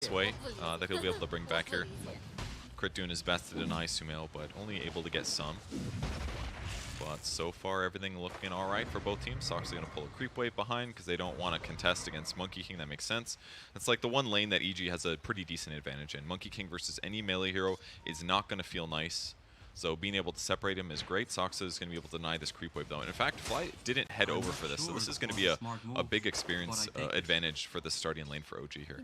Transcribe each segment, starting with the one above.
this way that he'll be able to bring back here. Crit doing his best to deny Sumail, but only able to get some. But so far, everything looking alright for both teams. Sox are going to pull a creep wave behind because they don't want to contest against Monkey King. That makes sense. It's like the one lane that EG has a pretty decent advantage in. Monkey King versus any melee hero is not going to feel nice. So being able to separate him is great. Soxa is going to be able to deny this creep wave though. And in fact, Fly didn't head over for this, so this is going to be a big experience advantage for the starting lane for OG here.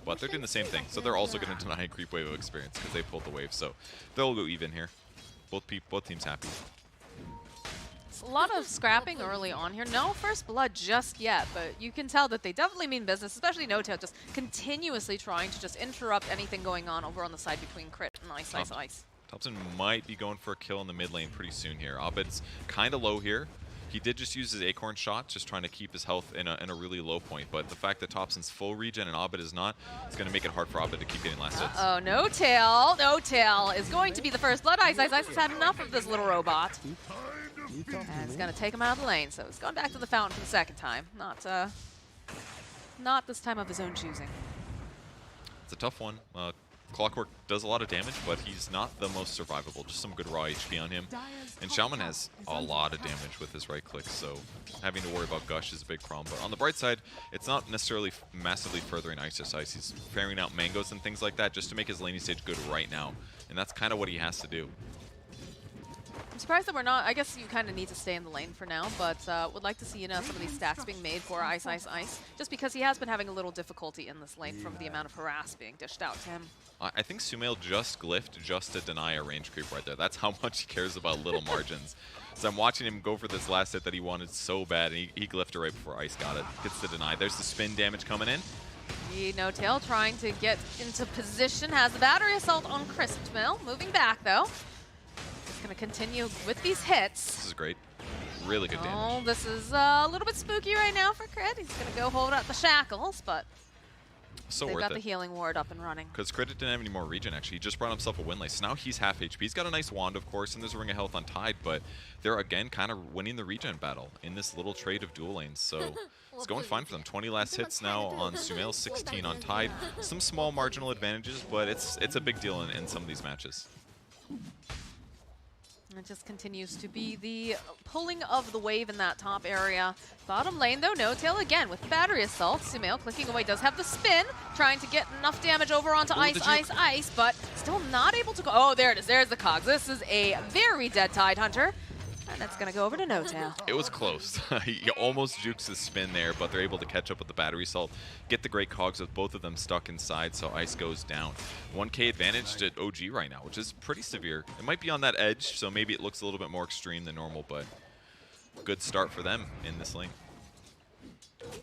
But they're doing the same thing, so they're also going to deny a creep wave of experience because they pulled the wave. So they'll go even here. Both teams happy. It's a lot of scrapping early on here. No first blood just yet, but you can tell that they definitely mean business, especially N0tail just continuously trying to just interrupt anything going on over on the side between Crit and Ice. Thompson might be going for a kill in the mid lane pretty soon here. Abed's kind of low here. He did just use his acorn shot, just trying to keep his health in a really low point. But the fact that Thompson's full regen and Abed is not, it's going to make it hard for Abed to keep getting last hits. Oh, N0tail is going to be the first blood. Ice has had enough of this little robot. And it's going to take him out of the lane. So he's gone back to the fountain for the second time. Not this time of his own choosing. It's a tough one. Clockwork does a lot of damage, but he's not the most survivable. Just some good raw HP on him. And Shaman has a lot of damage with his right click, so having to worry about Gush is a big problem. But on the bright side, it's not necessarily massively furthering Ice. He's ferrying out mangoes and things like that just to make his laning stage good right now. And that's kind of what he has to do. I'm surprised that we're not, I guess you kind of need to stay in the lane for now, but would like to see, some of these stacks being made for Ice, just because he has been having a little difficulty in this lane from the amount of harass being dished out to him. I think Sumail just glyphed just to deny a range creep right there. That's how much he cares about little margins. So I'm watching him go for this last hit that he wanted so bad, and he glyphed it right before Ice got it. Gets the deny. There's the spin damage coming in. N0tail trying to get into position, has the battery assault on Crispmill. Moving back though. He's going to continue with these hits. This is great. Really good damage. Oh, this is a little bit spooky right now for Crit. He's going to go hold out the shackles, but so they've worth got it. the healing ward up and running. Because Crit didn't have any more regen, actually. He just brought himself a win lace. So now he's half HP. He's got a nice wand, of course, and there's a Ring of Health on Tide, but they're, again, kind of winning the regen battle in this little trade of dual lanes. So it's going fine for them. 20 last hits now on Sumail, 16 on Tide. Some small marginal advantages, but it's a big deal in some of these matches. It just continues to be the pulling of the wave in that top area. Bottom lane, though, N0tail again with the battery assault. Sumail clicking away, does have the spin, trying to get enough damage over onto Ice, but still not able to go. Oh, there it is. There's the cogs. This is a very dead Tide Hunter. And that's going to go over to N0tail. It was close. He almost jukes his spin there, but they're able to catch up with the battery assault, get the great cogs with both of them stuck inside, so Ice goes down. 1k advantage to OG right now, which is pretty severe. It might be on that edge, so maybe it looks a little bit more extreme than normal, but good start for them in this lane. It's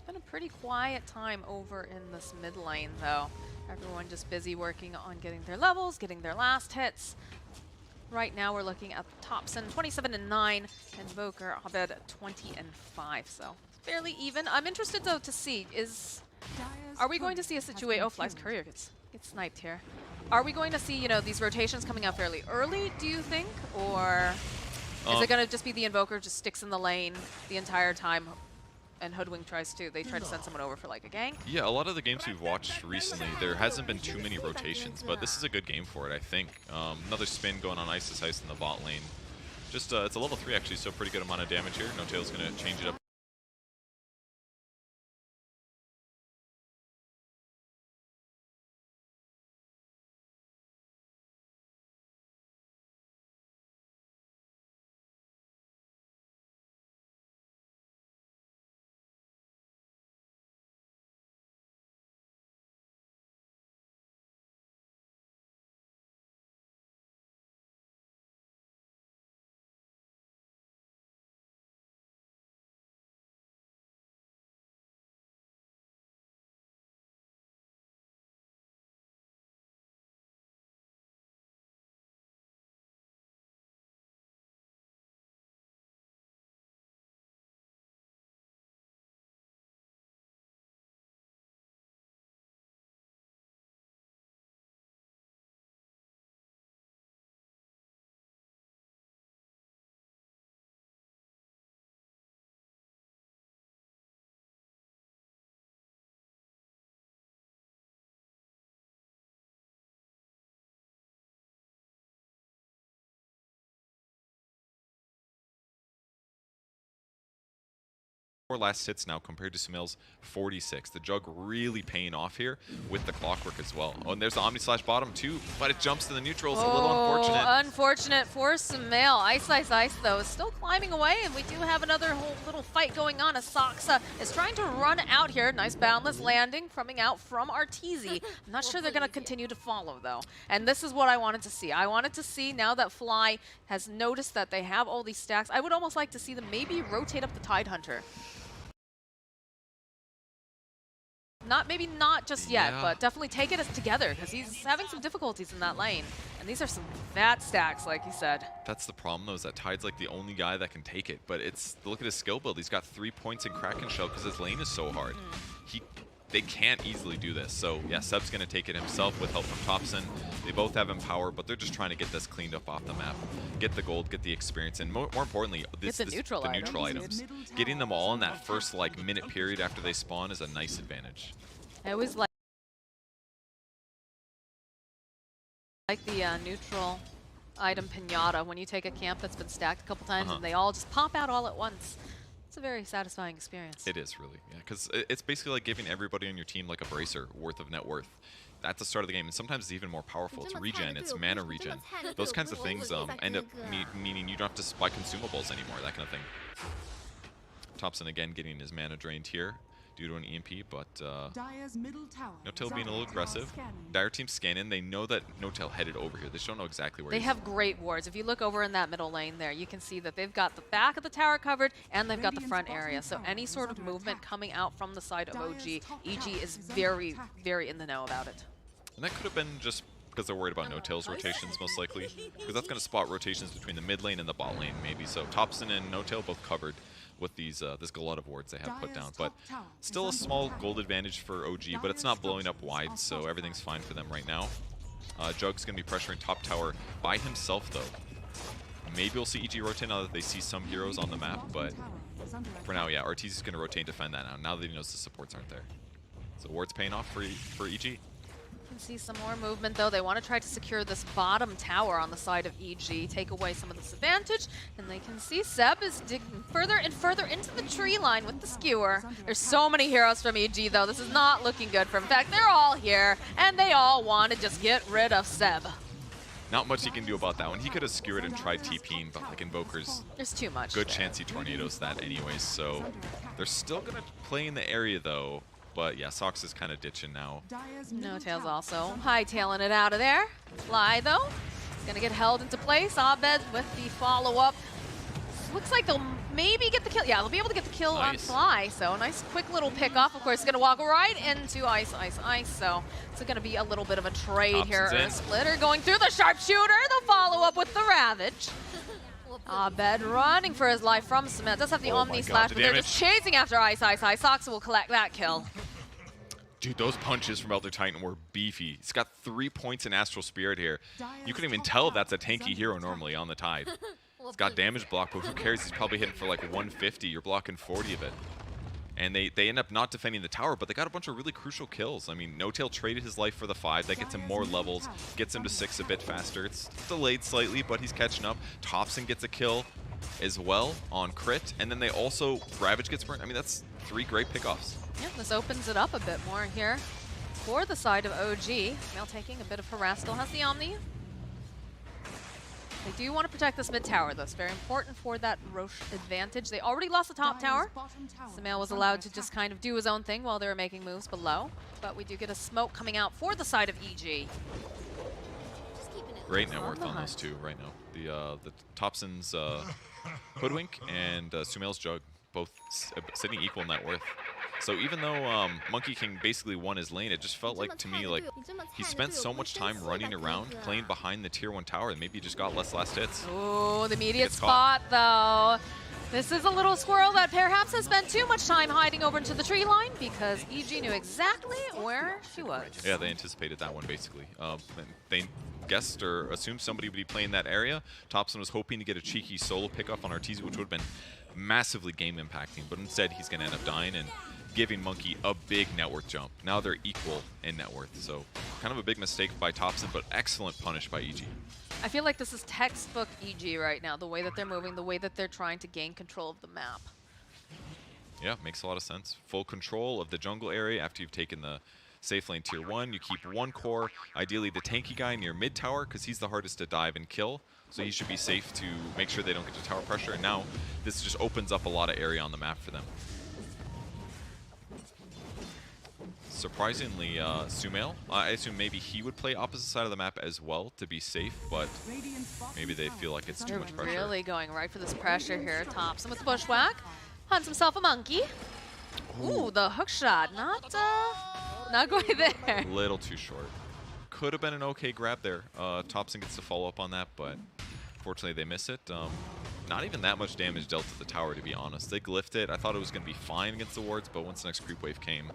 been a pretty quiet time over in this mid lane, though. Everyone just busy working on getting their levels, getting their last hits. Right now we're looking at Thompson 27 and 9, and Invoker Abed 20 and 5, so fairly even. I'm interested though to see are we going to see a situation? Oh, Fly's Courier gets sniped here. Are we going to see these rotations coming out fairly early? Do you think, or is it going to just be the Invoker just sticks in the lane the entire time? And Hoodwink tries to, they try to send someone over for like a gank. Yeah, a lot of the games we've watched recently, there hasn't been too many rotations, but this is a good game for it, I think. Another spin going on Ice in the bot lane. Just, it's a level 3 actually, so pretty good amount of damage here. N0tail's going to change it up. last hits now compared to Sumail's 46. The Jug really paying off here with the clockwork as well. Oh, and there's the Omni Slash bottom too, but it jumps to the neutrals. A little unfortunate. Unfortunate for Sumail. Ice though is still climbing away, and we do have another whole little fight going on as Saksa is trying to run out here. Nice boundless landing coming out from Arteezy. I'm not sure they're going to continue to follow though. And this is what I wanted to see. I wanted to see, now that Fly has noticed that they have all these stacks, I would almost like to see them maybe rotate up the Tidehunter. Maybe not just yet, but definitely take it together, because he's having some difficulties in that lane. And these are some fat stacks, like you said. That's the problem, though, is that Tide's like the only guy that can take it. But look at his skill build. He's got 3 points in Kraken Shell because his lane is so hard. They can't easily do this. So, yeah, Seb's going to take it himself with help from Topson. They both have Empower, but they're just trying to get this cleaned up off the map. Get the gold, get the experience, and more importantly, the neutral items. Getting them all in that first minute period after they spawn is a nice advantage. I always like the neutral item pinata when you take a camp that's been stacked a couple times and they all just pop out all at once. It's a very satisfying experience. It is really, yeah, because it's basically like giving everybody on your team like a bracer worth of net worth at the start of the game, and sometimes it's even more powerful. It's regen, it's mana regen. Those kinds of things end up meaning you don't have to buy consumables anymore, that kind of thing. Topson again getting his mana drained here due to an EMP, but No-Tail being a little aggressive. Dire team scan in. They know that No-Tail headed over here. They just don't know exactly where they have great wards. If you look over in that middle lane there, you can see that they've got the back of the tower covered and they've got the front area. So any sort of movement coming out from the side of OG, EG is very, very in the know about it. And that could have been just because they're worried about No-Tail's rotations, most likely. Because that's going to spot rotations between the mid lane and the bot lane, maybe. So Topson and No-Tail both covered with these this glut of wards they have put down. But still a small gold advantage for OG, but it's not blowing up wide, so everything's fine for them right now. Jug's going to be pressuring top tower by himself, though. Maybe we'll see EG rotate now that they see some heroes on the map, but for now, yeah, Arteezy's going to rotate and defend that now that he knows the supports aren't there. So ward's paying off for EG. Can see some more movement though. They want to try to secure this bottom tower on the side of EG, take away some of this advantage, and they can see Seb is digging further and further into the tree line with the skewer. There's so many heroes from EG though. This is not looking good for them. In fact, they're all here, and they all want to just get rid of Seb. Not much he can do about that one. He could have skewered and tried TPing, but like Invoker's, there's too much. Good chance he tornadoes that anyways. So they're still gonna play in the area though. But yeah, Sox is kind of ditching now. No-Tail's also hightailing it out of there. Fly though, gonna get held into place. Abed with the follow-up. Looks like they'll maybe get the kill. Yeah, they'll be able to get the kill on Fly. So a nice quick little pick-off. Of course, gonna walk right into Ice. So it's gonna be a little bit of a trade here. A splitter going through the sharpshooter. The follow-up with the Ravage. Abed running for his life from Cement. Does have the Omni Slash, but they're just chasing after Ice. Soxa will collect that kill. Dude, those punches from Elder Titan were beefy. He's got 3 points in Astral Spirit here. You couldn't even tell that's a tanky hero normally on the Tide. He's got damage block, but who cares? He's probably hitting for like 150. You're blocking 40 of it. And they end up not defending the tower, but they got a bunch of really crucial kills. I mean, No-Tail traded his life for the 5. That gets him more levels, gets him to 6 a bit faster. It's delayed slightly, but he's catching up. Topson gets a kill as well on crit, and then they also, Ravage gets burnt. I mean, that's 3 great pickoffs. Yeah, this opens it up a bit more here for the side of OG. Mail taking a bit of harass, still has the Omni. They do want to protect this mid tower, though. It's very important for that Roche advantage. They already lost the top tower. Sumail was allowed to just kind of do his own thing while they were making moves below. But we do get a smoke coming out for the side of EG. Great net worth on those two right now. The Topson's Hoodwink and Sumail's Jug both sitting equal net worth. So even though Monkey King basically won his lane, it just felt like to me like he spent so much time running around, playing behind the tier 1 tower, and maybe he just got less last hits. Oh, the immediate spot though. This is a little squirrel that perhaps has spent too much time hiding over into the tree line because EG knew exactly where she was. Yeah, they anticipated that one basically. They guessed or assumed somebody would be playing that area. Topson was hoping to get a cheeky solo pickoff on Arteezy, which would have been massively game impacting, but instead he's going to end up dying and giving Monkey a big net worth jump. Now they're equal in net worth, so kind of a big mistake by Topson, but excellent punish by EG. I feel like this is textbook EG right now, the way that they're moving, the way that they're trying to gain control of the map. Yeah, makes a lot of sense. Full control of the jungle area after you've taken the safe lane tier 1. You keep one core, ideally the tanky guy near mid tower, because he's the hardest to dive and kill. So he should be safe to make sure they don't get to tower pressure. And now this just opens up a lot of area on the map for them. Surprisingly, Sumail, I assume maybe he would play opposite side of the map as well to be safe, but maybe they feel like it's too much pressure. They're really going right for this pressure here. Thompson with the bushwhack. Hunts himself a monkey. Ooh, the hook shot. Not going there. A little too short. Could have been an okay grab there. Thompson gets to follow up on that, but unfortunately they miss it. Not even that much damage dealt to the tower, to be honest. They glyphed it. I thought it was going to be fine against the wards, but once the next creep wave came,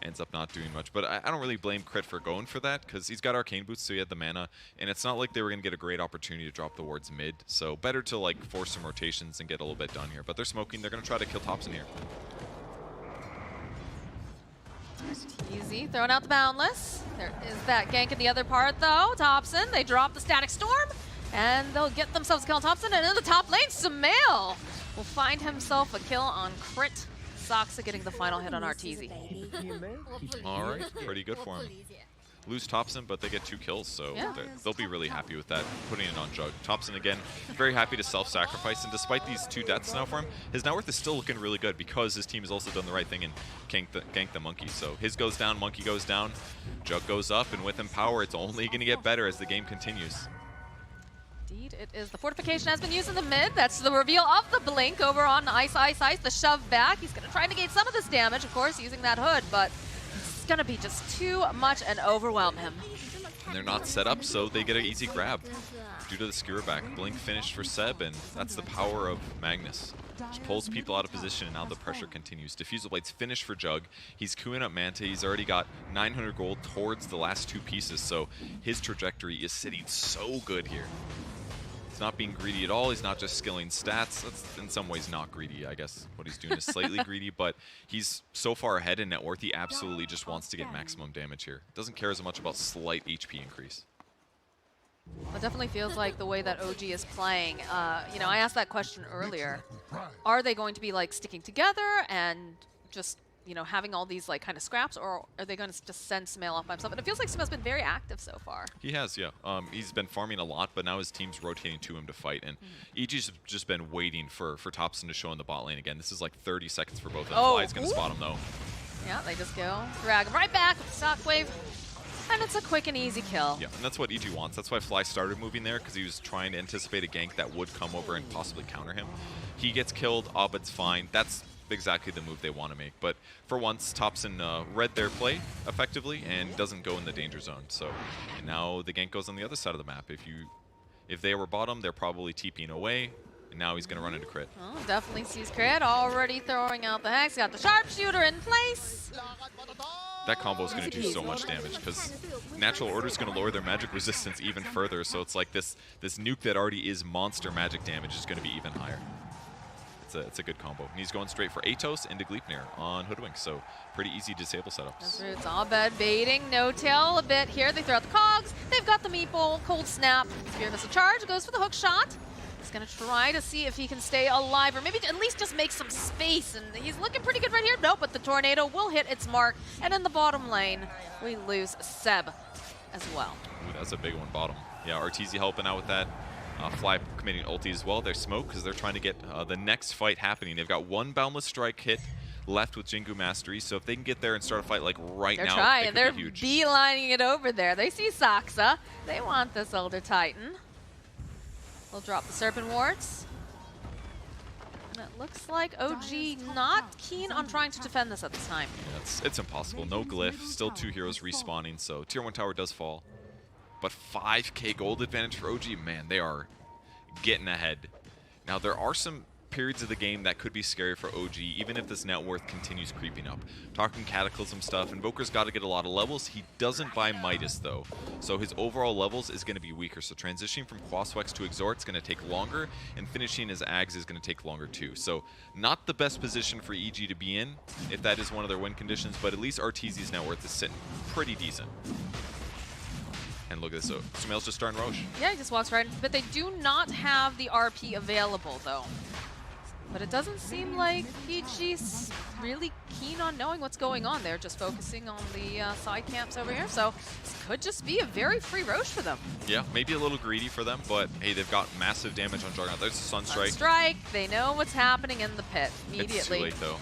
ends up not doing much. But I don't really blame Crit for going for that, because he's got Arcane Boots, so he had the mana, and it's not like they were going to get a great opportunity to drop the wards mid. So better to like force some rotations and get a little bit done here. But they're smoking. They're going to try to kill Thompson here. Easy, throwing out the Boundless. There is that gank in the other part, though. Thompson, they drop the Static Storm, and they'll get themselves a kill on Thompson. And in the top lane, Sumail will find himself a kill on Crit. Soxa getting the final hit on Arteezy. All right, pretty good for him. Lose Thompson, but they get 2 kills, so yeah, they'll be really happy with that, putting it on Jug. Thompson, again, very happy to self-sacrifice, and despite these 2 deaths now for him, his net worth is still looking really good because his team has also done the right thing and ganked the Monkey. So his goes down, Monkey goes down, Jug goes up, and with him power, it's only going to get better as the game continues. Indeed, it is. The fortification has been used in the mid. That's the reveal of the blink over on Ice, the shove back. He's going to try and negate some of this damage, of course, using that hood, but it's going to be just too much and overwhelm him. And they're not set up, so they get an easy grab due to the skewer back. Blink finished for Seb, and that's the power of Magnus. Just pulls people out of position, and now the pressure continues. Diffusal Blade's finished for Jug. He's queuing up Manta. He's already got 900 gold towards the last 2 pieces, so his trajectory is sitting so good here. He's not being greedy at all. He's not just skilling stats. That's in some ways not greedy, I guess. What he's doing is slightly greedy, but he's so far ahead in net worth, he absolutely just wants to get maximum damage here. Doesn't care as much about slight HP increase. It definitely feels like the way that OG is playing. You know, I asked that question earlier. Are they going to be like sticking together and just, you know, having all these like kind of scraps, or are they going to just send Sumail off by himself? And it feels like Sumail's been very active so far. He has, yeah. He's been farming a lot, but now his team's rotating to him to fight. And EG's just been waiting for Thompson to show in the bot lane again. This is like 30 seconds for both of them. Fly's going to spot him, though. Yeah, they just go. Drag him right back with Shockwave. And it's a quick and easy kill. Yeah, and that's what EG wants. That's why Fly started moving there, because he was trying to anticipate a gank that would come over and possibly counter him. He gets killed, Abed's fine. That's exactly the move they want to make. But for once, Thompson read their play effectively and doesn't go in the danger zone. So and now the gank goes on the other side of the map. If they were bottom, they're probably TPing away. And now he's going to run into Crit. Oh, definitely sees Crit already throwing out the Hex. Got the Sharpshooter in place. That combo is going to do so much damage because Natural Order is going to lower their magic resistance even further. So it's like this nuke that already is monster magic damage is going to be even higher. It's a good combo. And he's going straight for Atos into Gleipnir on Hoodwink. So pretty easy disable setups. It's Abed baiting. No tail a bit here. They throw out the cogs. They've got the meatball. Cold snap. Spear missile charge. Goes for the hook shot. He's going to try to see if he can stay alive, or maybe at least just make some space. And he's looking pretty good right here. Nope, but the tornado will hit its mark. And in the bottom lane, we lose Seb as well. Ooh, that's a big one, bottom. Yeah, Arteezy helping out with that. Fly committing ulti as well. They're smoke because they're trying to get the next fight happening. They've got 1 Boundless Strike hit left with Jingu Mastery, so if they can get there and start a fight like right now, trying. It They're could be huge. beelining it over there. They see Soxa. They want this Elder Titan. They'll drop the Serpent Wards. And it looks like OG not keen on trying to defend this at this time. Yeah, it's impossible. No glyph. Still 2 heroes respawning, so Tier 1 tower does fall. But 5k gold advantage for OG, man, they are getting ahead. Now, there are some periods of the game that could be scary for OG, even if this net worth continues creeping up. Talking Cataclysm stuff, Invoker's got to get a lot of levels. He doesn't buy Midas, though, so his overall levels is going to be weaker. So transitioning from Quaswex to Exort is going to take longer, and finishing his Ags is going to take longer, too. So not the best position for EG to be in, if that is one of their win conditions, but at least Arteezy's net worth is sitting pretty decent. And look at this, so Sumail's just starting Roche. Yeah, he just walks right into it. But they do not have the RP available, though. But it doesn't seem like PG's really keen on knowing what's going on. They're just focusing on the side camps over here. So this could just be a very free Roche for them. Yeah, maybe a little greedy for them, but hey, they've got massive damage on Juggernaut. There's a Sunstrike. Sunstrike, they know what's happening in the pit immediately. It's too late, though.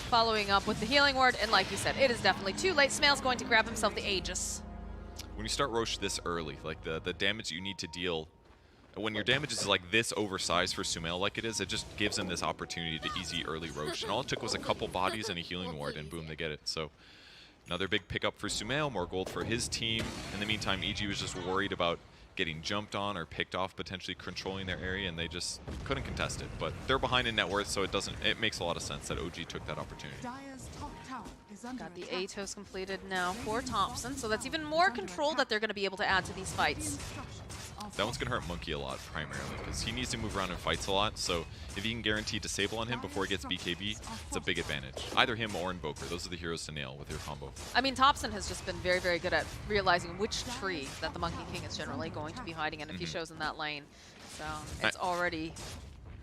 Following up with the healing ward, and like you said, it is definitely too late. Smail's going to grab himself the Aegis. When you start Roche this early, like the damage you need to deal, when your damage is like this oversized for Sumail like it is, it just gives him this opportunity to easy early Roche. And all it took was a couple bodies and a healing ward, and boom, they get it. So another big pickup for Sumail, more gold for his team. In the meantime, EG was just worried about getting jumped on or picked off, potentially controlling their area, and they just couldn't contest it. But they're behind in net worth, so it makes a lot of sense that OG took that opportunity. Got the Atos completed now for Thompson, so that's even more control that they're going to be able to add to these fights. That one's going to hurt Monkey a lot, primarily, because he needs to move around and fights a lot, so if you can guarantee disable on him before he gets BKB, it's a big advantage. Either him or Invoker. Those are the heroes to nail with your combo. I mean, Thompson has just been very, very good at realizing which tree that the Monkey King is generally going to be hiding in if he shows in that lane. So it's already...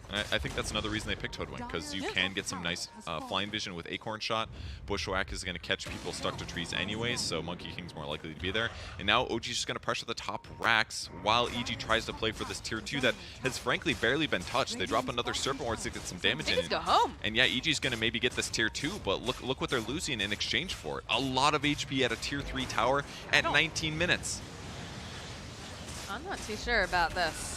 I think that's another reason they picked Hoodwink, because you can get some nice flying vision with Acorn Shot. Bushwhack is going to catch people stuck to trees anyways, so Monkey King's more likely to be there. And now OG's just going to pressure the top racks while EG tries to play for this tier 2 that has frankly barely been touched. They drop another Serpent Ward to get some damage in it. Go home. And yeah, EG's going to maybe get this tier 2, but look what they're losing in exchange for it. A lot of HP at a tier 3 tower at 19 minutes. I'm not too sure about this.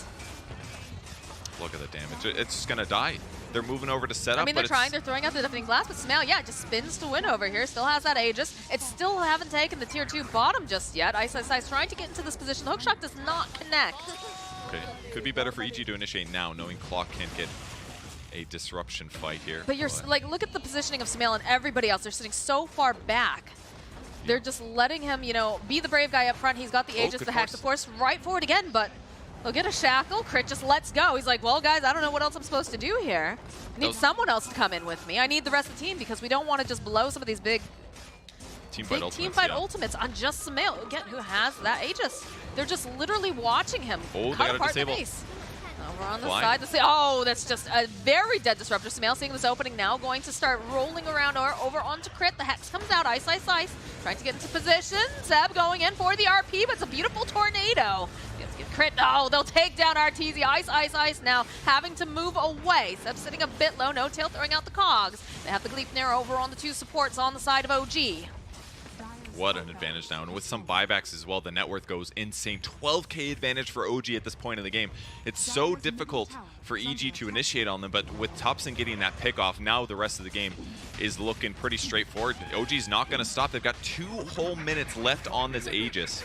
Look at the damage. It's just going to die. They're moving over to setup. I mean, they're throwing out the deafening blast, but Smail, yeah, just spins to win over here. Still has that Aegis. It still haven't taken the tier 2 bottom just yet. Ice trying to get into this position. The hookshot does not connect. Okay, could be better for EG to initiate now, knowing Clock can't get a disruption fight here. But you're like, look at the positioning of Smail and everybody else. They're sitting so far back. They're just letting him, you know, be the brave guy up front. He's got the Aegis, the Hex, of course, right forward again, but they'll get a shackle. Crit just lets go. He's like, well, guys, I don't know what else I'm supposed to do here. I need someone else to come in with me. I need the rest of the team because we don't want to just blow some of these big team fight ultimates on just Smail, again, who has that Aegis. They're just literally watching him cut apart the base. Over on the side, oh, that's just a very dead disruptor. Smail seeing this opening now, going to start rolling around or over onto Crit. The Hex comes out, ice, trying to get into position. Zeb going in for the RP, but it's a beautiful tornado. Crit, oh, they'll take down Arteezy. Ice now, having to move away. Zeb sitting a bit low, No Tail throwing out the cogs. They have the Gleipnir over on the 2 supports on the side of OG. What an advantage now, and with some buybacks as well, the net worth goes insane. 12k advantage for OG at this point in the game. It's so difficult for EG to initiate on them, but with Thompson getting that pick off, now the rest of the game is looking pretty straightforward. OG's not going to stop. They've got 2 whole minutes left on this Aegis.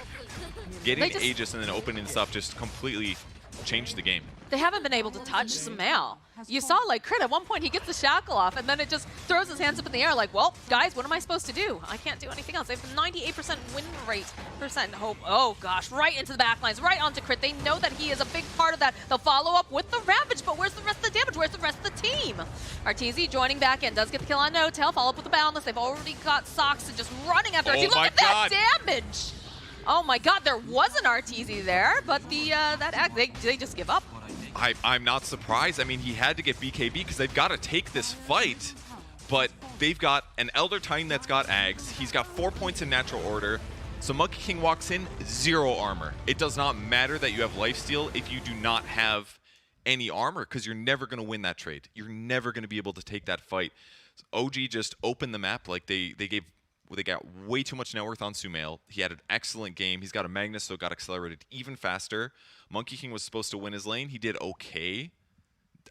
Getting Aegis and then opening this up just completely changed the game. They haven't been able to touch Smail. You saw, like, Crit, at one point he gets the shackle off, and then it just throws his hands up in the air like, well, guys, what am I supposed to do? I can't do anything else. They have a 98% win rate, hope. Oh, gosh, right into the backlines, right onto Crit. They know that he is a big part of that. They'll follow up with the Ravage, but where's the rest of the damage? Where's the rest of the team? Arteezy joining back in, does get the kill on No Tail, follow up with the Boundless. They've already got Soxon just running after Arteezy. Look at that damage! Oh my god, there was an Arteezy there, but they just give up. I'm not surprised. I mean, he had to get BKB because they've got to take this fight, but they've got an Elder Titan that's got Ags. He's got 4 points in natural order. So Monkey King walks in, 0 armor. It does not matter that you have lifesteal if you do not have any armor, because you're never going to win that trade. You're never going to be able to take that fight. So OG just opened the map. Like they got way too much net worth on Sumail. He had an excellent game. He's got a Magnus, so it got accelerated even faster. Monkey King was supposed to win his lane. He did okay.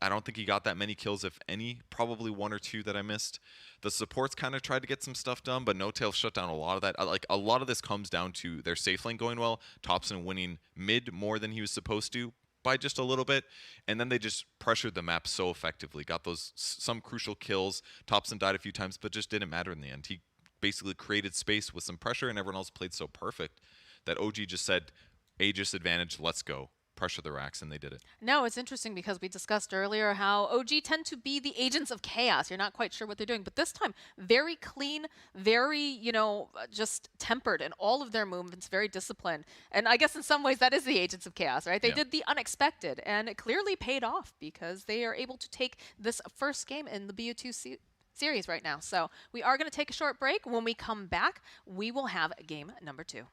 I don't think he got that many kills, if any. Probably 1 or 2 that I missed. The supports kind of tried to get some stuff done, but No Tail shut down a lot of that. Like, a lot of this comes down to their safe lane going well, Thompson winning mid more than he was supposed to by just a little bit, and then they just pressured the map so effectively. Got those some crucial kills. Thompson died a few times, but just didn't matter in the end. He basically created space with some pressure, and everyone else played so perfect that OG just said, Aegis advantage, let's go. pressure the racks, and they did it. No, it's interesting because we discussed earlier how OG tend to be the agents of chaos. You're not quite sure what they're doing, but this time, very clean, very, you know, just tempered in all of their movements, very disciplined. And I guess in some ways that is the agents of chaos, right? They did the unexpected, and it clearly paid off because they are able to take this first game in the BO2 series right now. So we are going to take a short break. When we come back, we will have game number 2.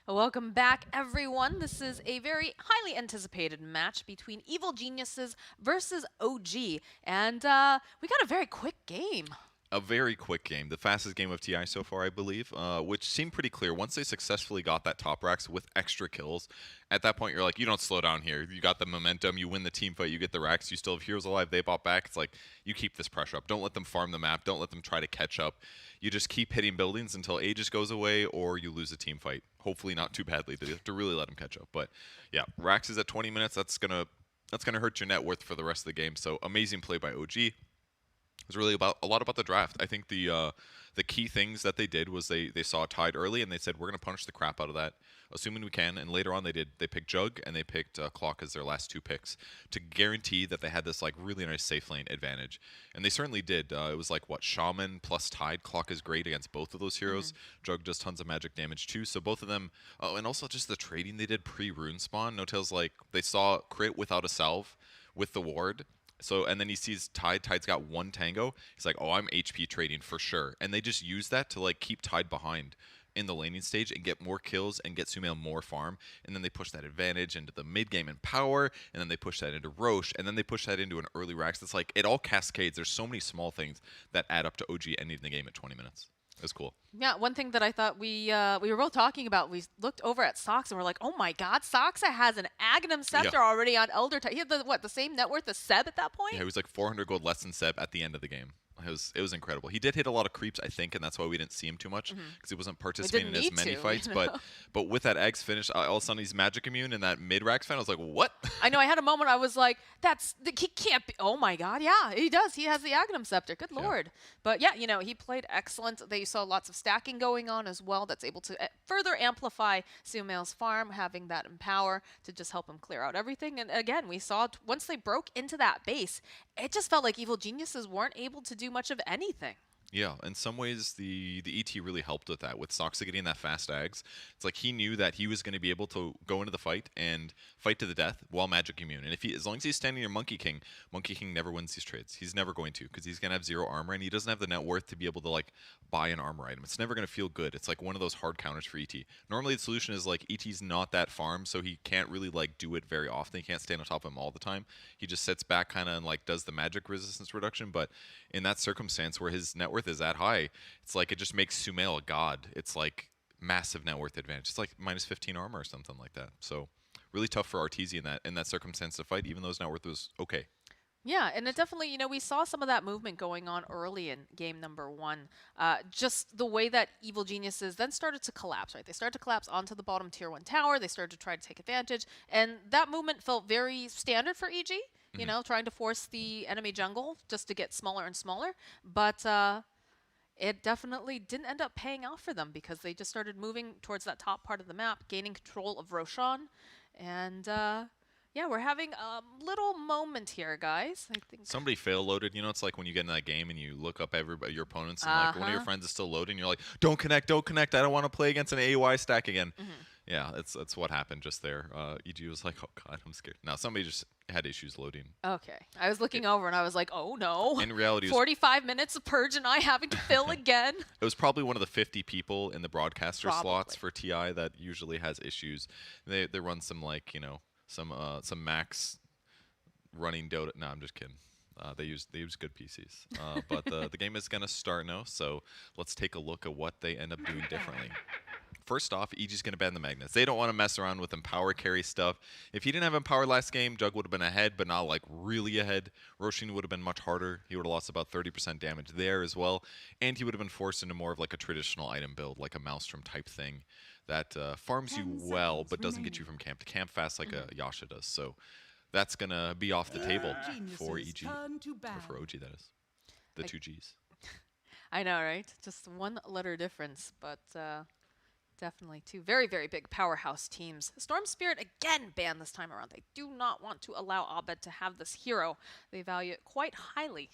Welcome back, everyone. This is a very highly anticipated match between Evil Geniuses versus OG. And we got a very quick game. A very quick game, the fastest game of TI so far, I believe, which seemed pretty clear. Once they successfully got that top racks with extra kills, at that point you're like, you don't slow down here. You got the momentum, you win the team fight, you get the racks, you still have heroes alive, they bought back. It's like, you keep this pressure up. Don't let them farm the map, don't let them try to catch up. You just keep hitting buildings until Aegis goes away or you lose a team fight. Hopefully not too badly to really let them catch up. But yeah, racks is at 20 minutes, that's gonna hurt your net worth for the rest of the game. So amazing play by OG. It was really a lot about the draft. I think the key things that they did was they saw a tide early and they said we're going to punish the crap out of that, assuming we can. And later on they picked Jug and they picked Clock as their last two picks to guarantee that they had this like really nice safe lane advantage. And they certainly did. It was like what, Shaman plus Tide. Clock is great against both of those heroes. Jug does tons of magic damage too. So both of them. Oh, and also just the trading they did pre-rune spawn. No Tail's like they saw crit without a salve with the ward. So, and then he sees Tide. Tide's got one tango. He's like, oh, I'm HP trading for sure. And they just use that to like keep Tide behind in the laning stage and get more kills and get Sumail more farm. And then they push that advantage into the mid game and power. And then they push that into Roche. And then they push that into an early Rax. It's like, it all cascades. There's so many small things that add up to OG ending the game at 20 minutes. It was cool. Yeah, one thing that I thought we were both talking about, we looked over at Soxa and we're like, oh my god, Soxa has an Agnum Scepter already on Elder Tide. He had the same net worth as Seb at that point? Yeah, he was like 400 gold less than Seb at the end of the game. It was incredible. He did hit a lot of creeps, I think, and that's why we didn't see him too much because he wasn't participating in as many fights. But with that Eggs finish, all of a sudden he's magic immune in that mid-rax fan. I was like, what? I know. I had a moment. I was like, he can't be. Oh my god, yeah, he does. He has the Agnum Scepter. Good lord. But yeah, you know, he played excellent. They saw lots of stacking going on as well. That's able to further amplify Sumail's farm, having that empower to just help him clear out everything. And again, we saw once they broke into that base, it just felt like Evil Geniuses weren't able to do much of anything. Yeah, in some ways, the ET really helped with that. With Soxa getting that fast Ags, it's like he knew that he was going to be able to go into the fight and fight to the death while magic immune. And as long as he's standing near Monkey King never wins these trades. He's never going to because he's going to have 0 armor and he doesn't have the net worth to be able to like buy an armor item. It's never going to feel good. It's like one of those hard counters for ET. Normally, the solution is like ET's not that farm, so he can't really like do it very often. He can't stand on top of him all the time. He just sits back kind of and like does the magic resistance reduction. But in that circumstance where his net worth is that high, it's like it just makes Sumail a god. It's like massive net worth advantage. It's like minus 15 armor or something like that. So really tough for Arteezy in that circumstance to fight, even though his net worth was okay. Yeah, and it definitely, you know, we saw some of that movement going on early in game number 1. Just the way that Evil Geniuses then started to collapse, right? They started to collapse onto the bottom tier 1 tower. They started to try to take advantage. And that movement felt very standard for EG, you know, trying to force the enemy jungle just to get smaller and smaller. But it definitely didn't end up paying off for them because they just started moving towards that top part of the map, gaining control of Roshan. And yeah, we're having a little moment here, guys. I think somebody fail loaded. You know, it's like when you get in that game and you look up your opponents and like one of your friends is still loading. You're like, don't connect. I don't want to play against an AOI stack again. Yeah, that's what happened just there. EG was like, oh god, I'm scared. Now somebody just had issues loading. Okay, I was looking over and I was like, oh no. In reality, 45 minutes of Purge and I having to fill again. It was probably one of the 50 people in the broadcaster slots for TI that usually has issues. They run some like, you know, some max running Dota. No, I'm just kidding. They use good PCs. But the game is gonna start now, so let's take a look at what they end up doing differently. First off, EG's going to ban the Magnets. They don't want to mess around with Empower carry stuff. If he didn't have Empower last game, Jug would have been ahead, but not like really ahead. Roshin would have been much harder. He would have lost about 30% damage there as well. And he would have been forced into more of like a traditional item build, like a Maelstrom type thing that farms you well, but doesn't get you from camp to camp fast like a Yasha does. So that's going to be off the table for EG, or for OG, that is. The 2 Gs. I know, right? Just one letter difference, but definitely two very, very big powerhouse teams. Storm Spirit again banned this time around. They do not want to allow Abed to have this hero. They value it quite highly.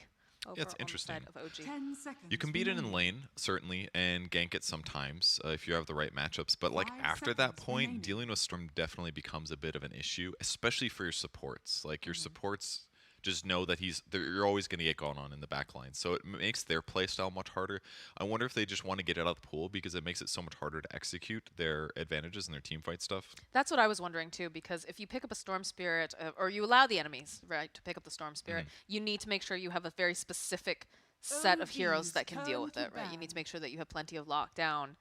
Yeah, it's interesting. Of OG. You can beat it in lane, certainly, and gank it sometimes if you have the right matchups. But like after that point, dealing with Storm definitely becomes a bit of an issue, especially for your supports. Like your supports just know that you're always going to get going on in the back line. So it makes their play style much harder. I wonder if they just want to get it out of the pool because it makes it so much harder to execute their advantages and their team fight stuff. That's what I was wondering too, because if you pick up a Storm Spirit, or you allow the enemies, right, to pick up the Storm Spirit, you need to make sure you have a very specific set of heroes that can deal with it, right? You need to make sure that you have plenty of lockdown,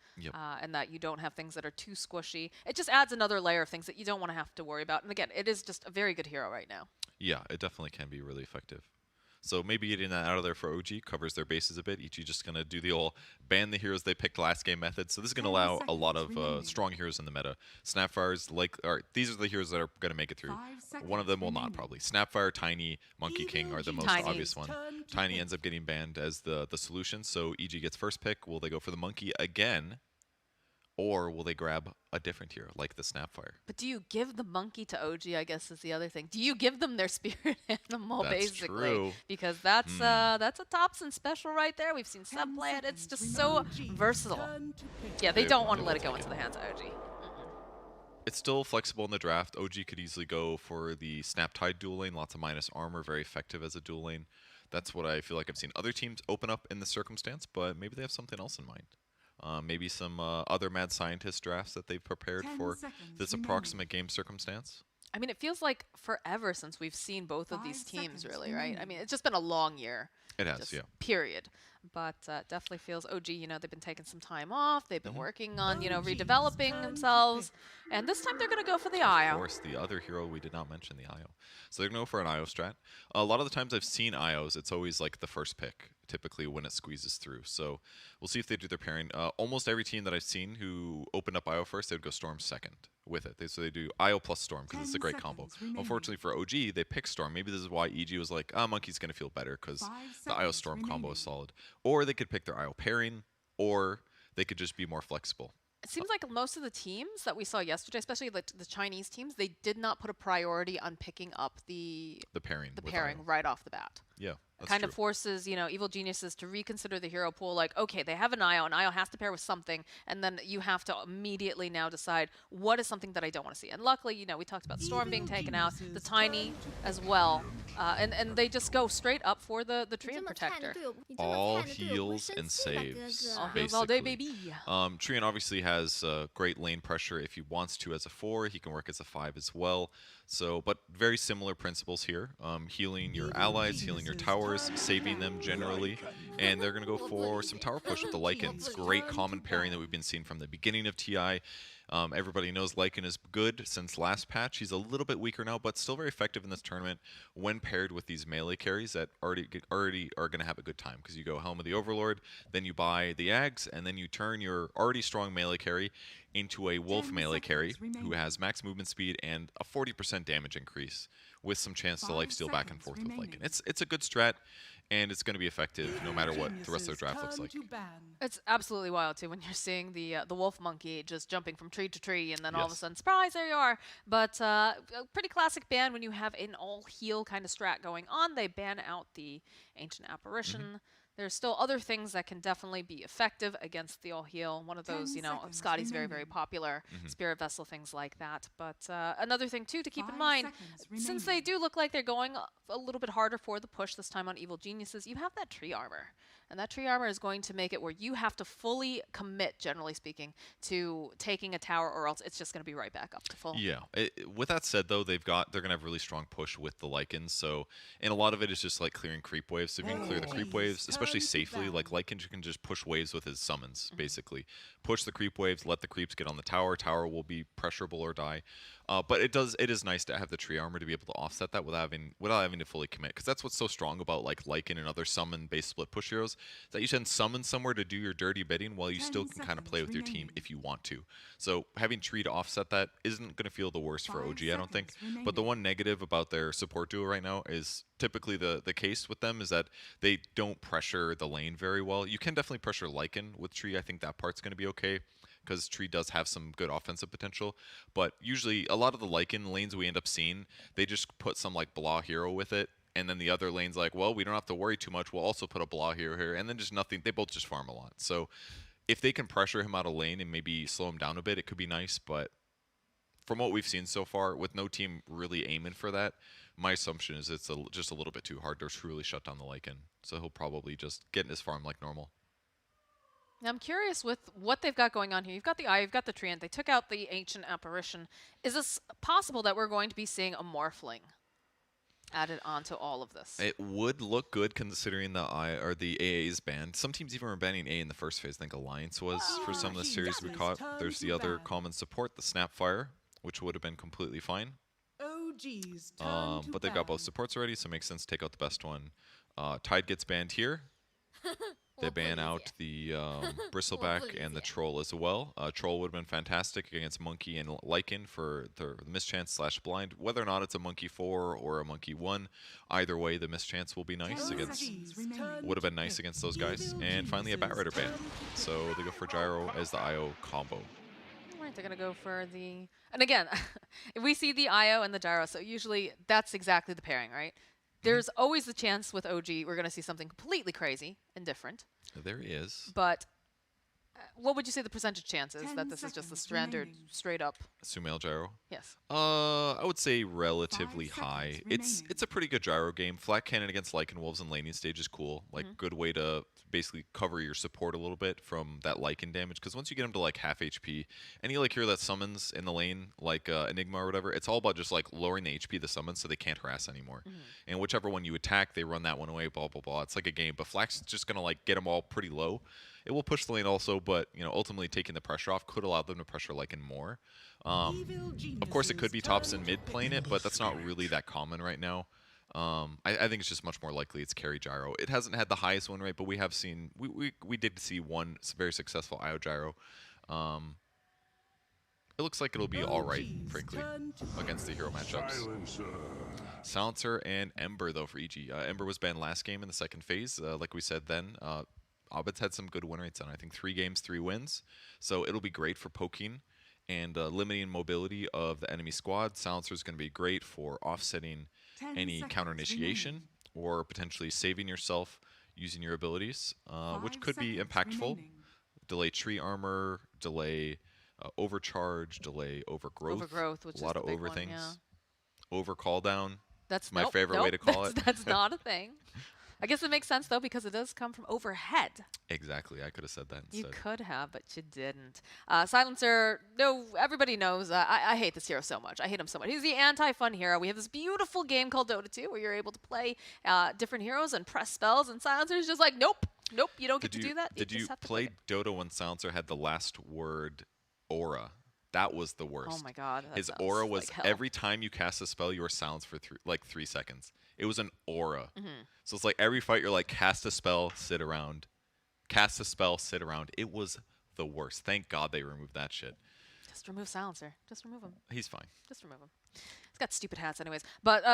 and that you don't have things that are too squishy. It just adds another layer of things that you don't want to have to worry about. And again, it is just a very good hero right now. Yeah, it definitely can be really effective. So maybe getting that out of there for OG covers their bases a bit. EG just going to do the old ban the heroes they picked last game method. So this is going to allow a lot of strong heroes in the meta. Snapfire's these are the heroes that are going to make it through. One of them will not probably. Snapfire, Tiny, Monkey King are the most obvious one. Tiny ends up getting banned as the solution. So EG gets first pick. Will they go for the Monkey again? Or will they grab a different hero, like the Snapfire? But do you give the Monkey to OG, I guess is the other thing. Do you give them their spirit animal, That's basically? true. Because that's a Thompson special right there. We've seen Sub play it. It's just so versatile. Yeah, they don't want to let it go into the hands of OG. It's still flexible in the draft. OG could easily go for the Snaptide dual lane, lots of minus armor, very effective as a dual lane. That's what I feel like I've seen other teams open up in this circumstance, but maybe they have something else in mind. Maybe some other mad scientist drafts that they've prepared for this approximate game circumstance. I mean, it feels like forever since we've seen both of these teams, really, right? I mean, it's just been a long year. It has, yeah. Period. But definitely feels OG, they've been taking some time off. They've been working on, redeveloping themselves. And this time they're going to go for the IO. Of course, the other hero we did not mention, the IO. So they're going to go for an IO strat. A lot of the times I've seen IOs, it's always like the first pick, typically when it squeezes through. So we'll see if they do their pairing. Almost every team that I've seen who opened up IO first, they would go Storm second with it. So they do IO plus Storm because it's a great combo. Unfortunately for OG, they pick Storm. Maybe this is why EG was like, Monkey's going to feel better because the IO Storm combo is solid. Or they could pick their IO pairing, or they could just be more flexible. It seems like most of the teams that we saw yesterday, especially the Chinese teams, they did not put a priority on picking up the pairing right off the bat. Yeah, it kind of forces, evil geniuses to reconsider the hero pool. Like, okay, they have an IO, and IO has to pair with something, and then you have to immediately now decide what is something that I don't want to see. And luckily, we talked about Storm being taken out, the Tiny as well, and they just go straight up for the Treant Protector. All heals and saves, all heals all day, baby. Treant obviously has great lane pressure. If he wants to as a 4, he can work as a 5 as well. So, but very similar principles here. Healing your allies, healing your towers, saving them generally. And they're going to go for some tower push with the Lycans. Great common pairing that we've been seeing from the beginning of TI. Everybody knows Lycan is good since last patch. He's a little bit weaker now, but still very effective in this tournament when paired with these melee carries that already are going to have a good time. Because you go Helm of the Overlord, then you buy the Ags, and then you turn your already strong melee carry into a Wolf melee carry who has max movement speed and a 40% damage increase with some chance to lifesteal back and forth with Lycan. It's a good strat, and it's going to be effective no matter what the rest of the draft looks like. It's absolutely wild, too, when you're seeing the Wolf Monkey just jumping from tree to tree, and then all of a sudden, surprise, there you are. But a pretty classic ban when you have an all-heal kind of strat going on. They ban out the Ancient Apparition. There's still other things that can definitely be effective against the all-heal. One of those, Scotty's very, very popular, Spirit Vessel, things like that. But another thing, too, to keep in mind, since they do look like they're going a little bit harder for the push this time on Evil Geniuses, you have that tree armor. And that tree armor is going to make it where you have to fully commit, generally speaking, to taking a tower, or else it's just going to be right back up to full. Yeah. With that said, though, they're going to have really strong push with the Lycans. So, and a lot of it is just like clearing creep waves. So if you can clear the creep waves, especially safely, like Lycan can just push waves with his summons, basically. Push the creep waves, let the creeps get on the tower. Tower will be pressurable or die. But it is nice to have the tree armor to be able to offset that without having to fully commit, because that's what's so strong about like Lycan and other summon based split push heroes, is that you can summon somewhere to do your dirty bidding while you still can kind of play with your team if you want to. So having tree to offset that isn't going to feel the worst for OG, I don't think. But the one negative about their support duo right now is typically the case with them is that they don't pressure the lane very well. You can definitely pressure Lycan with tree. I think that part's going to be okay, because Tree does have some good offensive potential. But usually, a lot of the Lycan lanes we end up seeing, they just put some like blah hero with it, and then the other lane's like, well, we don't have to worry too much. We'll also put a blah hero here, and then just nothing. They both just farm a lot. So if they can pressure him out of lane and maybe slow him down a bit, it could be nice. But from what we've seen so far, with no team really aiming for that, my assumption is it's just a little bit too hard to truly shut down the Lycan. So he'll probably just get in his farm like normal. Now, I'm curious with what they've got going on here. You've got the Eye, you've got the Treant. They took out the Ancient Apparition. Is this possible that we're going to be seeing a Morphling added onto all of this? It would look good considering the AA is banned. Some teams even were banning A in the first phase. I think Alliance was for some of the series we caught. There's the other common support, the Snapfire, which would have been completely fine. But they've got both supports already, so it makes sense to take out the best one. Tide gets banned here. They ban out the Bristleback and the Troll as well. Troll would have been fantastic against Monkey and Lycan for the mischance / blind. Whether or not it's a Monkey 4 or a Monkey 1, either way, the mischance will be nice against. Would have been nice against those guys. And finally, a Batrider ban. So they go for Gyro as the IO combo. All right, they're going to go for the... And again, we see the IO and the Gyro, so usually that's exactly the pairing, right? There's always the chance with OG we're going to see something completely crazy and different. There is. But what would you say the percentage chance is that this is just the standard, straight up? Sumail Gyro? Yes. I would say relatively high. It's a pretty good Gyro game. Flat Cannon against Lycan Wolves and laning stage is cool. Like, good way to basically cover your support a little bit from that Lycan damage. Because once you get them to like half HP, any like hero that summons in the lane, like Enigma or whatever, it's all about just like lowering the HP of the summon so they can't harass anymore. And whichever one you attack, they run that one away, blah, blah, blah. It's like a game. But Flax is just going to like get them all pretty low. It will push the lane also, but you know, ultimately taking the pressure off could allow them to pressure Lycan more. Of course, it could be tops and mid playing it, but that's not really that common right now. I think it's just much more likely it's carry Gyro. It hasn't had the highest win rate, but we have seen we did see one very successful IO Gyro. It looks like it'll be all right, frankly, against the hero matchups. Silencer and Ember though for EG. Ember was banned last game in the second phase, like we said then. Abed's had some good win rates on, I think 3 games, 3 wins. So it'll be great for poking and limiting mobility of the enemy squad. Silencer is going to be great for offsetting any counter initiation or potentially saving yourself using your abilities, which could be impactful. Delay tree armor, delay overcharge, delay overgrowth. Overgrowth, which a lot is of the over big things. One, yeah. Over call down. That's my favorite way to call it. That's not a thing. I guess it makes sense, though, because it does come from overhead. Exactly. I could have said that instead. You could have, but you didn't. Silencer, no, everybody knows. I hate this hero so much. I hate him so much. He's the anti-fun hero. We have this beautiful game called Dota 2 where you're able to play different heroes and press spells, and Silencer's just like, nope, you don't get to do that. Did you play Dota when Silencer had the last word, aura? That was the worst. Oh my god. His aura was like every time you cast a spell, you were silenced for 3 seconds. It was an aura. So it's like every fight you're like, cast a spell, sit around. Cast a spell, sit around. It was the worst. Thank God they removed that shit. Just remove Silencer. Just remove him. He's fine. Just remove him. He's got stupid hats anyways. But,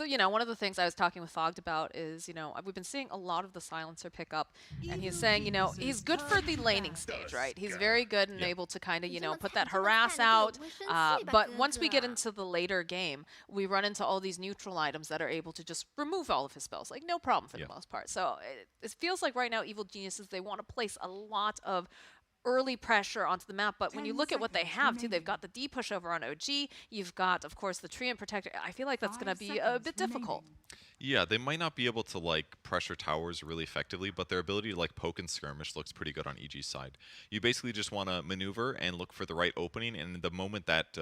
you know, one of the things I was talking with Fogged about is, you know, we've been seeing a lot of the Silencer pick up. And he's saying, you know, he's good for the laning stage, right? He's very good and able to kind of, you know, put that harass out. But once we get into the later game, we run into all these neutral items that are able to just remove all of his spells. Like, no problem for the most part. So it feels like right now Evil Geniuses, they want to place a lot of early pressure onto the map, but when you look at what they have too, they've got the D push over on OG, you've got of course the Treant Protector. I feel like that's going to be a bit difficult. Yeah, they might not be able to like pressure towers really effectively, but their ability to like poke and skirmish looks pretty good on EG's side. You basically just want to maneuver and look for the right opening, and the moment that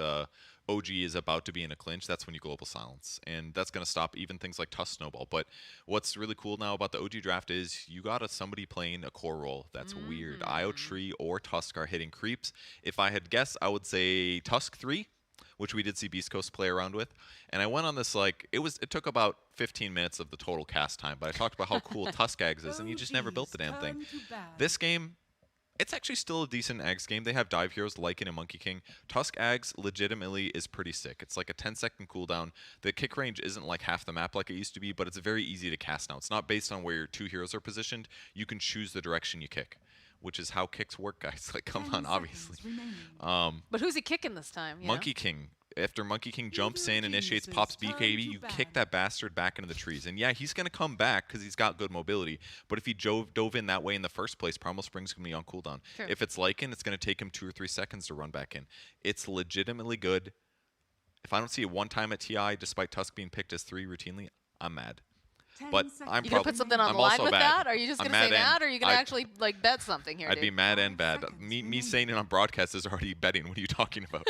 OG is about to be in a clinch, that's when you global silence, and that's going to stop even things like Tusk Snowball. But what's really cool now about the OG draft is you got somebody playing a core role that's weird. IO Tree or Tusk are hitting creeps. If I had guessed, I would say Tusk 3, which we did see Beast Coast play around with. And I went on this, like, it took about 15 minutes of the total cast time, but I talked about how cool Tusk Ags is, and you just never built the damn thing. This game, it's actually still a decent Ags game. They have dive heroes, Lycan and Monkey King. Tusk Ags legitimately is pretty sick. It's like a 10-second cooldown. The kick range isn't like half the map like it used to be, but it's very easy to cast now. It's not based on where your 2 heroes are positioned. You can choose the direction you kick, which is how kicks work, guys. Like, come on, obviously. But who's he kicking this time? Monkey King. After Monkey King jumps in, initiates, pops BKB, you kick that bastard back into the trees. And yeah, he's going to come back because he's got good mobility. But if he dove in that way in the first place, Primal Spring's going to be on cooldown. If it's Lycan, it's going to take him 2 or 3 seconds to run back in. It's legitimately good. If I don't see it one time at TI, despite Tusk being picked as 3 routinely, I'm mad. But I'm You gonna put something on I'm the line also with bad. that? Are you just I'm gonna say mad that, or are you gonna I'd- actually like bet something here? I'd be dude? mad and bad. Me saying it on broadcast is already betting. What are you talking about?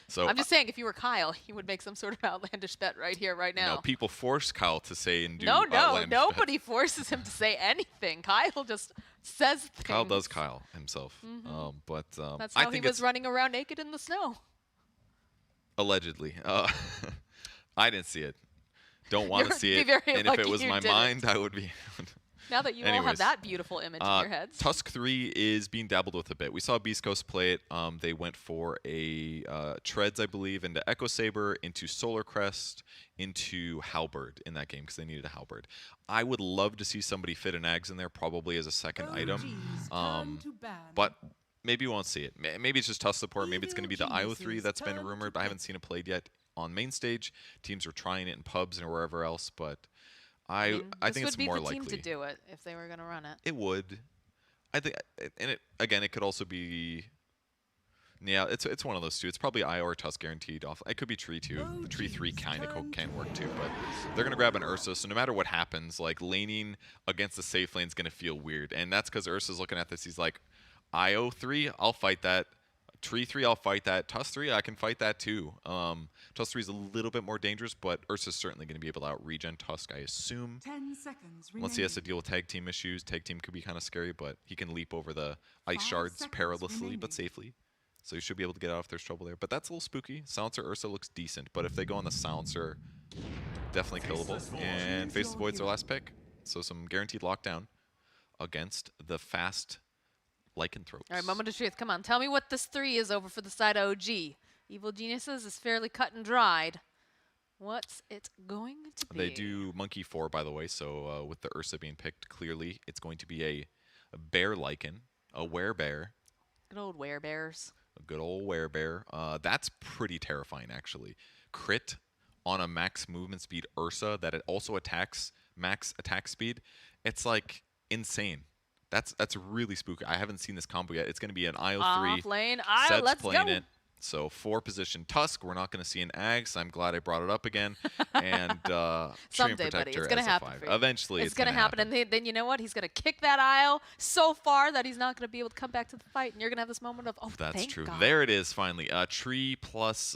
So I'm just saying, if you were Kyle, you would make some sort of outlandish bet right here, right now. no, people force Kyle to say and do No, outlandish nobody bets. forces him to say anything. Kyle just says things. Kyle does Kyle himself. That's I how he think was it's running around naked in the snow. allegedly. I didn't see it. Don't want to You're- see be it. very And if lucky it was you my didn't. mind, I would be. Now that you all have Anyways, that beautiful image in your heads. Tusk 3 is being dabbled with a bit. We saw Beast Coast play it. They went for a Treads, I believe, into Echo Saber, into Solar Crest, into Halberd in that game because they needed a Halberd. I would love to see somebody fit an Ags in there, probably as a second item. But maybe we won't see it. Maybe it's just Tusk support. Maybe it's going to be the IO3 that's been rumored, but I haven't seen it played yet on main stage. Teams are trying it in pubs and wherever else, but I think it's more This would be the likely. team to do it if they were going to run it. It would. I think, and it again, it could also be. Yeah, it's one of those two. It's probably IO or Tusk guaranteed off. It could be Tree 2. Tree 3 kind of can work too, but they're going to grab an Ursa, so no matter what happens, like, laning against the safe lane is going to feel weird. And that's because Ursa's looking at this. He's like, IO 3, I'll fight that. Tree 3, I'll fight that. Tusk 3, I can fight that too. Tusk 3 is a little bit more dangerous, but Ursa's certainly going to be able to out-regen Tusk, I assume. 10 seconds Once he has to deal with tag team issues, tag team could be kind of scary, but he can leap over the ice 5 shards seconds perilously remaining. but safely. So he should be able to get out if there's trouble there. But that's a little spooky. Silencer Ursa looks decent, but if they go on the Silencer, definitely killable. And Face the Void's their last pick. So some guaranteed lockdown against the fast Lycanthropes. All right, moment of truth. Come on, tell me what this 3 is over for the side of OG. Evil Geniuses is fairly cut and dried. What's it going to be? They do Monkey 4, by the way, so with the Ursa being picked, clearly it's going to be a bear Lycan, a werebear. Good old werebears. A good old werebear. That's pretty terrifying, actually. Crit on a max movement speed Ursa that it also attacks max attack speed. It's like insane. That's really spooky. I haven't seen this combo yet. It's going to be an IO3. Off lane. Sed's Let's playing go. it. So 4 position Tusk. We're not going to see an Ags. I'm glad I brought it up again. And Treant Someday, buddy. Protector It's going to as a happen 5. for you. Eventually, It's going to happen. And then you know what? He's going to kick that IO so far that he's not going to be able to come back to the fight. And you're going to have this moment of, oh, That's thank true. God. There it is, finally. Tree plus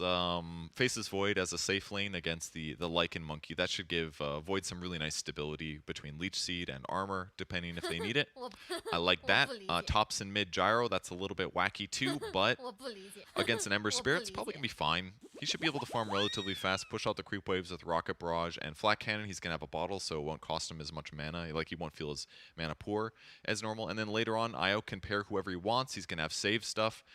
Faces Void as a safe lane against the Lycan Monkey. That should give Void some really nice stability between Leech Seed and Armor, depending if they need it. I like that. Tops and mid Gyro, that's a little bit wacky too, but against an Ember Spirit, it's probably going to be fine. He should be able to farm relatively fast, push out the creep waves with Rocket Barrage and Flat Cannon. He's going to have a bottle, so it won't cost him as much mana. Like, he won't feel as mana poor as normal. And then later on, IO can pair whoever he wants. He's going to have save stuff.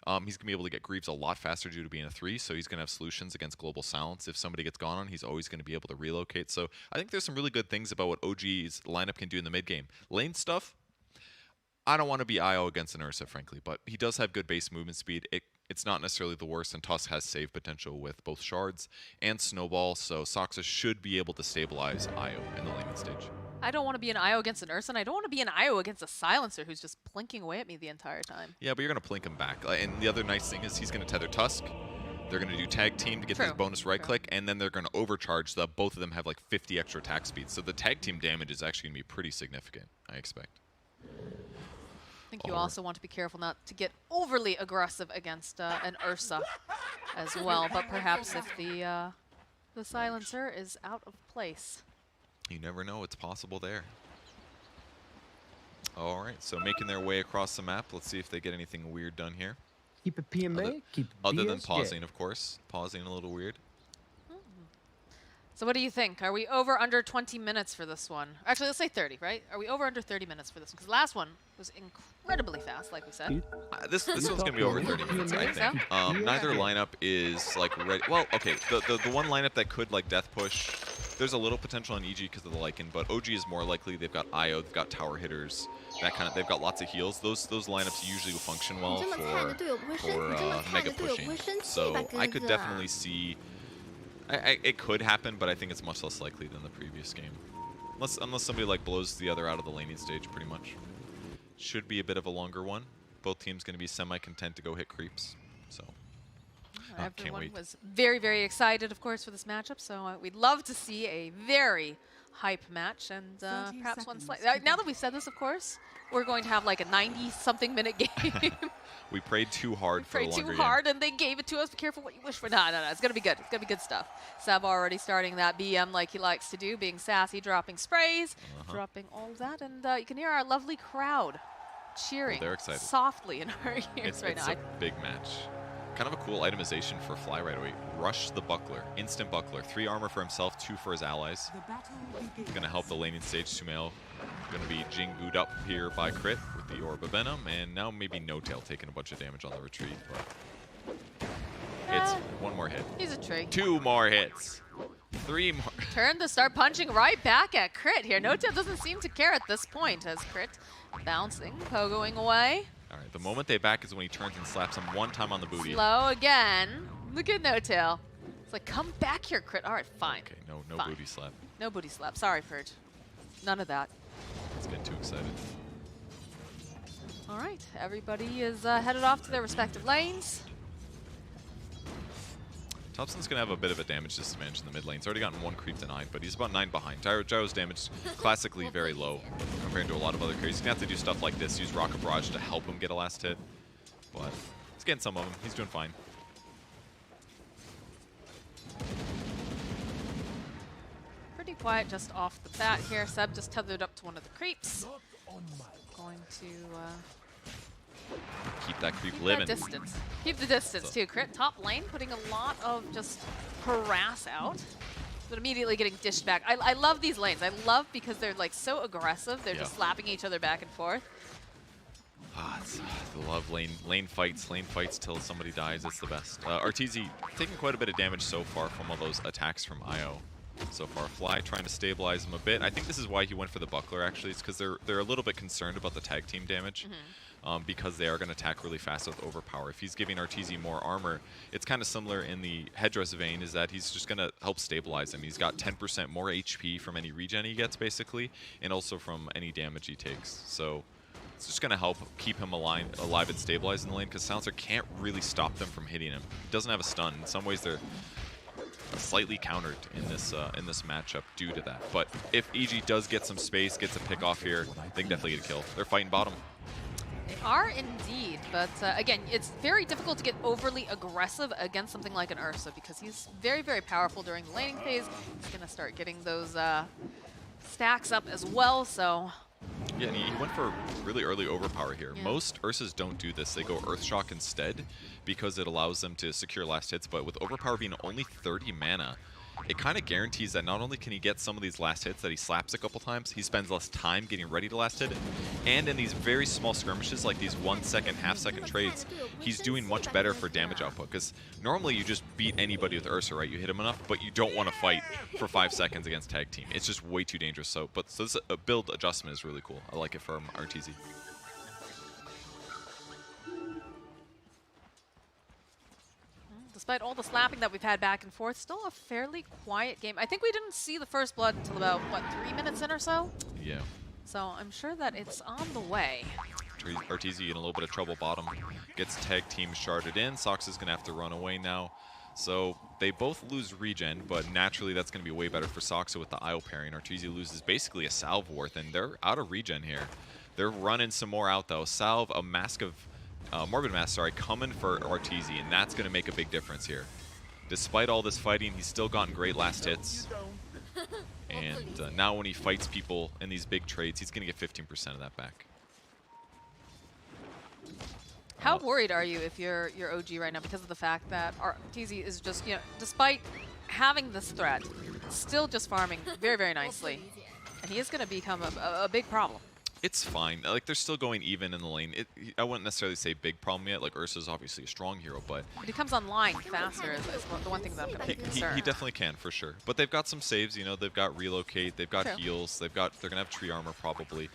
He's going to be able to get Greaves a lot faster due to being a 3, so he's going to have solutions against Global Silence. If somebody gets gone on, he's always going to be able to relocate. So I think there's some really good things about what OG's lineup can do in the mid game. Lane stuff, I don't want to be IO against an Ursa, frankly, but he does have good base movement speed. It's not necessarily the worst, and Tusk has save potential with both Shards and Snowball, so Soxa should be able to stabilize IO in the laning stage. I don't want to be an IO against an Ursa, and I don't want to be an IO against a Silencer who's just plinking away at me the entire time. Yeah, but you're going to plink him back. And the other nice thing is he's going to tether Tusk. They're going to do tag team to get this bonus right click, and then they're going to overcharge so that both of them have like 50 extra attack speed. So the tag team damage is actually going to be pretty significant, I expect. I think you also want to be careful not to get overly aggressive against an Ursa as well, but perhaps if the Silencer is out of place. You never know. It's possible there. All right, so making their way across the map. Let's see if they get anything weird done here. Keep it PMA, keep it Other than BSJ. pausing, of course. Pausing a little weird. So what do you think? Are we over under 20 minutes for this one? Actually, let's say 30, right? Are we over under 30 minutes for this one? Because the last one was incredibly fast, like we said. This one's going to be over 30 minutes, I think. Neither lineup is like ready. Well, okay, the one lineup that could like death push, there's a little potential on EG because of the Lycan, but OG is more likely. They've got IO, they've got tower hitters, that kind of. They've got lots of heals. Those lineups usually will function well for mega pushing. So I could definitely see. It could happen, but I think it's much less likely than the previous game. Unless somebody like blows the other out of the laning stage, pretty much. Should be a bit of a longer one. Both teams going to be semi-content to go hit creeps. So Can't Everyone wait. was very, very excited, of course, for this matchup. So we'd love to see a very hype match, and perhaps one slight. Now that we've said this, of course, we're going to have like a 90-something minute game. We prayed too hard for a Prayed longer too game. hard, and they gave it to us. Be careful what you wish for. No, it's gonna be good. It's gonna be good stuff. Seb already starting that BM like he likes to do, being sassy, dropping sprays, dropping all of that, and you can hear our lovely crowd cheering they're excited. softly in our ears It's right now. a big match. Kind of a cool itemization for Fly right away. Rush the buckler, instant buckler. 3 armor for himself, 2 for his allies. Gonna help the laning stage. Sumail gonna be Jingu'd up here by Crit with the Orb of Venom, and now maybe No Tail taking a bunch of damage on the retreat, but it's 1 more hit. He's a tree. 2 more hits. 3 more. Turn to start punching right back at Crit here. No Tail doesn't seem to care at this point as Crit bouncing, pogoing away. All right, the moment they back is when he turns and slaps him 1 time on the booty. Slow again. Look at No Tail. It's like, come back here, Crit. All right, fine. Okay, no Fine. booty slap. No booty slap. Sorry, Purge. None of that. Let's get too excited. All right, everybody is headed off to their respective lanes. Thompson's going to have a bit of a damage disadvantage in the mid lane. He's already gotten 1 creep denied, but he's about 9 behind. Gyro's damage classically very low compared to a lot of other carries. He's going to have to do stuff like this, use Rocket Barrage to help him get a last hit. But he's getting some of them. He's doing fine. Pretty quiet just off the bat here. Seb just tethered up to one of the creeps. Going to Keep that creep keep living. that distance. Keep the distance too. Crit top lane, putting a lot of just harass out, but immediately getting dished back. I love these lanes. I love because they're like so aggressive. They're just slapping each other back and forth. I love lane fights till somebody dies. It's the best. Arteezy taking quite a bit of damage so far from all those attacks from IO. So far, Fly trying to stabilize him a bit. I think this is why he went for the buckler. Actually, it's because they're a little bit concerned about the tag team damage. Because they are going to attack really fast with Overpower. If he's giving Arteezy more armor, it's kind of similar in the Headdress vein, is that he's just going to help stabilize him. He's got 10% more HP from any regen he gets, basically, and also from any damage he takes. So it's just going to help keep him alive and stabilized in the lane, because Silencer can't really stop them from hitting him. He doesn't have a stun. In some ways, they're slightly countered in this matchup due to that. But if EG does get some space, gets a pick off here, they can definitely get a kill. They're fighting bottom. They are indeed, but again, it's very difficult to get overly aggressive against something like an Ursa because he's very, very powerful during the laning phase. He's going to start getting those stacks up as well, so... Yeah, and he went for really early Overpower here. Yeah. Most Ursas don't do this. They go Earthshock instead because it allows them to secure last hits, but with Overpower being only 30 mana, it kind of guarantees that not only can he get some of these last hits that he slaps a couple times, he spends less time getting ready to last hit, and in these very small skirmishes, like these 1 second, half-second trades, he's doing much better for damage output, because normally you just beat anybody with Ursa, right? You hit him enough, but you don't want to fight for 5 seconds against tag team. It's just way too dangerous. So this build adjustment is really cool. I like it from Arteezy. Despite all the slapping that we've had back and forth, still a fairly quiet game. I think we didn't see the first blood until about, what, 3 minutes in or so? Yeah. So I'm sure that it's on the way. Arteezy in a little bit of trouble bottom. Gets tag team sharded in. Sox is going to have to run away now. So they both lose regen, but naturally that's going to be way better for Soxa with the IO pairing. Arteezy loses basically a salve worth, and they're out of regen here. They're running some more out, though. Salve, a mask of... Morbid Mask, sorry, coming for Arteezy, and that's going to make a big difference here. Despite all this fighting, he's still gotten great last hits. And now when he fights people in these big trades, he's going to get 15% of that back. How worried are you if you're OG right now because of the fact that Arteezy is just, you know, despite having this threat, still just farming very, very nicely. And he is going to become a big problem. It's fine. Like, they're still going even in the lane. I wouldn't necessarily say big problem yet. Like, Ursa's obviously a strong hero, but he comes online faster is the one thing that I'm going to be concerned. He definitely can, for sure. But they've got some saves. You know, they've got relocate. They've got heals. They're going to have tree armor probably.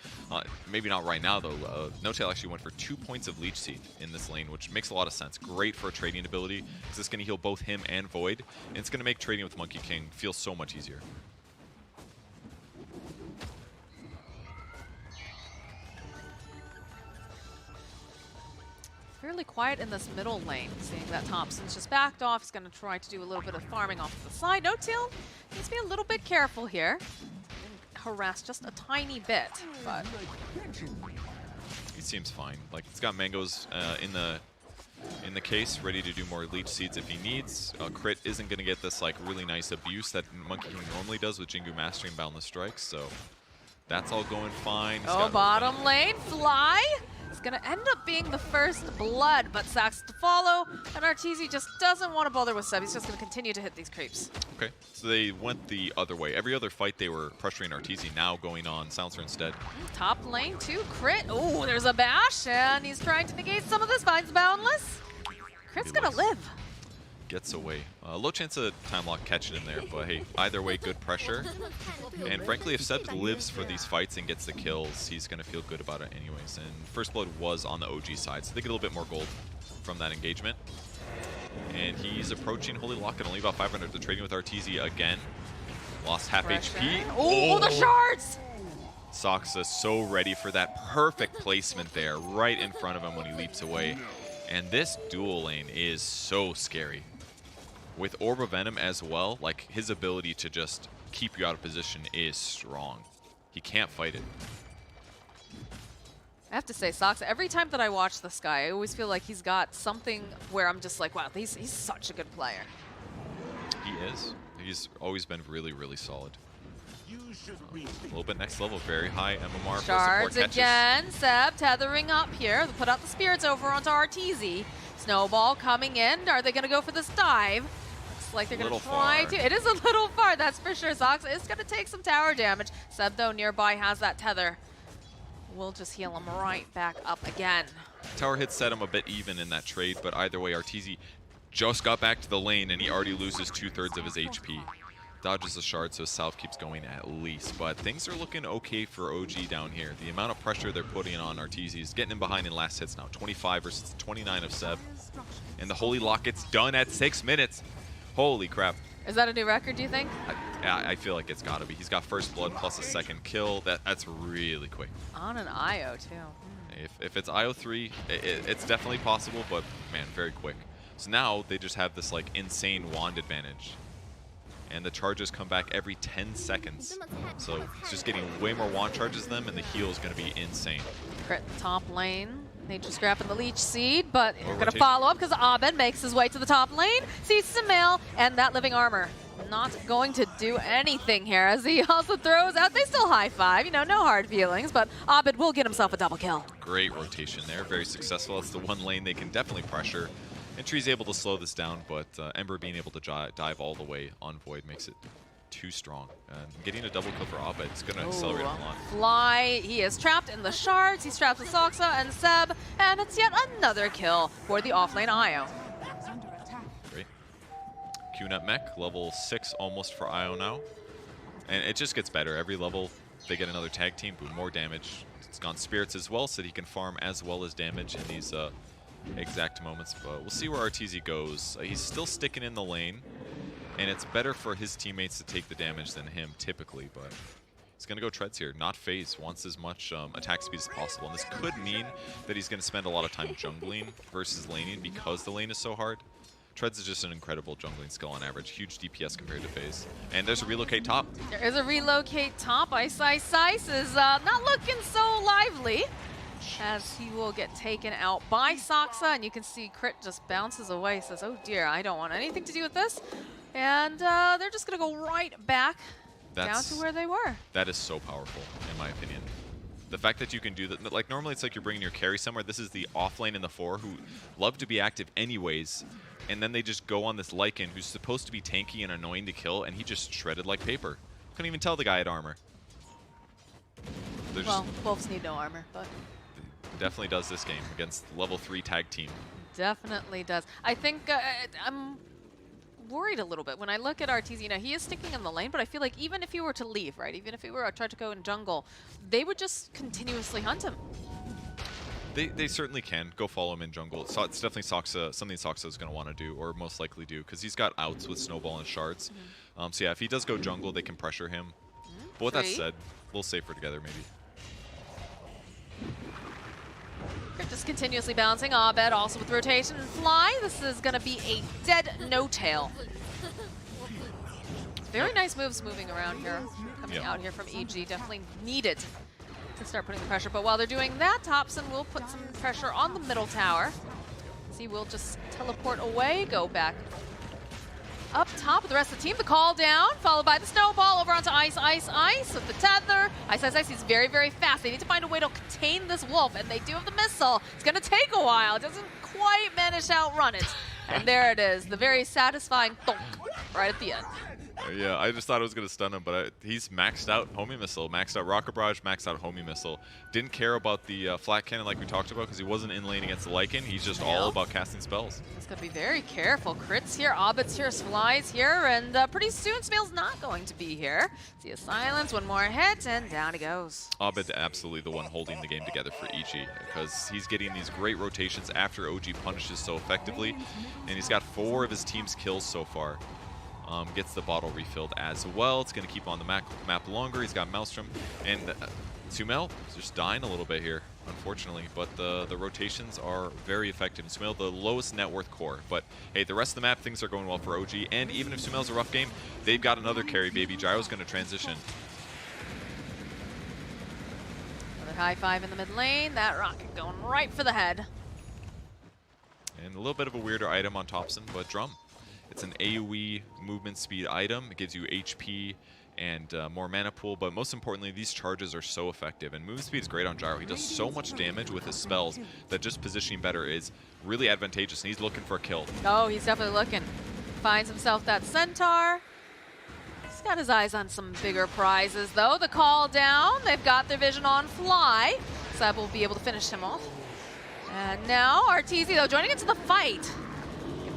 Maybe not right now, though. No Tail actually went for 2 points of Leech Seed in this lane, which makes a lot of sense. Great for a trading ability because it's going to heal both him and Void. And it's going to make trading with Monkey King feel so much easier. fairly quiet in this middle lane, seeing that Thompson's just backed off. He's going to try to do a little bit of farming off to the side. No-Tail needs to be a little bit careful here. Harass just a tiny bit, but he seems fine. Like, he's got mangoes in the case, ready to do more leech seeds if he needs. Crit isn't going to get this like really nice abuse that Monkey King normally does with Jingu Mastery and Boundless Strikes, so that's all going fine. oh, bottom lane, Fly. It's going to end up being the first blood, but Sax to follow, and Arteezy just doesn't want to bother with Seb. He's just going to continue to hit these creeps. Okay, so they went the other way. Every other fight they were pressuring Arteezy, now going on Silencer instead. Top lane, 2 crit. Oh, there's a bash, and he's trying to negate some of this. Finds Boundless. Crit's going to live. Gets away. Low chance of time lock catching him there, but hey, either way, good pressure. And frankly, if Seb lives for these fights and gets the kills, he's going to feel good about it anyways. And First Blood was on the OG side, so they get a little bit more gold from that engagement. And he's approaching Holy Locket, only about 500. They're trading with Arteezy again. Lost half Pressure. HP. Oh, the shards! Soxa so ready for that perfect placement there, right in front of him when he leaps away. And this dual lane is so scary. With Orb of Venom as well, like, his ability to just keep you out of position is strong. He can't fight it. I have to say, Sox, every time that I watch this guy, I always feel like he's got something where I'm just like, wow, he's such a good player. He is. He's always been really, really solid. A little bit next level, very high MMR. Shards for support again, Seb tethering up here. Put out the spirits over onto Arteezy. Snowball coming in. Are they going to go for this dive? Looks like they're going to try to. It is a little far, that's for sure. Zox is going to take some tower damage. Seb, though, nearby has that tether. We'll just heal him right back up again. Tower hits set him a bit even in that trade, but either way, Arteezy just got back to the lane and he already loses 2/3 of his HP. Dodges the shard, so South keeps going at least. But things are looking okay for OG down here. The amount of pressure they're putting on Arteezy is getting him behind in last hits now. 25 versus 29 of Seb. And the Holy Locket's done at 6 minutes. Holy crap. Is that a new record, do you think? I feel like it's got to be. He's got first blood plus a second kill. That's really quick. On an IO, too. If it's IO3, it's definitely possible, but man, very quick. So now they just have this like insane wand advantage. And the charges come back every 10 seconds. So it's just getting way more wand charges than them, and the heal is going to be insane. Crit top lane. Nature Scrap and the Leech Seed, but More we're going to follow up because Abed makes his way to the top lane. Sees some mail, and that living armor not going to do anything here as he also throws out. They still high five, you know, no hard feelings, but Abed will get himself a double kill. Great rotation there, very successful. It's the one lane they can definitely pressure. And Tree's able to slow this down, but Ember being able to dive all the way on Void makes it too strong. And getting a double kill for Abed is going to accelerate him a lot. Fly, he is trapped in the shards. He's trapped with Soxa and Seb, and it's yet another kill for the offlane IO. Great. QNet mech, level 6 almost for IO now. And it just gets better. Every level, they get another tag team, boom, more damage. It's gone Spirits as well, so that he can farm as well as damage in these exact moments, but we'll see where Arteezy goes. He's still sticking in the lane, and it's better for his teammates to take the damage than him typically, but he's going to go Treads here. Not phase, wants as much attack speed as possible, and this could mean that he's going to spend a lot of time jungling versus laning because the lane is so hard. Treads is just an incredible jungling skill on average, huge DPS compared to phase. And there's a relocate top. There is a relocate top. Ice is not looking so lively, as he will get taken out by Soxa, and you can see Crit just bounces away, says, oh dear, I don't want anything to do with this. And they're just going to go right back down to where they were. That is so powerful, in my opinion. The fact that you can do that, like normally it's like you're bringing your carry somewhere. This is the off lane in the 4 who love to be active anyways, and then they just go on this Lycan who's supposed to be tanky and annoying to kill, and he just shredded like paper. Couldn't even tell the guy had armor. Well, Wolves need no armor, but... Definitely does this game against level 3 tag team. Definitely does. I think I'm worried a little bit when I look at Arteezy. You know, he is sticking in the lane, but I feel like even if he were to leave, right, even if he were to try to go in jungle, they would just continuously hunt him. They certainly can go follow him in jungle. So it's definitely something Soxa is going to want to do, or most likely do, because he's got outs with Snowball and Shards. So yeah, if he does go jungle, they can pressure him. But with that said, we'll safer together maybe. Just continuously bouncing. Abed also with rotation and fly. This is going to be a dead no-tail. Very nice moves moving around here, coming out here from EG. Definitely needed to start putting the pressure. But while they're doing that, Topson will put some pressure on the middle tower. He will just teleport away, go back up top with the rest of the team. The call down, followed by the snowball over onto Ice, Ice, Ice with the tether. Ice, Ice, Ice, he's very, very fast. They need to find a way to contain this wolf, and they do have the missile. It's going to take a while. It doesn't quite manage to outrun it. And there it is, the very satisfying thunk right at the end. Yeah, I just thought it was going to stun him, but he's maxed out homing missile, maxed out rocket barrage, maxed out homing missile. Didn't care about the flat cannon like we talked about because he wasn't in lane against the Lycan. He's just all about casting spells. He's got to be very careful. Crits here, Abed's here, flies here, and pretty soon Smail's not going to be here. See a silence, one more hit, and down he goes. Abed absolutely the one holding the game together for EG because he's getting these great rotations after OG punishes so effectively, and he's got 4 of his team's kills so far. Gets the bottle refilled as well. It's going to keep on the map longer. He's got Maelstrom. And Sumail is just dying a little bit here, unfortunately. But the rotations are very effective. Sumail, the lowest net worth core. But hey, the rest of the map, things are going well for OG. And even if Sumail's a rough game, they've got another carry, baby. Gyro's going to transition. Another high five in the mid lane. That rocket going right for the head. And a little bit of a weirder item on Topson, but Drum. It's an AoE movement speed item. It gives you HP and more mana pool, but most importantly, these charges are so effective. And movement speed is great on Gyro. He does so much damage with his spells that just positioning better is really advantageous, and he's looking for a kill. Oh, he's definitely looking. Finds himself that Centaur. He's got his eyes on some bigger prizes, though. The call down. They've got their vision on Fly. Seb will be able to finish him off. And now Arteezy, though, joining into the fight.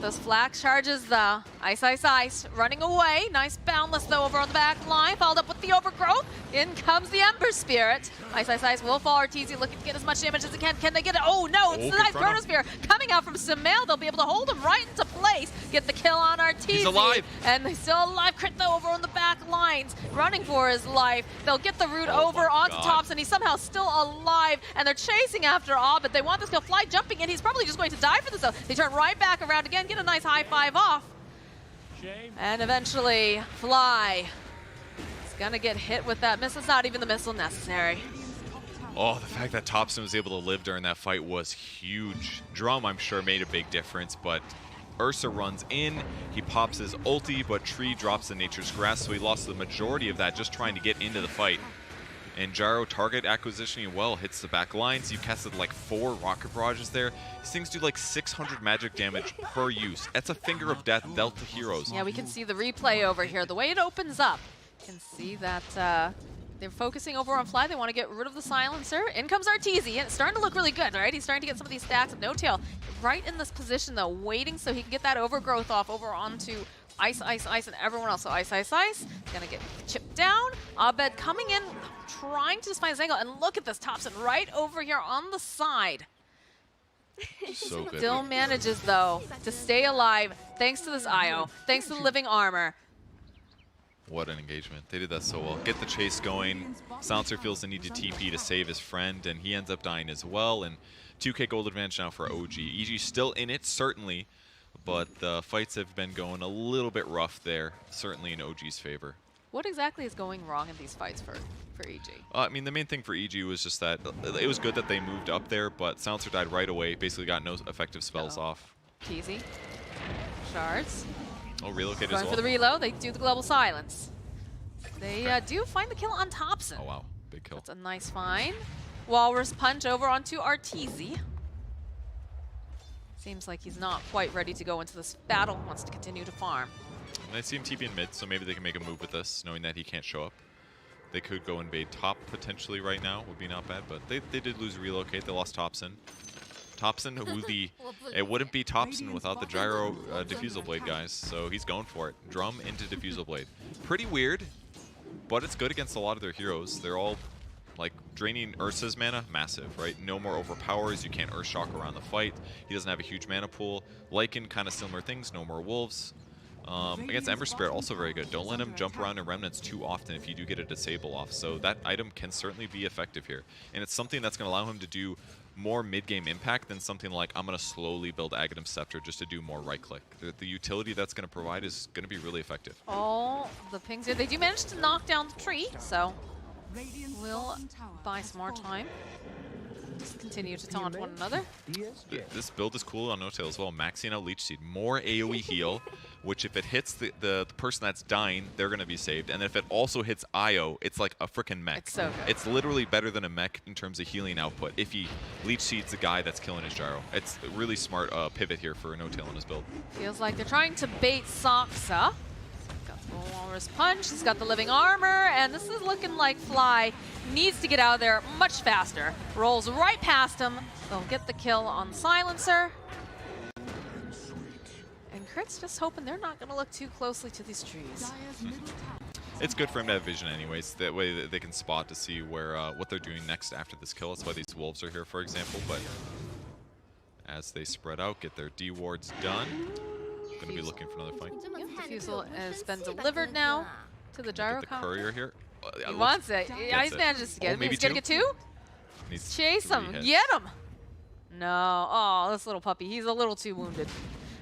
Those flash charges, the Ice, Ice, Ice, running away. Nice boundless, though, over on the back line. Followed up with the overgrowth. In comes the Ember Spirit. Ice, Ice, Ice will fall. Arteezy looking to get as much damage as he can. Can they get it? Oh, no, it's the nice Chronosphere coming out from Sumail. They'll be able to hold him right into place. Get the kill on Arteezy. He's alive. And he's still alive. Crit, though, over on the back lines. Running for his life. They'll get the root over onto Tops, and he's somehow still alive. And they're chasing after Abed. They want this kill. Fly jumping in. He's probably just going to die for this, though. They turn right back around again. Get a nice high five off. And eventually, Fly is going to get hit with that missile. It's not even the missile necessary. Oh, the fact that Topson was able to live during that fight was huge. Drum, I'm sure, made a big difference, but Ursa runs in. He pops his ulti, but Tree drops the Nature's Grass, so he lost the majority of that just trying to get into the fight. And Gyro target acquisitioning well, hits the back lines. You casted like 4 rocket barrages there. These things do like 600 magic damage per use. That's a finger of death dealt to heroes. Yeah, we can see the replay over here. The way it opens up, you can see that they're focusing over on Fly. They want to get rid of the silencer. In comes Arteezy, and it's starting to look really good, right? He's starting to get some of these stacks of no-tail. Right in this position, though, waiting so he can get that overgrowth off over onto Ice, Ice, Ice, and everyone else. So Ice, Ice, Ice, gonna get chipped down. Abed coming in, trying to just find his angle. And look at this, Topson right over here on the side. So good. Still manages, though, to stay alive thanks to this IO, thanks to the living armor. What an engagement. They did that so well. Get the chase going. Silencer feels the need to TP to save his friend, and he ends up dying as well. And 2K gold advantage now for OG. EG still in it, certainly, but the fights have been going a little bit rough there, certainly in OG's favor. What exactly is going wrong in these fights for EG? I mean, the main thing for EG was just that it was good that they moved up there, but Silencer died right away, basically got no effective spells off. Teasy. Shards. Oh, relocate as Going well. for the reload. They do the global silence. They do find the kill on Topson. Oh, wow. Big kill. That's a nice find. Walrus punch over onto Arteezy. Seems like he's not quite ready to go into this battle. Wants to continue to farm. And I see him TP in mid, so maybe they can make a move with this, knowing that he can't show up. They could go invade top potentially right now. Would be not bad, but they did lose relocate. They lost Topson. Topson, who it wouldn't be Topson without the Gyro Diffusal Blade, guys. So he's going for it. Drum into Diffusal Blade. Pretty weird, but it's good against a lot of their heroes. They're all like draining Ursa's mana, massive, right? No more overpowers. You can't Earth Shock around the fight. He doesn't have a huge mana pool. Lycan, kind of similar things. No more wolves. Against Ember Spirit, also very good. Don't let him jump around in Remnants too often if you do get a disable off. So that item can certainly be effective here. And it's something that's going to allow him to do more mid-game impact than something like, I'm going to slowly build Aghanim Scepter just to do more right-click. The utility that's going to provide is going to be really effective. All the pings here. They do manage to knock down the tree, so we'll buy some more time. Just continue to taunt one another. This build is cool on No-Tail as well. Maxing out Leech Seed. More AoE heal, which if it hits the person that's dying, they're going to be saved. And if it also hits Io, it's like a freaking mech. It's so good. It's literally better than a mech in terms of healing output. If he Leech Seeds the guy that's killing his gyro. It's a really smart pivot here for No-Tail in his build. Feels like they're trying to bait Soxa. Got the Walrus Punch, he's got the Living Armor, and this is looking like Fly needs to get out of there much faster. Rolls right past him. They'll get the kill on Silencer. And Crit's just hoping they're not going to look too closely to these trees. It's good for him to have vision anyways. That way that they can spot to see where what they're doing next after this kill. That's why these wolves are here, for example. But as they spread out, get their D wards done. Going to be looking for another fight. Yep, Diffusal has been delivered now to the gyro. Get the courier here. He wants it. Yeah, he manages to get it. He's going to get two? Chase him. Get him. No. Oh, this little puppy. He's a little too wounded.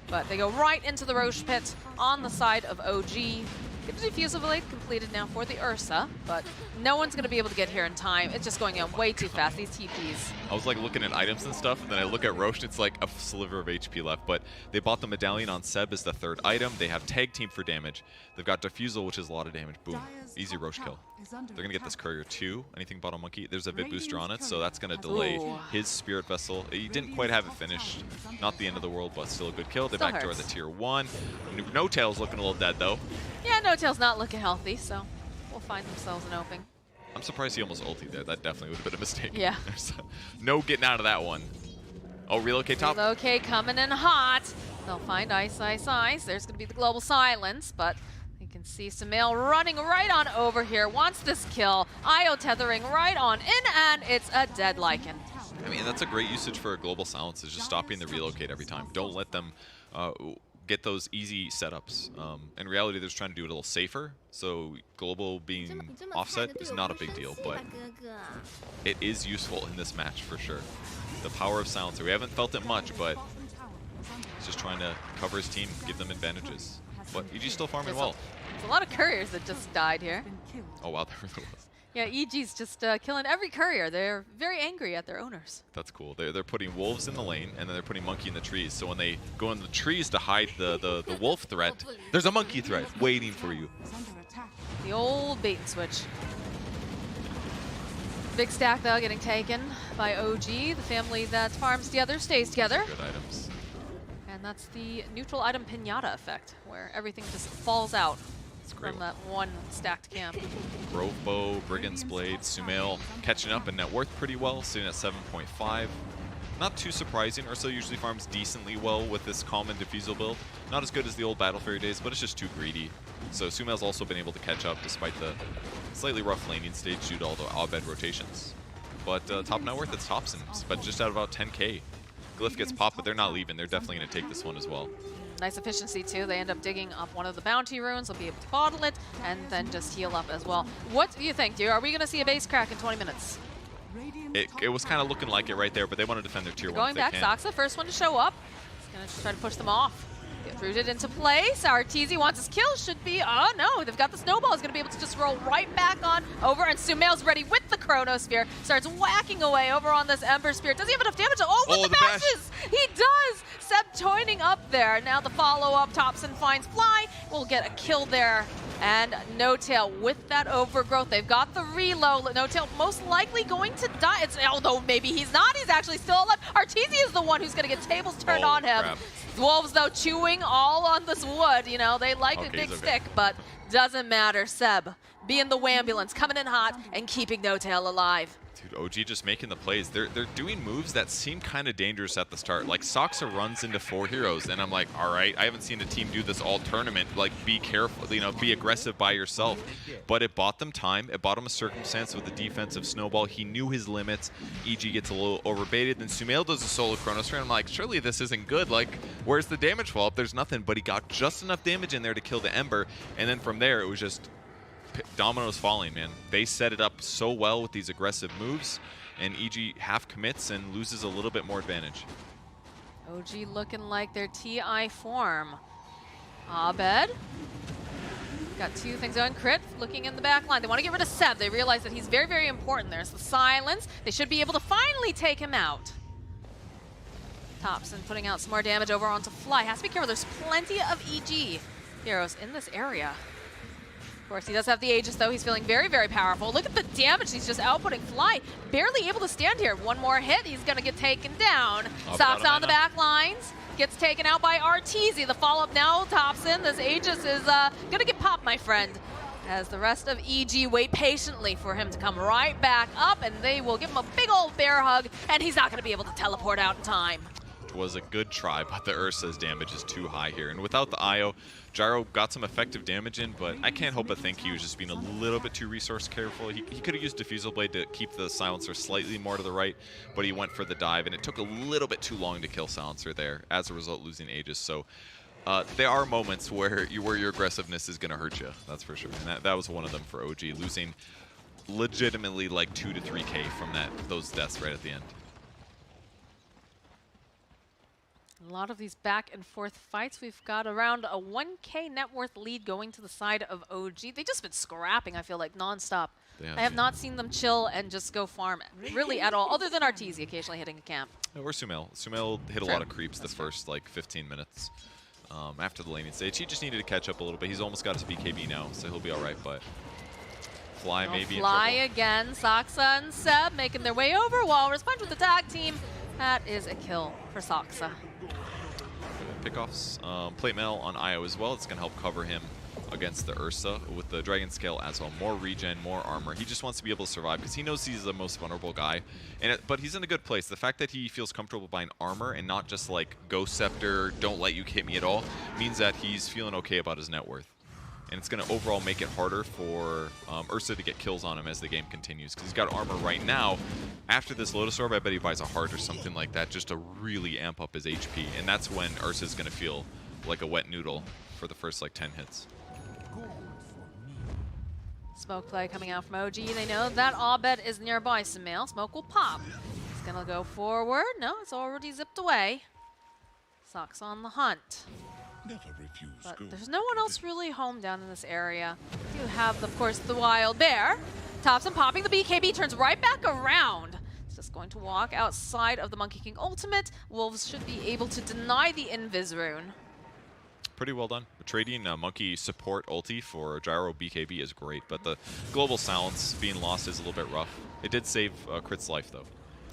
But they go right into the Roche pit on the side of OG. Get the Diffusal blade completed now for the Ursa, but no one's going to be able to get here in time. It's just going on way too fast, these TPs. I was like looking at items and stuff, and then I look at Roche, it's like a sliver of HP left, but they bought the Medallion on Seb as the third item. They have Tag Team for damage. They've got Diffusal, which is a lot of damage. Boom. Easy Roche kill. They're going to get this Courier too. Anything Bottle Monkey? There's a Vid Booster on it, so that's going to delay his Spirit Vessel. He didn't quite have it finished. Not the end of the world, but still a good kill. They backdoor the tier 1. No-Tail's looking a little dead, though. Yeah, No-Tail's not looking healthy, so we'll find themselves an opening. I'm surprised he almost ultied there. That definitely would have been a mistake. Yeah. No getting out of that one. Oh, relocate top. Relocate coming in hot. They'll find Ice, Ice, Ice. There's going to be the Global Silence, but you can see Sumail running right on over here. Wants this kill. Io tethering right on in, and it's a dead Lycan. I mean, that's a great usage for a Global Silence, is just stopping the relocate every time. Don't let them get those easy setups. In reality, they're just trying to do it a little safer, so global being offset is not a big deal, but it is useful in this match for sure. The power of Silencer. We haven't felt it much, but he's just trying to cover his team, give them advantages. But EG's still farming well. There's a lot of couriers that just died here. Oh wow, there really was. Yeah, EG's just killing every courier. They're very angry at their owners. That's cool. They're putting wolves in the lane, and then they're putting monkey in the trees. So when they go in the trees to hide the wolf threat, there's a monkey threat waiting for you. The old bait and switch. Big stack, though, getting taken by OG. The family that farms together stays together. Good items. And that's the neutral item pinata effect, where everything just falls out from that one stacked camp. Grove Bow, Brigand's Blade, Sumail catching up in net worth pretty well, sitting at 7.5. Not too surprising. Ursa usually farms decently well with this common Diffusal build. Not as good as the old Battle Fairy days, but it's just too greedy. So Sumail's also been able to catch up despite the slightly rough laning stage due to all the Abed rotations. But top net worth, it's Topson, but just out about 10k. Glyph gets popped, but they're not leaving. They're definitely going to take this one as well. Nice efficiency, too. They end up digging up one of the bounty runes. They'll be able to bottle it and then just heal up as well. What do you think, dear? Are we going to see a base crack in 20 minutes? It was kind of looking like it right there, but they want to defend their tier 1 Going back, Soxa, first one to show up. He's going to try to push them off. Get rooted into place. Arteezy wants his kill. Should be, oh no, they've got the snowball. He's going to be able to just roll right back on over, and Sumail's ready with the Chronosphere. Starts whacking away over on this Ember Spear. Does he have enough damage? Oh, with the bashes! He does! Seb toining up there. Now the follow-up. Topson finds Fly. We'll get a kill there. And No-Tail with that overgrowth. They've got the reload. No-Tail most likely going to die. Although maybe he's not. He's actually still alive. Arteezy is the one who's going to get tables turned on him. Crap. Wolves, though, chewing all on this wood. You know, they like a big stick, but doesn't matter. Seb being the Wambulance, coming in hot and keeping No-Tail alive. Dude, OG just making the plays. They're doing moves that seem kind of dangerous at the start. Like Soxa runs into 4 heroes, and I'm like, all right, I haven't seen a team do this all tournament. Like, be careful, you know, be aggressive by yourself. But it bought them time. It bought him a circumstance with the defensive snowball. He knew his limits. EG gets a little overbaited. Then Sumail does a solo Chronosphere, and I'm like, surely this isn't good. Like, where's the damage fall up? There's nothing. But he got just enough damage in there to kill the Ember, and then from there, it was just dominoes falling, man. They set it up so well with these aggressive moves, and EG half commits and loses a little bit more advantage. OG looking like their TI form. Abed. Got two things going. Crit looking in the back line. They want to get rid of Seb. They realize that he's very, very important. There's the silence. They should be able to finally take him out. Thompson putting out some more damage over onto Fly. Has to be careful. There's plenty of EG heroes in this area. Of course, he does have the Aegis, though. He's feeling very, very powerful. Look at the damage he's just outputting. Fly barely able to stand here. One more hit, he's going to get taken down. Sox on the back lines. Gets taken out by Arteezy. The follow-up now, Thompson. This Aegis is going to get popped, my friend, as the rest of EG wait patiently for him to come right back up, and they will give him a big old bear hug, and he's not going to be able to teleport out in time. It was a good try, but the Ursa's damage is too high here. And without the IO, Gyro got some effective damage in, but I can't help but think he was just being a little bit too resource careful. He could have used Diffusal Blade to keep the Silencer slightly more to the right, but he went for the dive, and it took a little bit too long to kill Silencer there, as a result losing Aegis. So there are moments where your aggressiveness is going to hurt you, that's for sure. And that was one of them for OG, losing legitimately like 2 to 3K from those deaths right at the end. A lot of these back and forth fights. We've got around a 1K net worth lead going to the side of OG. They've just been scrapping, I feel like, nonstop. I have not seen them chill and just go farm really at all, other than Arteezy occasionally hitting a camp. Yeah, or Sumail. Sumail hit a lot of creeps the first like 15 minutes after the laning stage. He just needed to catch up a little bit. He's almost got his BKB now, so he'll be all right, but Fly maybe in trouble. Fly again. Soxa and Seb making their way over. Walrus punch with the tag team. That is a kill for Soxa. Pickoffs. Plate mail on IO as well. It's going to help cover him against the Ursa with the Dragon Scale as well. More regen, more armor. He just wants to be able to survive because he knows he's the most vulnerable guy. But he's in a good place. The fact that he feels comfortable buying armor and not just like Ghost Scepter, don't let you hit me at all, means that he's feeling okay about his net worth. And it's going to overall make it harder for Ursa to get kills on him as the game continues. Because he's got armor right now. After this Lotus Orb, I bet he buys a heart or something like that just to really amp up his HP. And that's when Ursa's going to feel like a wet noodle for the first like 10 hits. Smoke play coming out from OG. They know that Abed is nearby. Sumail. Smoke will pop. He's going to go forward. No, it's already zipped away. Sox on the hunt. But there's no one else really home down in this area. You have, of course, the Wild Bear. Thompson popping the BKB, turns right back around. It's just going to walk outside of the Monkey King ultimate. Wolves should be able to deny the Invis rune. Pretty well done. Trading Monkey support ulti for Gyro BKB is great, but the global silence being lost is a little bit rough. It did save Crit's life, though.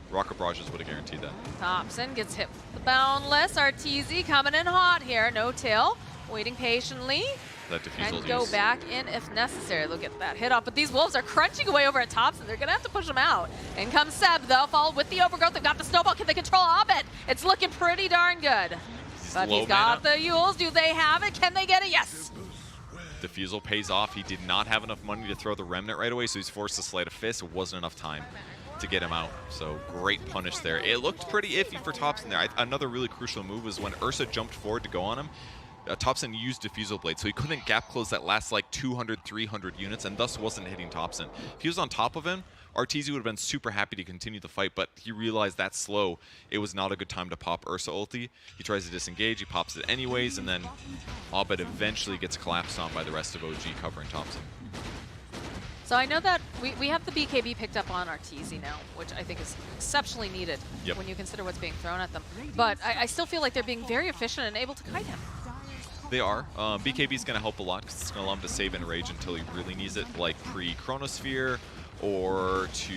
Rocket Barrages would have guaranteed that. Thompson gets hit with the Boundless. Arteezy coming in hot here. No till. Waiting patiently. That diffusal and go back in if necessary. They'll get that hit off. But these Wolves are crunching away over at Thompson. They're going to have to push him out. In comes Seb, though, followed with the Overgrowth. They've got the Snowball. Can they control Abed? It's looking pretty darn good. But he's got the Yules. Do they have it? Can they get it? Yes. Diffusal pays off. He did not have enough money to throw the Remnant right away, so he's forced to Sleight of Fist. It wasn't enough time to get him out. So great punish there. It looked pretty iffy for Thompson there. Another really crucial move was when Ursa jumped forward to go on him. Thompson used Diffusal Blade, so he couldn't gap close that last like 200, 300 units, and thus wasn't hitting Thompson. If he was on top of him, Arteezy would have been super happy to continue the fight, but he realized that slow, it was not a good time to pop Ursa ulti. He tries to disengage, he pops it anyways, and then Abed eventually gets collapsed on by the rest of OG covering Thompson. So I know that we have the BKB picked up on Arteezy now, which I think is exceptionally needed when you consider what's being thrown at them. But I still feel like they're being very efficient and able to kite him. They are. BKB is going to help a lot because it's going to allow him to save and rage until he really needs it, like pre-Chronosphere or to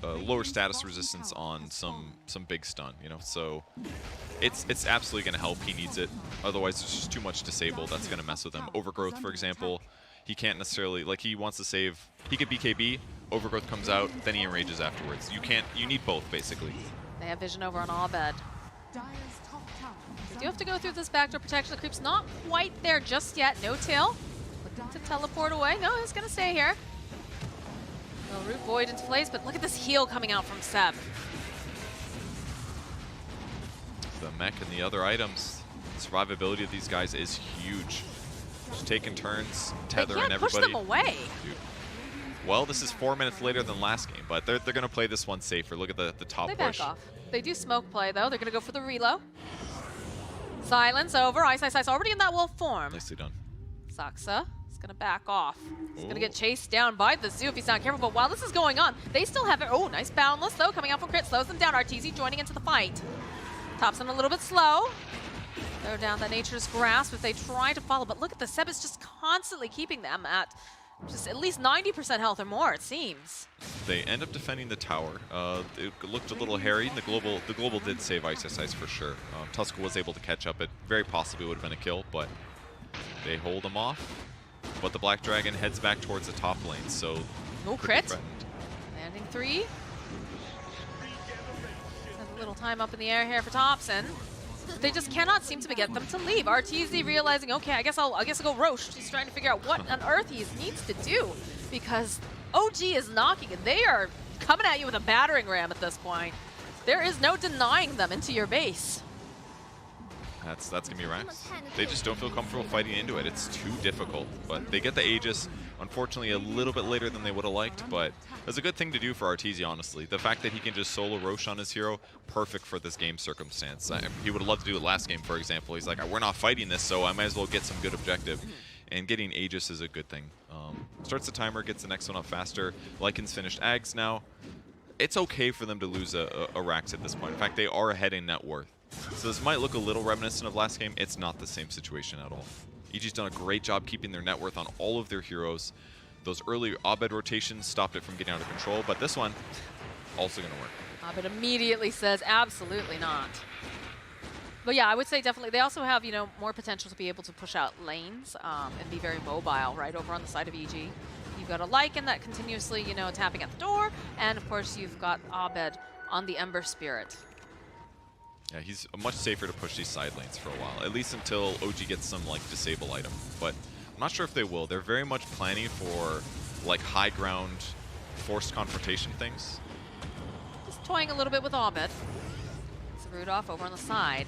lower status resistance on some big stun, you know. So it's absolutely going to help. He needs it. Otherwise, there's just too much disable that's going to mess with him. Overgrowth, for example, he can't necessarily, like, he wants to save. He could BKB, Overgrowth comes out, then he enrages afterwards. You need both, basically. They have vision over on Abed. They do have to go through this backdoor protection. The creep's not quite there just yet. No tail. Looking to teleport away. No, he's going to stay here. Well, Root Void into place, but look at this heal coming out from Seb. The mech and the other items, the survivability of these guys is huge. Just taking turns, tether and everybody. Push them away. Dude. Well, this is 4 minutes later than last game, but they're going to play this one safer. Look at the top They push. back off. They do smoke play, though. They're going to go for the reload. Silence over. Ice already in that wolf form. Nicely done. Saksa is going to back off. He's going to get chased down by the Zoo if he's not careful. But while this is going on, they still have it. Oh, nice boundless, though, coming out from crit. Slows them down. RTZ joining into the fight. Topson a little bit slow. Throw down the Nature's Grasp if they try to follow. But look at the Seb is just constantly keeping them at least 90% health or more, it seems. They end up defending the tower. It looked a little hairy. The global did save Ice for sure. Tusk was able to catch up. It very possibly would have been a kill, but they hold him off. But the Black Dragon heads back towards the top lane, so no crit. Landing 3. Have a little time up in the air here for Topson. They just cannot seem to get them to leave. RTZ realizing, okay, I guess I'll go Roche. He's trying to figure out what on earth he needs to do because OG is knocking and they are coming at you with a battering ram at this point. There is no denying them into your base. That's gonna be Rax. They just don't feel comfortable fighting into it. It's too difficult. But they get the Aegis, unfortunately, a little bit later than they would have liked. But it's a good thing to do for Arteezy, honestly. The fact that he can just solo Roche on his hero, perfect for this game circumstance. He would have loved to do it last game, for example. He's like, we're not fighting this, so I might as well get some good objective. And getting Aegis is a good thing. Starts the timer, gets the next one up faster. Lycan's finished Ags now. It's okay for them to lose a Rax at this point. In fact, they are ahead in net worth. So this might look a little reminiscent of last game. It's not the same situation at all. EG's done a great job keeping their net worth on all of their heroes. Those early Abed rotations stopped it from getting out of control, but this one, also going to work. Abed immediately says, absolutely not. But yeah, I would say definitely. They also have, more potential to be able to push out lanes and be very mobile right over on the side of EG. You've got a Lycan that continuously, tapping at the door, and of course you've got Abed on the Ember Spirit. Yeah, he's much safer to push these side lanes for a while, at least until OG gets some disable item. But I'm not sure if they will. They're very much planning for high ground, forced confrontation things. Just toying a little bit with Abed. It's Rudolph over on the side.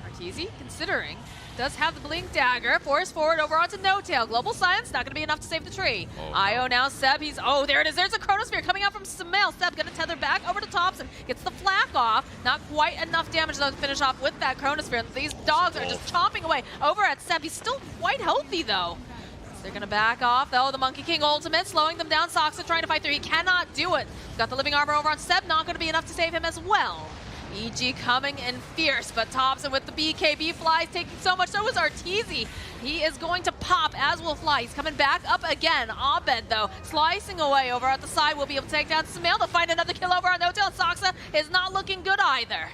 Arteezy, considering, does have the Blink Dagger. Force forward over onto No-Tail. Global Silence, not going to be enough to save the tree. Oh, Io now, Seb, oh, there it is. There's a Chronosphere coming out from Sumail. Seb going to tether back over to Topson. Gets the flak off. Not quite enough damage, though, to finish off with that Chronosphere. These dogs are just chomping away over at Seb. He's still quite healthy, though. So they're going to back off. Oh, the Monkey King ultimate, slowing them down. Saksa trying to fight through. He cannot do it. Got the living armor over on Seb. Not going to be enough to save him as well. EG coming in fierce, but Topson with the BKB flies, taking so much. So is Arteezy. He is going to pop, as will Fly. He's coming back up again. Abed, though, slicing away over at the side. Will be able to take down Sumail. They'll find another kill over on No-Tail. Saksa is not looking good either.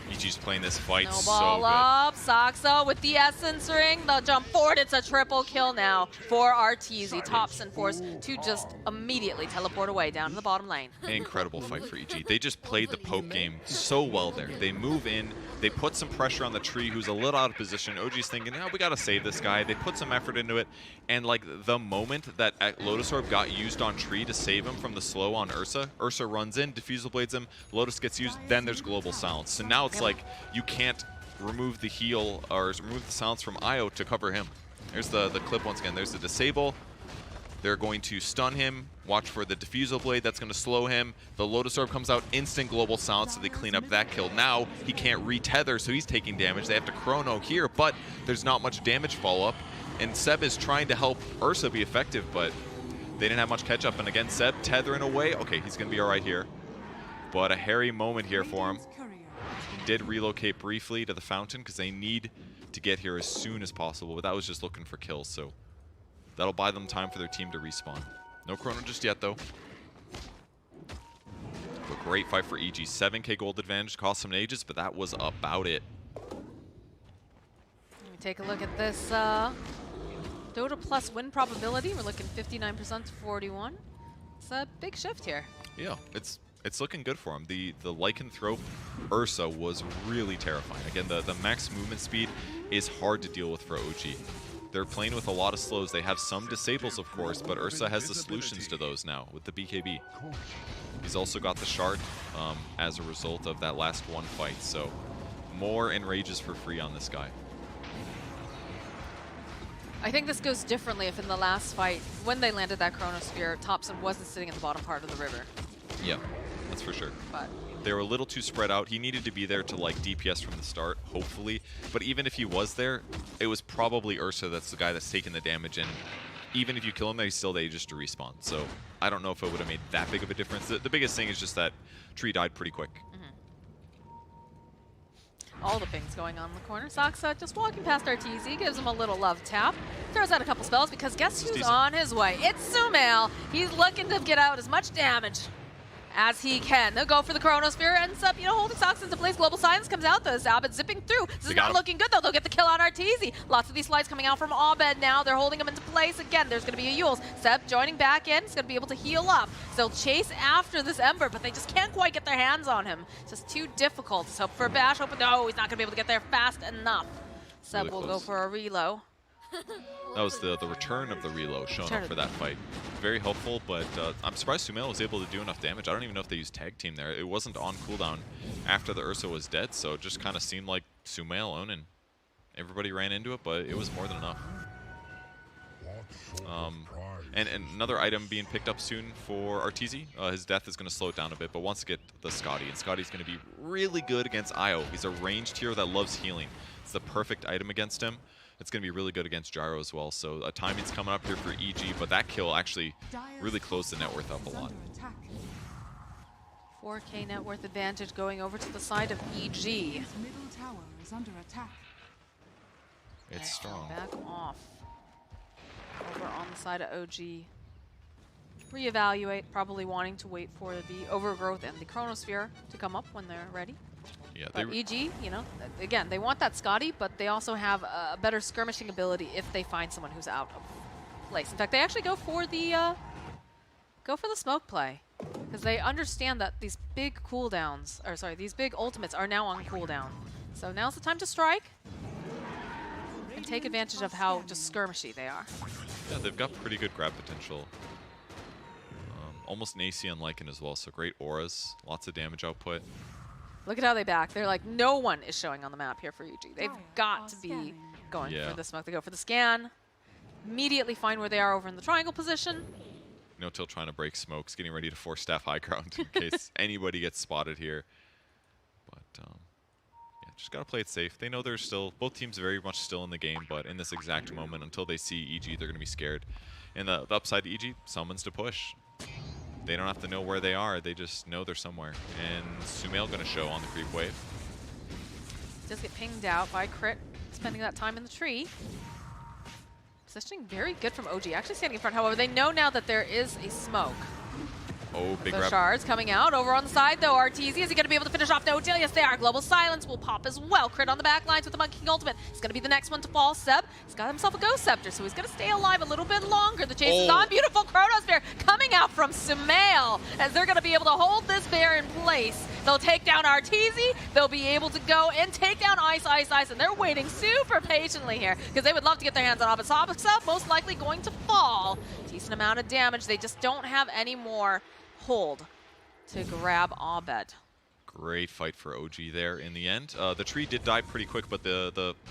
EG's playing this fight Snowball so up, Saksa with the Essence Ring. The jump forward, it's a triple kill now for Arteezy. Topson forced to just immediately teleport away down to the bottom lane. Incredible fight for EG. They just played the poke game so well there. They move in, they put some pressure on the tree who's a little out of position. OG's thinking, we got to save this guy. They put some effort into it, and the moment that Lotus Orb got used on tree to save him from the slow on Ursa runs in, Diffusal Blades him, Lotus gets used, then there's Global Silence. So now it's you can't remove the heal or remove the silence from Io to cover him. There's the clip once again. There's the disable. They're going to stun him. Watch for the Diffusal Blade. That's going to slow him. The Lotus Orb comes out. Instant global silence, so they clean up that kill. Now he can't retether, so he's taking damage. They have to chrono here, but there's not much damage follow-up. And Seb is trying to help Ursa be effective, but they didn't have much catch-up. And again, Seb tethering away. Okay, he's going to be all right here. But a hairy moment here for him. Did relocate briefly to the fountain because they need to get here as soon as possible, but that was just looking for kills, so that'll buy them time for their team to respawn. No chrono just yet, though. But great fight for EG. 7k gold advantage, cost some ages, but that was about it. Let me take a look at this Dota plus win probability. We're looking 59% to 41. It's a big shift here. Yeah, it's looking good for him. The Lycan throw Ursa was really terrifying. Again, the max movement speed is hard to deal with for OG. They're playing with a lot of slows. They have some disables, of course, but Ursa has the solutions to those now with the BKB. He's also got the shard as a result of that last one fight, so more enrages for free on this guy. I think this goes differently if in the last fight, when they landed that Chronosphere, Thompson wasn't sitting at the bottom part of the river. Yeah, that's for sure. But they were a little too spread out. He needed to be there to like DPS from the start, hopefully. But even if he was there, it was probably Ursa that's the guy that's taking the damage. And even if you kill him, he's still there just to respawn. So I don't know if it would have made that big of a difference. The biggest thing is just that Tree died pretty quick. All the things going on in the corner. Saksa just walking past RTZ, gives him a little love tap. Throws out a couple spells because guess who's on his way? It's Sumail. He's looking to get out as much damage as he can. They'll go for the Chronosphere, ends up, holding Saksa into place. Global Silence comes out, though. Abed zipping through. This is not looking good, though. They'll get the kill on Arteezy. Lots of these slides coming out from Abed now. They're holding him into place again. There's going to be a Yules. Seb joining back in. He's going to be able to heal up. So they'll chase after this Ember, but they just can't quite get their hands on him. It's just too difficult. So for Bash, hoping, no, he's not going to be able to get there fast enough. Seb Really will close. go for a reload. That was the return of the reload showing up for that fight. Very helpful, but I'm surprised Sumail was able to do enough damage. I don't even know if they used tag team there. It wasn't on cooldown after the Ursa was dead, so it just kind of seemed like Sumail owning. Everybody ran into it, but it was more than enough. And another item being picked up soon for Arteezy. His death is going to slow it down a bit, but wants to get the Scotty. And Scotty's going to be really good against Io. He's a ranged hero that loves healing. It's the perfect item against him. It's going to be really good against Gyro as well. So timing's coming up here for EG, but that kill actually really closed the net worth up a lot. 4K net worth advantage going over to the side of EG. Middle tower is under attack. It's strong. Back off. Over on the side of OG. Reevaluate, probably wanting to wait for the Overgrowth and the Chronosphere to come up when they're ready. Yeah, But EG, again, they want that Scotty, but they also have a better skirmishing ability if they find someone who's out of place. In fact, they actually go for the smoke play because they understand that these big cooldowns, or sorry, these big ultimates are now on cooldown. So now's the time to strike and take advantage of how just skirmishy they are. Yeah, they've got pretty good grab potential. Almost Nacy and Lycan as well, so great auras, lots of damage output. Look at how they back. They're like, no one is showing on the map here for EG. They've got to be going for the smoke. They go for the scan. Immediately find where they are over in the triangle position. No-Till trying to break smokes, getting ready to force staff high ground in case anybody gets spotted here. But yeah, just got to play it safe. They know they're still, both teams very much still in the game, but in this exact moment, until they see EG, they're going to be scared. And the upside to EG, summons to push. They don't have to know where they are, they just know they're somewhere. And Sumail going to show on the creep wave. Does get pinged out by Crit, spending that time in the tree. Positioning very good from OG, actually standing in front. However, they know now that there is a smoke. Oh, big Those rep. shards coming out over on the side, though. Arteezy, is he going to be able to finish off No-Till? Yes, they are. Global Silence will pop as well. Crit on the back lines with the Monkey King Ultimate. He's going to be the next one to fall. Seb, he's got himself a Ghost Scepter, so he's going to stay alive a little bit longer. The chase is on. Beautiful Chronosphere coming out from Sumail, as they're going to be able to hold this bear in place. They'll take down Arteezy. They'll be able to go and take down Ice, and they're waiting super patiently here because they would love to get their hands on Abed. Most likely going to fall. Decent amount of damage. They just don't have any more hold to grab Abed. Great fight for OG there in the end. The tree did die pretty quick, but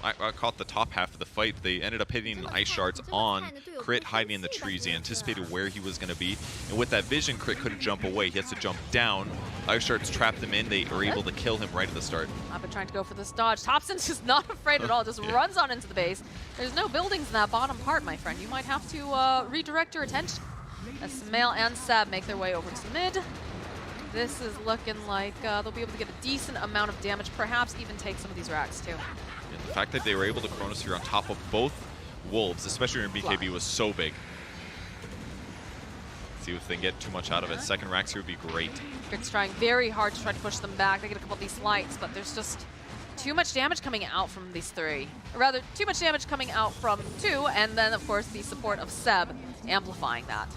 I caught the top half of the fight. They ended up hitting ice shards on Crit hiding in the trees. He anticipated where he was going to be, and with that vision, Crit couldn't jump away. He has to jump down. Ice shards trapped him in. They were able to kill him right at the start. Abed trying to go for this dodge. Thompson's just not afraid at all. Just runs on into the base. There's no buildings in that bottom part, my friend. You might have to redirect your attention. As Sumail and Seb make their way over to mid. This is looking like they'll be able to get a decent amount of damage, perhaps even take some of these racks too. And the fact that they were able to Chronosphere on top of both Wolves, especially in BKB, was so big. See if they can get too much out of it. Second racks here would be great. It's trying very hard to try to push them back. They get a couple of these lights, but there's just too much damage coming out from these three. Or rather, too much damage coming out from two, and then, of course, the support of Seb amplifying that.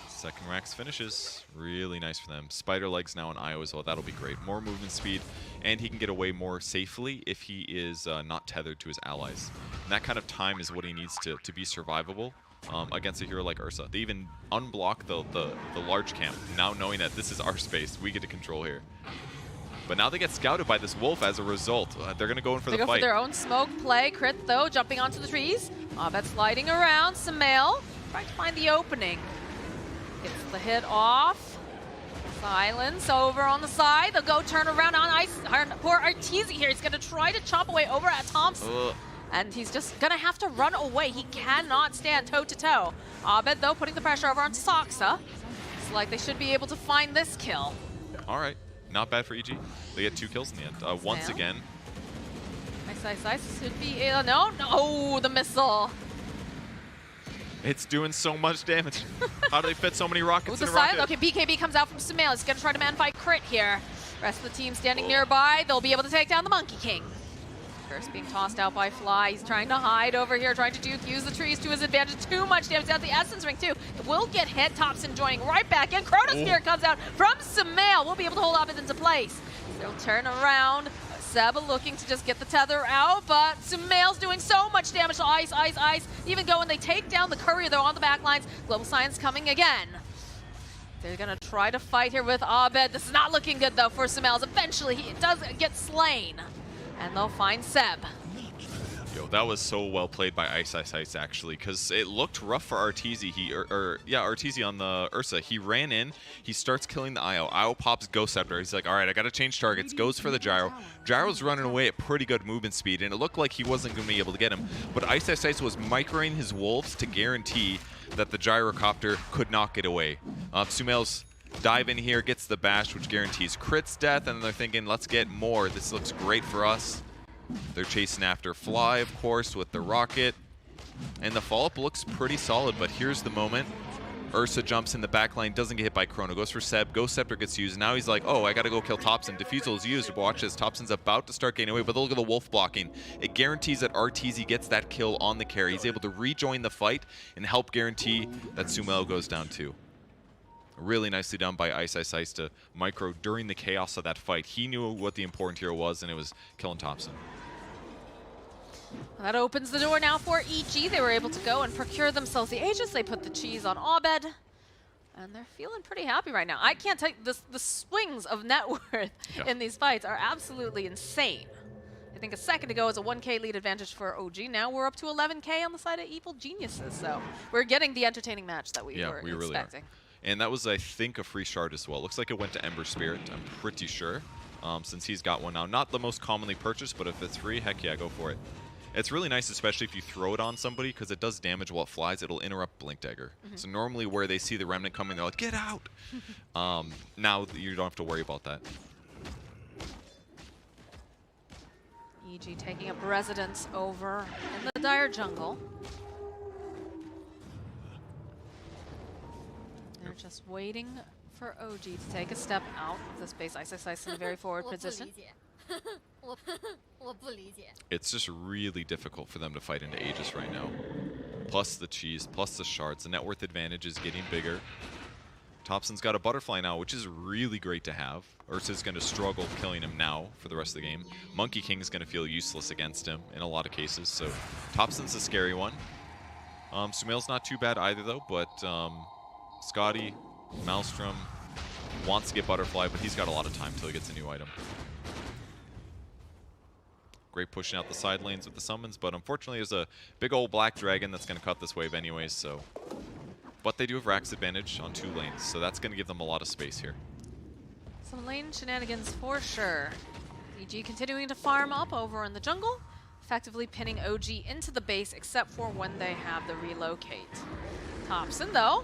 Second racks finishes. Really nice for them. Spider legs now on Io as well. That'll be great. More movement speed, and he can get away more safely if he is not tethered to his allies. And that kind of time is what he needs to be survivable against a hero like Ursa. They even unblock the large camp, now knowing that this is our space. We get to control here. But now they get scouted by this wolf as a result. They're going to go in for the fight. They go for their own smoke play. Crit, though, jumping onto the trees. Abed sliding around. Sumail trying to find the opening. Gets the hit off. Silence over on the side. They'll go turn around on ice. Poor Arteezy here. He's going to try to chop away over at Thompson. And he's just going to have to run away. He cannot stand toe-to-toe. Abed, though, putting the pressure over on Saksa. It's like they should be able to find this kill. All right. Not bad for EG. They get 2 kills in the end. Once again. Ice should be... no. Oh, the missile. It's doing so much damage. How do they fit so many rockets in a side. rocket? Okay, BKB comes out from Sumail. He's going to try to man-fight crit here. Rest of the team standing nearby. They'll be able to take down the Monkey King. Curse being tossed out by Fly. He's trying to hide over here, trying to use the trees to his advantage. Too much damage. Down the Essence Ring, too. It will get hit. Thompson joining right back in. Chronosphere comes out from Sumail. We'll be able to hold Abed into place. They'll turn around. Seb looking to just get the tether out, but Sumail's doing so much damage to Ice. Even go and they take down the courier, though, on the back lines. Global Science coming again. They're going to try to fight here with Abed. This is not looking good, though, for Sumail. Eventually, he does get slain. And they'll find Seb. Yo, that was so well played by Ice, actually, because it looked rough for Arteezy. Arteezy on the Ursa. He ran in, he starts killing the IO. IO pops Ghost Scepter. He's like, all right, I got to change targets. Goes for the Gyro. Gyro's running away at pretty good movement speed, and it looked like he wasn't going to be able to get him. But Ice was microing his wolves to guarantee that the Gyrocopter could not get away. Sumail's dive in here, gets the bash, which guarantees crits death, and they're thinking, let's get more. This looks great for us. They're chasing after Fly, of course, with the rocket. And the follow-up looks pretty solid, but here's the moment. Ursa jumps in the back line, doesn't get hit by Chrono, goes for Seb. Ghost Scepter gets used. Now he's like, oh, I got to go kill Thompson. Defusal is used. Watch this. Thompson's about to start getting away, but look at the wolf blocking. It guarantees that Arteezy gets that kill on the carry. He's able to rejoin the fight and help guarantee that Sumail goes down too. Really nicely done by Ice to micro during the chaos of that fight. He knew what the important hero was, and it was killing Thompson. That opens the door now for EG. They were able to go and procure themselves the Aegis. They put the cheese on Abed, and they're feeling pretty happy right now. I can't tell you, the swings of net worth in these fights are absolutely insane. I think a second ago was a 1K lead advantage for OG. Now we're up to 11K on the side of Evil Geniuses. So we're getting the entertaining match that we were expecting. Really are. And that was, I think, a free shard as well. Looks like it went to Ember Spirit, I'm pretty sure, since he's got one now. Not the most commonly purchased, but if it's free, heck yeah, go for it. It's really nice, especially if you throw it on somebody, because it does damage while it flies. It'll interrupt Blink Dagger. So normally where they see the Remnant coming, they're like, get out! Now you don't have to worry about that. EG taking up residence over in the Dire Jungle. They're just waiting for OG to take a step out of this base. Ice in a very forward position. It's just really difficult for them to fight into Aegis right now. Plus the cheese, plus the shards. The net worth advantage is getting bigger. Thompson's got a butterfly now, which is really great to have. Ursa's going to struggle killing him now for the rest of the game. Monkey King is going to feel useless against him in a lot of cases, so Thompson's a scary one. Sumail's not too bad either, though, but Scotty, Maelstrom wants to get Butterfly, but he's got a lot of time till he gets a new item. Great pushing out the side lanes with the summons, but unfortunately there's a big old black dragon that's going to cut this wave anyways, so... But they do have Rax advantage on 2 lanes, so that's going to give them a lot of space here. Some lane shenanigans for sure. EG continuing to farm up over in the jungle, effectively pinning OG into the base, except for when they have the relocate. Thompson, though,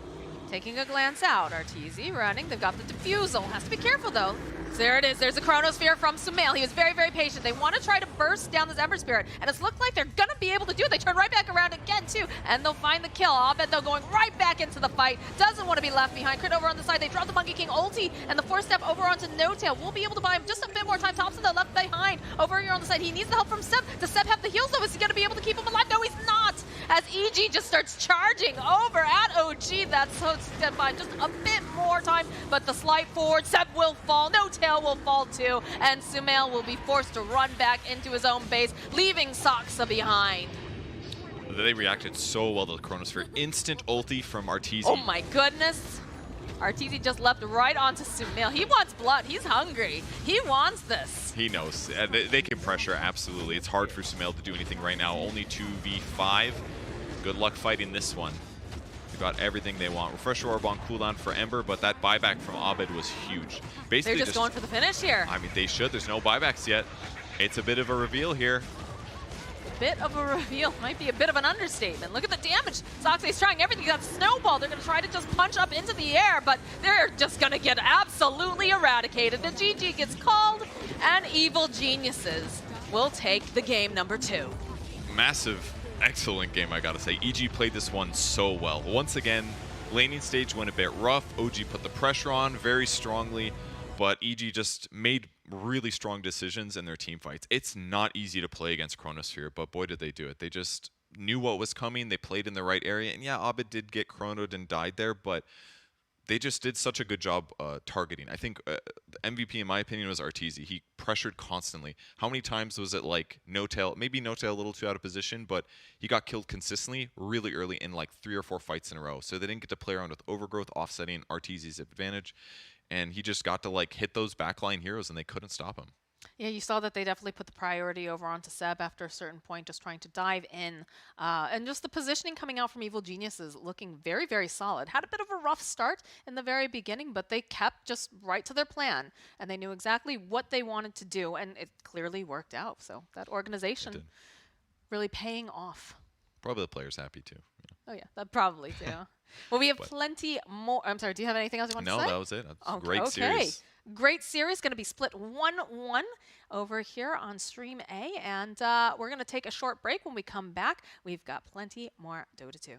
taking a glance out. Arteezy running. They've got the defusal. Has to be careful, though. There it is. There's a Chronosphere from Sumail. He was very, very patient. They want to try to burst down this Ember Spirit, and it's looked like they're going to be able to do it. They turn right back around again, too, and they'll find the kill. Abed, though, going right back into the fight. Doesn't want to be left behind. Crit over on the side. They drop the Monkey King ulti, and the 4-step over onto No-Tail. We'll be able to buy him just a bit more time. Thompson, though, left behind over here on the side. He needs the help from Seb. Does Seb have the heals, though? Is he going to be able to keep him alive? No, he's not, as EG just starts charging over at OG. That's so step by just a bit more time, but the slide forward. Seb will fall. No-Tail will fall, too. And Sumail will be forced to run back into his own base, leaving Saksa behind. They reacted so well to the Chronosphere. Instant ulti from Arteezy. Oh my goodness. Arteezy just leapt right onto Sumail. He wants blood. He's hungry. He wants this. He knows. They can pressure, absolutely. It's hard for Sumail to do anything right now. Only 2v5. good luck fighting this one. They got everything they want. Refresher Orb on cooldown for Ember, but that buyback from Abed was huge. Basically, They're just going for the finish here. I mean, they should. There's no buybacks yet. It's a bit of a reveal here. Bit of a reveal. Might be a bit of an understatement. Look at the damage. Soxy's trying everything. That snowball. They're going to try to just punch up into the air, but they're just going to get absolutely eradicated. The GG gets called, and Evil Geniuses will take the game number 2. Massive, excellent game, I gotta say. EG played this one so well. Once again, laning stage went a bit rough. OG put the pressure on very strongly, but EG just made really strong decisions in their team fights. It's not easy to play against Chronosphere, but boy did they do it. They just knew what was coming. They played in the right area, and yeah, Abed did get chronoed and died there, but they just did such a good job targeting. I think the MVP, in my opinion, was Arteezy. He pressured constantly. How many times was it like No-Tail, maybe No-Tail a little too out of position, but he got killed consistently really early in like 3 or 4 fights in a row. So they didn't get to play around with overgrowth, offsetting Arteezy's advantage. And he just got to like hit those backline heroes, and they couldn't stop him. Yeah, you saw that they definitely put the priority over onto Seb after a certain point, just trying to dive in. And just the positioning coming out from Evil Geniuses looking very, very solid. Had a bit of a rough start in the very beginning, but they kept just right to their plan. And they knew exactly what they wanted to do, and it clearly worked out. So that organization really paying off. Probably the players happy too. Yeah. Oh, yeah, that probably too. Well, we have plenty more. I'm sorry, do you have anything else you want to say? No, that was it. That's great series. Great series, going to be split 1-1 over here on Stream A, and we're going to take a short break. When we come back, we've got plenty more Dota 2.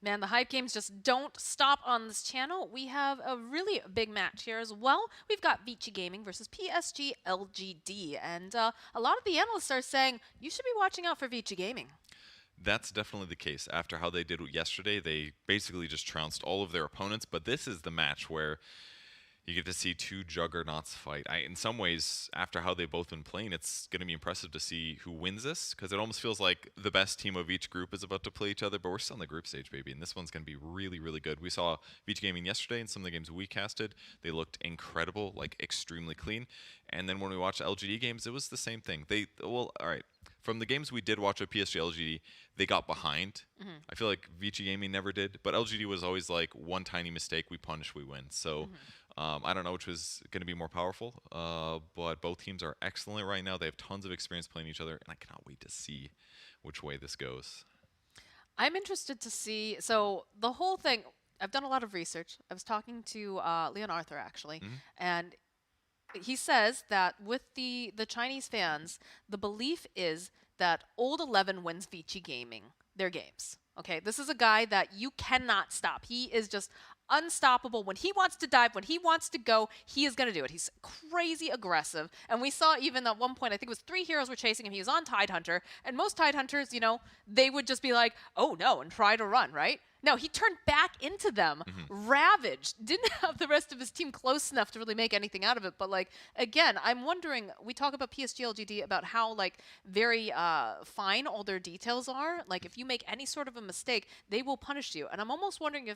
Man, the hype games just don't stop on this channel. We have a really big match here as well. We've got Vici Gaming versus PSG.LGD, and a lot of the analysts are saying you should be watching out for Vici Gaming. That's definitely the case. After how they did yesterday, they basically just trounced all of their opponents, but this is the match where you get to see two juggernauts fight. In some ways, after how they've both been playing, it's going to be impressive to see who wins this, because it almost feels like the best team of each group is about to play each other, but we're still in the group stage, baby, and this one's going to be really, really good. We saw Vici Gaming yesterday in some of the games we casted. They looked incredible, like extremely clean, and then when we watched LGD games, it was the same thing. Well, all right. From the games we did watch at PSG.LGD, they got behind. I feel like Vici Gaming never did, but LGD was always like one tiny mistake, we punish, we win. So I don't know which was going to be more powerful, but both teams are excellent right now. They have tons of experience playing each other, and I cannot wait to see which way this goes. I'm interested to see. So the whole thing, I've done a lot of research. I was talking to Leon Arthur, actually, and he says that with the Chinese fans, the belief is that Old 11 wins Vici Gaming their games. Okay, this is a guy that you cannot stop. He is just unstoppable. When he wants to dive, when he wants to go, he is going to do it. He's crazy aggressive. And we saw even at one point, I think it was 3 heroes were chasing him. He was on Tidehunter. And most Tidehunters, you know, they would just be like, oh no, and try to run, right? No, he turned back into them, ravaged, didn't have the rest of his team close enough to really make anything out of it. But, like, again, I'm wondering, we talk about PSG.LGD about how, like, very fine all their details are. Like, if you make any sort of a mistake, they will punish you. And I'm almost wondering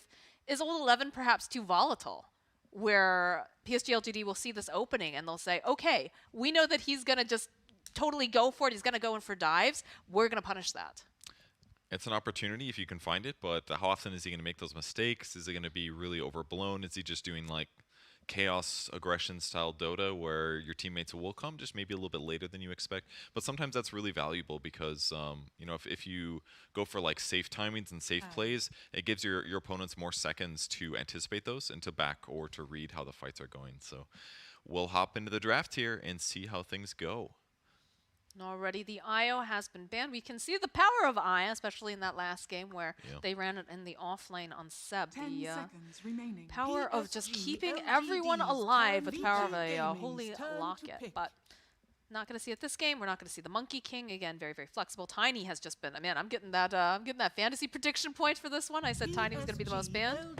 is Old 11 perhaps too volatile, where PSG.LGD will see this opening and they'll say, okay, we know that he's going to just totally go for it. He's going to go in for dives. We're going to punish that. It's an opportunity if you can find it, but how often is he going to make those mistakes? Is it going to be really overblown? Is he just doing like chaos aggression style Dota where your teammates will come just maybe a little bit later than you expect? But sometimes that's really valuable because, you know, if you go for like safe timings and safe plays, it gives your opponents more seconds to anticipate those and to back or to read how the fights are going. So we'll hop into the draft here and see how things go. And already the IO has been banned. We can see the power of IO, especially in that last game where they ran it in the off lane on Seb. 10 seconds remaining. Power of just keeping PSG everyone alive with the power of a Gaming's holy turn to locket. pick. But not going to see it this game. We're not going to see the Monkey King. Again, very, very flexible. Tiny has just been, man, I'm getting that fantasy prediction point for this one. I said Tiny was going to be the most banned.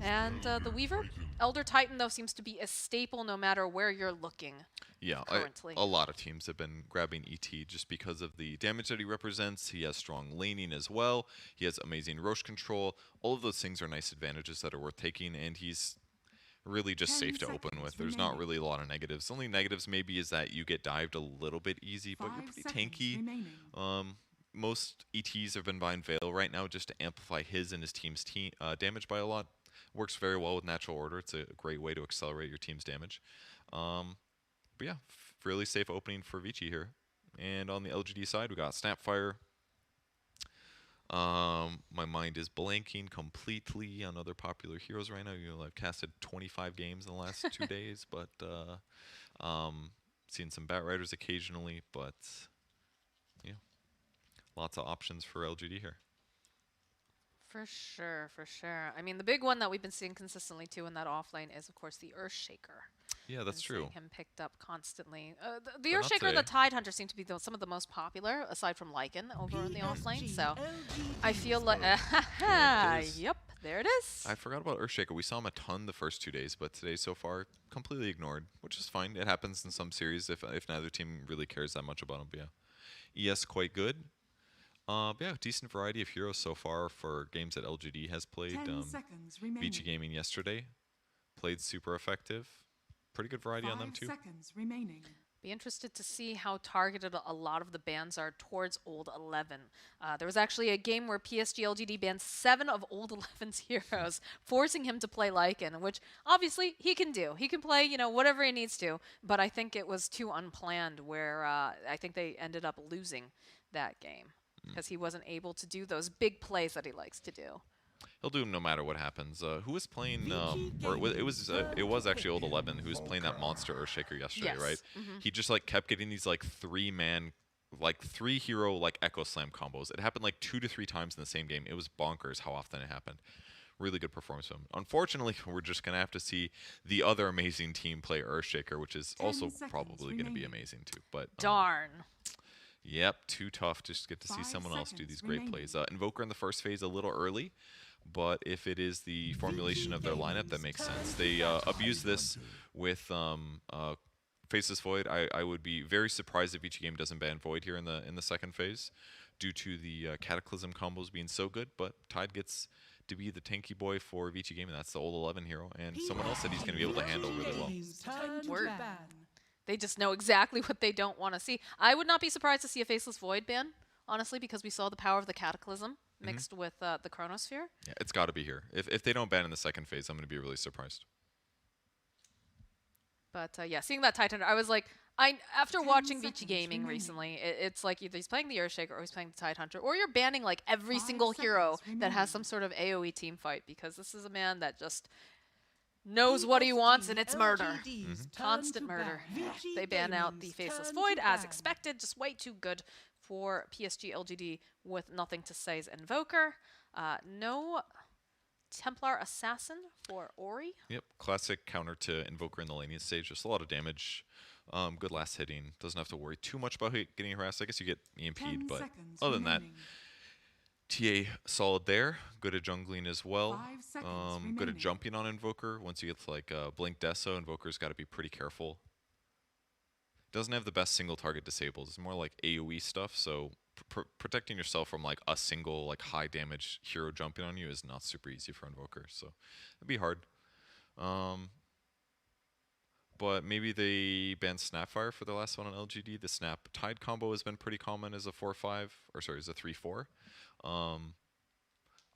And the Weaver, Elder Titan, though, seems to be a staple no matter where you're looking. Yeah, currently. A lot of teams have been grabbing ET just because of the damage that he represents. He has strong laning as well. He has amazing Roche control. All of those things are nice advantages that are worth taking, and he's really just safe to open with. There's not really a lot of negatives. The only negatives maybe is that you get dived a little bit easy, but you're pretty tanky. Most ETs have been buying Veil right now just to amplify his and his team's damage by a lot. Works very well with natural order. It's a great way to accelerate your team's damage. But yeah, really safe opening for Vici here. And on the LGD side, we got Snapfire. My mind is blanking completely on other popular heroes right now. You know, I've casted 25 games in the last 2 days, but seen some Bat Riders occasionally, but yeah, lots of options for LGD here. For sure, for sure. I mean, the big one that we've been seeing consistently, too, in that offlane is, of course, the Earthshaker. Yeah, that's true. Seeing him picked up constantly. The Earthshaker and the Tidehunter seem to be some of the most popular, aside from Lycan, over in the offlane. So I feel like... yep, there it is. I forgot about Earthshaker. We saw him a ton the first 2 days, but today so far, completely ignored, which is fine. It happens in some series if neither team really cares that much about him. But yeah, ES quite good. Yeah, decent variety of heroes so far for games that LGD has played. 10 seconds remaining. Vici Gaming yesterday played super effective. Pretty good variety on them too. 5 seconds remaining. Be interested to see how targeted a lot of the bans are towards Old 11. There was actually a game where PSG.LGD banned 7 of Old 11's heroes, forcing him to play Lycan, which obviously he can do. He can play, you know, whatever he needs to, but I think it was too unplanned where I think they ended up losing that game because he wasn't able to do those big plays that he likes to do. He'll do them no matter what happens. Who was playing? Or it was actually Old 11 who was playing that monster Earthshaker yesterday, right? He just like kept getting these like 3-man like 3 hero like Echo Slam combos. It happened like 2 to 3 times in the same game. It was bonkers how often it happened. Really good performance from him. Unfortunately, we're just going to have to see the other amazing team play Earthshaker, which is 10 also seconds probably going to be remaining. amazing too. But Darn. yep, too tough to just get to see 5 someone else do seconds these great remaining. plays. Invoker in the first phase a little early, but if it is the formulation of their lineup, that makes sense. They abuse this with Faceless Void. I would be very surprised if each game doesn't ban Void here in the second phase, due to the Cataclysm combos being so good. But Tide gets to be the tanky boy for Vici Game, and that's the old 11 hero, and someone else that he's going to be able to handle really well. Word. They just know exactly what they don't want to see. I would not be surprised to see a Faceless Void ban, honestly, because we saw the power of the Cataclysm mixed with the Chronosphere. Yeah, it's got to be here. If they don't ban in the second phase, I'm going to be really surprised. But yeah, seeing that Titan, I was like, after 10 watching Vici seconds Gaming remaining. recently, it's like either he's playing the Earthshaker or he's playing the Tide Hunter, or you're banning like every 5 single hero seconds that has remaining. some sort of AoE team fight, because this is a man that just knows what he wants, and it's murder. Constant murder. They ban out the Faceless Void as expected, just way too good for PSG.LGD with nothing to say's Invoker. No Templar Assassin for Ori. Yep, classic counter to Invoker in the laning stage. Just a lot of damage. Good last hitting. Doesn't have to worry too much about getting harassed. I guess you get 10 EMP'd, but seconds other than that, remaining. TA solid there. Good at jungling as well. 5 seconds Good at remaining. jumping on Invoker. Once you get to like Blink Deso, Invoker's got to be pretty careful. Doesn't have the best single target disables. It's more like AoE stuff, so protecting yourself from like a single like high damage hero jumping on you is not super easy for Invoker, so it'd be hard. But maybe they banned Snapfire for the last one on LGD. The Snap Tide combo has been pretty common as a 4-5, or sorry, as a 3-4.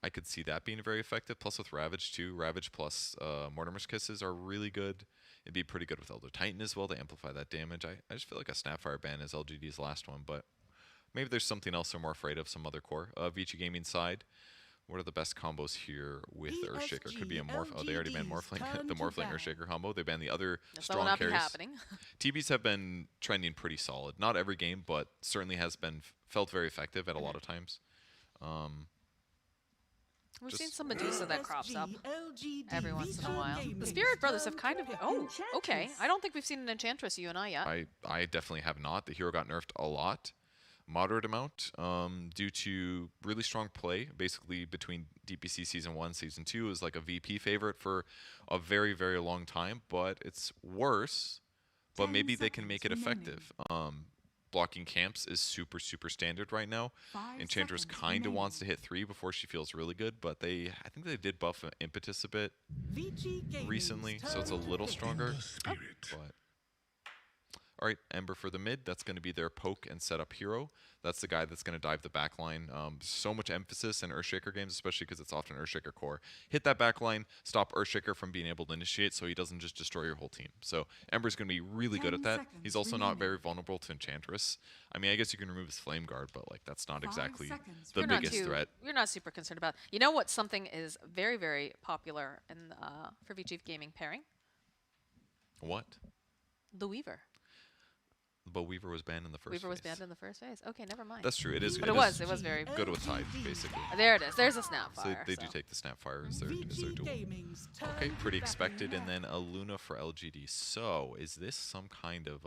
I could see that being very effective. Plus with Ravage too. Ravage plus Mortimer's Kisses are really good. It'd be pretty good with Elder Titan as well to amplify that damage. I just feel like a Snapfire ban is LGD's last one, but maybe there's something else they're more afraid of, some other core. Vici Gaming side, what are the best combos here with Earthshaker? Could be a Morph. Oh, they already banned Morphling. The Morphling Earthshaker combo. They banned the other That will strong not be carries. happening. TBs have been trending pretty solid. Not every game, but certainly has been felt very effective at a lot of times. We've Just- seen some Medusa that crops up every once in a while. The Spirit Brothers have kind of... Oh, okay. I don't think we've seen an Enchantress, you and I, yet. I definitely have not. The hero got nerfed a lot. Moderate amount due to really strong play. Basically, between DPC Season 1 Season 2 is like a VP favorite for a very, very long time, but it's worse. But 10 maybe they can make it seconds effective. Blocking camps is super, super standard right now. 5 Enchantress seconds kind of remaining. wants to hit 3 before she feels really good, but I think they did buff Impetus a bit recently, so it's a little stronger. But all right, Ember for the mid. That's going to be their poke and setup hero. That's the guy that's going to dive the backline. So much emphasis in Earthshaker games, especially because it's often Earthshaker core. Hit that backline, stop Earthshaker from being able to initiate so he doesn't just destroy your whole team. So Ember's going to be really good 10 at that. seconds He's also not remaining. very vulnerable to Enchantress. I mean, I guess you can remove his Flame Guard, but like that's not 5 exactly seconds the You're not biggest too- threat. You're not super concerned about. You know what? Something is very, very popular in for VG Gaming pairing. What? The Weaver. But Weaver was banned in the first Weaver was phase. banned in the first phase. Okay, never mind. That's true. It is. But it was very good with Tide, basically. There it is. There's a So Snapfire. they do take the Snapfire as their duel. Okay, pretty expected. And then a Luna for LGD. So is this some kind of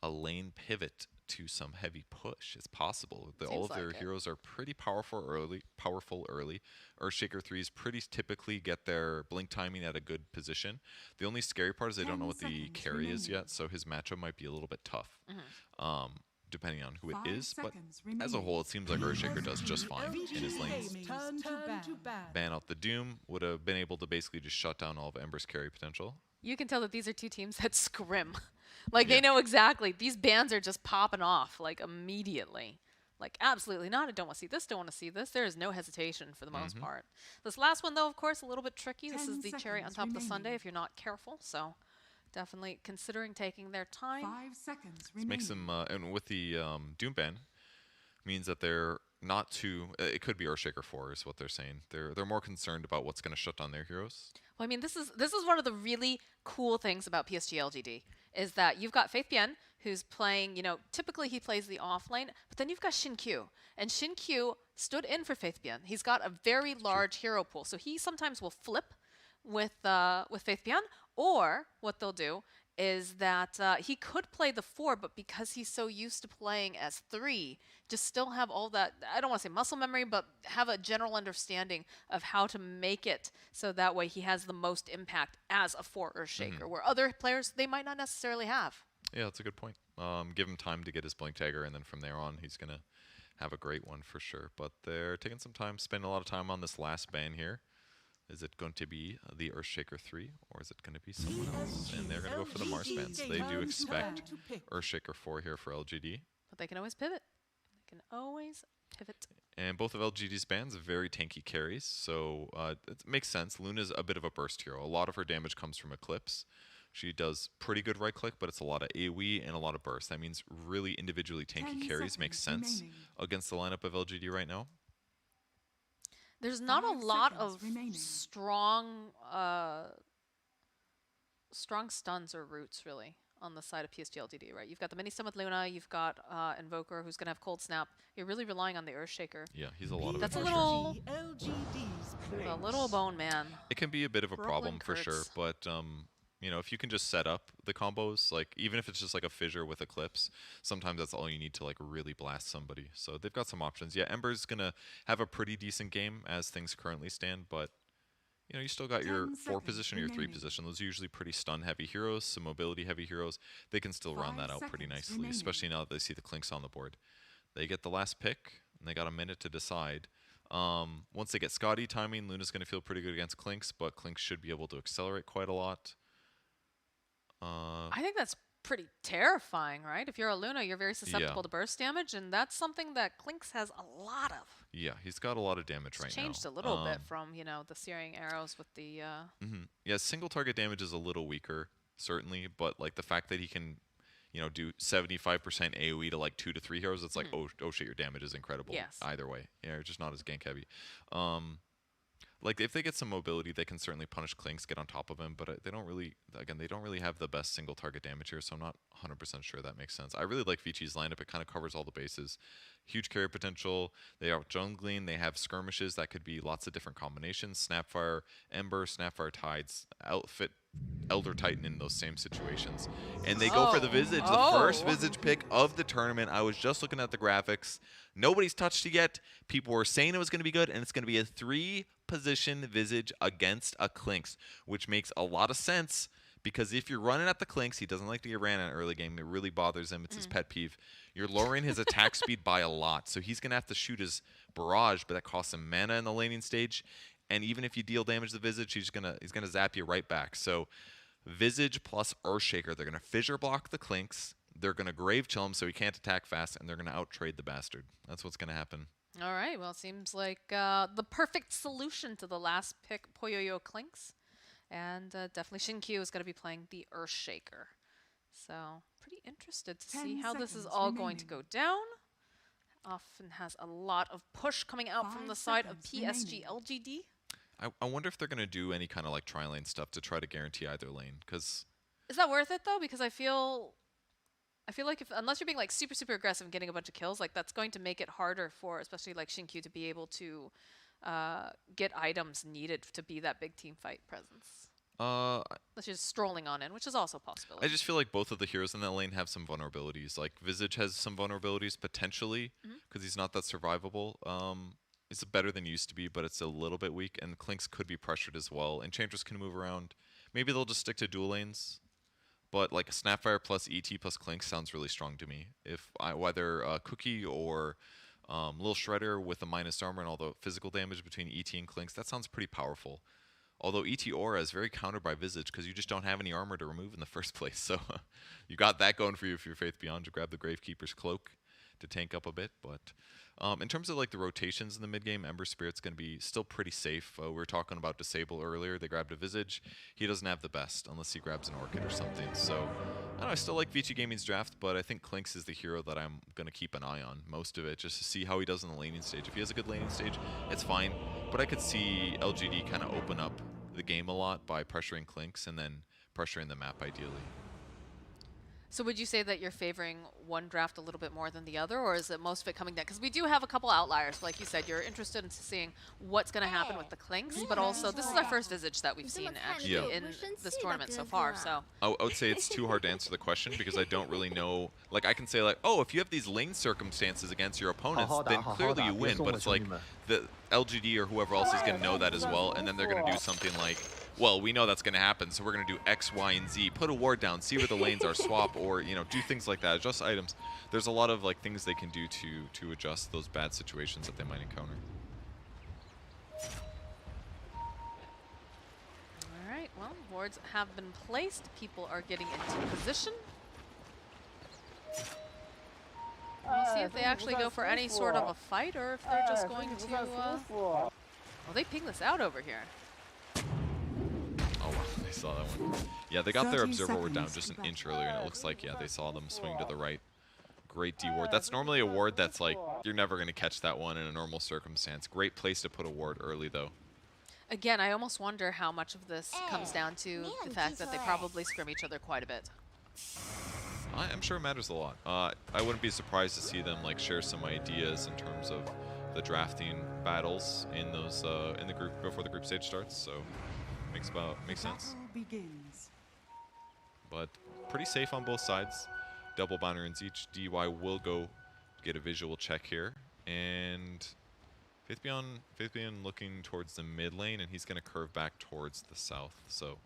a lane pivot to some heavy push? It's possible. All of Seems their like it. heroes are pretty powerful early. Earthshaker 3s pretty typically get their blink timing at a good position. The only scary part is they don't 10 know what the seconds carry is remaining. yet, so his matchup might be a little bit tough. Depending on who it 5 is, but seconds as a remaining. whole, it seems like Earthshaker does just fine in his lanes. Ban out the Doom, would have been able to basically just shut down all of Ember's carry potential. You can tell that these are two teams that scrim. Like, Yeah. they know exactly. These bans are just popping off, like, immediately. Like, absolutely not. I don't want to see this, don't want to see this. There is no hesitation for the most part. This last one, though, of course, a little bit tricky. This 10 is the cherry on seconds top of the sundae remaining. if you're not careful. So, definitely considering taking their time. 5 seconds This remaining. makes them, and with the Doom ban, means that they're not too. It could be Earthshaker 4 is what they're saying. They're more concerned about what's going to shut down their heroes. Well, I mean, this is one of the really cool things about PSG.LGD is that you've got Faith Bien, who's playing, you know, typically he plays the off lane, but then you've got Xinkyu. And Xinkyu stood in for Faithbian. He's got a very large hero pool, so he sometimes will flip with Faithbian, or what they'll do is that he could play the 4, but because he's so used to playing as 3, just still have all that, I don't want to say muscle memory, but have a general understanding of how to make it so that way he has the most impact as a 4 Earthshaker, where other players, they might not necessarily have. Yeah, that's a good point. Give him time to get his Blink Dagger, and then from there on, he's going to have a great one for sure. But they're taking some time, spending a lot of time on this last ban here. Is it going to be the Earthshaker 3, or is it going to be someone else? And they're going to go for the Mars bans. They do expect Earthshaker 4 here for LGD. But they can always pivot. They can always pivot. And both of LGD's bans are very tanky carries, so it makes sense. Luna's a bit of a burst hero. A lot of her damage comes from Eclipse. She does pretty good right click, but it's a lot of AoE and a lot of burst. That means really individually tanky carries make sense against the lineup of LGD right now. There's not a lot of strong stuns or roots, really, on the side of PSG.LGD, right? You've got the mini-stun with Luna, you've got Invoker, who's going to have Cold Snap. You're really relying on the Earthshaker. Yeah, he's a lot of That's a it. little bone man. It can be a bit of a problem for sure, but you know, if you can just set up the combos, like even if it's just like a fissure with Eclipse, sometimes that's all you need to like really blast somebody. So they've got some options. Yeah, Ember's gonna have a pretty decent game as things currently stand, but you know, you still got your 4 position or your 3 position. Those are usually pretty stun heavy heroes, some mobility heavy heroes. They can still round that out pretty nicely, especially now that they see the Clinks on the board. They get the last pick, and they got a minute to decide. Once they get Scotty timing, Luna's gonna feel pretty good against Clinks, but Clinks should be able to accelerate quite a lot. I think that's pretty terrifying, right? If you're a Luna, you're very susceptible to burst damage, and that's something that Clinks has a lot of. Yeah, he's got a lot of damage right now. Changed a little bit from, you know, the searing arrows with the... Yeah, single target damage is a little weaker, certainly, but like the fact that he can, you know, do 75% AoE to like 2 to 3 heroes, it's like, oh shit, your damage is incredible. Yes. Either way. Yeah, just not as gank heavy. Like if they get some mobility, they can certainly punish Clinks, get on top of him, but they don't really, again, they don't really have the best single target damage here, so I'm not 100% sure that makes sense. I really like Vichi's lineup. It kind of covers all the bases. Huge carry potential. They are jungling. They have skirmishes that could be lots of different combinations. Snapfire, Ember, Snapfire Tides, outfit Elder Titan in those same situations. And they go for the Visage, the first Visage pick of the tournament. I was just looking at the graphics. Nobody's touched it yet. People were saying it was going to be good, and it's going to be a 3-position Visage against a Clinks, which makes a lot of sense because if you're running at the Clinks, he doesn't like to get ran at early game. It really bothers him. It's his pet peeve. You're lowering his attack speed by a lot, so he's going to have to shoot his barrage, but that costs him mana in the laning stage. And even if you deal damage to Visage, he's gonna zap you right back. So Visage plus Earthshaker, they're gonna fissure block the Clinks, they're gonna grave chill him so he can't attack fast, and they're gonna outtrade the bastard. That's what's gonna happen. All right, well, it seems like the perfect solution to the last pick, Poyoyo Clinks. And definitely Xinkyu is going to be playing the Earthshaker. So pretty interested to see how this is all going to go down. Often has a lot of push coming out from the side of PSG.LGD. I wonder if they're going to do any kind of like tri-lane stuff to try to guarantee either lane. Because is that worth it though? Because I feel like unless you're being like super aggressive and getting a bunch of kills, like that's going to make it harder for especially like Xinkyu to be able to get items needed to be that big team fight presence. Unless you're just strolling on in, which is also a possibility. I just feel like both of the heroes in that lane have some vulnerabilities. Like Visage has some vulnerabilities potentially because he's not that survivable. It's better than he used to be, but it's a little bit weak. And Clinks could be pressured as well. Enchantress can move around. Maybe they'll just stick to dual lanes. But like a Snapfire plus ET plus Clinks sounds really strong to me. If whether Cookie or Lil Shredder with a minus armor and all the physical damage between ET and Clinks, that sounds pretty powerful. Although ET Aura is very countered by Visage because you just don't have any armor to remove in the first place. So you got that going for you if you're Faith Beyond to grab the Gravekeeper's Cloak to tank up a bit. But in terms of like the rotations in the mid game, Ember Spirit's going to be still pretty safe. We were talking about Disable earlier. They grabbed a Visage. He doesn't have the best unless he grabs an Orchid or something. So I don't know, I still like Vici Gaming's draft, but I think Clinks is the hero that I'm going to keep an eye on most of it just to see how he does in the laning stage. If he has a good laning stage, it's fine. But I could see LGD kind of open up the game a lot by pressuring Clinks and then pressuring the map ideally. So would you say that you're favoring one draft a little bit more than the other, or is it most of it coming down? Because we do have a couple outliers. Like you said, you're interested in seeing what's going to happen with the Clinks, but also this is our first Visage that we've seen actually in this tournament so far. So I would say it's too hard to answer the question because I don't really know. Like, I can say, like, oh, if you have these lane circumstances against your opponents, then clearly you win. But it's like the LGD or whoever else is going to know that as well, and then they're going to do something like, well, we know that's going to happen, so we're going to do X, Y, and Z. Put a ward down, see where the lanes are, swap, or, you know, do things like that. Adjust items. There's a lot of like things they can do to adjust those bad situations that they might encounter. all right, well, wards have been placed. People are getting into position. We'll see if they actually go for any sort of a fight or if they're just going to. Well, they ping this out over here. Oh, wow, they saw that one. Yeah, they got their observer ward down just an inch earlier, and it looks like, yeah, they saw them swing to the right. Great D ward. That's normally a ward that's like, you're never going to catch that one in a normal circumstance. Great place to put a ward early, though. Again, I almost wonder how much of this comes down to the fact that they probably scrim each other quite a bit. I'm sure it matters a lot. I wouldn't be surprised to see them like share some ideas in terms of the drafting battles in those in the group before the group stage starts. So makes sense. But pretty safe on both sides. Double binaries each. DY will go get a visual check here, and Faith Beyond looking towards the mid lane, and he's going to curve back towards the south. So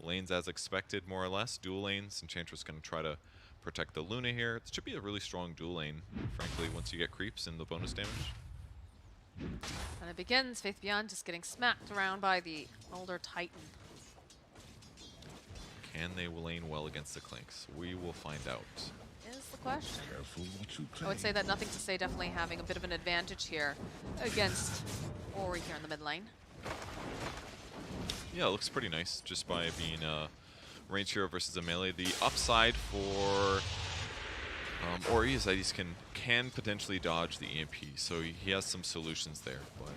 lanes as expected, more or less. Dual lanes. Enchantress going to try to protect the Luna here. It should be a really strong dual lane, frankly, once you get creeps and the bonus damage. And it begins. Faith Beyond just getting smacked around by the older Titan. Can they lane well against the Clinks? We will find out. Is the question. I would say that Nothing to Say definitely having a bit of an advantage here against Ori here in the mid lane. Yeah, it looks pretty nice just by being a range hero versus a melee. The upside for Ori is that he can potentially dodge the EMP, so he has some solutions there. But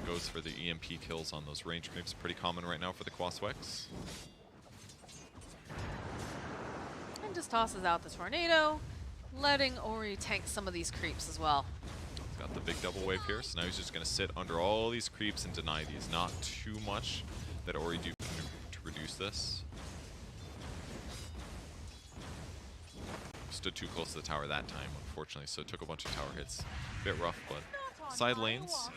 goes for the EMP kills on those range creeps. Pretty common right now for the Quaswex. And just tosses out the tornado, letting Ori tank some of these creeps as well. Got the big double wave here, so now he's just going to sit under all these creeps and deny these. Not too much that Ori do to reduce this. Stood too close to the tower that time, unfortunately, so it took a bunch of tower hits. Bit rough, but side lanes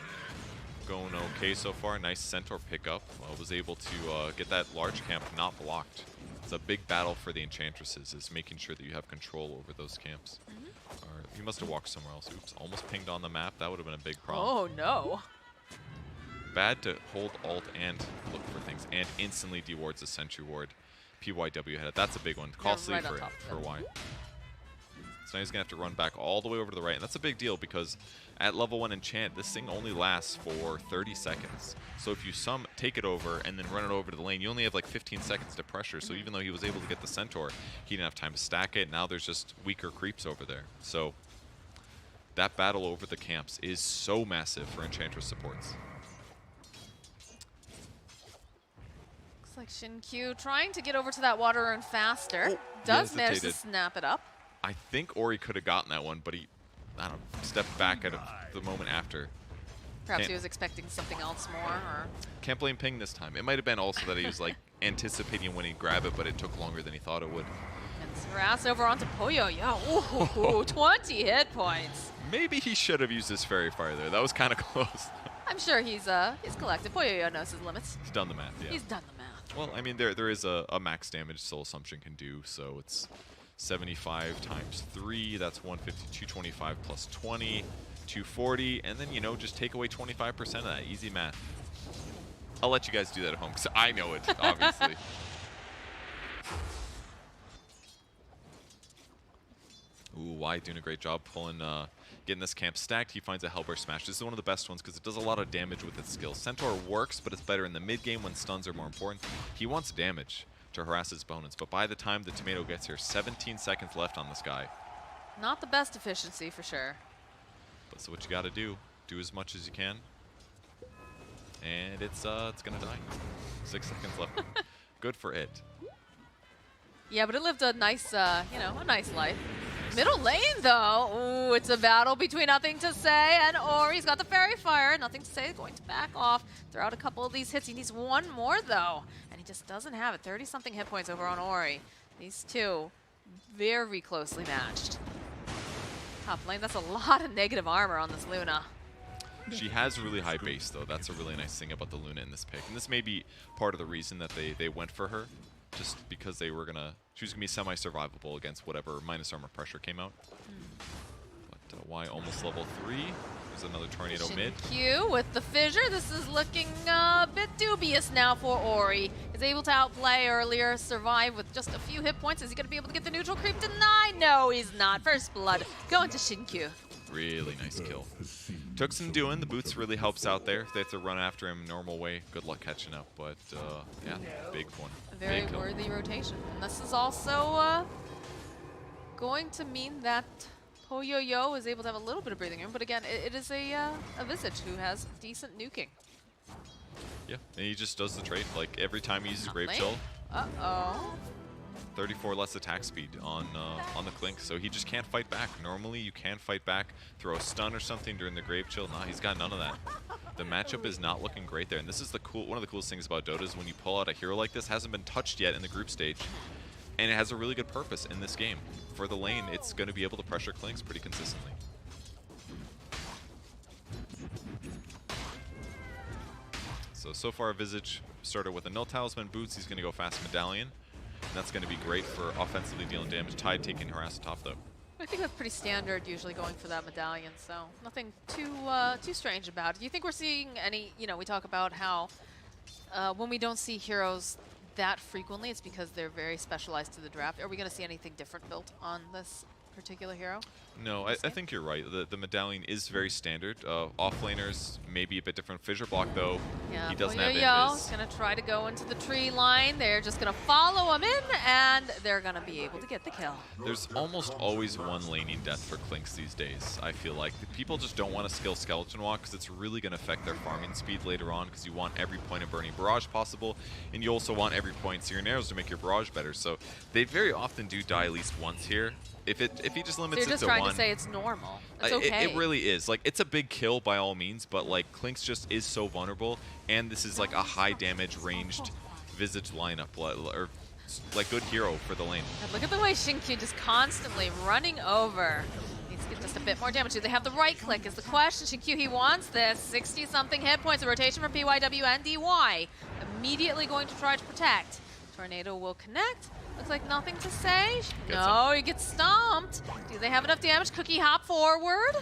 going okay so far. Nice Centaur pickup. Was able to get that large camp not blocked. It's a big battle for the Enchantresses, is making sure that you have control over those camps. He must have walked somewhere else. Oops, almost pinged on the map. That would have been a big problem. Oh, no. Bad to hold alt and look for things, and instantly dewards the Sentry Ward. PYW had it. That's a big one. Costly right for Y. So now he's going to have to run back all the way over to the right, and that's a big deal because at level 1 enchant, this thing only lasts for 30 seconds. So if you take it over and then run it over to the lane, you only have like 15 seconds to pressure. So even though he was able to get the Centaur, he didn't have time to stack it. Now there's just weaker creeps over there. So that battle over the camps is so massive for Enchantress supports. Looks like Shin-Q trying to get over to that water rune faster. Oh, does manage to snap it up. I think Ori could have gotten that one, but he, I don't know, stepped back at the moment after. Perhaps he was expecting something else more, or... Can't blame Ping this time. It might have been also that he was like anticipating when he'd grab it, but it took longer than he thought it would. And Saras over onto Poyo. Ooh, 20 hit points. Maybe he should have used his Fairy Fire there. That was kind of close. I'm sure he's collected. Poyo knows his limits. He's done the math, yeah. He's done the math. Well, I mean, there is a max damage Soul Assumption can do, so it's 75 times 3, that's 150, 225 plus 20, 240, and then, you know, just take away 25% of that. Easy math. I'll let you guys do that at home, because I know it, obviously. Ooh, Y doing a great job pulling, getting this camp stacked. He finds a Hellbear Smash. This is one of the best ones because it does a lot of damage with its skills. Centaur works, but it's better in the mid game when stuns are more important. He wants damage to harass his opponents, but by the time the tomato gets here, 17 seconds left on this guy. Not the best efficiency for sure. But so what you got to do as much as you can, and it's gonna die. 6 seconds left. good for it. Yeah, but it lived a nice, you know, a nice life. Middle lane, though. Ooh, it's a battle between Nothing to Say and Ori's got the Fairy Fire. Nothing to Say going to back off. Throw out a couple of these hits. He needs one more, though. And he just doesn't have it. 30-something hit points over on Ori. These two very closely matched. Top lane, that's a lot of negative armor on this Luna. She has really high base, though. That's a really nice thing about the Luna in this pick. And this may be part of the reason that they went for her. Just because they were she was gonna be semi-survivable against whatever minus armor pressure came out. But Y almost level 3. There's another tornado mid. Q with the fissure. This is looking a bit dubious now for Ori. Is able to outplay earlier, survive with just a few hit points. Is he gonna be able to get the neutral creep denied? No, he's not. First blood going to Shinkyu. Really nice kill. Took some doing. The boots really helps out there. If they have to run after him normal way, good luck catching up. But yeah, big one. A very worthy rotation. And this is also going to mean that Poyoyo is able to have a little bit of breathing room. But again, it is a Visage who has decent nuking. Yeah, and he just does the trade. Like every time he uses Grave lane. Chill. Uh-oh. 34 less attack speed on the Clink, so he just can't fight back. Normally, you can fight back, throw a stun or something during the Grave Chill. Nah, he's got none of that. The matchup is not looking great there, and this is one of the coolest things about Dota is when you pull out a hero like this, hasn't been touched yet in the group stage, and it has a really good purpose in this game. For the lane, it's going to be able to pressure Clinks pretty consistently. So far, Visage started with a no talisman boots. He's going to go fast medallion. And that's going to be great for offensively dealing damage. Tide taking harass top though. I think that's pretty standard, usually going for that medallion, so nothing too strange about it. Do you think we're seeing any, you know, we talk about how when we don't see heroes that frequently, it's because they're very specialized to the draft. Are we going to see anything different built on this particular hero? No, I think you're right. The medallion is very standard. Offlaners may be a bit different. Fissure block though, yeah, he doesn't have Poyoyo is invis. going to try to go into the tree line. They're just going to follow him in, and they're going to be able to get the kill. There's almost always one laning death for Clinks these days, I feel like. People just don't want to skill Skeleton Walk because it's really going to affect their farming speed later on because you want every point of Burning Barrage possible, and you also want every point Searing Arrows to make your Barrage better. So they very often do die at least once here. If he just limits it to one. They're just trying to say it's normal. It's okay. It really is. Like, it's a big kill by all means, but like Clinks just is so vulnerable, and this is like a high damage ranged Visage lineup, or like good hero for the lane. And look at the way Shinkyu just constantly running over. Needs to get just a bit more damage. Do they have the right click is the question. Shinkyu, he wants this. 60-something hit points. A rotation from PYW and DY. Immediately going to try to protect. Tornado will connect. Looks like Nothing to Say. No, he gets stomped. Do they have enough damage? Cookie hop forward.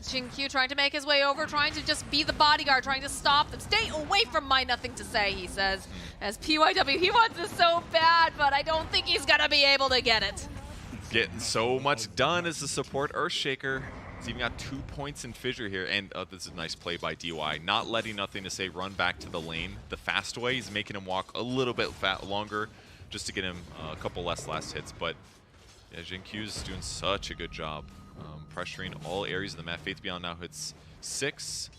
Shinkyu trying to make his way over, trying to just be the bodyguard, trying to stop them. Stay away from my Nothing to Say, he says. As PYW, he wants this so bad, but I don't think he's going to be able to get it. Getting so much done as the support Earthshaker. He's even got 2 points in Fissure here, and this is a nice play by DY. Not letting Nothing to Say run back to the lane the fast way. He's making him walk a little bit longer, just to get him a couple less last hits. But yeah, Jinkyu's doing such a good job pressuring all areas of the map. Faith Beyond now hits 6,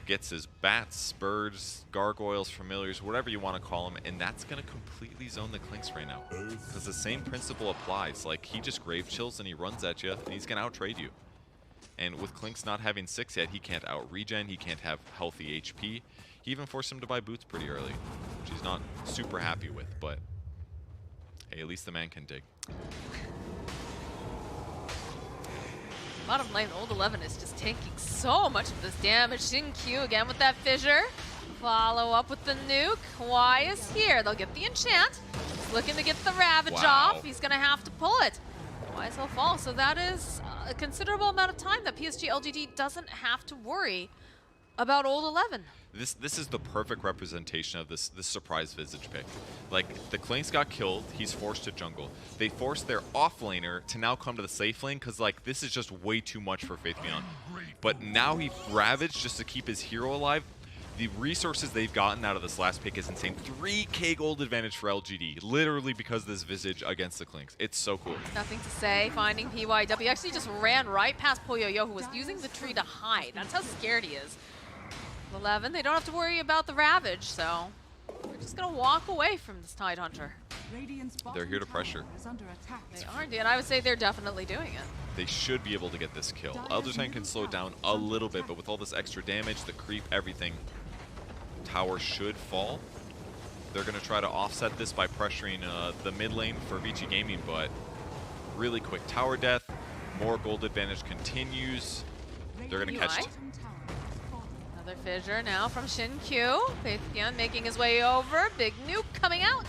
gets his bats, birds, gargoyles, familiars, whatever you want to call them, and that's going to completely zone the Clinks right now. Because the same principle applies. Like, he just Grave Chills and he runs at you, and he's going to out-trade you. And with Clinks not having 6 yet, he can't out-regen, he can't have healthy HP. He even forced him to buy boots pretty early, which he's not super happy with, but hey, at least the man can dig. Bottom lane, Old 11 is just taking so much of this damage. Shinkyu again with that fissure. Follow up with the nuke. Y is here. They'll get the enchant. He's looking to get the Ravage off. He's going to have to pull it. Y will fall. So that is a considerable amount of time that PSG.LGD doesn't have to worry about Old 11. This is the perfect representation of this surprise Visage pick. Like, the Clinks got killed, he's forced to jungle. They forced their offlaner to now come to the safe lane because, like, this is just way too much for Faith Beyond. But now he Ravaged just to keep his hero alive. The resources they've gotten out of this last pick is insane. 3k gold advantage for LGD, literally because of this Visage against the Clinks. It's so cool. Nothing to Say, finding PYW. Actually just ran right past Poyoyo, who was using the tree to hide. That's how scared he is. 11, they don't have to worry about the Ravage, so they're just going to walk away from this Tidehunter. They're here to pressure. They are, and I would say they're definitely doing it. They should be able to get this kill. Elder Titan can slow down a little bit, but with all this extra damage, the creep, everything, tower should fall. They're going to try to offset this by pressuring the mid lane for Vici Gaming, but really quick tower death. More gold advantage continues. They're going to catch it. Another fissure now from Xin-Q. Faithian making his way over. Big nuke coming out.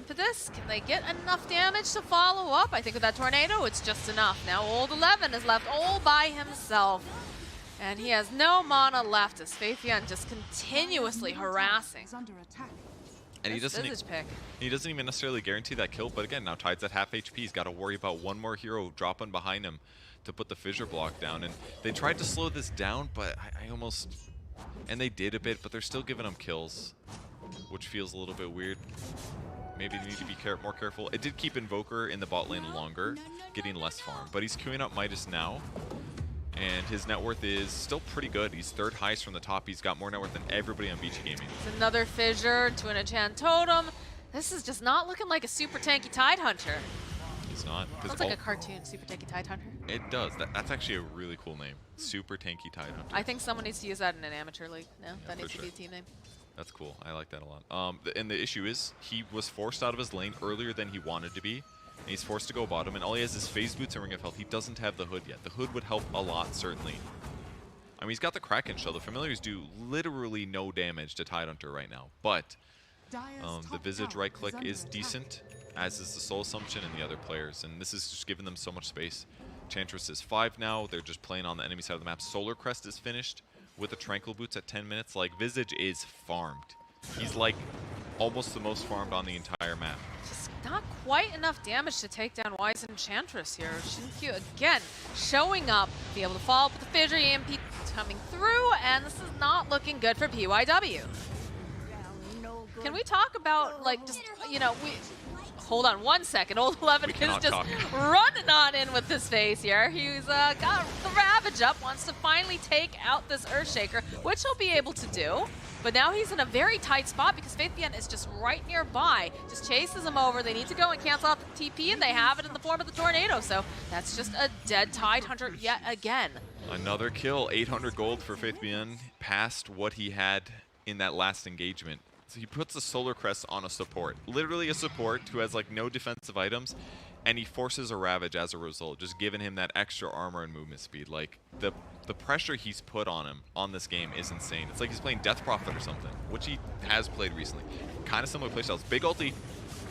This, can they get enough damage to follow up? I think with that tornado, it's just enough. Now Old 11 is left all by himself. And he has no mana left as Faithian just continuously harassing. And he doesn't even necessarily guarantee that kill, but again, now Tide's at half HP. He's got to worry about one more hero dropping behind him to put the fissure block down. And they tried to slow this down, but I almost... And they did a bit, but they're still giving him kills, which feels a little bit weird. Maybe they need to be more careful. It did keep Invoker in the bot lane longer, getting less farm. But he's queuing up Midas now, and his net worth is still pretty good. He's third highest from the top. He's got more net worth than everybody on Vici Gaming. It's another fissure to an enchant totem. This is just not looking like a super tanky Tidehunter. It's not. Sounds like a cartoon, super tanky Tidehunter. It does. That's actually a really cool name. Super tanky Tidehunter. I think someone needs to use that in an amateur league. No, yeah, that needs to be a team name. That's cool. I like that a lot. And the issue is he was forced out of his lane earlier than he wanted to be. And he's forced to go bottom, and all he has is Phase Boots and Ring of Health. He doesn't have the Hood yet. The Hood would help a lot, certainly. I mean, he's got the Kraken Shell. The Familiars do literally no damage to Tidehunter right now. But the Visage right-click is decent, as is the Soul Assumption and the other players. And this is just giving them so much space. Enchantress is 5 now. They're just playing on the enemy side of the map. Solar Crest is finished with the Tranquil Boots at 10 minutes. Like, Visage is farmed. He's like almost the most farmed on the entire map. Just not quite enough damage to take down Wise Enchantress here. Xin-Q again showing up, be able to follow up with the fissure. EMP coming through, and this is not looking good for PYW. Can we talk about, like, just, you know, hold on one second. Old 11 is just running on in with his face here. He's got the Ravage up, wants to finally take out this Earthshaker, which he'll be able to do. But now he's in a very tight spot because Faithian is just right nearby. Just chases him over. They need to go and cancel out the TP, and they have it in the form of the tornado. So that's just a dead Tidehunter yet again. Another kill. 800 gold for Faithian, past what he had in that last engagement. So he puts the Solar Crest on a support. Literally a support who has like no defensive items, and he forces a Ravage as a result, just giving him that extra armor and movement speed. Like, the pressure he's put on him on this game is insane. It's like he's playing Death Prophet or something, which he has played recently. Kind of similar playstyles. Big ulti.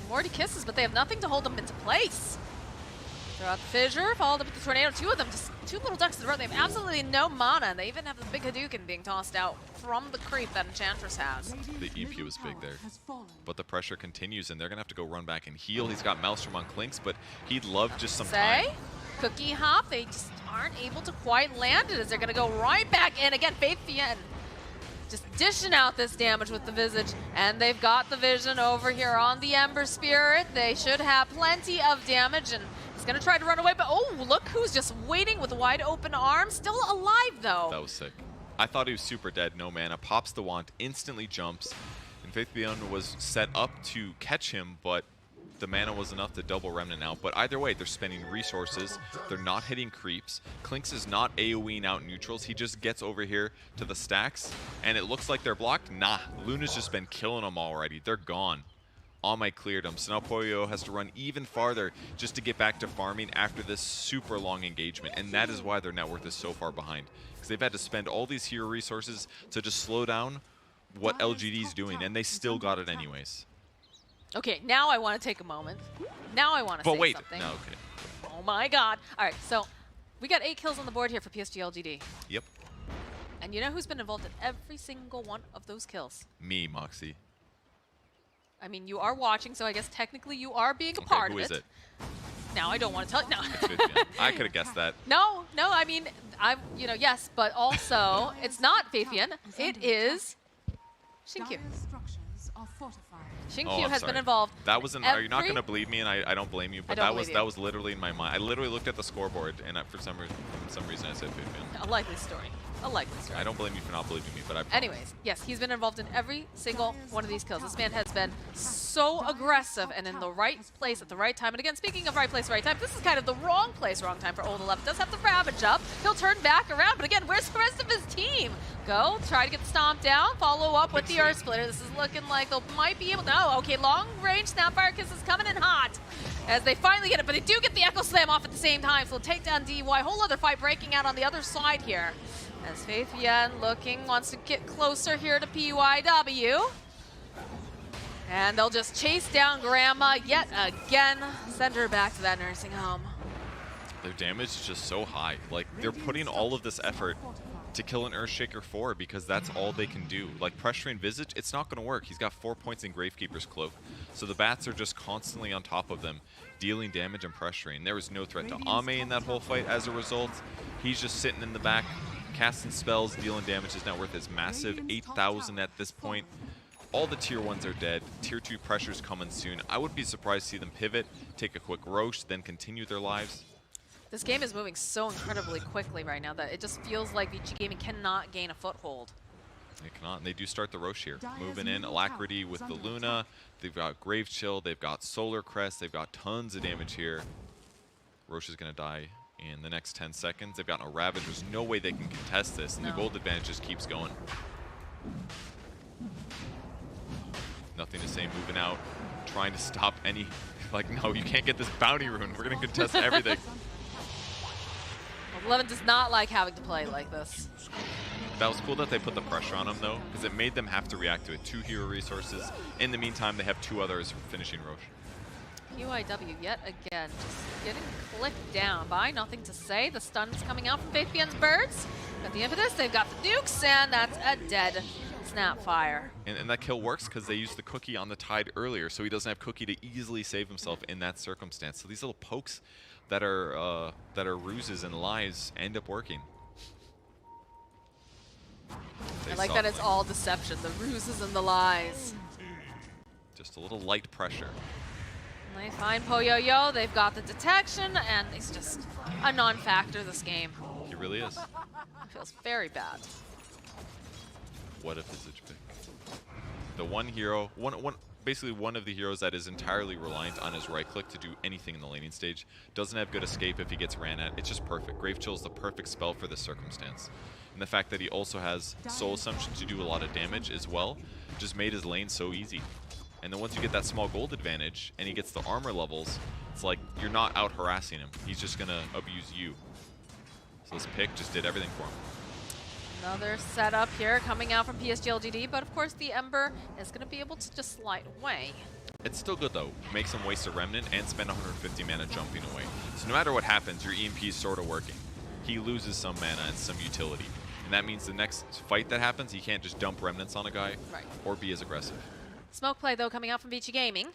More to kisses, but they have nothing to hold them into place. Throw out the fissure, followed up with the tornado. Two of them, just two little ducks in the row. They have absolutely no mana, and they even have the big Hadouken being tossed out from the creep that Enchantress has. The EP was big there, but the pressure continues, and they're gonna have to go run back and heal. He's got Maelstrom on Clinks, but he'd love just some time. Cookie Hop, they just aren't able to quite land it as they're gonna go right back in again. Faithian just dishing out this damage with the Visage, and they've got the vision over here on the Ember Spirit. They should have plenty of damage, and he's gonna try to run away, but oh, look who's just waiting with wide open arms. Still alive though. That was sick. I thought he was super dead, no mana. Pops the wand, instantly jumps, and Faithian was set up to catch him, but the mana was enough to double Remnant out. But either way, they're spending resources. They're not hitting creeps. Clinks is not AoEing out neutrals. He just gets over here to the stacks, and it looks like they're blocked. Nah, Luna's just been killing them already. They're gone. Almight cleared him, so now Poyo has to run even farther just to get back to farming after this super long engagement, and that is why their net worth is so far behind, because they've had to spend all these hero resources to just slow down what LGD's doing, and they still got it anyways. Okay, now I want to take a moment. Now I want to say something. No, okay. Oh my god. All right, so we got 8 kills on the board here for PSG.LGD. Yep. And you know who's been involved in every single one of those kills? Me, Moxie. I mean, you are watching, so I guess technically you are being a part of it. Who is it? Now I don't want to tell you. No. I could have guessed that. No, I mean, you know, yes, but also it's not Faithian. It is Xin-Q. Xin-Q has been involved. That wasn't. Are you not going to believe me? And I don't blame you. But that was literally in my mind. I literally looked at the scoreboard, and for some reason I said Faithian. A likely story. a likely strat. I don't blame you for not believing me, but I promise. Anyways, yes, he's been involved in every single one of these kills. This man has been so aggressive and in the right place at the right time. And again, speaking of right place, right time, this is kind of the wrong place, wrong time for Old 11. Does have the Ravage up. He'll turn back around, but again, where's the rest of his team? Go, try to get the stomp down, follow up with the Earth Splitter. This is looking like they might be able to, no, okay, long range Snapfire Kiss is coming in hot as they finally get it, but they do get the Echo Slam off at the same time, so they'll take down DY. Whole other fight breaking out on the other side here. As Faith Yen wants to get closer here to PYW. And they'll just chase down Grandma yet again, send her back to that nursing home. Their damage is just so high. Like, they're putting all of this effort to kill an Earthshaker 4 because that's all they can do. Like, pressuring Visage, it's not going to work. He's got 4 points in Gravekeeper's Cloak. So the bats are just constantly on top of them, dealing damage and pressuring. There was no threat to Ame in that whole fight as a result. He's just sitting in the back, casting spells, dealing damage. His net worth is massive, 8,000 at this point. All the tier 1s are dead. Tier 2 pressure's coming soon. I would be surprised to see them pivot, take a quick Roche, then continue their lives. This game is moving so incredibly quickly right now that it just feels like VG Gaming cannot gain a foothold. They cannot, and they do start the Roche here. Moving in, Alacrity with the Luna. They've got Grave Chill, they've got Solar Crest, they've got tons of damage here. Roche is going to die in the next 10 seconds. They've got no Ravage. There's no way they can contest this, and the gold advantage just keeps going. Nothing to say, moving out, trying to stop any, like, no, you can't get this bounty rune. We're going to contest everything. 11 does not like having to play like this. That was cool that they put the pressure on him, though, because it made them have to react to it. 2 hero resources. In the meantime, they have 2 others finishing Roche. PYW yet again, just getting clicked down by Nothing to Say. The stun's coming out from Faith Bien's Birds. Got the Impetus, they've got the Dukes, and that's a dead Snapfire. And that kill works because they used the Cookie on the Tide earlier, so he doesn't have Cookie to easily save himself in that circumstance. So these little pokes that are ruses and lies end up working. I like that it's all deception, the ruses and the lies. Just a little light pressure. And they find Poyoyo, they've got the detection, and he's just a non-factor this game. He really is. It feels very bad. What a Visage pick. The one hero, basically one of the heroes that is entirely reliant on his right click to do anything in the laning stage. Doesn't have good escape if he gets ran at. It's just perfect. Grave Chill is the perfect spell for this circumstance. And the fact that he also has Soul Assumption to do a lot of damage as well just made his lane so easy. And then once you get that small gold advantage and he gets the armor levels, it's like you're not out harassing him. He's just going to abuse you. So this pick just did everything for him. Another setup here coming out from PSG.LGD, but of course the Ember is going to be able to just slide away. It's still good though. Makes him waste a Remnant and spend 150 mana jumping away. So no matter what happens, your EMP is sort of working. He loses some mana and some utility. And that means the next fight that happens, he can't just dump Remnants on a guy or be as aggressive. Smoke play though coming out from VG Gaming.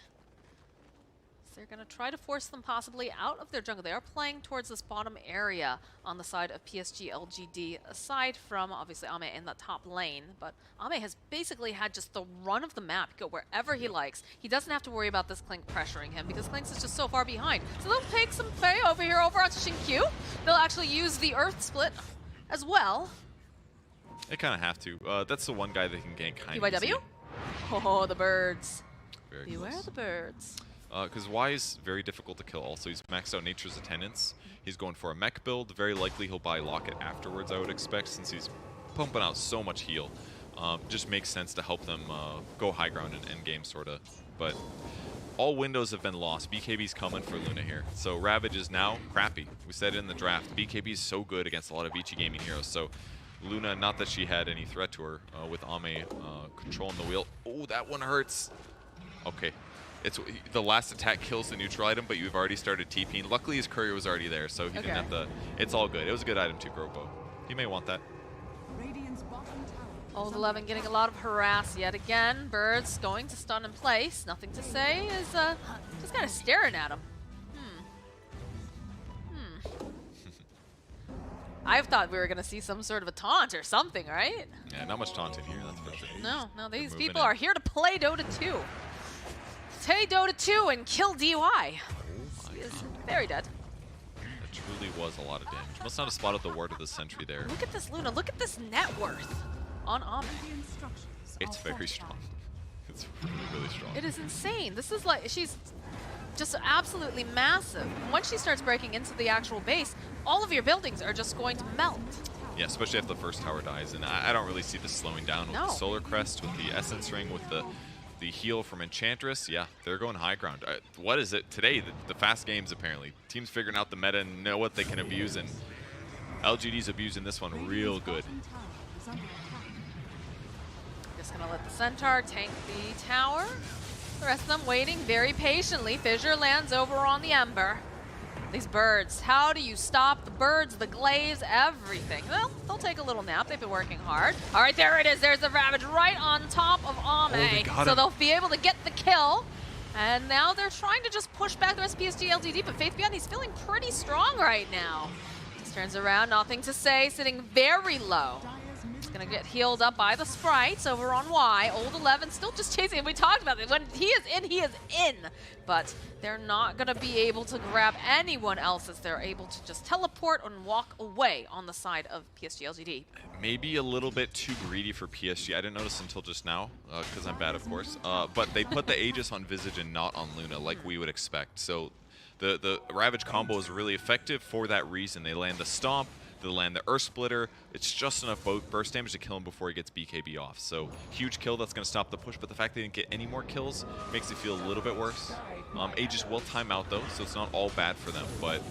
So they're going to try to force them possibly out of their jungle. They are playing towards this bottom area on the side of PSG.LGD, aside from obviously Ame in the top lane. But Ame has basically had just the run of the map, go wherever he likes. He doesn't have to worry about this Clink pressuring him because Clink's is just so far behind. So they'll take some play over here over onto Shinkyu. They'll actually use the Earth Split as well. They kind of have to. That's the one guy that can gank kind of PYW? easy. Oh, the birds. Very Beware close. the birds. Because Y is very difficult to kill also. He's maxed out Nature's Attendance. He's going for a mech build. Very likely he'll buy Locket afterwards, I would expect, since he's pumping out so much heal. Just makes sense to help them go high ground in endgame, sort of. But all windows have been lost. BKB's coming for Luna here. So Ravage is now crappy. We said it in the draft. BKB is so good against a lot of VG Gaming heroes. So Luna, not that she had any threat to her with Ame controlling the wheel. Oh, that one hurts. Okay. It's the last attack kills the neutral item, but you've already started TPing. Luckily, his courier was already there, so he didn't have to. It's all good. It was a good item to Grobo. You may want that. Old 11 getting a lot of harass yet again. Birds going to stun in place. Nothing to Say is just kind of staring at him. I thought we were going to see some sort of a taunt or something, right? Yeah, not much taunt in here, that's for sure. No, these people are here to play Dota 2. Play Dota 2 and kill DY. He is very dead. That truly was a lot of damage. Must not have spotted the ward of the sentry there. Look at this Luna. Look at this net worth on Ame. It's very strong. It's really, really strong. It is insane. This is like, she's just absolutely massive. Once she starts breaking into the actual base, all of your buildings are just going to melt. Yeah, especially if the first tower dies. And I don't really see this slowing down with the Solar Crest, with the Essence Ring, with the heal from Enchantress. Yeah, they're going high ground. What is it today? The fast games, apparently. Teams figuring out the meta and know what they can abuse, and LGD's abusing this one real good. Just gonna let the Centaur tank the tower. The rest of them waiting very patiently. Fissure lands over on the Ember. These birds, how do you stop the birds, the glaze, everything? Well, they'll take a little nap. They've been working hard. All right, there it is. There's the Ravage right on top of Ame. So they'll be able to get the kill. And now they're trying to just push back the rest of PSG.LGD, but Faith Beyond, he's feeling pretty strong right now. Just turns around, nothing to say, sitting very low. Gonna get healed up by the sprites over on Y. Old 11 still just chasing him. We talked about it. When he is in, he is in. But they're not gonna be able to grab anyone else as they're able to just teleport and walk away on the side of PSG.LGD. Maybe a little bit too greedy for PSG. I didn't notice until just now, because I'm bad, of course. But they put the Aegis on Visage and not on Luna, like we would expect. So the Ravage combo is really effective for that reason. They land the Stomp, they land the Earth Splitter. It's just enough burst damage to kill him before he gets BKB off. So huge kill, that's going to stop the push, but the fact they didn't get any more kills makes it feel a little bit worse. Aegis will time out though, so it's not all bad for them, but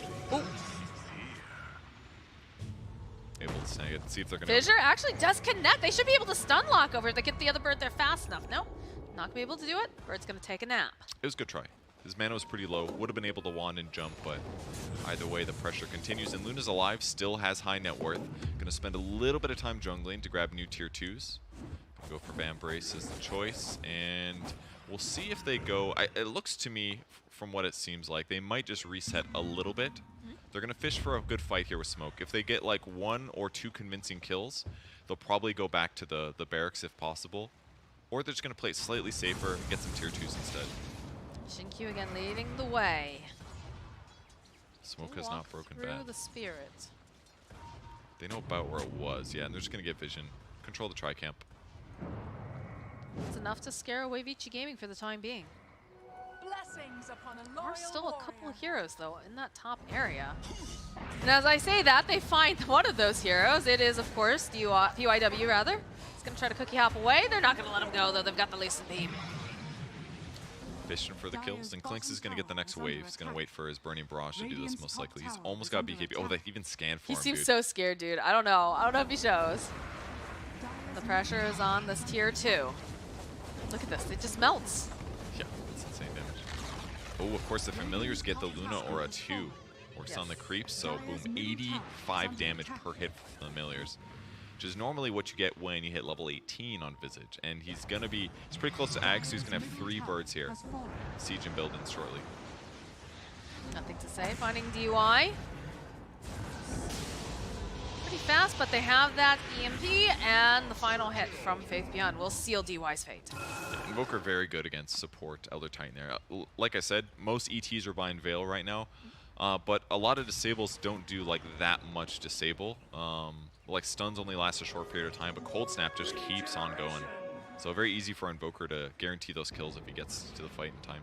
able to snag it. See if they're going to... Fissure actually does connect. They should be able to stun lock over if they get the other bird there fast enough. No, not going to be able to do it. Bird's going to take a nap. It was a good try. His mana was pretty low. Would have been able to wand and jump, but either way, the pressure continues. And Luna's alive, still has high net worth. Going to spend a little bit of time jungling to grab new tier 2s. Go for Vambrace as the choice, and we'll see if they go... it looks to me, from what it seems like, they might just reset a little bit. They're going to fish for a good fight here with Smoke. If they get like 1 or 2 convincing kills, they'll probably go back to the barracks if possible. Or they're just going to play it slightly safer and get some tier 2s instead. Shinkyu again leading the way. Smoke has not broken through bad. The spirit. They know about where it was, yeah, and they're just going to get vision. Control the tri-camp. It's enough to scare away Vici Gaming for the time being. Blessings upon a loyal There's still a couple warrior. of heroes, though, in that top area. And as I say that, they find one of those heroes. It is, of course, PYW, rather. He's going to try to cookie hop away. They're not going to let him go, though. They've got the Lucent Beam. Fishing for the kills, and Klinks is going to get the next wave. He's going to wait for his Burning Barrage to do this, most likely. He's almost got BKB. Oh, they even scanned for He him, seems dude. so scared, dude. I don't know. I don't know if he shows. The pressure is on this tier 2. Look at this. It just melts. Yeah, that's insane damage. Oh, of course, the Familiars get the Luna Aura 2. Works on the creeps, so boom, 85 damage per hit for the Familiars. Which is normally what you get when you hit level 18 on Visage. And he's going to be, he's pretty close to Ag, so he's going to have 3 birds here. Siege and build in shortly. Nothing to say. Finding DY. Pretty fast, but they have that EMP, and the final hit from Faith Beyond will seal DY's fate. Yeah, Invoker very good against support Elder Titan there. Like I said, most ETs are buying Veil right now. But a lot of disables don't do like that much disable. Like stuns only last a short period of time, but Cold Snap just keeps on going. So very easy for Invoker to guarantee those kills if he gets to the fight in time.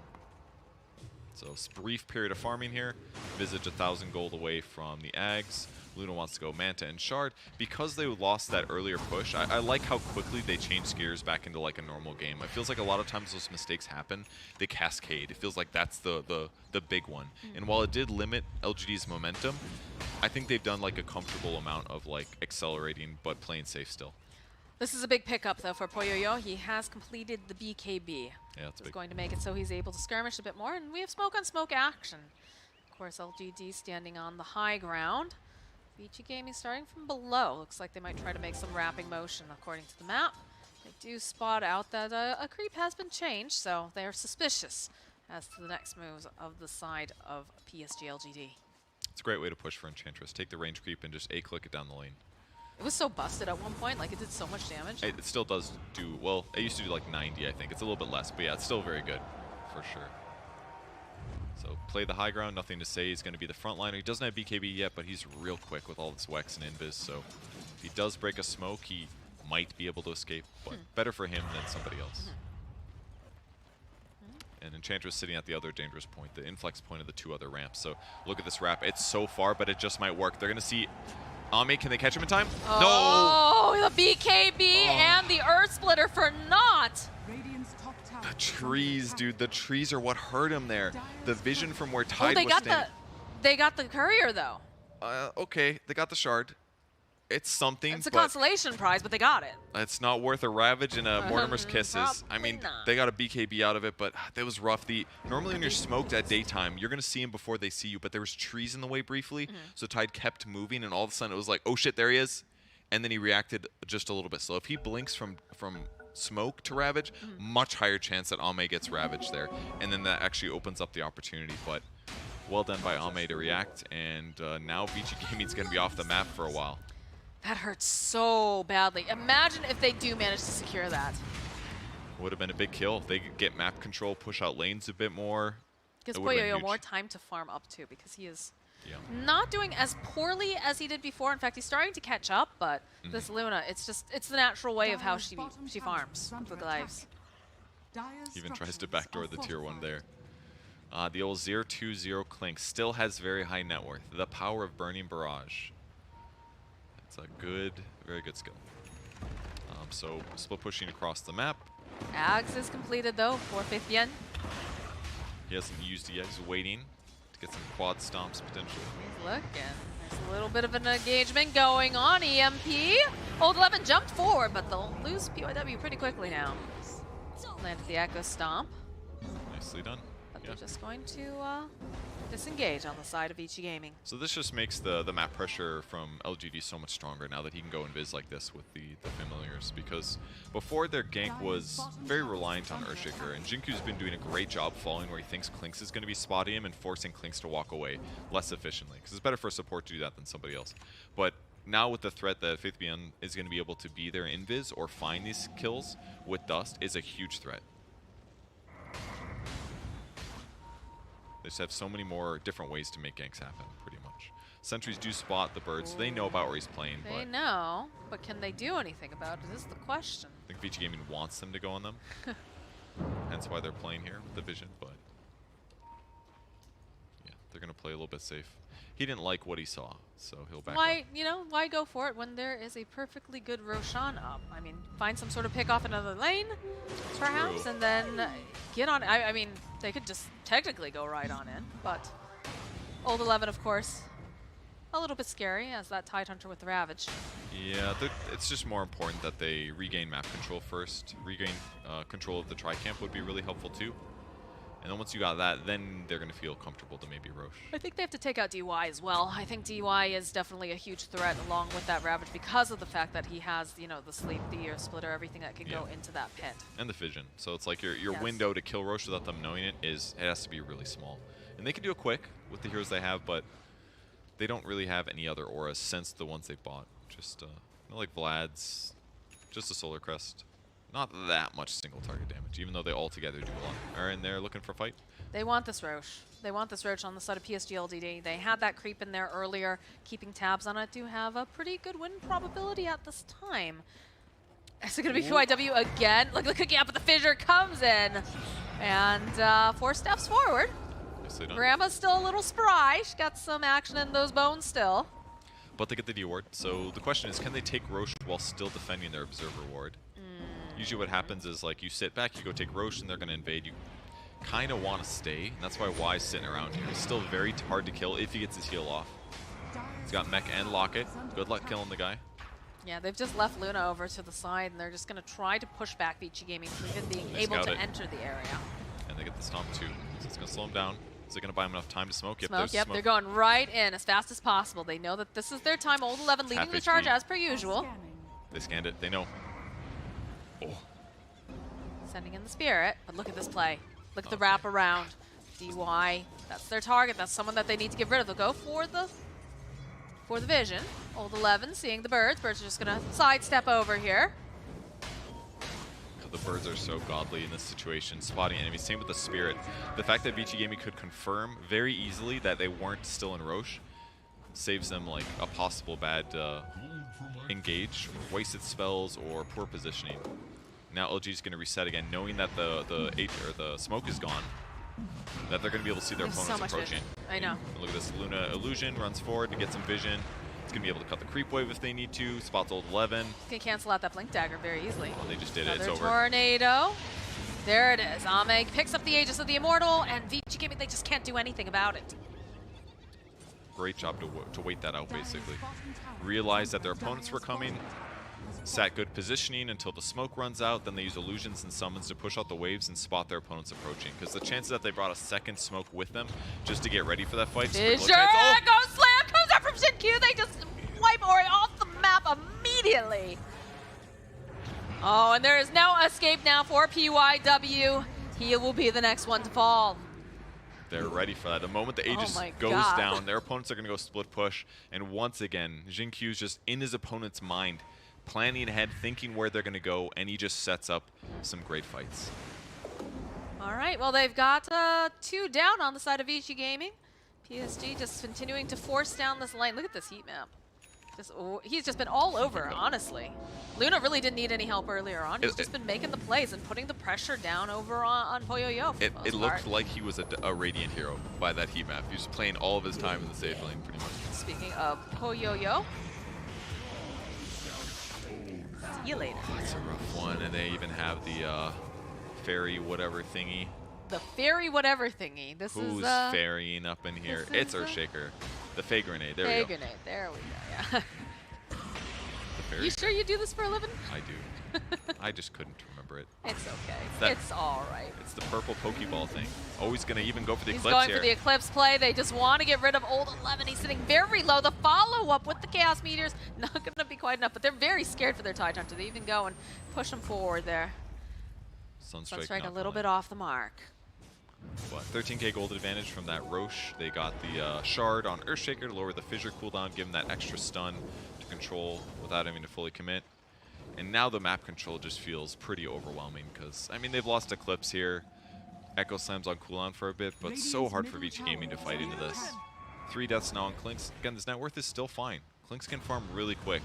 So brief period of farming here. Visage 1,000 gold away from the Ags. Luna wants to go Manta and Shard. Because they lost that earlier push, I like how quickly they changed gears back into like a normal game. It feels like a lot of times those mistakes happen, they cascade. It feels like that's the big one. And while it did limit LGD's momentum, I think they've done like a comfortable amount of like accelerating but playing safe still. This is a big pickup, though, for Poyoyo. He has completed the BKB. Yeah, that's It's big. going to make it so he's able to skirmish a bit more, and we have smoke-on-smoke action. Of course, LGD standing on the high ground. Vici Gaming starting from below. Looks like they might try to make some wrapping motion according to the map. They do spot out that a creep has been changed, so they are suspicious as to the next moves of the side of PSG.LGD. It's a great way to push for Enchantress. Take the range creep and just A-click it down the lane. It was so busted at one point, like it did so much damage. It still does do, well, it used to do like 90, I think. It's a little bit less, but yeah, it's still very good, for sure. So play the high ground, nothing to say. He's going to be the front liner. He doesn't have BKB yet, but he's real quick with all this Wex and Invis. So if he does break a smoke, he might be able to escape, but better for him than somebody else. And Enchantress sitting at the other dangerous point, the inflex point of the two other ramps. So look at this wrap. It's so far, but it just might work. They're going to see Ame. Can they catch him in time? Oh, the BKB and the Earth Splitter for naught. The trees, dude. The trees are what hurt him there. The vision from where Tide was standing. They got the courier, though. Okay, they got the shard. It's something. It's a consolation prize, but they got it. It's not worth a Ravage and a Mortimer's Kisses. I mean, they got a BKB out of it, but that was rough. Normally when you're smoked at daytime, you're going to see him before they see you, but there was trees in the way briefly, so Tide kept moving, and all of a sudden it was like, oh shit, there he is. And then he reacted just a little bit slow. If he blinks from smoke to Ravage, much higher chance that Ame gets Ravage there. And then that actually opens up the opportunity, but well done by Ame to react, and now VG Gaming's going to be off the map for a while. That hurts so badly. Imagine if they do manage to secure that. Would have been a big kill. They could get map control, push out lanes a bit more. Gives Poyoyo more time to farm up too, because he is not doing as poorly as he did before. In fact, he's starting to catch up, but this Luna, it's the natural way of how she farms the Glaives. Even tries to backdoor the tier 1 there. The old 0-2-0 Clink still has very high net worth. The power of Burning Barrage. It's a good, very good skill. So split pushing across the map. Ags is completed though for 5th Yen. He hasn't used it yet. He's waiting to get some quad stomps potentially. He's looking. There's a little bit of an engagement going on. EMP. Old 11 jumped forward, but they'll lose PYW pretty quickly now. Landed the Echo Stomp. Nicely done. But they're just going to disengage on the side of VG Gaming. So this just makes the map pressure from LGD so much stronger now that he can go invis like this with the familiars, because before their gank was very reliant on Earthshaker, and Jinku's been doing a great job following where he thinks Klinks is going to be spotting him and forcing Klinks to walk away less efficiently, because it's better for a support to do that than somebody else. But now with the threat that 5th BN is going to be able to be there invis or find these kills with Dust is a huge threat. They just have so many more different ways to make ganks happen, pretty much. Sentries do spot the birds, so they know about where he's playing. They know, but can they do anything about it is the question. I think VG Gaming wants them to go on them. Hence why they're playing here with the vision, but yeah, they're going to play a little bit safe. He didn't like what he saw, so he'll back up. Why go for it when there is a perfectly good Roshan up? I mean, find some sort of pick off another lane, perhaps, and then get on. I mean, they could just technically go right on in, but Old 11, of course, a little bit scary as that Tide Hunter with the Ravage. Yeah, it's just more important that they regain map control first. Regain control of the Tri-Camp would be really helpful too. And then once you got that, then they're going to feel comfortable to maybe Roche. I think they have to take out DY as well. I think DY is definitely a huge threat along with that Ravage because of the fact that he has, you know, the sleep, the ear splitter, everything that can go into that pit. And the vision. So it's like your window to kill Roche without them knowing it has to be really small. And they can do it quick with the heroes they have, but they don't really have any other auras since the ones they've bought. Just like Vlad's, just a Solar Crest. Not that much single target damage, even though they all together do a lot. Are in there looking for a fight? They want this Roche. They want this Roche on the side of PSG.LGD. They had that creep in there earlier, keeping tabs on it. Do have a pretty good win probability at this time. Is it going to be PYW again? Look at the cookie up, but the fissure comes in. And 4 steps forward. Grandma's still a little spry. She got some action in those bones still. But they get the D ward. So the question is, can they take Roche while still defending their Observer ward? Usually what happens is, like, you sit back, you go take Roche, and they're going to invade. You kind of want to stay, and that's why Y's sitting around here. He's still very hard to kill if he gets his heal off. He's got Mech and Locket. Good luck killing the guy. Yeah, they've just left Luna over to the side, and they're just going to try to push back VG Gaming from even being able to enter the area. And they get the stomp, too. So it's going to slow him down. Is it going to buy him enough time to smoke? Yep, they're going right in as fast as possible. They know that this is their time. Old 11 leading the charge as per usual. They scanned it. They know. Oh. Sending in the Spirit, but look at this play. Look at the wrap around. DY, that's their target. That's someone that they need to get rid of. They'll go for the vision. Old 11 seeing the birds. Birds are just going to sidestep over here. The birds are so godly in this situation, spotting enemies. Same with the Spirit. The fact that VG Gaming could confirm very easily that they weren't still in Roche saves them like a possible bad engage, wasted spells, or poor positioning. Now LG is going to reset again, knowing that the smoke is gone, that they're going to be able to see their opponents approaching. I know. And look at this, Luna Illusion runs forward to get some vision. It's going to be able to cut the creep wave if they need to. Spots old 11. Can cancel out that blink dagger very easily. Oh, they just did it. It's Another over. Tornado. There it is. Ame picks up the Aegis of the Immortal, and VG Gaming, they just can't do anything about it. Great job to wait that out, basically. Realized that their opponents were coming, sat good positioning until the smoke runs out, then they use illusions and summons to push out the waves and spot their opponents approaching. Because the chances that they brought a second smoke with them just to get ready for that fight. Fissure! Goes slam! Comes up from Shin-Q! They just wipe Ori off the map immediately! Oh, and there is no escape now for PYW. He will be the next one to fall. They're ready for that. The moment the Aegis goes down, their opponents are going to go split push. And once again, Jin-Q's just in his opponent's mind, planning ahead, thinking where they're going to go, and he just sets up some great fights. All right, well, they've got 2 down on the side of VG Gaming. PSG just continuing to force down this lane. Look at this heat map. He's just been all over, honestly. Luna really didn't need any help earlier on. He's just been making the plays and putting the pressure down over on Poyoyo. It looked like he was a Radiant hero by that heat map. He was playing all of his time in the save lane, pretty much. Speaking of Poyoyo. See you later. It's a rough one, and they even have the fairy whatever thingy. The fairy whatever thingy. This Who's is ferrying up in here? It's Earthshaker. The Fey Grenade. There we go. Fey Grenade. There we go. Yeah. The fairy. You sure you do this for a living? I do. I just couldn't remember it. It's okay. It's all right. It's the purple Pokeball thing. Always gonna even go for the He's Eclipse going here. for the Eclipse play. They just want to get rid of old 11. He's sitting very low. The follow-up with the Chaos Meteors, not going to be quite enough, but they're very scared for their Tidehunter. They even go and push him forward there. Sunstrike a little bit off the mark. But 13k gold advantage from that Roche. They got the Shard on Earthshaker to lower the Fissure cooldown, give him that extra stun to control without having to fully commit. And now the map control just feels pretty overwhelming because, I mean, they've lost Eclipse here. Echo Slam's on cooldown for a bit, but so hard for VG Gaming to fight into this. 3 deaths now on Klinks. Again, this net worth is still fine. Klinks can farm really quick,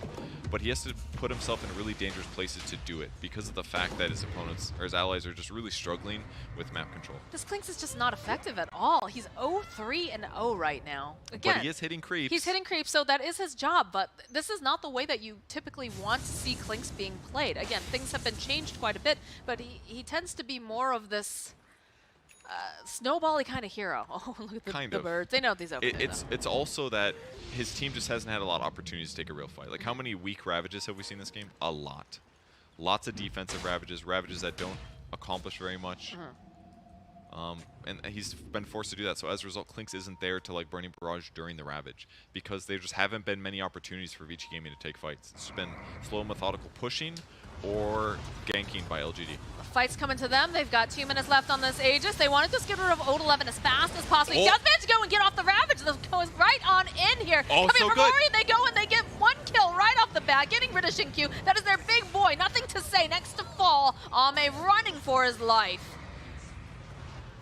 but he has to put himself in really dangerous places to do it because of the fact that his opponents or his allies are just really struggling with map control. This Klinks is just not effective at all. He's 0-3-0 right now. Again, but he is hitting creeps. He's hitting creeps, so that is his job, but this is not the way that you typically want to see Klinks being played. Again, things have been changed quite a bit, but he tends to be more of this snowbally kind of hero. Oh, look at the birds. They know what these open. It's also that his team just hasn't had a lot of opportunities to take a real fight. Like, how many weak Ravages have we seen this game? A lot. Lots of defensive Ravages that don't accomplish very much. And he's been forced to do that. So as a result, Klinks isn't there to like Burning Barrage during the Ravage because there just haven't been many opportunities for VG Gaming to take fights. It's been slow, methodical pushing or ganking by LGD. The fight's coming to them. They've got 2 minutes left on this Aegis. They want to just get rid of Ode 11 as fast as possible. He does manage to go and get off the Ravage. This goes right on in here. Oh, Coming so from good. Ori, they go and they get 1 kill right off the bat, getting rid of Shin-Q. That is their big boy. Nothing to say. Next to fall, Ame running for his life.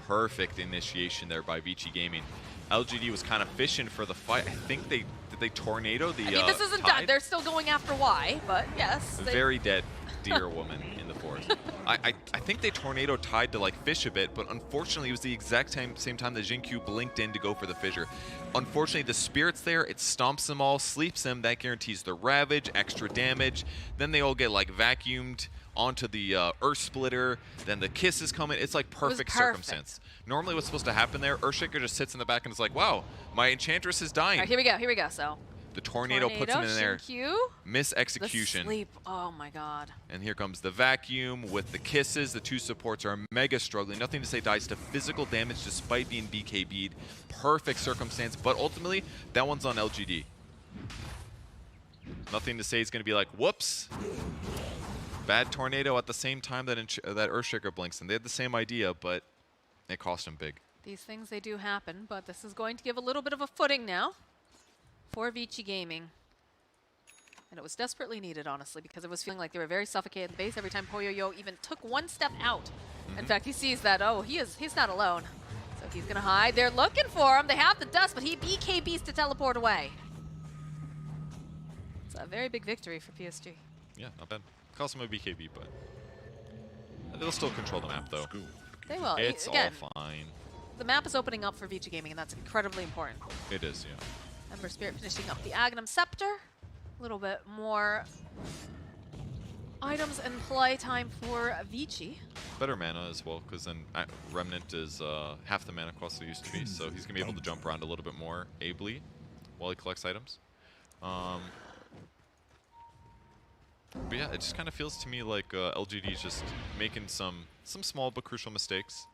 Perfect initiation there by VG Gaming. LGD was kind of fishing for the fight. I think did they tornado the I mean, this isn't done. They're still going after Y, but yes. Very dead deer woman in the forest. I think they tornado Tide to like fish a bit, but unfortunately it was the exact same time that Jin-Q blinked in to go for the fissure. Unfortunately, the Spirit's there. It stomps them all, sleeps them. That guarantees the Ravage, extra damage. Then they all get like vacuumed onto the Earth Splitter. Then the Kiss is coming. It's like perfect circumstance. Normally what's supposed to happen there, Earthshaker just sits in the back and is like, wow, my Enchantress is dying. All right, here we go. So the tornado puts him in there. Shin-Q. Miss execution. The sleep. Oh my god. And here comes the vacuum with the kisses. The 2 supports are mega struggling. Nothing to say dies to physical damage despite being BKB'd. Perfect circumstance, but ultimately that one's on LGD. Nothing to say is going to be like, whoops. Bad tornado at the same time that that Earthshaker blinks, and they had the same idea, but it cost him big. These things, they do happen, but this is going to give a little bit of a footing now for Vici Gaming. And it was desperately needed, honestly, because it was feeling like they were very suffocated in the base every time Poyoyo even took one step out. In fact, he sees that, oh, he's not alone. So he's going to hide. They're looking for him. They have the dust, but he BKBs to teleport away. It's a very big victory for PSG. Yeah, not bad. Cost them a BKB, but they'll still control the map, though. They will. It's Again, all fine. the map is opening up for Vici Gaming, and that's incredibly important. It is, yeah. Ember Spirit finishing up the Agnum Scepter. A little bit more items and play time for Vici. Better mana as well, because then Remnant is half the mana cost it used to be, so he's going to be able to jump around a little bit more ably while he collects items. But yeah, it just kind of feels to me like LGD is just making some small but crucial mistakes.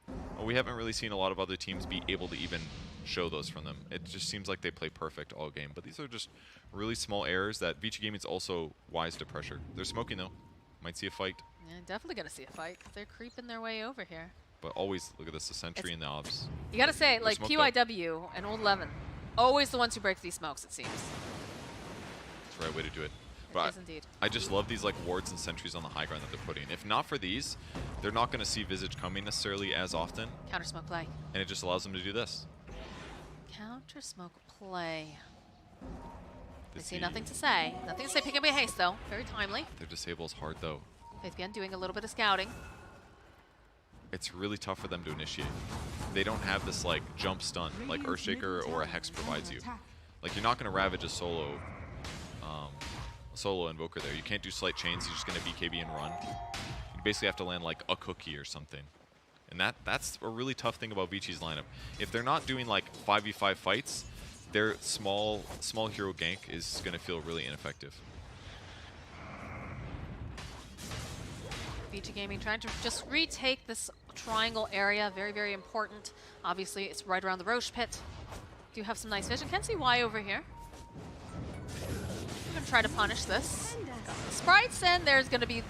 We haven't really seen a lot of other teams be able to even show those from them. It just seems like they play perfect all game, but these are just really small errors that Vici Gaming is also wise to pressure. They're smoking though. Might see a fight. Yeah, definitely gonna see a fight, because they're creeping their way over here. But always, look at this, the Sentry and the Obs. You gotta say, like PYW and Old 11, always the ones who break these smokes, it seems. That's the right way to do it. But Yes, indeed. I just love these like wards and sentries on the high ground that they're putting. If not for these, they're not going to see Visage coming necessarily as often. Counter smoke play. And it just allows them to do this. Counter smoke play. They They see nothing to say. Nothing to say. Pick up a haste though. Very timely. Their disable is hard though. FaZe doing a little bit of scouting. It's really tough for them to initiate. They don't have this like jump stun like Earthshaker or a Hex provides you. Like you're not going to ravage a solo invoker there. You can't do slight chains. You're just going to BKB and run. You basically have to land like a cookie or something. And that's a really tough thing about Vici's lineup. If they're not doing like 5v5 fights, their small hero gank is going to feel really ineffective. Vici Gaming trying to just retake this triangle area. Very, very important. Obviously, it's right around the Roche pit. Do have some nice vision. Can't see why over here. I'm going to try to punish this. Got the sprites, and there's going to be...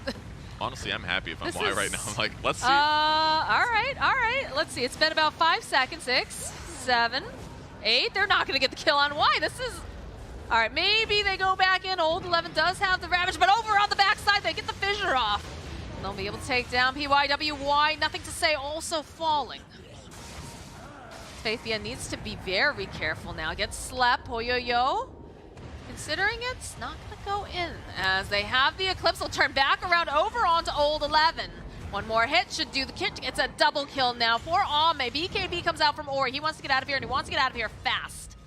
Honestly, I'm happy if I'm Y right now. I'm like, let's see. all right. Let's see. It's been about 5 seconds. 6, 7, 8. They're not going to get the kill on Y. This is... All right, maybe they go back in. Old 11 does have the Ravage, but over on the backside, they get the Fissure off. They'll be able to take down PYWY. Nothing to say, also falling. Faithia needs to be very careful now. Gets slept. Poyoyo, considering it's not going to go in. As they have the Eclipse, they'll turn back around over onto Old 11. One more hit should do the kit. It's a double kill now for Ame. BKB comes out from Ori. He wants to get out of here, and he wants to get out of here fast.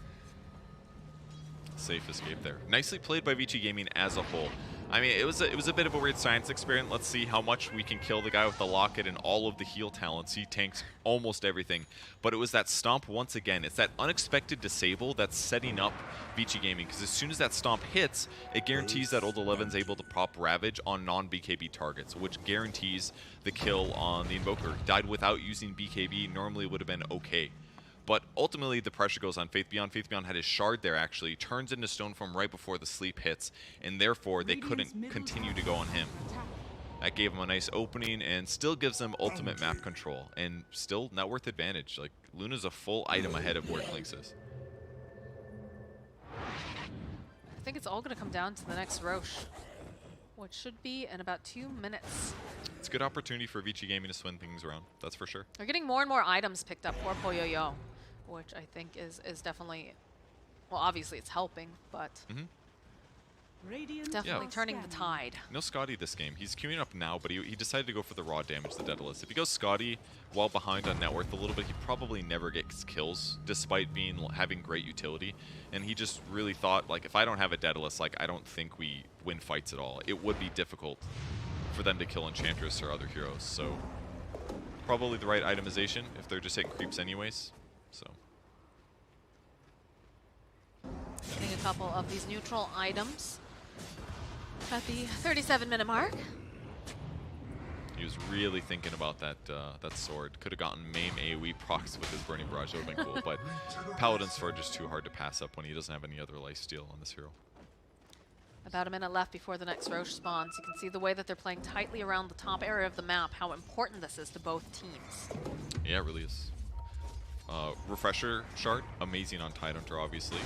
Safe escape there. Nicely played by Vici Gaming as a whole. I mean, it was a bit of a weird science experiment. Let's see how much we can kill the guy with the locket and all of the heal talents. He tanks almost everything. But it was that stomp once again. It's that unexpected disable that's setting up Vici Gaming. Because as soon as that stomp hits, it guarantees that Old 11's able to pop Ravage on non-BKB targets, which guarantees the kill on the Invoker. Died without using BKB, normally would have been okay. But ultimately, the pressure goes on Faith Beyond. Faith Beyond had his shard there, actually. Turns into Stone Form right before the sleep hits. And therefore, they couldn't continue to go on him. That gave him a nice opening and still gives them ultimate map control. And still net worth advantage. Like, Luna's a full item ahead of where Clinks is. I think it's all going to come down to the next Roche, which should be in about 2 minutes. It's a good opportunity for Vici Gaming to swing things around, that's for sure. They're getting more and more items picked up for Poyoyo, which I think is definitely, well, obviously it's helping, but definitely turning the tide. No Scotty this game. He's queuing up now, but he decided to go for the raw damage, the Daedalus. If he goes Scotty while behind on net worth a little bit, he probably never gets kills, despite having great utility. And he just really thought, like, if I don't have a Daedalus, like, I don't think we win fights at all. It would be difficult for them to kill Enchantress or other heroes. So probably the right itemization if they're just hitting creeps anyways. So Getting a couple of these neutral items at the 37-minute mark. he was really thinking about that sword. Could have gotten Maim AoE procs with his Burning Barrage. That would have been cool. But Paladin's sword just too hard to pass up when he doesn't have any other lifesteal on this hero. About a minute left before the next Roche spawns. You can see the way that they're playing tightly around the top area of the map, how important this is to both teams. Yeah, it really is. Refresher Shard, amazing on Tidehunter, obviously.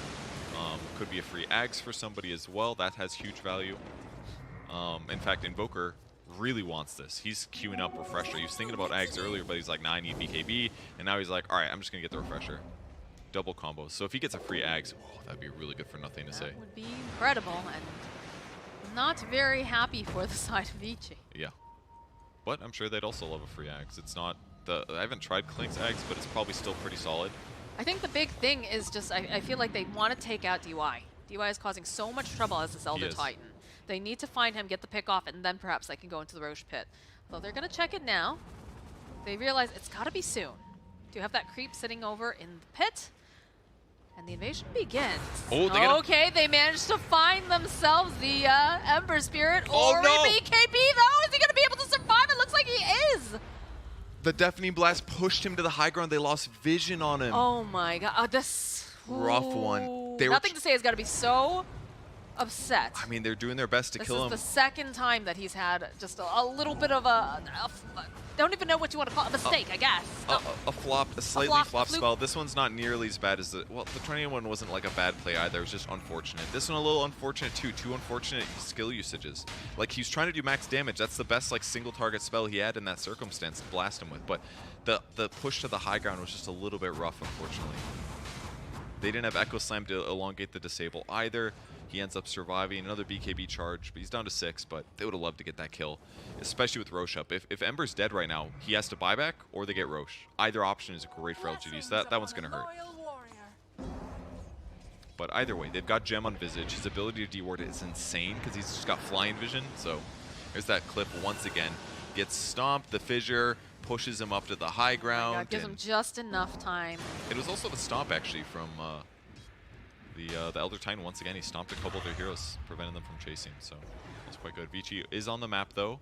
Could be a free Ags for somebody as well. That has huge value. In fact, Invoker really wants this. He's queuing up Refresher. He was thinking about Ags earlier, but he's like, nah, I need BKB. And now he's like, all right, I'm just going to get the Refresher. Double combos. So if he gets a free Ags, oh, that'd be really good for nothing to say. That would be incredible, and not very happy for the side of Vici. Yeah. But I'm sure they'd also love a free Ags. It's not I haven't tried Klink's Ags, but it's probably still pretty solid. I think the big thing is just, I feel like they want to take out DY. DY is causing so much trouble as this Elder Titan. They need to find him, get the pick off, and then perhaps they can go into the Roche pit. Well, they're going to check it now. They realize it's got to be soon. Do you have that creep sitting over in the pit? And the invasion begins. Oh, okay, they managed to find themselves the Ember Spirit. Oh, or no! BKB, though! Is he going to be able to survive? It looks like he is! The Deafening Blast pushed him to the high ground. They lost vision on him. Oh my god, this... Rough one. Nothing to say has got to be so upset. I mean, they're doing their best to kill him. This is the second time that he's had just a little bit of a don't even know what you want to call it, a mistake, I guess. A flop, a slightly flop spell. This one's not nearly as bad as the 21 wasn't like a bad play either. It was just unfortunate. This one a little unfortunate too. Two unfortunate skill usages. Like, he was trying to do max damage. That's the best like single target spell he had in that circumstance to blast him with. But the push to the high ground was just a little bit rough, unfortunately. They didn't have Echo Slam to elongate the disable either. He ends up surviving another BKB charge, but he's down to 6, but they would have loved to get that kill, especially with Roche up. If Ember's dead right now, he has to buy back or they get Roche. Either option is great for LGD, so that one's going to hurt. But either way, they've got Gem on Visage. His ability to deward is insane because he's just got flying vision, so there's that clip once again. Gets stomped, the fissure pushes him up to the high ground. God, gives him just enough time. It was also the stomp actually from the Elder Titan. Once again, he stomped a couple of their heroes, preventing them from chasing, so that's quite good. Vici is on the map though.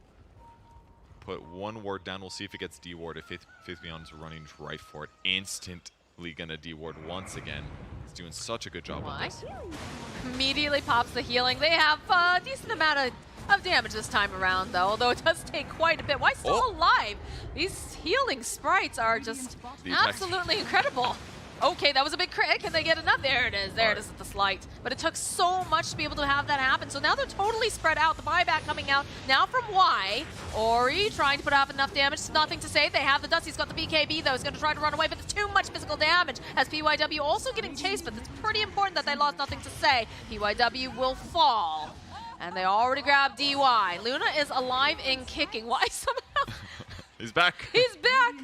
Put one ward down. We'll see if it gets deward. If Faith Beyond is running right for it, instantly gonna deward once again. He's doing such a good job with this. Immediately pops the healing. They have a decent amount of damage this time around, though, although it does take quite a bit. Why still alive? These healing sprites are just absolutely incredible. Okay, that was a big crit. Can they get enough? There it is. There it is at the slight. But it took so much to be able to have that happen. So now they're totally spread out. The buyback coming out now from Y. Ori trying to put out enough damage. Nothing to say. They have the dust. He's got the BKB, though. He's going to try to run away, but it's too much physical damage. As PYW also getting chased, but it's pretty important that they lost nothing to say. PYW will fall. And they already grabbed DY. Luna is alive and kicking. Why somehow? He's back. He's back.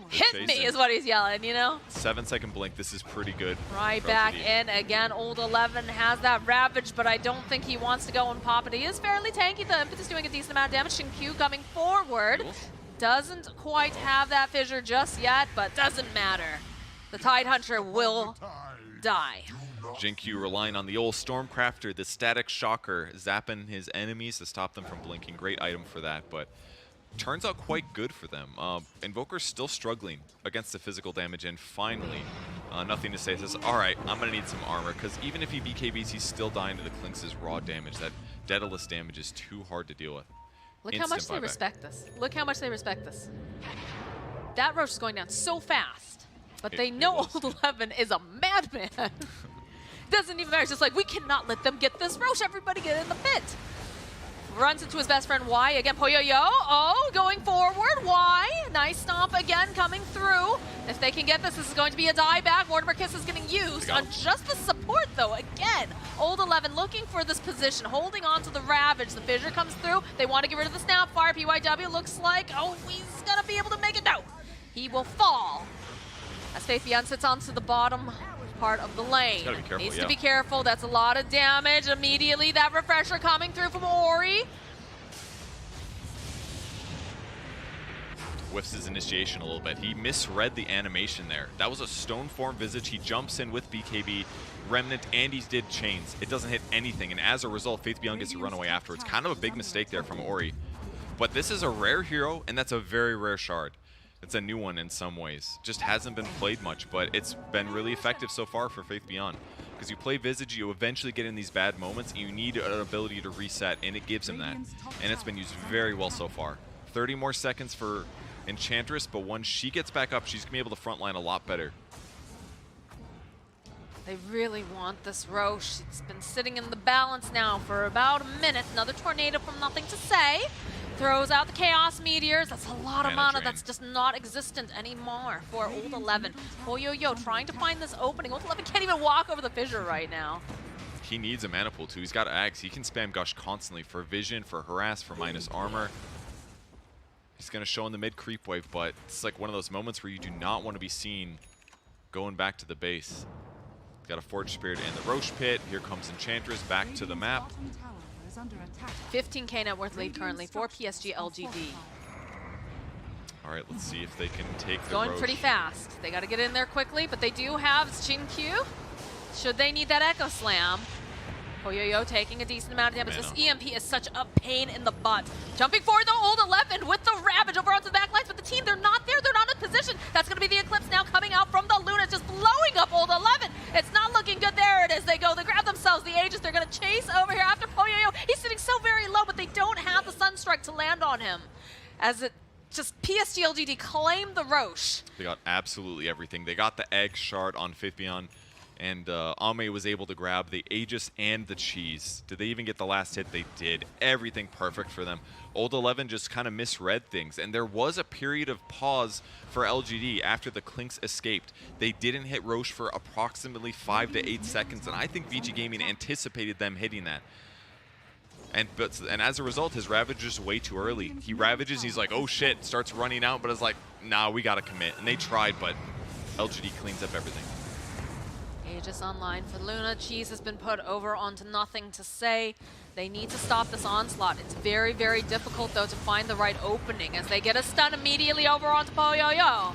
Hit me is what he's yelling, you know? 7-second blink. This is pretty good. Right back in again. Old 11 has that Ravage, but I don't think he wants to go and pop it. He is fairly tanky. The Impetus doing a decent amount of damage. Shinkyu coming forward. Doesn't quite have that fissure just yet, but doesn't matter. The Tidehunter will die. Jinkyu relying on the old Stormcrafter, the Static Shocker, zapping his enemies to stop them from blinking. Great item for that, but turns out quite good for them. Invoker's still struggling against the physical damage, and finally, nothing to say, says, alright, I'm going to need some armor, because even if he BKBs, he's still dying to the Klinks' raw damage. That Daedalus damage is too hard to deal with. Look how much they respect this. Look how much they respect this. That Roche is going down so fast, but they know Old 11 is a madman. Doesn't even matter. It's just like, we cannot let them get this Roche. Everybody get in the pit. Runs into his best friend, Y. Again, Poyoyo. Oh, going forward. Y. Nice stomp again coming through. If they can get this, this is going to be a dieback. Mortimer Kiss is getting used on just the support, though. Again, Old 11 looking for this position, holding on to the Ravage. The fissure comes through. They want to get rid of the Snapfire. PYW looks like, oh, he's going to be able to make it. No. He will fall. As Faith Beyond sits onto the bottom part of the lane. Needs to be careful. That's a lot of damage. Immediately, that refresher coming through from Ori. Whiffs his initiation a little bit. He misread the animation there. That was a stone form Visage. He jumps in with BKB, Remnant, and he did chains. It doesn't hit anything, and as a result, Faith Beyond gets to run away afterwards. Kind of a big mistake there from Ori. But this is a rare hero, and that's a very rare shard. It's a new one in some ways. Just hasn't been played much, but it's been really effective so far for Faith Beyond. Because you play Visage, you eventually get in these bad moments, and you need an ability to reset, and it gives him that. And it's been used very well so far. 30 more seconds for Enchantress, but once she gets back up, she's going to be able to frontline a lot better. They really want this Roche. It's been sitting in the balance now for about a minute. Another tornado from Nothing to Say. Throws out the Chaos Meteors. That's a lot of mana that's just not existent anymore for Old 11. Poyoyo trying to find this opening. Old 11 can't even walk over the fissure right now. He needs a mana pool too. He's got Ags. He can spam Gush constantly for Vision, for Harass, for minus armor. He's going to show in the mid creep wave, but it's like one of those moments where you do not want to be seen going back to the base. Got a Forge Spirit and the Roche Pit. Here comes Enchantress back to the map. 15k net worth lead currently for PSG.LGD. All right, let's see if they can take the Going Roche. pretty fast. They got to get in there quickly, but they do have Xin-Q. Should they need that Echo Slam? Poyoyo taking a decent amount of damage. This EMP is such a pain in the butt. Jumping forward, the Old 11 with the Ravage over onto the back lines, but the team, they're not there. They're not in position. That's going to be the Eclipse now coming out from the Luna, just blowing up Old 11. It's not looking good. There it is. They go. They grab themselves the Aegis. They're going to chase over here after Poyoyo. He's sitting so very low, but they don't have the Sunstrike to land on him. As it just PSG.LGD claim the Roche. They got absolutely everything. They got the Egg Shard on Fitbion. And Ame was able to grab the Aegis and the Cheese. Did they even get the last hit? They did. Everything perfect for them. Old 11 just kind of misread things. And there was a period of pause for LGD after the Clinks escaped. They didn't hit Roche for approximately 5 to 8 seconds. And I think VG Gaming anticipated them hitting that. And as a result, his Ravage is way too early. He Ravages, he's like, oh shit, starts running out, but it's like, nah, we got to commit. And they tried, but LGD cleans up everything. Aegis online for Luna. Cheese has been put over onto Nothing to Say. They need to stop this onslaught. It's very, very difficult, though, to find the right opening as they get a stun immediately over onto Poyoyo.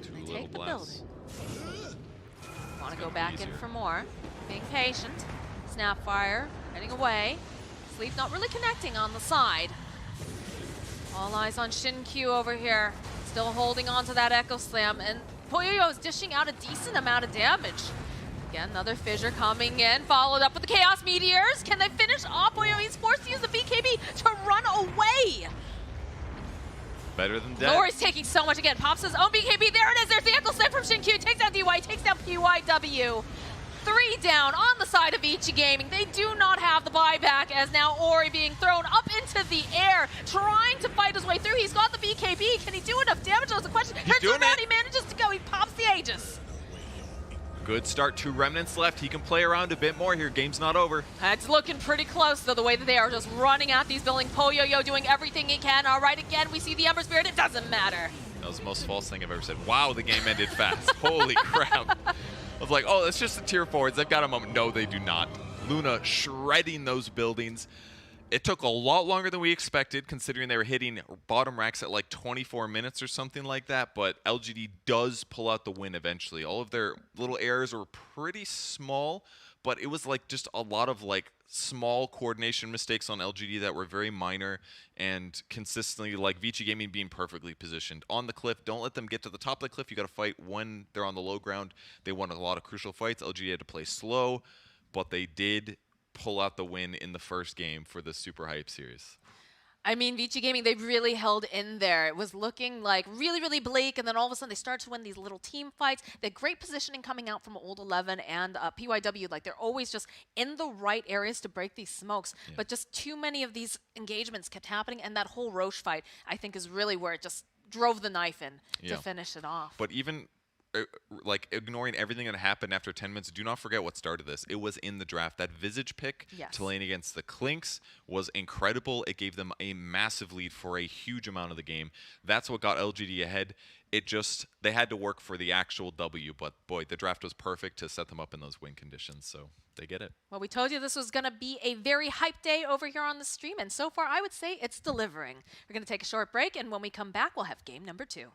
Two They little take the blasts. building. Want to go back in for more. Being patient. Snapfire heading away. Sleep not really connecting on the side. All eyes on Xin-Q over here. Still holding on to that Echo Slam. And Poyoyo is dishing out a decent amount of damage. Again, another fissure coming in, followed up with the Chaos Meteors. Can they finish off? Poyoyo, he's forced to use the BKB to run away. Better than dead. Lori's taking so much again. Pops his own BKB. There it is. There's the Echo Slam from Xin-Q. Takes down DY, takes down PYW. 3 down on the side of VG Gaming. They do not have the buyback as now Ori being thrown up into the air, trying to fight his way through. He's got the BKB. Can he do enough damage? That's the question. He's doing it. He manages to go. He pops the Aegis. Good start. 2 remnants left. He can play around a bit more here. Game's not over. It's looking pretty close, though, the way that they are just running at these buildings. Poyoyo doing everything he can. All right, again, we see the Ember Spirit. It doesn't matter. That was the most false thing I've ever said. Wow, the game ended fast. Holy crap. I was like, oh, it's just the tier forwards. They've got a moment. No, they do not. Luna shredding those buildings. It took a lot longer than we expected, considering they were hitting bottom racks at like 24 minutes or something like that, but LGD does pull out the win eventually. All of their little errors were pretty small, but it was like just a lot of like small coordination mistakes on LGD that were very minor, and consistently like VG Gaming being perfectly positioned on the cliff. Don't let them get to the top of the cliff. You got to fight when they're on the low ground. They won a lot of crucial fights. LGD had to play slow, but they did pull out the win in the first game for the Super Hype series. I mean, VG Gaming, they really held in there. It was looking like really, really bleak, and then all of a sudden they start to win these little team fights. They had great positioning coming out from Old 11 and PYW. Like, they're always just in the right areas to break these smokes, but just too many of these engagements kept happening, and that whole Roche fight, I think, is really where it just drove the knife in to finish it off. But even like ignoring everything that happened after 10 minutes, do not forget what started this. It was in the draft. That Visage pick to lane against the Clinks was incredible. It gave them a massive lead for a huge amount of the game. That's what got LGD ahead. It just, they had to work for the actual W, but boy, the draft was perfect to set them up in those win conditions, so they get it. Well, we told you this was going to be a very hype day over here on the stream, and so far I would say it's delivering. We're going to take a short break, and when we come back, we'll have game number 2.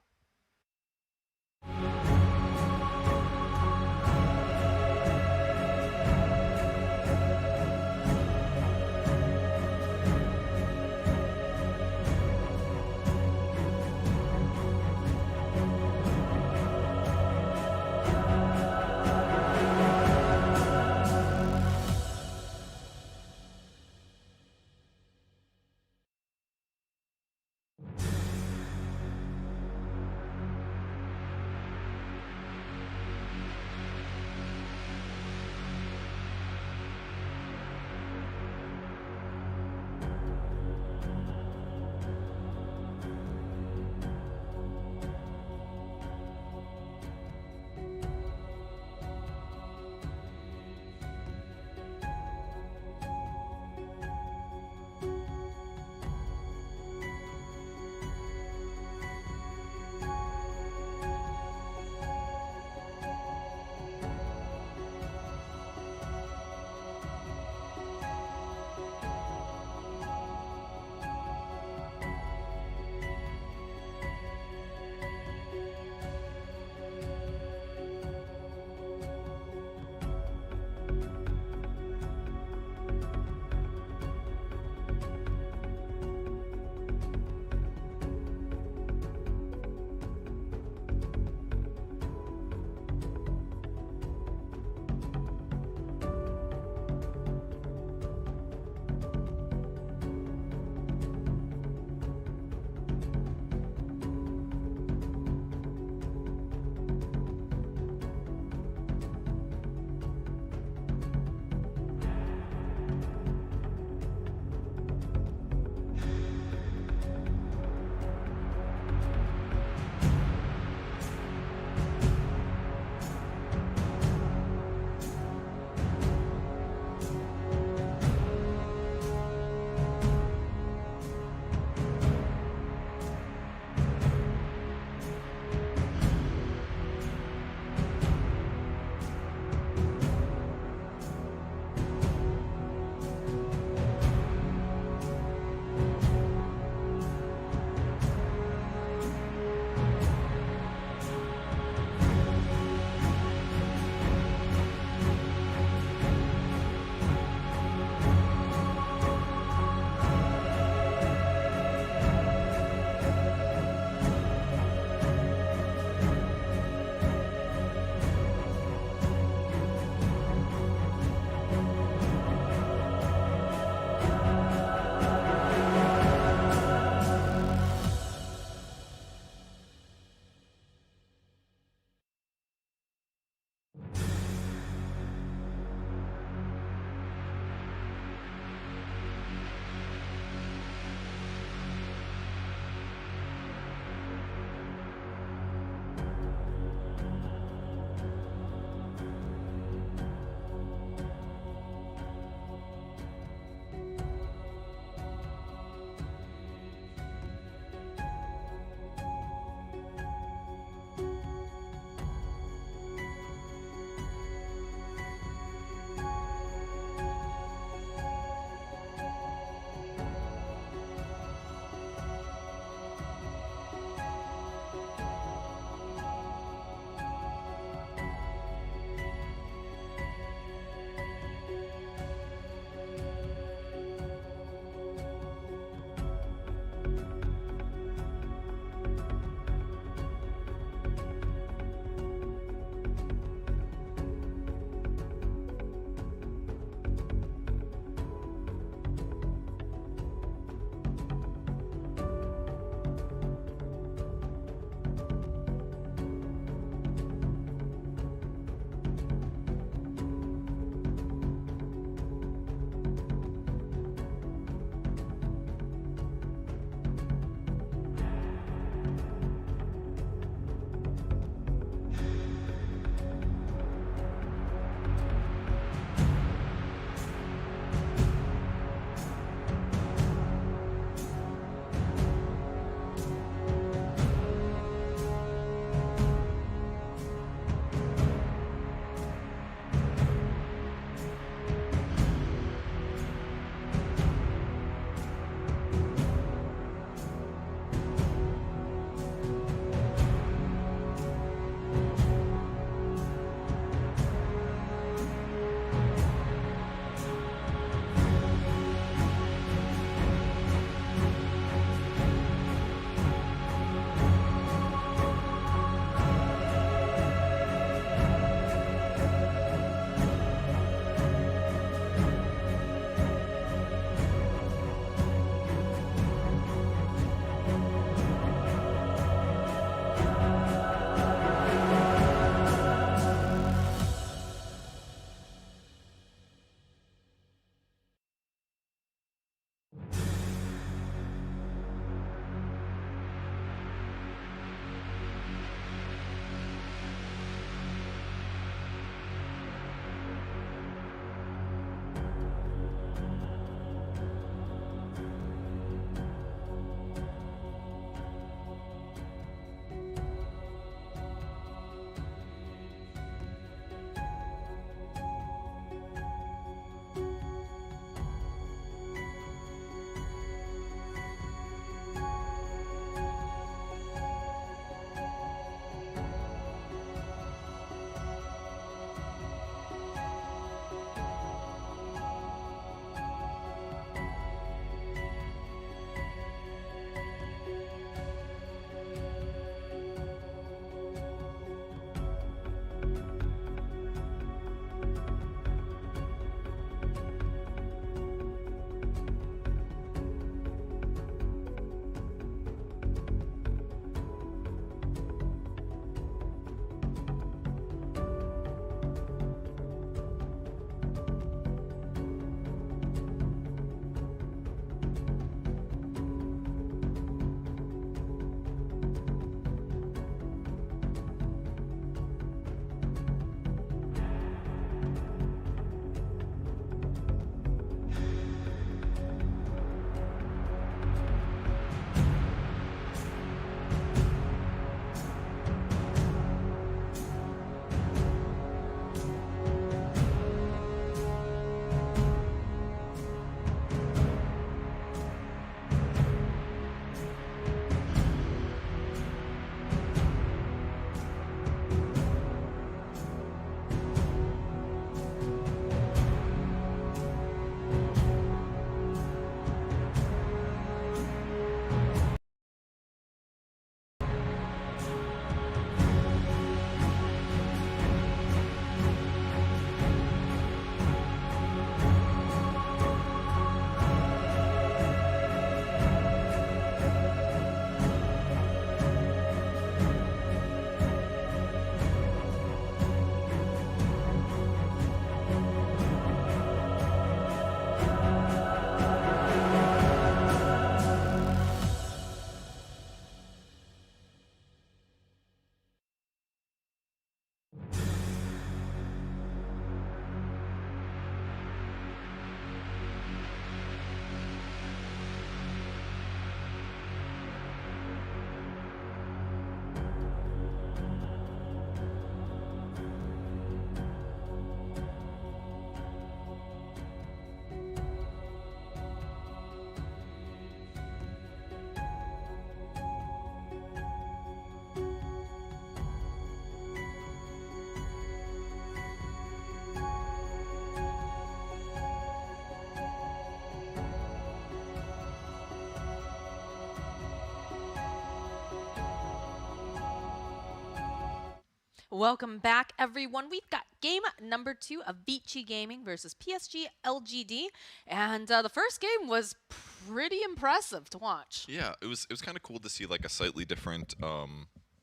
Welcome back, everyone. We've got game number 2 of Vici Gaming versus PSG.LGD, and the first game was pretty impressive to watch. Yeah, it was kind of cool to see like a slightly different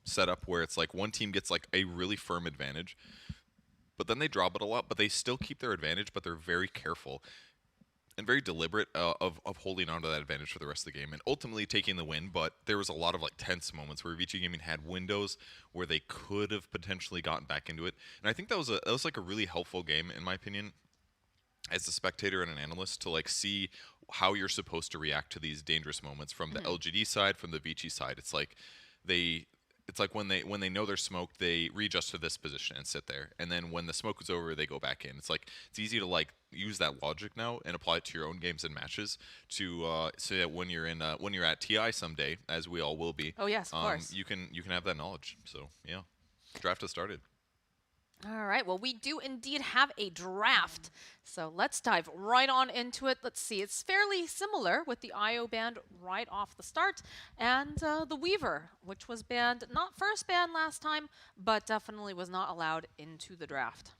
setup where it's like one team gets like a really firm advantage, but then they drop it a lot, but they still keep their advantage, but they're very careful and very deliberate of holding on to that advantage for the rest of the game and ultimately taking the win. But there was a lot of like tense moments where Vici Gaming had windows where they could have potentially gotten back into it, and I think that was like a really helpful game in my opinion as a spectator and an analyst to like see how you're supposed to react to these dangerous moments from the LGD side, from the Vici side. It's like when they know they're smoked, they readjust to this position and sit there, and then when the smoke is over, they go back in. It's like it's easy to like use that logic now and apply it to your own games and matches to so that when you're at TI someday, as we all will be. Oh yes, of course. You can have that knowledge. So yeah, draft has started. All right, well, we do indeed have a draft, so let's dive right on into it. Let's see, it's fairly similar with the IO banned right off the start, and the Weaver, which was banned, not first banned last time, but definitely was not allowed into the draft.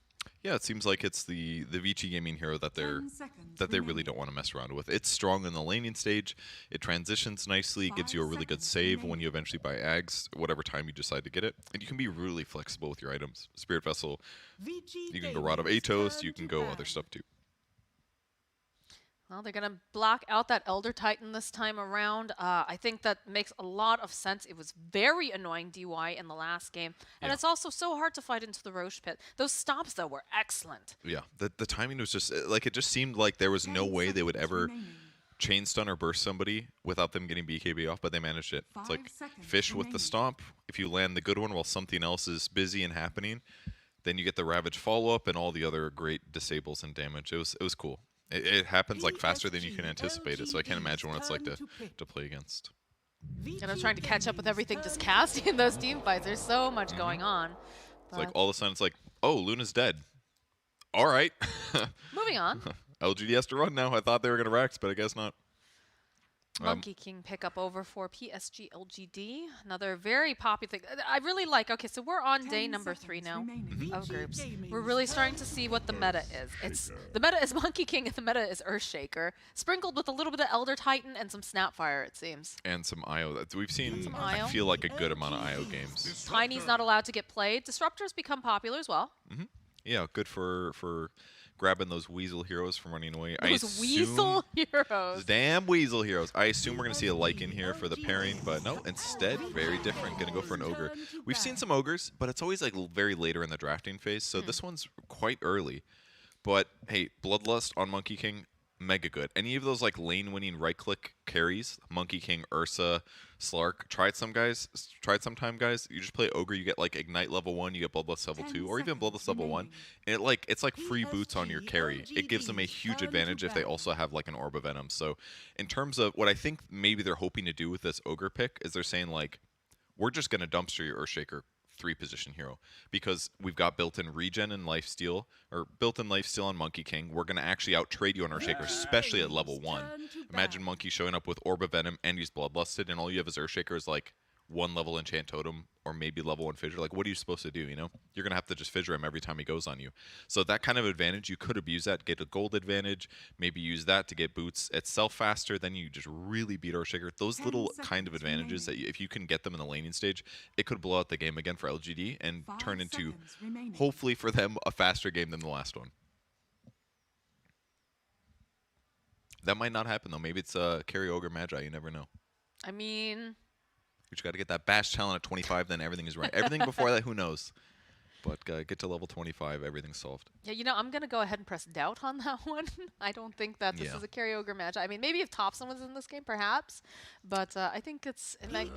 Yeah, it seems like it's the Vici Gaming hero that they really don't want to mess around with. It's strong in the laning stage. It transitions nicely. It gives you a really good save when you eventually buy Ags, whatever time you decide to get it. And you can be really flexible with your items. Spirit Vessel, you can go Rod of Atos, you can go other stuff too. Well, they're going to block out that Elder Titan this time around. I think that makes a lot of sense. It was very annoying DY in the last game. And it's also so hard to fight into the Roche pit. Those stops, though, were excellent. Yeah, the timing was just, like, it just seemed like there was no way they would ever chain stun or burst somebody without them getting BKB off, but they managed it. It's like Fish with the stomp. If you land the good one while something else is busy and happening, then you get the Ravage follow-up and all the other great disables and damage. It was cool. It happens like faster than you can anticipate it, so I can't imagine what it's like to play against. And I'm trying to catch up with everything just casting those team fights. There's so much going on. It's like all of a sudden it's like, oh, Luna's dead. All right. Moving on. LGD has to run now. I thought they were going to Rax, but I guess not. Monkey King pickup over for PSG.LGD. Another very popular thing. I really like, okay, so we're on day number 3 now of groups. We're really starting to see what the meta is. The meta is Monkey King and the meta is Earthshaker, sprinkled with a little bit of Elder Titan and some Snapfire, it seems. And some IO. We've seen, I feel like, a good amount of IO games. Tiny's not allowed to get played. Disruptors become popular as well. Yeah, good for grabbing those Weasel heroes from running away. Those Weasel heroes. Damn Weasel heroes. I assume we're going to see a Lycan here for the pairing, but no, instead, very different. Going to go for an Ogre. We've seen some Ogres, but it's always like very later in the drafting phase, so this one's quite early. But hey, Bloodlust on Monkey King, mega good. Any of those like lane-winning right-click carries, Monkey King, Ursa, Slark, try it sometime, guys. You just play Ogre, you get like Ignite level 1, you get Bloodlust level 2, or even Bloodlust level 1. And it's like free boots on your carry. It gives them a huge advantage if they also have like an Orb of Venom. So in terms of what I think maybe they're hoping to do with this Ogre pick is they're saying like, we're just going to dumpster your Earthshaker 3-position hero because we've got built-in regen and lifesteal, or built-in lifesteal on Monkey King. We're going to actually out-trade you on Earthshaker, especially at level 1. Imagine Monkey showing up with Orb of Venom and he's Bloodlusted, and all you have as Earthshaker is like 1 level Enchant Totem or maybe level 1 Fissure. Like, what are you supposed to do, you know? You're going to have to just Fissure him every time he goes on you. So that kind of advantage, you could abuse that, get a gold advantage, maybe use that to get boots itself faster, then you just really beat Earthshaker. Those little kind of advantages that if you can get them in the laning stage, it could blow out the game again for LGD and turn into, hopefully for them, a faster game than the last one. That might not happen, though. Maybe it's Carry Ogre Magi. You never know. I mean... You just got to get that bash talent at 25, then everything is right. Everything before that, who knows? But get to level 25, everything's solved. Yeah, you know, I'm going to go ahead and press doubt on that one. I don't think that this is a Carry Ogre match. I mean, maybe if Thompson was in this game, perhaps. But I think it might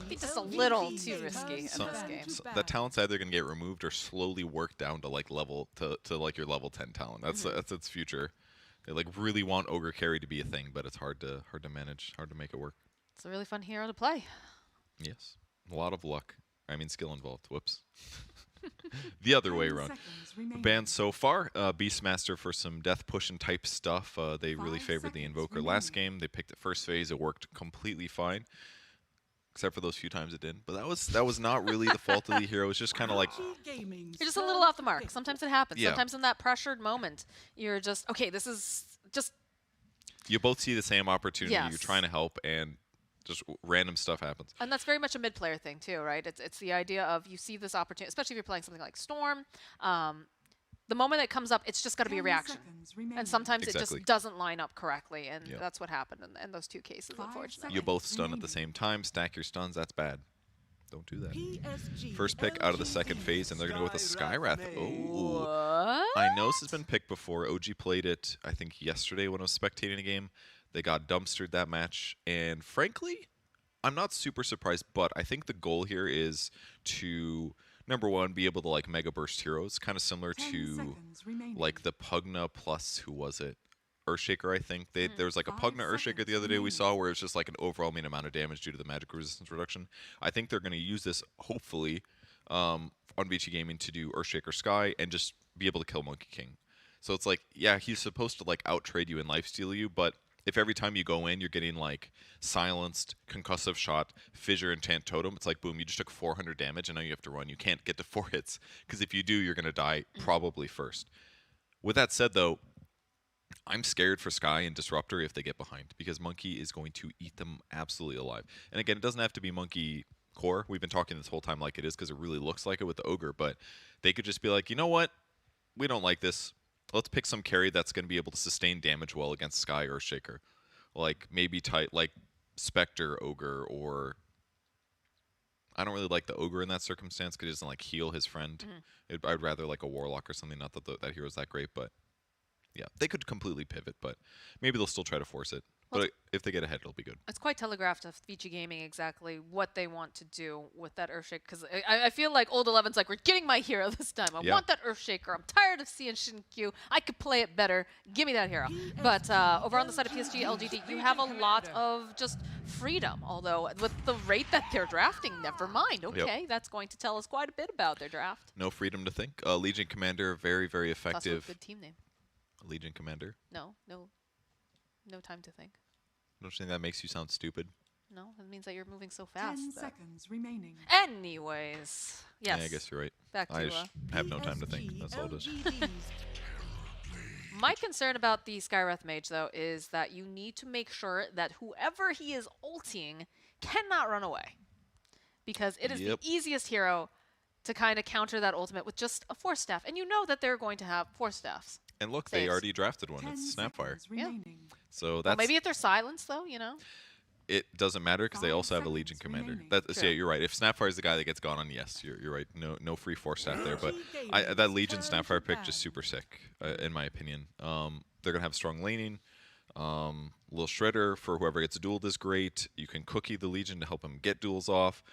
be just a little too risky in this game. So that talent's either going to get removed or slowly work down to like level to like your level 10 talent. That's its future. They like really want Ogre Carry to be a thing, but it's hard to manage, hard to make it work. It's a really fun hero to play. Yes. A lot of luck. I mean, skill involved. Whoops. The other way around. Banned so far, Beastmaster for some death push and type stuff. They really favored the Invoker last game. They picked it first phase. It worked completely fine. except for those few times it didn't. But that was not really the fault of the hero. It was just kind of like You're just a little off the mark. Sometimes it happens. Yeah. Sometimes in that pressured moment, you're just, okay, this is just... you both see the same opportunity. Yes. You're trying to help, and just random stuff happens. And that's very much a mid-player thing too, right? It's the idea of you see this opportunity, especially if you're playing something like Storm. The moment it comes up, it's just got to be a reaction. And sometimes it Exactly. just doesn't line up correctly, and Yep. that's what happened in those two cases, unfortunately. You both stun at the same time, stack your stuns. That's bad. Don't do that. First pick out of the second phase, and they're going to go with a Skywrath. Oh. What? I know this has been picked before. OG played it, I think, yesterday when I was spectating a game. They got dumpstered that match, and frankly, I'm not super surprised, but I think the goal here is to, number one, be able to like mega burst heroes, kind of similar to like the Pugna plus, who was it? Earthshaker, I think. There was like a Pugna Earthshaker the other day we saw where it was just like an overwhelming amount of damage due to the magic resistance reduction. I think they're going to use this, hopefully, on VG Gaming to do Earthshaker Sky and just be able to kill Monkey King. So it's like, yeah, he's supposed to like out-trade you and lifesteal you, but if every time you go in, you're getting like silenced, concussive shot, fissure, and Tant Totem, it's like, boom, you just took 400 damage and now you have to run. You can't get to 4 hits because if you do, you're going to die probably first. With that said, though, I'm scared for Sky and Disruptor if they get behind because Monkey is going to eat them absolutely alive. And again, it doesn't have to be Monkey core. We've been talking this whole time like it is because it really looks like it with the Ogre, but they could just be like, you know what? We don't like this. Let's pick some carry that's going to be able to sustain damage well against Sky or Shaker. Like maybe like Spectre Ogre, or I don't really like the Ogre in that circumstance because he doesn't like heal his friend. I'd rather like a Warlock or something. Not that that hero's that great, but yeah, they could completely pivot, but maybe they'll still try to force it. Well, But if they get ahead, it'll be good. It's quite telegraphed of VG Gaming exactly what they want to do with that Earthshaker, because I feel like Old 11's like, we're getting my hero this time. I Yeah. want that Earthshaker. I'm tired of seeing Shinkyu. I could play it better. Give me that hero. But over on the side of PSG.LGD, you have a lot of just freedom, although with the rate that they're drafting, never mind. Okay, that's going to tell us quite a bit about their draft. No freedom to think. Legion Commander, very, very It's also a effective. good team name. Legion Commander. No time to think. Don't you think that makes you sound stupid? No, it means that you're moving so fast. 10 that- seconds remaining. Anyways, yes. Yeah, I guess you're right. Back to I just have no time to think. That's all it is. PSG.LGD. My concern about the Skywrath Mage, though, is that you need to make sure that whoever he is ulting cannot run away. Because it is Yep. the easiest hero to kind of counter that ultimate with just a Force Staff. And you know that they're going to have Force Staffs. And look, they Saves. already drafted one. 10 It's Snapfire. seconds remaining. So Well, that's maybe if they're silenced, though, you know? it doesn't matter because they 5 also have a Legion seconds Commander. remaining. That's True. yeah, you're right. If Snapfire is the guy that gets gone on, yes, you're right. No free Force Staff there. But that Legion Snapfire pick just super sick, in my opinion. They're gonna have strong laning. Little Shredder for whoever gets dueled is great. You can cookie the Legion to help him get duels off.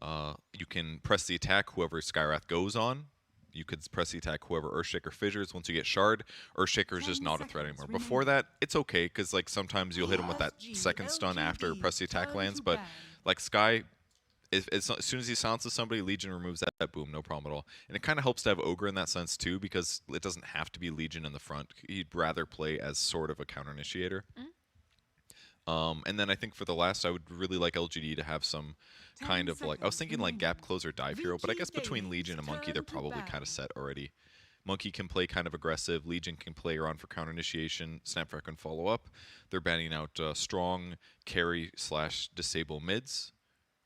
You can press the attack whoever Skywrath goes on. You could press the attack whoever Earthshaker fissures. Once you get Shard, Earthshaker is just 10 not a threat seconds anymore. Before remaining. that, it's okay because like sometimes you'll hit him with that second stun after press the attack lands. But like Sky, as soon as he silences somebody, Legion removes that boom, no problem at all. And it kind of helps to have Ogre in that sense too because it doesn't have to be Legion in the front. He'd rather play as sort of a counter initiator. And then I think for the last, I would really like LGD to have some kind of like, I was thinking like gap closer dive hero, but I guess between Legion and Monkey, they're probably kind of set already. Monkey can play kind of aggressive, Legion can play around for counter initiation, Snapfire can follow up. They're banning out strong carry / disable mids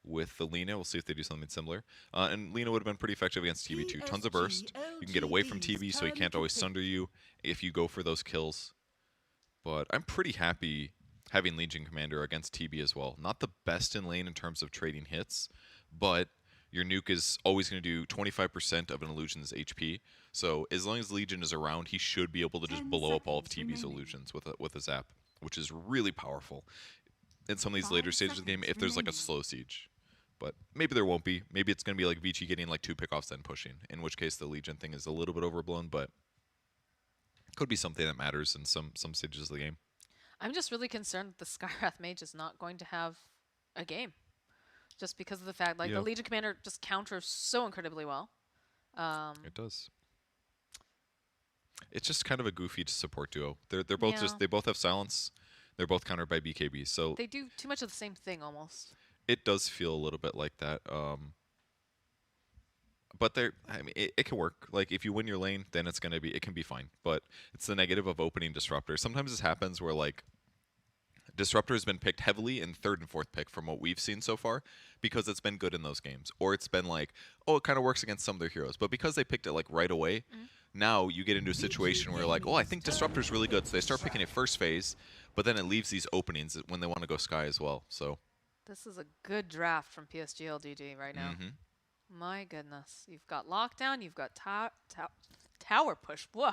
with the Lina. We'll see if they do something similar. And Lina would have been pretty effective against TB too. Tons of burst. You can get away from TB so he can't always sunder you if you go for those kills. But I'm pretty happy having Legion Commander against TB as well. Not the best in lane in terms of trading hits, but your nuke is always going to do 25% of an illusion's HP. So as long as Legion is around, he should be able to just 10 blow up all of seconds TB's remaining. illusions with a zap, which is really powerful in some of these later 5 stages of the game if there's like a seconds slow siege. But maybe there won't be. Maybe it's going to be like Vici getting like 2 pickoffs then pushing, in which case the Legion thing is a little bit overblown, but could be something that matters in some stages of the game. I'm just really concerned that the Skywrath Mage is not going to have a game. Just because of the fact, like, Yeah. the Legion Commander just counters so incredibly well. It does. It's just kind of a goofy support duo. They're both Yeah. they both have silence. They're both countered by BKB. So They do too much of the same thing, almost. It does feel a little bit like that. But I mean, it can work. Like if you win your lane, then it can be fine. But it's the negative of opening Disruptor. Sometimes this happens where like Disruptor has been picked heavily in third and fourth pick from what we've seen so far because it's been good in those games. Or it's been like, oh, it kind of works against some of their heroes. But because they picked it like right away, now you get into a situation where you're like, oh, I think Disruptor's really good. So they start picking it first phase, but then it leaves these openings when they want to go Sky as well. So This is a good draft from PSG.LGD right now. My goodness. You've got Lockdown, you've got Tower Push. Whoa.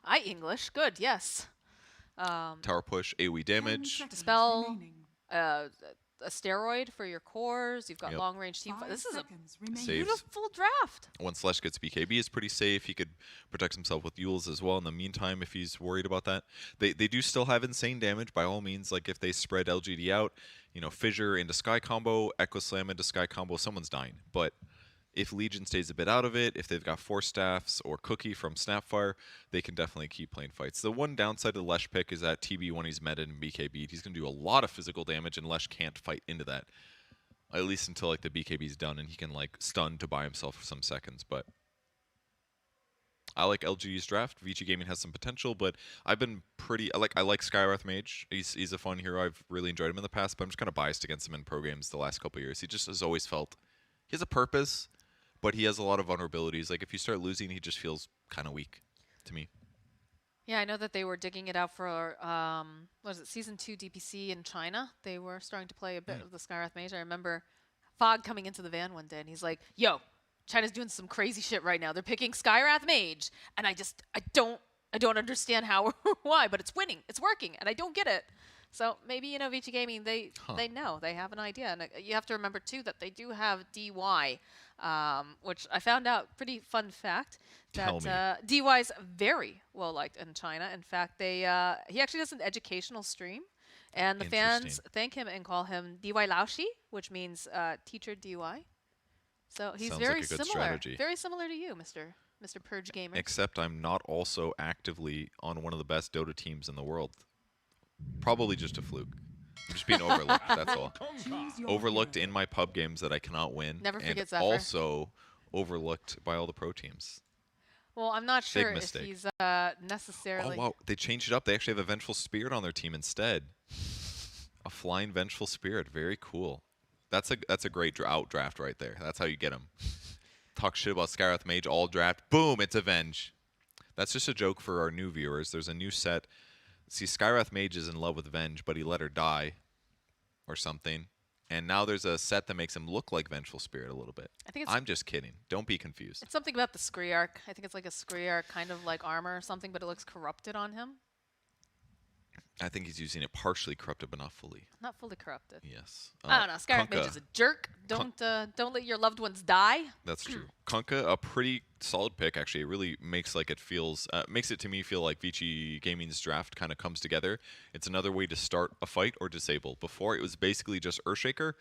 I English. Good, yes. Tower Push, AoE damage. Dispel, a steroid for your cores. You've got long range team. This is a beautiful draft. When Slash gets BKB, is pretty safe. He could protect himself with Yules as well in the meantime if he's worried about that. They do still have insane damage by all means. Like if they spread LGD out, you know, Fissure into Sky combo, Echo Slam into Sky combo, someone's dying. But if Legion stays a bit out of it, if they've got Force Staffs or Cookie from Snapfire, they can definitely keep playing fights. The one downside of Lesh pick is that TB, when he's meta and BKB'd, he's going to do a lot of physical damage, and Lesh can't fight into that. At least until like the BKB's done and he can like stun to buy himself for some seconds. But I like LGD's draft. VG Gaming has some potential, but I've been pretty... I like Skywrath Mage. He's a fun hero. I've really enjoyed him in the past, but I'm just kind of biased against him in pro games the last couple of years. He just has always felt... He has a purpose, but he has a lot of vulnerabilities. Like, if you start losing, he just feels kind of weak to me. Yeah, I know that they were digging it out for, what was it, Season 2 DPC in China. They were starting to play a bit of the Skywrath Mage. I remember Fog coming into the van one day, and he's like, yo, China's doing some crazy shit right now. They're picking Skywrath Mage, and I don't understand how or why, but it's winning. It's working, and I don't get it. So maybe, you know, VG Gaming, they know. They have an idea. And you have to remember, too, that they do have DY, which I found out, pretty fun fact, that DY is very well-liked in China. In fact, he actually does an educational stream, and the fans thank him and call him DY Laoshi, which means teacher DY. So he's very similar to you, Mr. Purge Gamer. Except I'm not also actively on one of the best Dota teams in the world. Probably just a fluke. I'm just being overlooked, that's all. Overlooked in my pub games that I cannot win. Never forget and Zephyr. Also overlooked by all the pro teams. Well, I'm not sure if he's necessarily... Oh, wow. They changed it up. They actually have a Vengeful Spirit on their team instead. A flying Vengeful Spirit. Very cool. That's a great outdraft right there. That's how you get him. Talk shit about Skywrath Mage, all draft. Boom, it's Avenge. That's just a joke for our new viewers. There's a new set... See, Skywrath Mage is in love with Venge, but he let her die or something. And now there's a set that makes him look like Vengeful Spirit a little bit. I'm just kidding. Don't be confused. It's something about the Scree Arc. I think it's like a Scree Arc kind of like armor or something, but it looks corrupted on him. I think he's using it partially corrupted, but not fully. Not fully corrupted. Yes. I don't know. Skywrath Mage is a jerk. Don't let your loved ones die. That's true. Kunkka, a pretty solid pick, actually. It really makes like it feels makes it to me feel like VG Gaming's draft kind of comes together. It's another way to start a fight or disable. Before it was basically just Earthshaker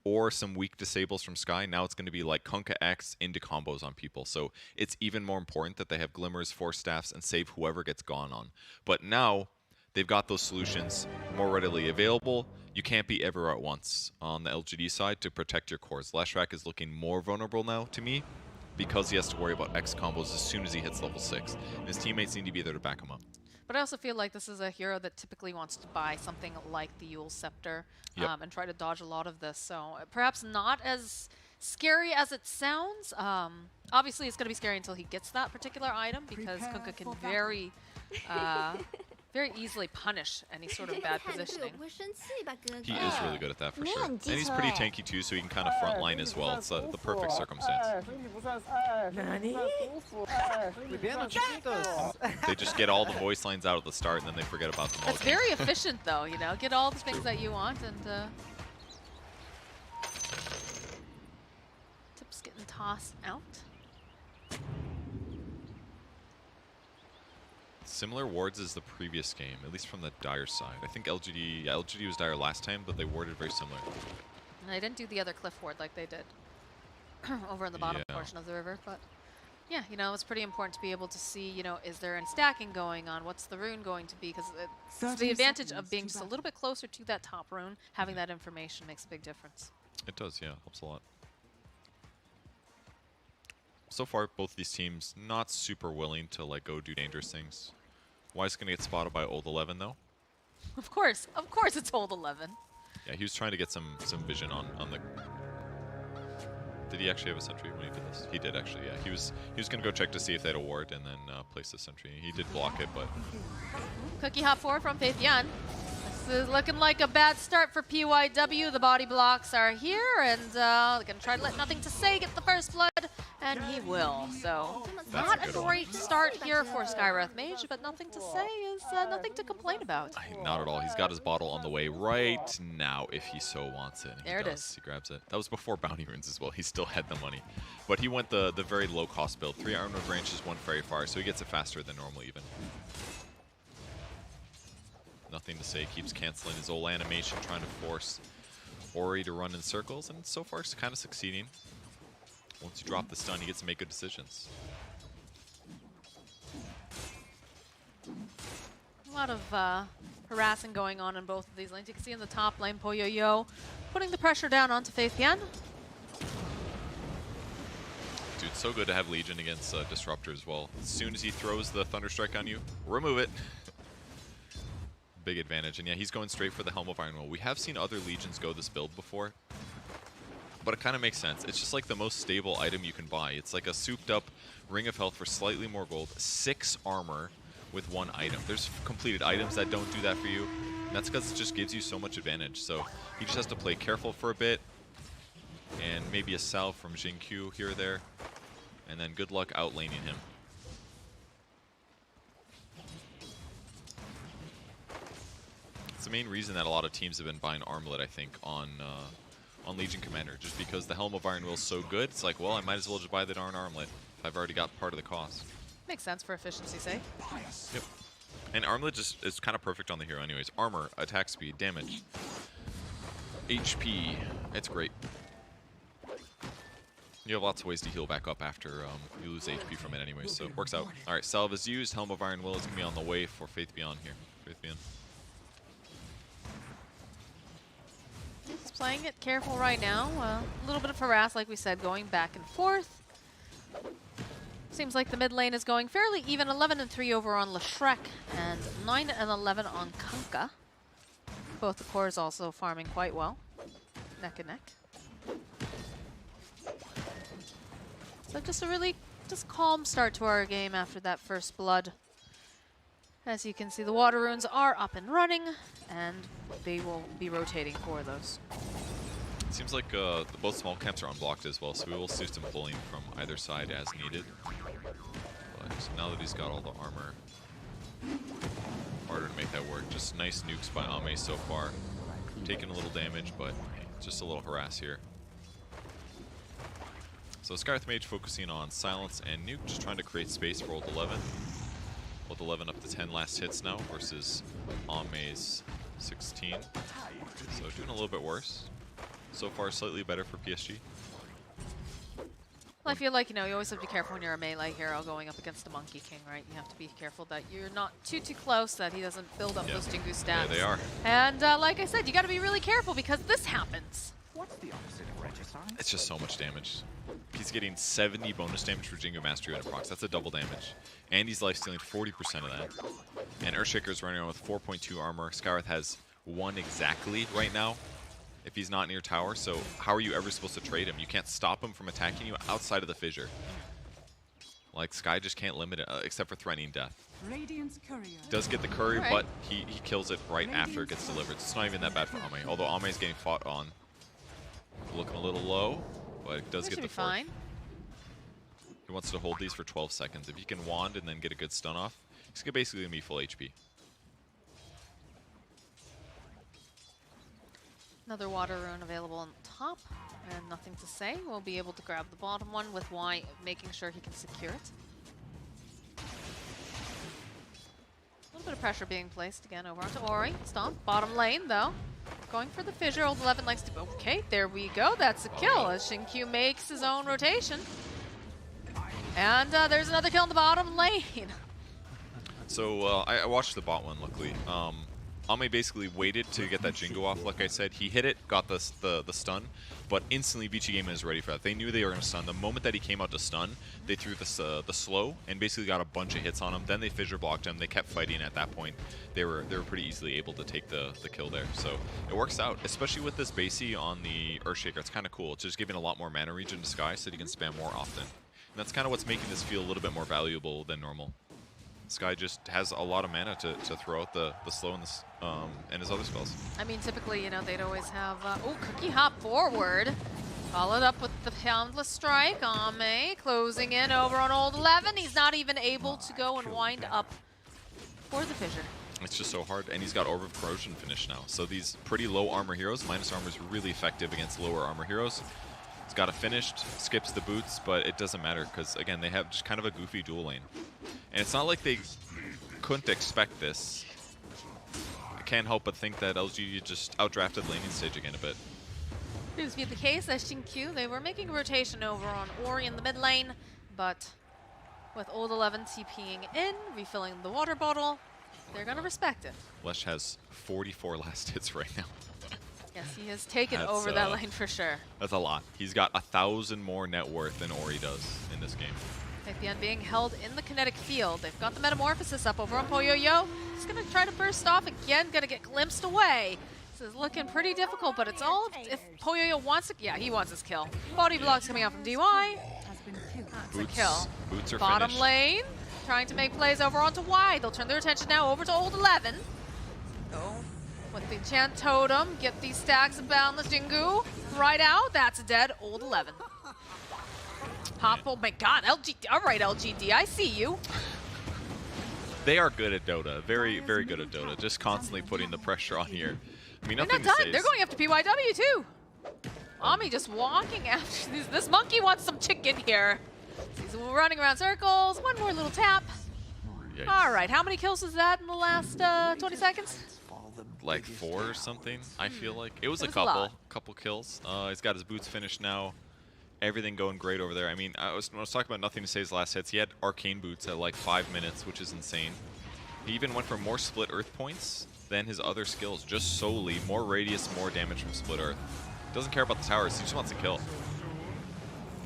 or some weak disables from Sky. Now it's going to be like Kunkka X into combos on people. So it's even more important that they have Glimmers, Force Staffs, and save whoever gets gone on. But now they've got those solutions more readily available. You can't be everywhere at once on the LGD side to protect your cores. Leshrac is looking more vulnerable now to me because he has to worry about X combos as soon as he hits level 6. And his teammates need to be there to back him up. But I also feel like this is a hero that typically wants to buy something like the Yule Scepter and try to dodge a lot of this. So perhaps not as scary as it sounds. Obviously, it's going to be scary until he gets that particular item because Kunkka can very easily punish any sort of bad positioning. He is really good at that for sure. And he's pretty tanky too, so he can kind of frontline as well. It's the perfect circumstance. They just get all the voice lines out at the start and then they forget about them all. It's very efficient though, you know. Get all the things that you want and Tip's getting tossed out. Similar wards as the previous game, at least from the Dire side. I think LGD was Dire last time, but they warded very similar. And they didn't do the other cliff ward like they did over in the bottom portion of the river, but yeah, you know, it's pretty important to be able to see, you know, is there any stacking going on? What's the rune going to be? Because it's the advantage of being just a little bit closer to that top rune, having that information makes a big difference. It does, yeah. Helps a lot. So far, both these teams not super willing to like go do dangerous things. Wise gonna get spotted by Old 11 though. Of course it's Old 11. Yeah, he was trying to get some vision on the. Did he actually have a sentry when he did this? He did actually. Yeah, he was gonna go check to see if they had a ward and then place the sentry. He did block it, but Cookie hop 4 from Faith Yan. This is looking like a bad start for PYW. The body blocks are here, and they're gonna try to let Nothing to Say get the first blood, and he will. So not a great start here for Skywrath Mage, but Nothing to Say is nothing to complain about. not at all. He's got his bottle on the way right now if he so wants it. And there he it does. is. He grabs it. That was before bounty runes as well. He still had the money, but he went the very low cost build. 3 armor branches, 1 fairy fire, so he gets it faster than normal even. Nothing to Say keeps canceling his old animation, trying to force Ori to run in circles, and so far it's kind of succeeding. Once you drop the stun, he gets to make good decisions. A lot of harassing going on in both of these lanes. You can see in the top lane, Poyoyo putting the pressure down onto Faith Yan. Dude, so good to have Legion against Disruptor as well. As soon as he throws the Thunderstrike on you, remove it. Big advantage, and yeah, he's going straight for the Helm of Iron Will. We have seen other Legions go this build before, but it kind of makes sense. It's just like the most stable item you can buy. It's like a souped up Ring of Health for slightly more gold, 6 armor with 1 item. There's completed items that don't do that for you, and that's because it just gives you so much advantage. So he just has to play careful for a bit, and maybe a salve from Jingqiu here or there, and then good luck outlaning him. It's the main reason that a lot of teams have been buying Armlet, I think, on Legion Commander, just because the Helm of Iron Will is so good. It's like, well, I might as well just buy the darn Armlet if I've already got part of the cost. Makes sense for efficiency's sake. Yep. And Armlet just is kind of perfect on the hero anyways. Armor, attack speed, damage, HP. It's great. You have lots of ways to heal back up after you lose HP from it anyway, so it works out. All right, Salve is used. Helm of Iron Will is going to be on the way for Faith Beyond here. Faith Beyond. He's playing it careful right now. A little bit of harass, like we said, going back and forth. Seems like the mid lane is going fairly even. 11-3 over on Leshrek and 9-11 on Kunkka. Both the cores also farming quite well. Neck and neck. So just a really calm start to our game after that first blood. As you can see, the water runes are up and running, and they will be rotating for those. It seems like both small camps are unblocked as well, so we will see some pulling from either side as needed. But now that he's got all the armor, harder to make that work. Just nice nukes by Ame so far. Taking a little damage, but just a little harass here. So Skywrath Mage focusing on silence and nuke, just trying to create space for Old 11. Old 11 up to 10 last hits now versus Ame's 16. So doing a little bit worse. So far slightly better for PSG. Well, I feel like, you always have to be careful when you're a melee hero going up against a Monkey King, right? You have to be careful that you're not too close, that he doesn't build up those Jingu stats. Yeah, they are. And like I said, you got to be really careful because this happens. What's the opposite of regicide? It's just so much damage. He's getting 70 bonus damage for Jingu Mastery and procs. That's a double damage. And he's lifestealing 40% of that. And Earthshaker's running around with 4.2 armor. Skywrath has 1 exactly right now if he's not near tower. So how are you ever supposed to trade him? You can't stop him from attacking you outside of the fissure. Like, Sky just can't limit it except for threatening death. Radiant's courier. Does get the curry, Right. but he kills it right after it gets delivered. It's not even that bad for Ame. Although Ame is getting fought on. Looking a little low, but it does That get should the be fork. fine. He wants to hold these for 12 seconds. If he can wand and then get a good stun off, he's basically going to be full HP. Another water rune available on top, and Nothing to Say. We'll be able to grab the bottom one with Y, making sure he can secure it. A little bit of pressure being placed again over onto Ori. Stomp, bottom lane though. Going for the fissure. Old 11 likes to. Okay, there we go. That's a kill as Jingqiu makes his own rotation. And there's another kill in the bottom lane. So I watched the bot one, luckily. Ame basically waited to get that Jingo off, like I said. He hit it, got the stun, but instantly BG Gaming is ready for that. They knew they were going to stun. The moment that he came out to stun, they threw the slow and basically got a bunch of hits on him. Then they fissure blocked him. They kept fighting. At that point, they were pretty easily able to take the kill there. So it works out, especially with this Basie on the Earthshaker. It's kind of cool. It's just giving a lot more mana regen to Sky so that he can spam more often. And that's kind of what's making this feel a little bit more valuable than normal. Sky just has a lot of mana to throw out the slow and his other spells. I mean, typically, you know, they'd always have, oh, Cookie hop forward. Followed up with the Boundless Strike. Ame closing in over on Old 11. He's not even able to go and wind up for the fissure. It's just so hard, and he's got Orb of Corrosion finished now. So these pretty low armor heroes, minus armor is really effective against lower armor heroes. He's got it finished, skips the boots, but it doesn't matter because, again, they have just kind of a goofy dual lane. And it's not like they couldn't expect this. I can't help but think that LGD just outdrafted laning stage again a bit. Proves to be the case as Xinkyu, they were making a rotation over on Ori in the mid lane, but with Old 11 TPing in, refilling the water bottle, they're going to respect it. Lesh has 44 last hits right now. Yes, he has taken over that lane for sure. That's a lot. He's got 1,000 more net worth than Ori does in this game. Faithian being held in the kinetic field. They've got the Metamorphosis up over on Poyoyo. He's going to try to burst off again, going to get glimpsed away. This is looking pretty difficult, but it's all if Poyoyo wants to. Yeah, he wants his kill. Body blocks coming out from DY. That's a kill. Boots are Bottom finished. lane, trying to make plays over onto Y. They'll turn their attention now over to Old 11. Oh. With the Enchant Totem, get these stacks of Boundless Jingu right out. That's a dead Old 11. Pop, oh my god, LGD, all right, LGD, I see you. They are good at Dota, very, very good at Dota, just constantly putting the pressure on here. I mean, They're nothing not to done, say they're going after PYW too. Ami just walking after this monkey wants some chicken here. He's running around circles, one more little tap. Yikes. All right, how many kills was that in the last 20 seconds? Like 4 or something, I feel like. It was a a lot. couple kills. He's got his boots finished now. Everything going great over there. I mean, when I was talking about nothing to say his last hits, he had Arcane Boots at like 5 minutes, which is insane. He even went for more Split Earth points than his other skills, just solely more radius, more damage from Split Earth. Doesn't care about the towers, he just wants to kill.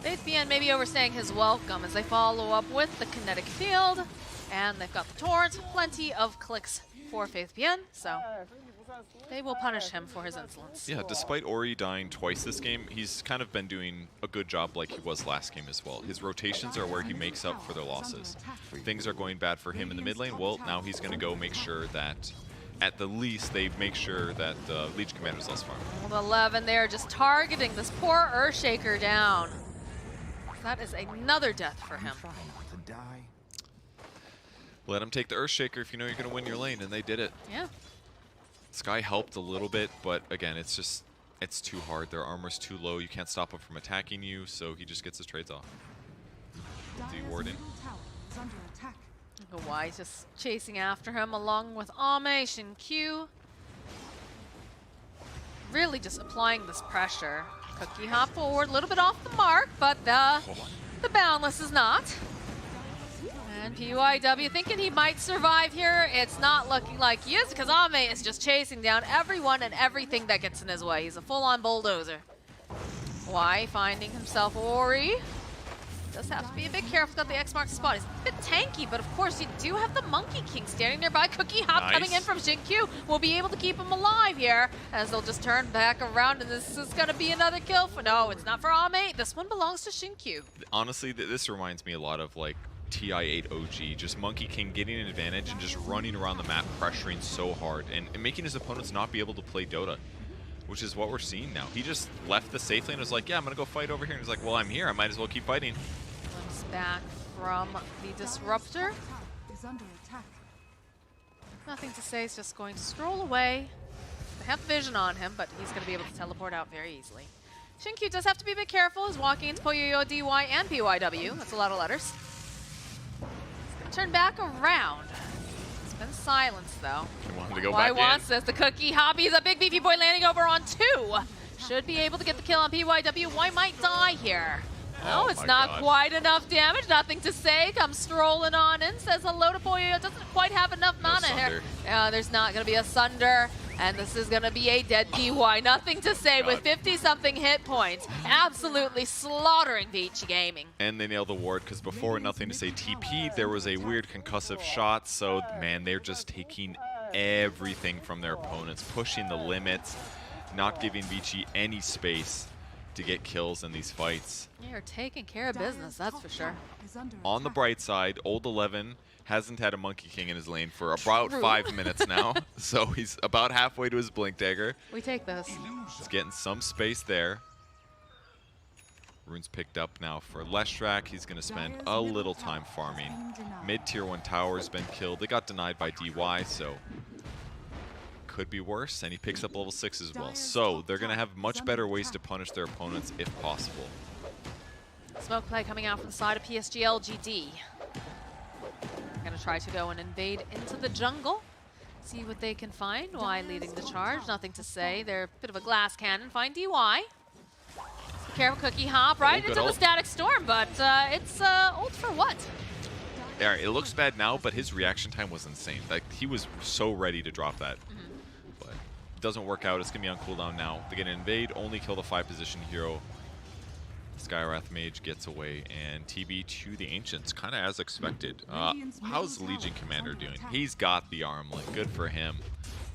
Faithian maybe overstaying his welcome as they follow up with the kinetic field, and they've got the torrent, plenty of clicks for Faithian, so they will punish him for his insolence. Yeah, despite Ori dying twice this game, he's kind of been doing a good job like he was last game as well. His rotations are where he makes up for their losses. Things are going bad for him in the mid lane, well, now he's going to go make sure that, at the least, they make sure that Legion Commander's less farm. Well, 11 there, just targeting this poor Earthshaker down. That is another death for him. Let him take the Earthshaker if you know you're going to win your lane, and they did it. Yeah. Sky helped a little bit, but again, it's too hard. Their armor's too low. You can't stop him from attacking you, so he just gets his trades off. The Warden. Y just chasing after him along with Ame, Xinkyu. Really just applying this pressure. Cookie hop forward, a little bit off the mark, but the Boundless is not. And PYW thinking he might survive here. It's not looking like he is because Ame is just chasing down everyone and everything that gets in his way. He's a full-on bulldozer. Y finding himself Ori. Does have to be a bit careful. Got the X marks the spot. He's a bit tanky, but of course you do have the Monkey King standing nearby. Cookie hop coming in from Xinkyu will be able to keep him alive here as they'll just turn back around, and this is going to be another kill. No, it's not for Ame. This one belongs to Xinkyu. Honestly, this reminds me a lot of like TI8 OG, just Monkey King getting an advantage and just running around the map, pressuring so hard and making his opponents not be able to play Dota, which is what we're seeing now. He just left the safe lane and was like, yeah, I'm going to go fight over here. And he's like, well, I'm here. I might as well keep fighting. Glimpse back from the Disruptor. Nothing to say. He's just going to stroll away. They have vision on him, but he's going to be able to teleport out very easily. Xinkyu does have to be a bit careful. He's walking into Poyoyo, DY, and PYW. That's a lot of letters. Turn back around. It's been silenced though. He wanted to go Y back wants in. this. The Cookie hobby is a big beefy boy landing over on 2. Should be able to get the kill on PYW. Y might die here. Oh, it's not quite enough damage. Nothing to say. Comes strolling on in. Says hello to Poyo. Doesn't quite have enough mana here. There's not going to be a Sunder. And this is going to be a dead DY. Nothing to say with 50-something hit points. Absolutely slaughtering Vici Gaming. And they nailed the ward because before Nothing to Say TP, there was a weird concussive shot. So, man, they're just taking everything from their opponents, pushing the limits, not giving Vici any space to get kills in these fights. You're taking care of business, that's for sure. On the bright side, Old 11 hasn't had a Monkey King in his lane for about 5 minutes now, so he's about halfway to his Blink Dagger. We take this. He's getting some space there. Rune's picked up now for Leshrac. He's going to spend a little time farming. Mid-tier 1 tower's been killed. They got denied by DY, so could be worse, and he picks up level 6 as well. So they're going to have much better ways to punish their opponents if possible. Smoke play coming out from the side of PSG.LGD. Going to try to go and invade into the jungle. See what they can find. Y leading the charge. Nothing to say. They're a bit of a glass cannon. Find DY. Careful Cookie hop right into the static storm, but it's ult for what? Yeah, it looks bad now, but his reaction time was insane. Like, he was so ready to drop that. But it doesn't work out. It's going to be on cooldown now. They're going to invade, only kill the 5 position hero. Skywrath Mage gets away, and TB to the Ancients, kind of as expected. How's Legion Commander doing? He's got the armlet. Good for him.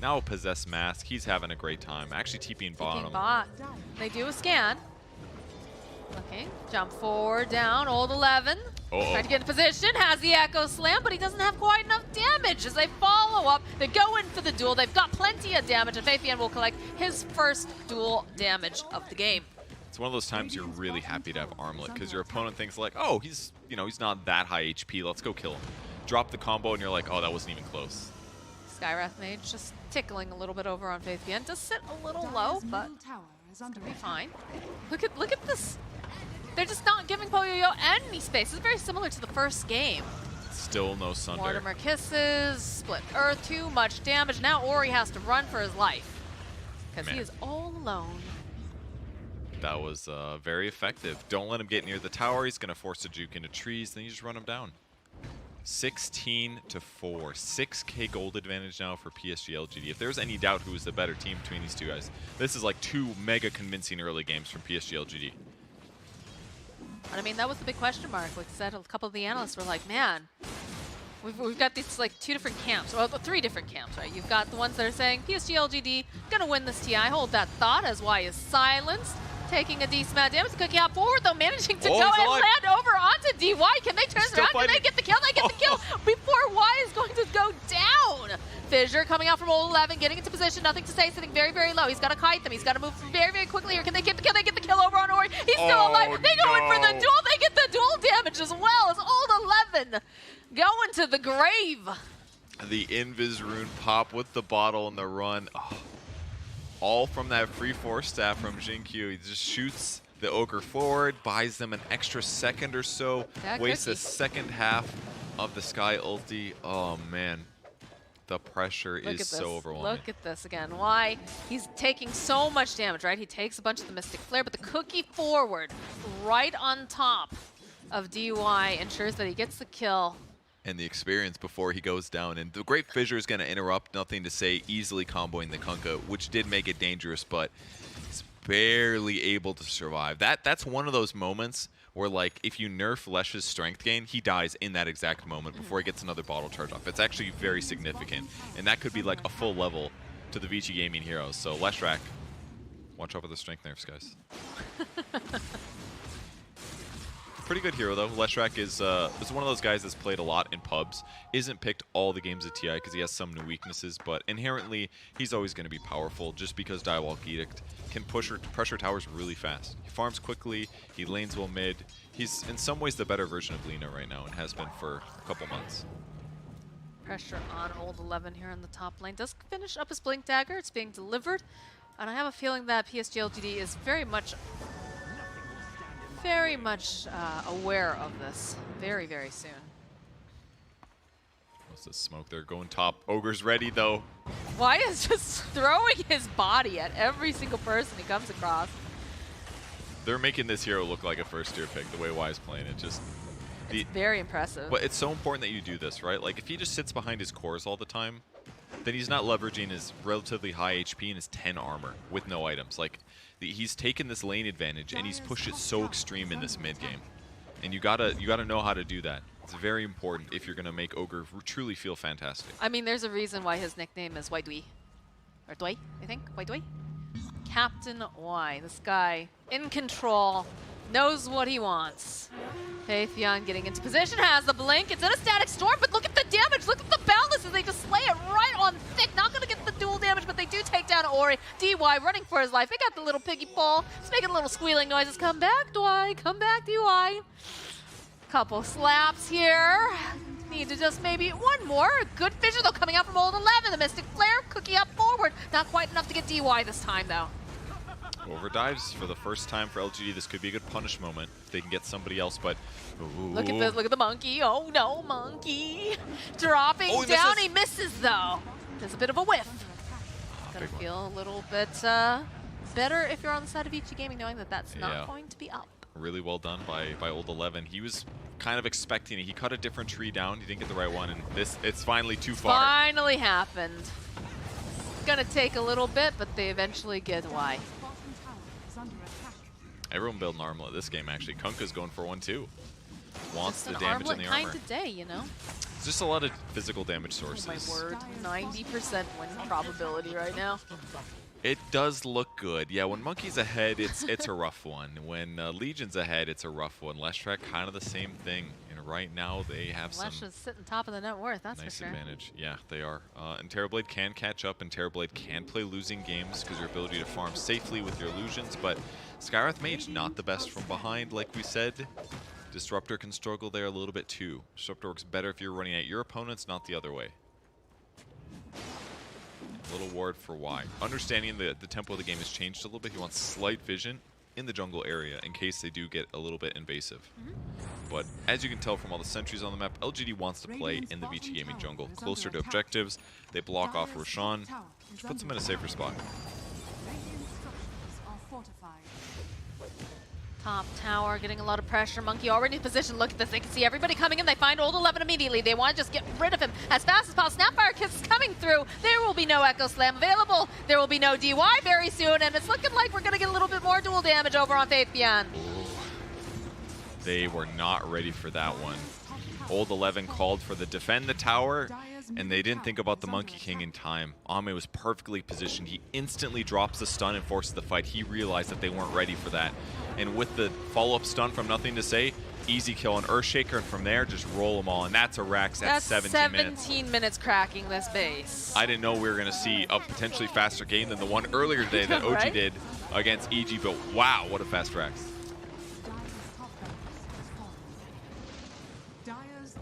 Now a Possessed Mask. He's having a great time. Actually TPing bottom. They do a scan. Looking. Jump forward, down. Old 11. Trying to get in position. Has the Echo Slam, but he doesn't have quite enough damage as they follow up. They go in for the duel. They've got plenty of damage, and Faithian will collect his first duel damage of the game. It's one of those times you're really happy to have Armlet because your opponent thinks like, oh, he's not that high HP. Let's go kill him. Drop the combo and you're like, oh, that wasn't even close. Skywrath Mage just tickling a little bit over on Faithian. Does sit a little low, but it's gonna be fine. Look at this. They're just not giving Poyo any space. It's very similar to the first game. Still no Sunder. Mortimer kisses, split earth, too much damage. Now Ori has to run for his life because he is all alone. That was very effective. Don't let him get near the tower. He's going to force a juke into trees. Then you just run him down. 16-4. 6k gold advantage now for PSG.LGD. If there's any doubt who is the better team between these two guys, this is like 2 mega convincing early games from PSG.LGD. I mean, that was the big question mark. Like I said, a couple of the analysts were like, man, we've got these like 2 different camps, well, 3 different camps, right? You've got the ones that are saying PSG.LGD gonna win this TI. Hold that thought as Y is silenced. Taking a decent amount of damage. Cookie out forward, though, managing to go and land over onto DY. Can they turn it around? Can they get the kill? They get the kill before Y is going to go down. Fissure coming out from Old 11, getting into position. Nothing to say, sitting very, very low. He's got to kite them. He's got to move very, very quickly here. Can they get the kill? They get the kill over on Ori. He's still alive. They go in for the duel. They get the duel damage as well as Old 11 going to the grave. The Invis rune pop with the bottle and the run. Oh. All from that free force staff from Jinkyu. He just shoots the Ogre forward, buys them an extra second or so, wastes the second half of the Sky ulti. Oh man, the pressure is so overwhelming. Look at this again. Why? He's taking so much damage, right? He takes a bunch of the Mystic Flare, but the Cookie forward, right on top of DY, ensures that he gets the kill. And the experience before he goes down. And the Great Fissure is going to interrupt, Nothing to Say, easily comboing the Kunkka, which did make it dangerous, but he's barely able to survive. That's one of those moments where, like, if you nerf Lesh's strength gain, he dies in that exact moment before he gets another bottle charge off. It's actually very significant. And that could be like a full level to the Vici Gaming heroes. So Leshrac, watch out for the strength nerfs, guys. Pretty good hero, though. Leshrac is one of those guys that's played a lot in pubs. Isn't picked all the games of TI because he has some new weaknesses, but inherently, he's always going to be powerful just because Direwolf Edict can pressure towers really fast. He farms quickly, he lanes well mid. He's in some ways the better version of Lina right now and has been for a couple months. Pressure on Old 11 here in the top lane. Does finish up his Blink Dagger. It's being delivered. And I have a feeling that PSG.LGD is very much aware of this very, very soon. What's the smoke there? Going top. Ogre's ready, though. Why is just throwing his body at every single person he comes across? They're making this hero look like a first-tier pick, the way Y's playing it. Just It's very impressive. But it's so important that you do this, right? Like, if he just sits behind his cores all the time, then he's not leveraging his relatively high HP and his 10 armor with no items. Like, he's taken this lane advantage, and he's pushed it so extreme in this mid-game. And you gotta know how to do that. It's very important if you're going to make Ogre truly feel fantastic. I mean, there's a reason why his nickname is White Dwee. Or Dwee, I think? White Dwee? Captain Y. This guy, in control, knows what he wants. Faithion getting into position, has the blink. It's in a static storm, but look at the damage. Look at the boundlesses. They just slay it right on thick. Not going to get the dual damage, but they do take down Ori. DY running for his life. They got the little piggy pole. It's making little squealing noises. Come back, DY. Come back, DY. Couple slaps here. Need to just maybe one more. Good vision, though, coming out from old 11. The Mystic Flare, cookie up forward. Not quite enough to get DY this time, though. Overdives for the first time for LGD. This could be a good punish moment if they can get somebody else, but ooh. Look at this, look at the monkey. Oh no, monkey. Dropping he down, misses. he misses though. There's a bit of a whiff. Gonna big one. feel a little bit better if you're on the side of EG Gaming knowing that that's not going to be up. Really well done by old 11. He was kind of expecting it. He cut a different tree down. He didn't get the right one, and it's finally too far. Finally happened. Gonna take a little bit, but they eventually get why. Everyone building armlet this game, actually. Kunka's going for one, too. Wants Just the damage armlet and the armor. kind of day, you know? It's just a lot of physical damage Oh sources. my word, 90% win probability right now. It does look good. Yeah, when Monkey's ahead, it's a rough one. When Legion's ahead, it's a rough one. Leshrac, kind of the same thing. And right now, they have Lesh some is sitting top of the net worth, that's nice for sure. advantage. Yeah, they are. And Terrorblade can catch up, and Terrorblade can play losing games because your ability to farm safely with your illusions, but Skywrath Mage, not the best from behind, like we said. Disruptor can struggle there a little bit too. Disruptor works better if you're running at your opponents, not the other way. Little ward for Y. Understanding the tempo of the game has changed a little bit. He wants slight vision in the jungle area in case they do get a little bit invasive. But as you can tell from all the sentries on the map, LGD wants to play in the VG Gaming jungle. Closer to objectives, they block off Roshan, which puts them in a safer spot. Top tower getting a lot of pressure. Monkey already in position. Look at this. They can see everybody coming in. They find old 11 immediately. They want to just get rid of him as fast as possible. Snapfire Kiss is coming through. There will be no Echo Slam available. There will be no DY very soon. And it's looking like we're going to get a little bit more dual damage over on Faithion. They were not ready for that one. Old 11 called for the defend the tower, and they didn't think about the Monkey King in time. Ame was perfectly positioned. He instantly drops the stun and forces the fight. He realized that they weren't ready for that. And with the follow-up stun from Nothing to Say, easy kill on Earthshaker, and from there, just roll them all. And that's a Rax at 17 minutes. 17 minutes cracking this base. I didn't know we were going to see a potentially faster game than the one earlier today that OG Right? did against EG, but wow, what a fast Rax.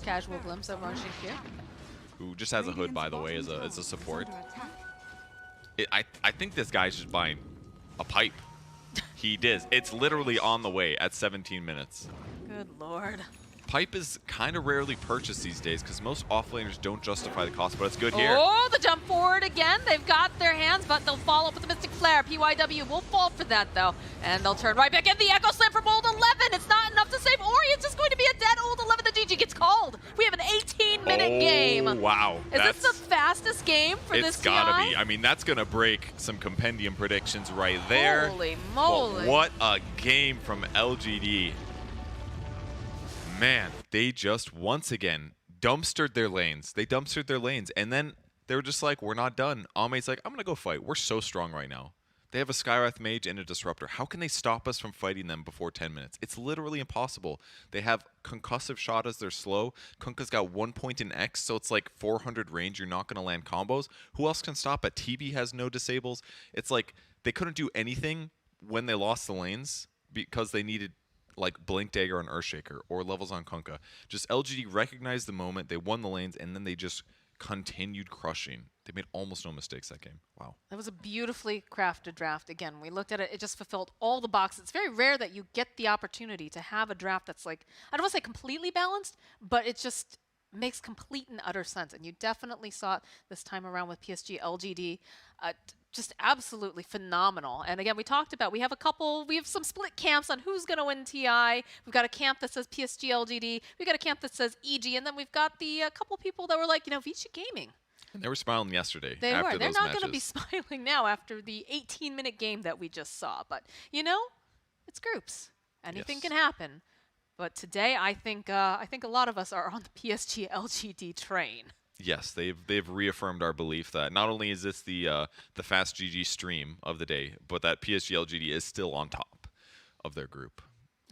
Casual glimpse over on Shinkir. Who just has a hood, by the way, as a support. I think this guy's just buying a pipe. He did. It's literally on the way at 17 minutes. Good lord. Pipe is kind of rarely purchased these days because most offlaners don't justify the cost, but it's good here. Oh, the jump forward again. They've got their hands, but they'll follow up with the Mystic Flare. PYW will fall for that, though. And they'll turn right back in. The Echo Slam from Old 11. It's not enough to save Ori. It's just going to be a dead Old 11. The GG gets called. We have an 18-minute game. Wow. Is this the fastest game for this It's gotta TI? be. I mean, that's going to break some compendium predictions right there. Holy But moly. what a game from LGD. Man, they just once again dumpstered their lanes. They dumpstered their lanes, and then they were just like, we're not done. Ame's like, I'm going to go fight. We're so strong right now. They have a Skywrath Mage and a Disruptor. How can they stop us from fighting them before 10 minutes? It's literally impossible. They have concussive shot as they're slow. Kunkka's got 1 point in X, so it's like 400 range. You're not going to land combos. Who else can stop it? TB has no disables. It's like they couldn't do anything when they lost the lanes because they needed like Blink Dagger on Earthshaker or levels on Kunkka. Just LGD recognized the moment, they won the lanes, and then they just continued crushing. They made almost no mistakes that game. Wow. That was a beautifully crafted draft. Again, we looked at it, it just fulfilled all the boxes. It's very rare that you get the opportunity to have a draft that's like, I don't want to say completely balanced, but it just makes complete and utter sense. And you definitely saw it this time around with PSG.LGD. just absolutely phenomenal. And again, we talked about, we have some split camps on who's going to win TI. We've got a camp that says PSG.LGD. We've got a camp that says EG. And then we've got the couple people that were like, Vici Gaming. And they were smiling yesterday They after were. They're those not matches. going to be smiling now after the 18-minute game that we just saw. But, it's groups. Anything Yes. can happen. But today, I think a lot of us are on the PSG.LGD train. Yes, they've reaffirmed our belief that not only is this the Fast GG stream of the day, but that PSG.LGD is still on top of their group.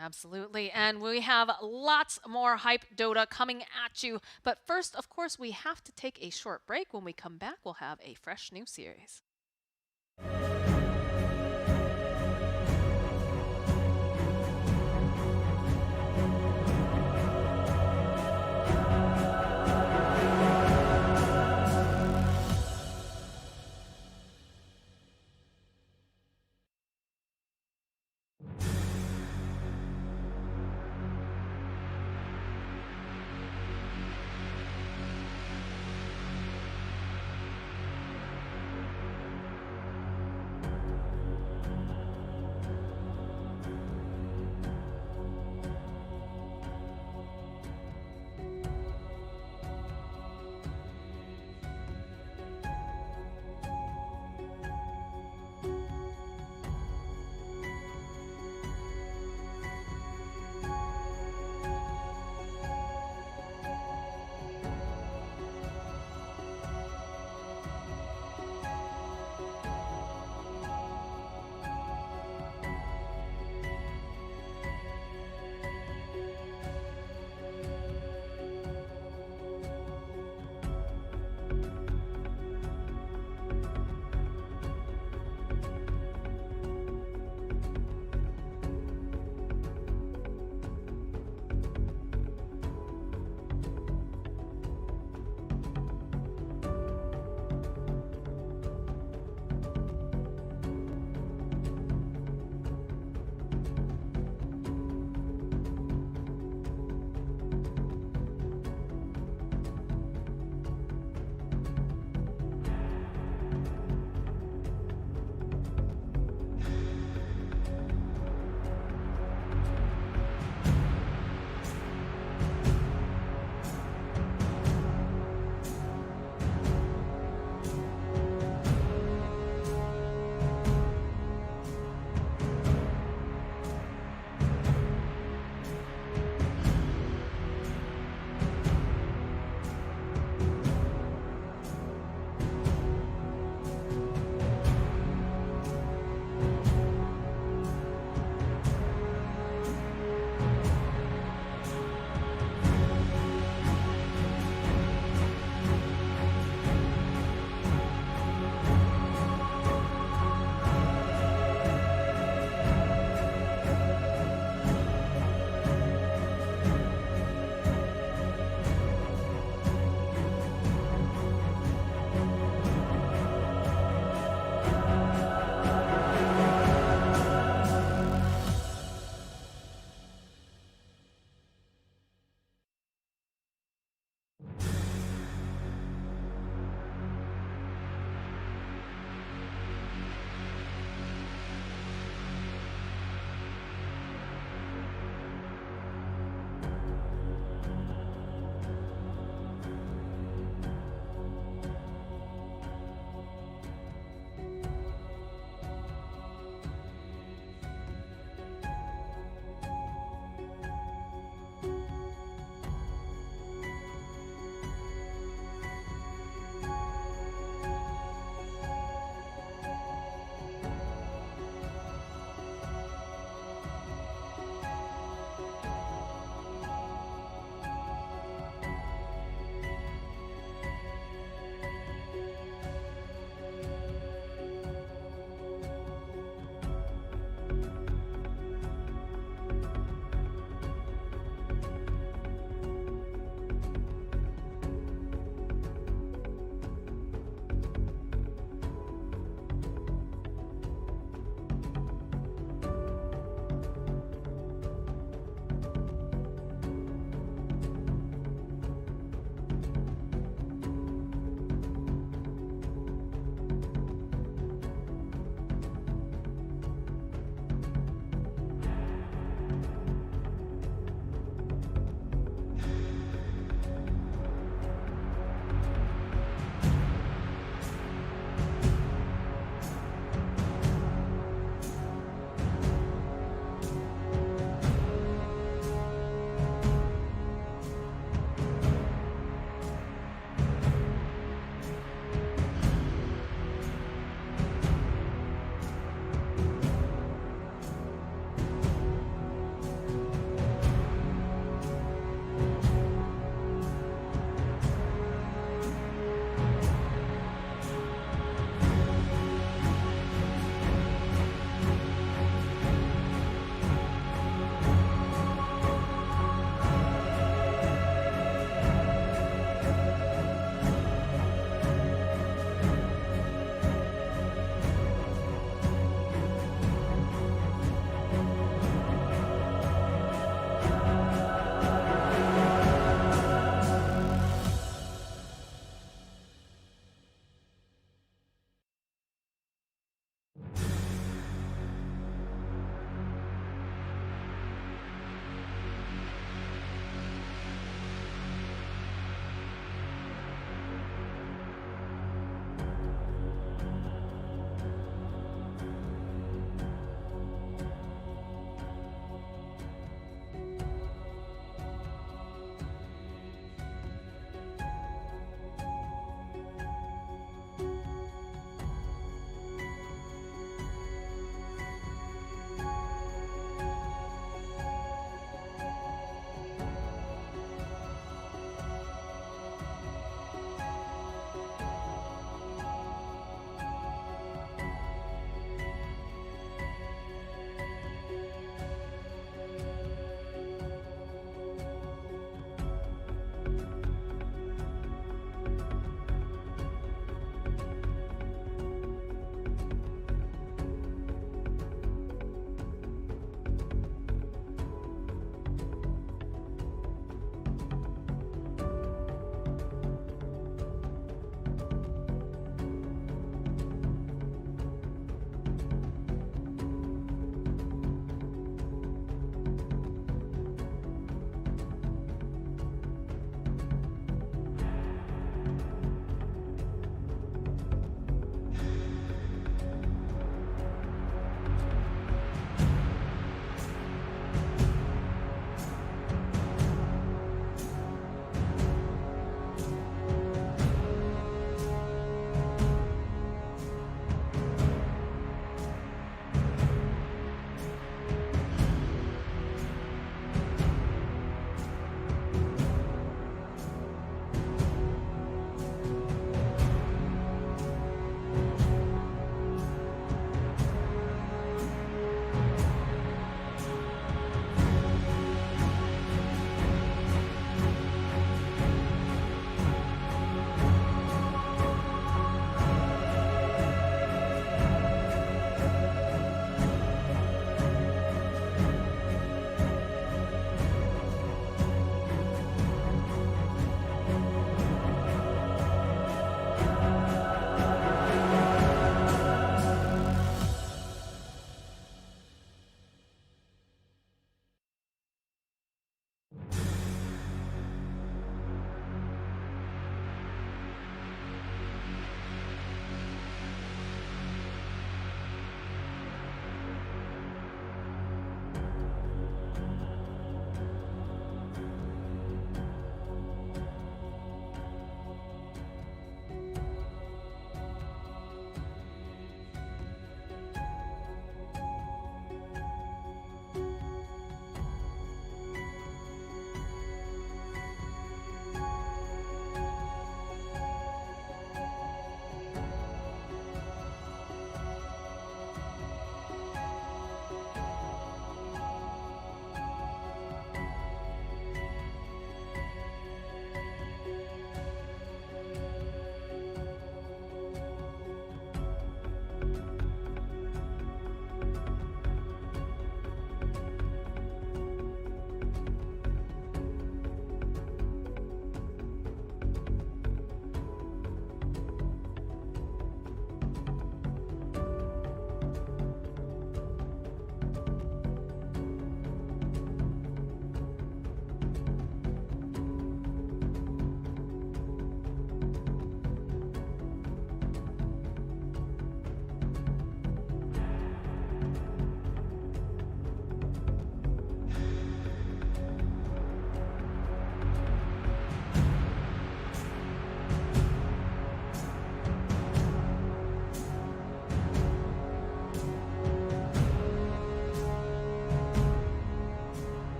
Absolutely. And we have lots more hype Dota coming at you. But first, of course, we have to take a short break. When we come back, we'll have a fresh new series.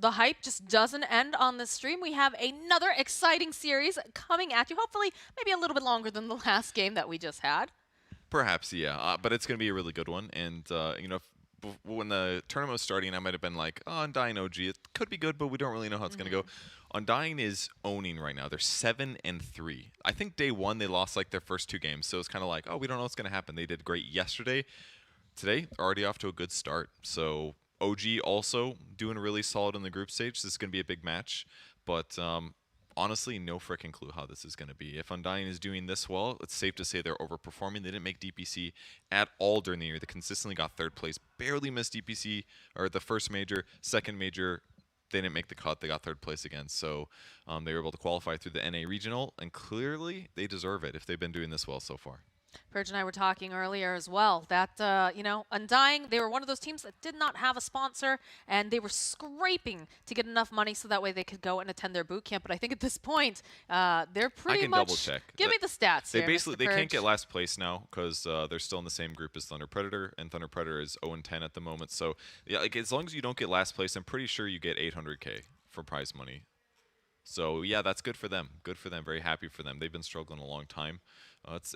the hype just doesn't end on this stream. We have another exciting series coming at you. Hopefully, maybe a little bit longer than the last game that we just had. Perhaps, yeah. But it's going to be a really good one. And, when the tournament was starting, I might have been like, oh, Undying OG, it could be good, but we don't really know how it's going to go. Undying is owning right now. They're 7-3. I think day one, they lost like their first 2 games. So it's kind of like, oh, we don't know what's going to happen. They did great yesterday. Today, already off to a good start. So OG also doing really solid in the group stage. This is going to be a big match. But honestly, no freaking clue how this is going to be. If Undying is doing this well, it's safe to say they're overperforming. They didn't make DPC at all during the year. They consistently got 3rd place, barely missed DPC, or the first major, second major. They didn't make the cut. They got 3rd place again. So they were able to qualify through the NA regional, and clearly they deserve it if they've been doing this well so far. Purge and I were talking earlier as well that, Undying, they were one of those teams that did not have a sponsor, and they were scraping to get enough money so that way they could go and attend their boot camp. But I think at this point, they're pretty much... I can double check. Give me the stats They here, basically, Mr. they Purge. can't get last place now because they're still in the same group as Thunder Predator, and Thunder Predator is 0-10 at the moment. So, yeah, like as long as you don't get last place, I'm pretty sure you get 800K for prize money. So, yeah, that's good for them. Good for them. Very happy for them. They've been struggling a long time.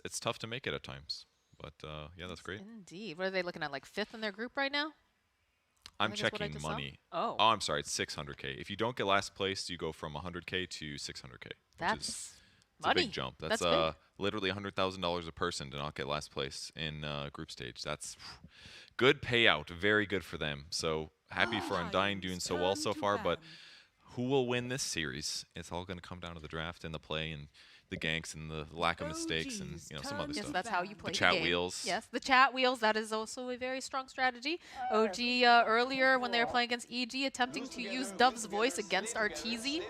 It's tough to make it at times. But, yeah, that's great. Indeed. What are they looking at, like 5th in their group right now? I'm think that's what I checking just saw. money. Oh. I'm sorry. It's 600K. If you don't get last place, you go from 100K to 600K. That's It's money. a big jump. That's That's big. literally $100,000 a person to not get last place in group stage. That's good payout. Very good for them. So happy for Undying doing so well so far. But who will win this series? It's all going to come down to the draft and the play and the ganks and the lack of mistakes and some other Yes, stuff. that's how you play The chat game. wheels. Yes, the chat wheels. That is also a very strong strategy. OG earlier when they were playing against EG, attempting to use Dove's voice against Arteezy.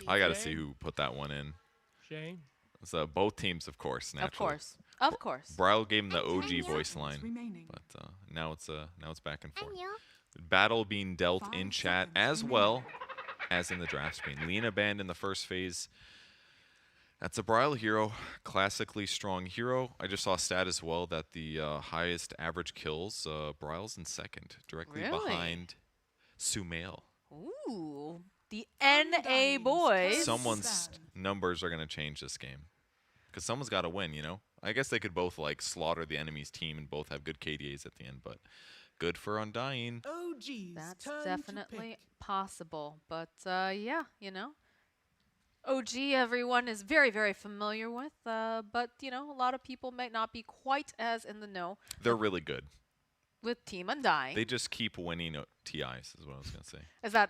I got to see who put that one in. Shane. So both teams, of course, naturally. Of course. Brile gave him the OG voice line, but now it's back and forth. Battle being dealt in chat as well as in the draft screen. Lena banned in the first phase. That's a Brile hero, classically strong hero. I just saw a stat as well that the highest average kills, Brile's in 2nd, directly behind Sumail. Ooh, the NA boys. Someone's numbers are going to change this game. Because someone's got to win, you know? I guess they could both, like, slaughter the enemy's team and both have good KDAs at the end, but good for Undying. That's definitely possible. But, yeah, OG, everyone is very, very familiar with, but, a lot of people might not be quite as in the know They're really good. with Team Undying. They just keep winning TIs, is what I was going to say.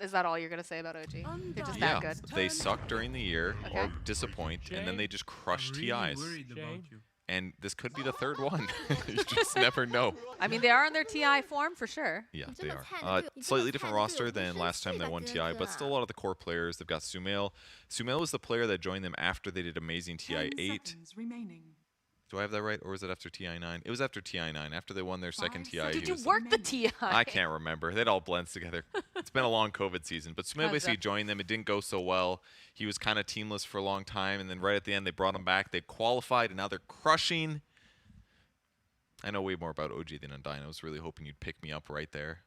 Is that all you're going to say about OG? They're just that good. They suck during the year Okay. or disappoint, and then they just crush TIs. Worried about you. And this could be the 3rd one. You just never know. I mean, they are in their TI form for sure. Yeah, they are. Slightly different roster than last time they won TI, but still a lot of the core players. They've got Sumail. Sumail was the player that joined them after they did amazing TI 8. Do I have that right, or was it after TI 9? It was after TI 9. After they won their second TI. Did he you was work the TI? I can't remember. It all blends together. It's been a long COVID season. But Sumail basically joined them. It didn't go so well. He was kind of teamless for a long time, and then right at the end, they brought him back. They qualified, and now they're crushing. I know way more about OG than Undying. I was really hoping you'd pick me up right there.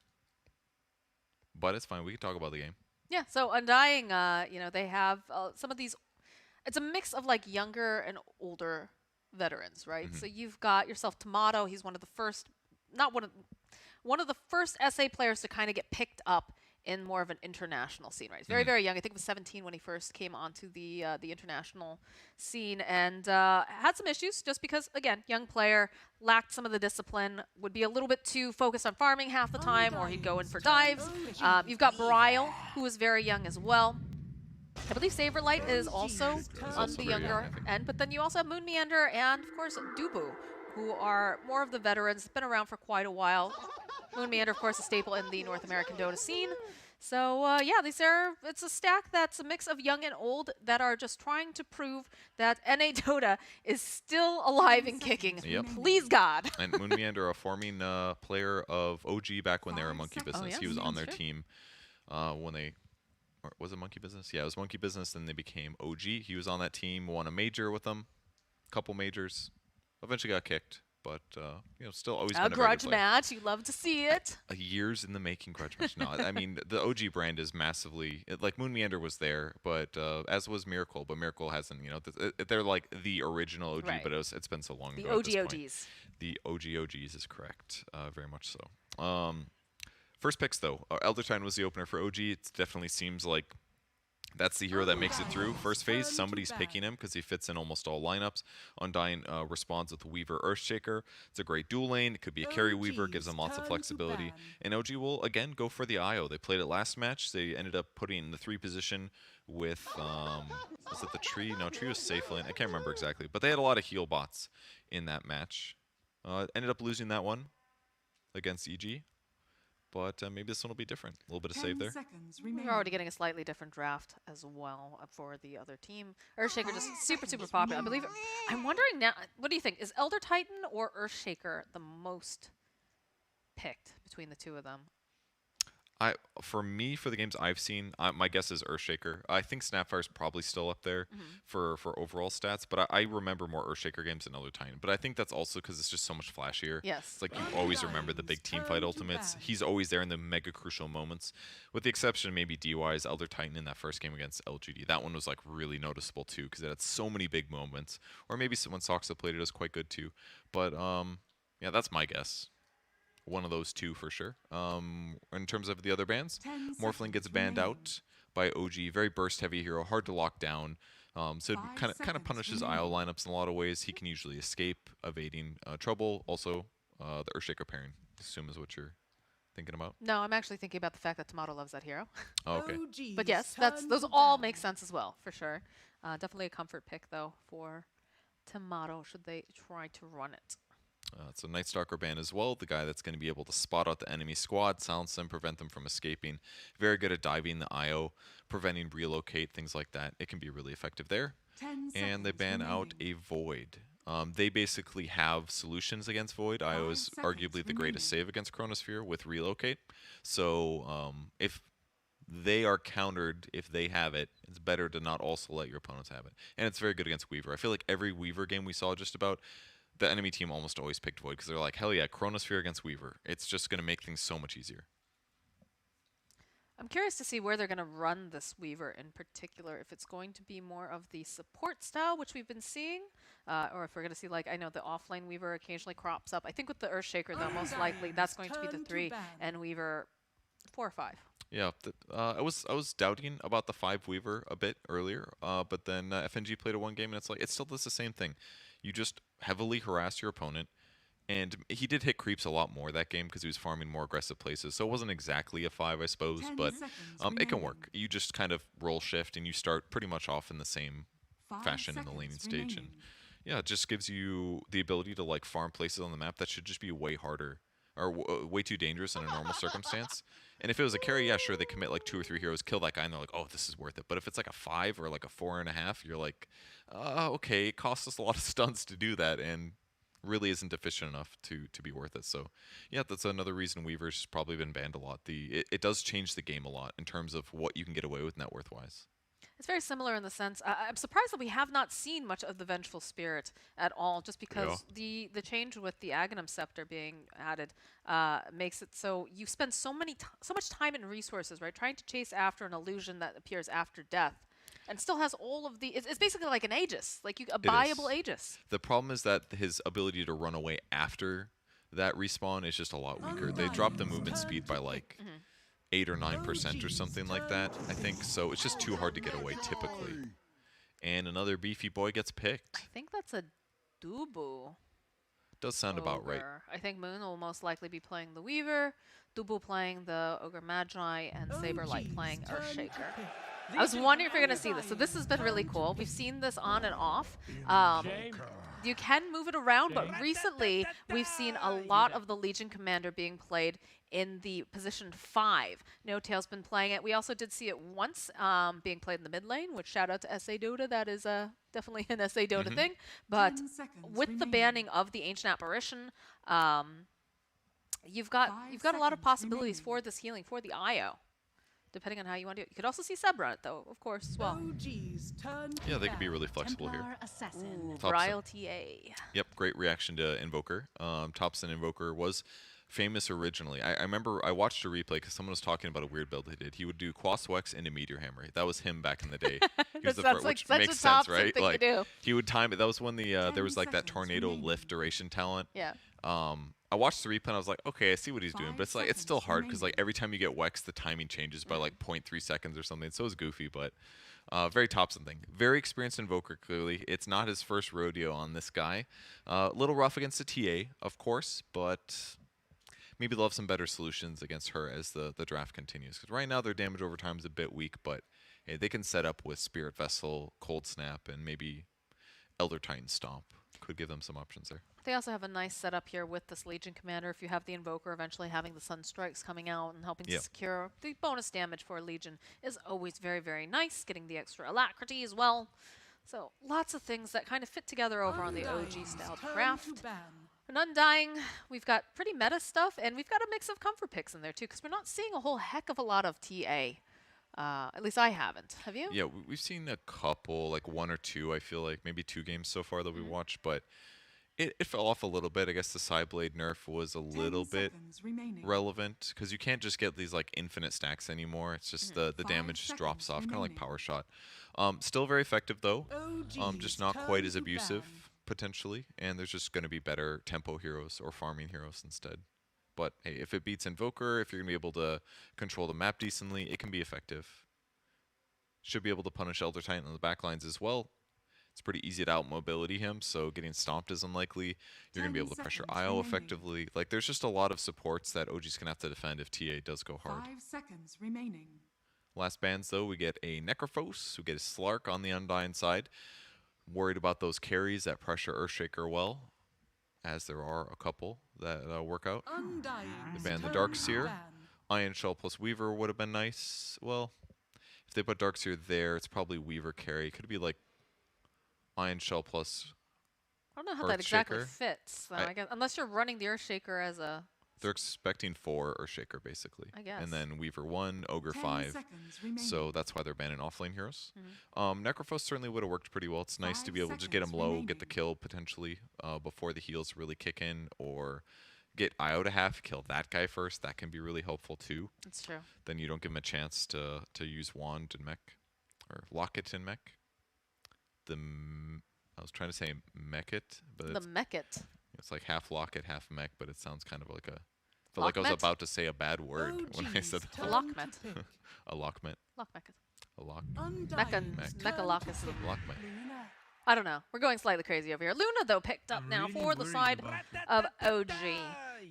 But it's fine. We can talk about the game. Yeah, so Undying, they have some of these... It's a mix of, like, younger and older veterans, right? So you've got yourself Tomato. He's one of the first... One of the first SA players to kind of get picked up in more of an international scene, right? He's very, very young. I think he was 17 when he first came onto the international scene and had some issues just because, again, young player, lacked some of the discipline, would be a little bit too focused on farming half the time, or he'd go in for dives. You've got Brile, who is very young as well. I believe Saberlight is also on the younger end, but then you also have Moon Meander and, of course, Dubu, who are more of the veterans, been around for quite a while. Moon Meander, of course, a staple in the North American Dota scene. So, yeah, it's a stack that's a mix of young and old that are just trying to prove that NA Dota is still alive and kicking. Yep. Please, God. And Moon Meander, a forming player of OG back when they were Monkey Business. yes, He was on that's their true. team when they... Or was it Monkey Business? Yeah, it was Monkey Business, then they became OG. He was on that team, won a major with them, couple majors. Eventually got kicked. but you know, still always A been a very good grudge player. match. You love to see it. A years in the making grudge match. No, I mean the OG brand is massively like Moon Meander was there, but as was Miracle. But Miracle hasn't. You know, they're like the original OG, Right. but it's been so long The ago. At this point. OGs. The OGs is correct, very much so. First picks though, Elder Titan was the opener for OG. It definitely seems like that's the hero that makes it through first phase. Somebody's picking him because he fits in almost all lineups. Undying responds with Weaver Earthshaker. It's a great dual lane. It could be a carry Weaver, gives them lots of flexibility. And OG will again go for the IO. They played it last match. They ended up putting the 3 position with was it the tree? No, tree was safe lane. I can't remember exactly, but they had a lot of heal bots in that match. Ended up losing that one against EG. But maybe this one will be different. A little bit of save there. We're already getting a slightly different draft as well for the other team. Earthshaker just super, super popular. I believe. I'm wondering now, what do you think? Is Elder Titan or Earthshaker the most picked between the two of them? For me, for the games I've seen, my guess is Earthshaker. I think Snapfire's probably still up there for overall stats, but I remember more Earthshaker games than Elder Titan. But I think that's also because it's just so much flashier. Yes. It's like you always remember the big team fight ultimates. He's always there in the mega crucial moments, with the exception of maybe DY's Elder Titan in that first game against LGD. That one was like really noticeable too because it had so many big moments. Or maybe when Soxa played it was quite good too. But yeah, that's my guess. One of those two for sure. In terms of the other bans, Morphling gets banned out by OG. Very burst heavy hero, hard to lock down. So kind of punishes IO lineups in a lot of ways. He can usually escape, evading trouble. Also, the Earthshaker pairing, I assume is what you're thinking about. No, I'm actually thinking about the fact that Tomato loves that hero. Oh, okay. But yes, those all make sense as well, for sure. Definitely a comfort pick, though, for Tomato, should they try to run it. It's a Night Stalker ban as well, the guy that's going to be able to spot out the enemy squad, silence them, prevent them from escaping. Very good at diving the IO, preventing relocate, things like that. It can be really effective there. And they ban out a Void. They basically have solutions against Void. IO is arguably the greatest save against Chronosphere with relocate. So if they are countered, if they have it, it's better to not also let your opponents have it. And it's very good against Weaver. I feel like every Weaver game we saw just about, the enemy team almost always picked Void because they're like, hell yeah, Chronosphere against Weaver. It's just going to make things so much easier. I'm curious to see where they're going to run this Weaver in particular, if it's going to be more of the support style, which we've been seeing, or if we're going to see, like, I know the offlane Weaver occasionally crops up. I think with the Earthshaker, though, most likely that's going to be the 3, and Weaver 4 or 5. Yeah, I was doubting about the 5 Weaver a bit earlier, but then FNG played a 1 game, and it's like, it still does the same thing. You just heavily harass your opponent, and he did hit creeps a lot more that game because he was farming more aggressive places, so it wasn't exactly a 5, I suppose, but it can work. You just kind of roll shift, and you start pretty much off in the same fashion in the laning stage, and yeah, it just gives you the ability to like farm places on the map that should just be way harder, or way too dangerous in a normal circumstance. And if it was a carry, yeah, sure, they commit like 2 or 3 heroes, kill that guy, and they're like, oh, this is worth it. But if it's like a 5 or like a 4.5, you're like, okay, it costs us a lot of stunts to do that, and really isn't efficient enough to be worth it. So, yeah, that's another reason Weaver's probably been banned a lot. It does change the game a lot in terms of what you can get away with net worth-wise. It's very similar in the sense, I'm surprised that we have not seen much of the Vengeful Spirit at all, just because the change with the Aghanim Scepter being added makes it so you spend so much time and resources, right, trying to chase after an illusion that appears after death, and still has all of the, it's basically like an Aegis, like a buyable Aegis. The problem is that his ability to run away after that respawn is just a lot weaker. They dropped the movement speed by like 8 or 9% or something like that, I think. So it's just too hard to get away typically. And another beefy boy gets picked. I think that's a Dubu. Does sound about right. I think Moon will most likely be playing the Weaver, Dubu playing the Ogre Magi, and Saberlight playing Earthshaker. I was wondering if you're going to see this. So this has been really cool. We've seen this on and off. You can move it around, but recently we've seen a lot of the Legion Commander being played in the position 5. No Tail's been playing it. We also did see it once being played in the mid lane, which shout out to SA Dota. That is definitely an SA Dota thing. But with the banning of the Ancient Apparition, you've got a lot of possibilities for this healing, for the IO. depending on how you want to do it. You could also see Seb run it, though, of course, as well. OG's turn to Yeah, they could be battle. really flexible here. Templar Assassin. Ooh, Thompson. Bryle TA. Yep, great reaction to Invoker. Thompson Invoker was famous originally. I remember I watched a replay because someone was talking about a weird build he did. He would do Quas Wex into Meteor Hammer. That was him back in the day. He was That the sounds like which such makes a sense, Thompson right? thing to Like do. he would time it. That was when the there was like that 10 tornado seconds lift duration talent. Yeah. I watched the replay and I was like, okay, I see what he's doing, 5 but it's like it's still seconds hard because like remaining. every time you get Wex, the timing changes by like 0.3 seconds or something. It's so goofy, but very Thompson thing. Very experienced Invoker, clearly. It's not his first rodeo on this guy. A little rough against the TA, of course, but maybe they'll have some better solutions against her as the draft continues. Because right now their damage over time is a bit weak, but hey, they can set up with Spirit Vessel, Cold Snap, and maybe Elder Titan Stomp. Could give them some options there. They also have a nice setup here with this Legion Commander. If you have the Invoker, eventually having the Sun Strikes coming out and helping to secure the bonus damage for Legion is always very, very nice. Getting the extra alacrity as well. So lots of things that kind of fit together over on the OG style craft. And Undying, we've got pretty meta stuff, and we've got a mix of comfort picks in there too, because we're not seeing a whole heck of a lot of TA. At least I haven't. Have you? Yeah, we've seen a couple, like 1 or 2, I feel like, maybe 2 games so far that we watched, but it fell off a little bit. I guess the Sideblade nerf was a little bit relevant, because you can't just get these like infinite stacks anymore. It's just the damage just drops off, kind of like Power Shot. Still very effective though, just not quite as abusive potentially, and there's just going to be better tempo heroes or farming heroes instead. But hey, if it beats Invoker, if you're going to be able to control the map decently, it can be effective. Should be able to punish Elder Titan on the backlines as well. It's pretty easy to out-mobility him, so getting stomped is unlikely. You're going to be able to pressure IO effectively. Like, there's just a lot of supports that OG's going to have to defend if TA does go hard. 5 seconds remaining. Last bans, though, we get a Necrophos, we get a Slark on the Undying side. Worried about those carries that pressure Earthshaker well, as there are a couple that work out. Undying. They ban the Darkseer. Iron Shell plus Weaver would have been nice. Well, if they put Darkseer there, it's probably Weaver carry. Could it be like Iron Shell plus I don't know how that exactly Earthshaker? fits, though, I guess, unless you're running the Earthshaker as a... They're expecting 4 Earthshaker, basically. I guess. And then Weaver 1, Ogre 10 5. seconds remaining. So that's why they're banning offlane heroes. Necrophos certainly would have worked pretty well. It's nice to 5 be able to just get him seconds low, get the remaining. kill potentially before the heals really kick in, or get IO to half, kill that guy first. That can be really helpful too. That's true. Then you don't give him a chance to use Wand and Mech, or Locket and Mech. I was trying to say Mechit, but The Mechit. it's like half Locket, half Mech, but it sounds kind of like a... I felt like I was Lockmet? about to say a bad word when I said A that. Lockmet. A Lockmet. Lockmechat. A Lock. Mechalocus. Lockmet. I don't know. We're going slightly crazy over here. Luna, though, picked up now for the side of OG.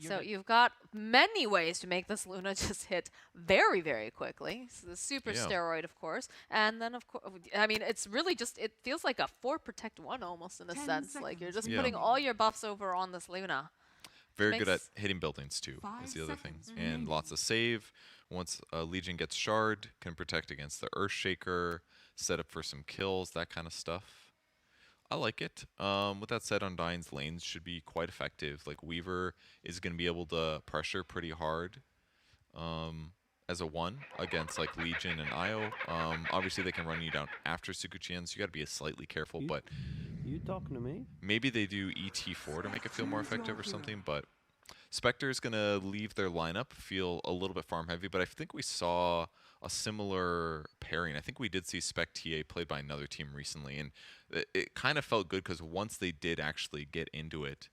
So you've got many ways to make this Luna just hit very, very quickly. So the super steroid, of course. And then, of course, I mean, it's really just, it feels like a 4 protect 1 almost in a 10 sense. Like you're just seconds putting all your buffs over on this Luna. Very good at Makes- hitting buildings too, 5 is the other thing. seconds And remaining. lots of save. Once Legion gets shard, can protect against the Earthshaker, set up for some kills, that kind of stuff. I like it. With that said, Undying's lanes should be quite effective. Like Weaver is going to be able to pressure pretty hard as a 1 against like Legion and IO. Obviously they can run you down after Sukuchian, so you got to be slightly careful, but You talking to me? maybe they do ET4 to make it feel more effective or something, but Spectre is going to leave their lineup feel a little bit farm heavy, but I think we saw a similar pairing. I think we did see Spec TA played by another team recently, and it kind of felt good because once they did actually get into it,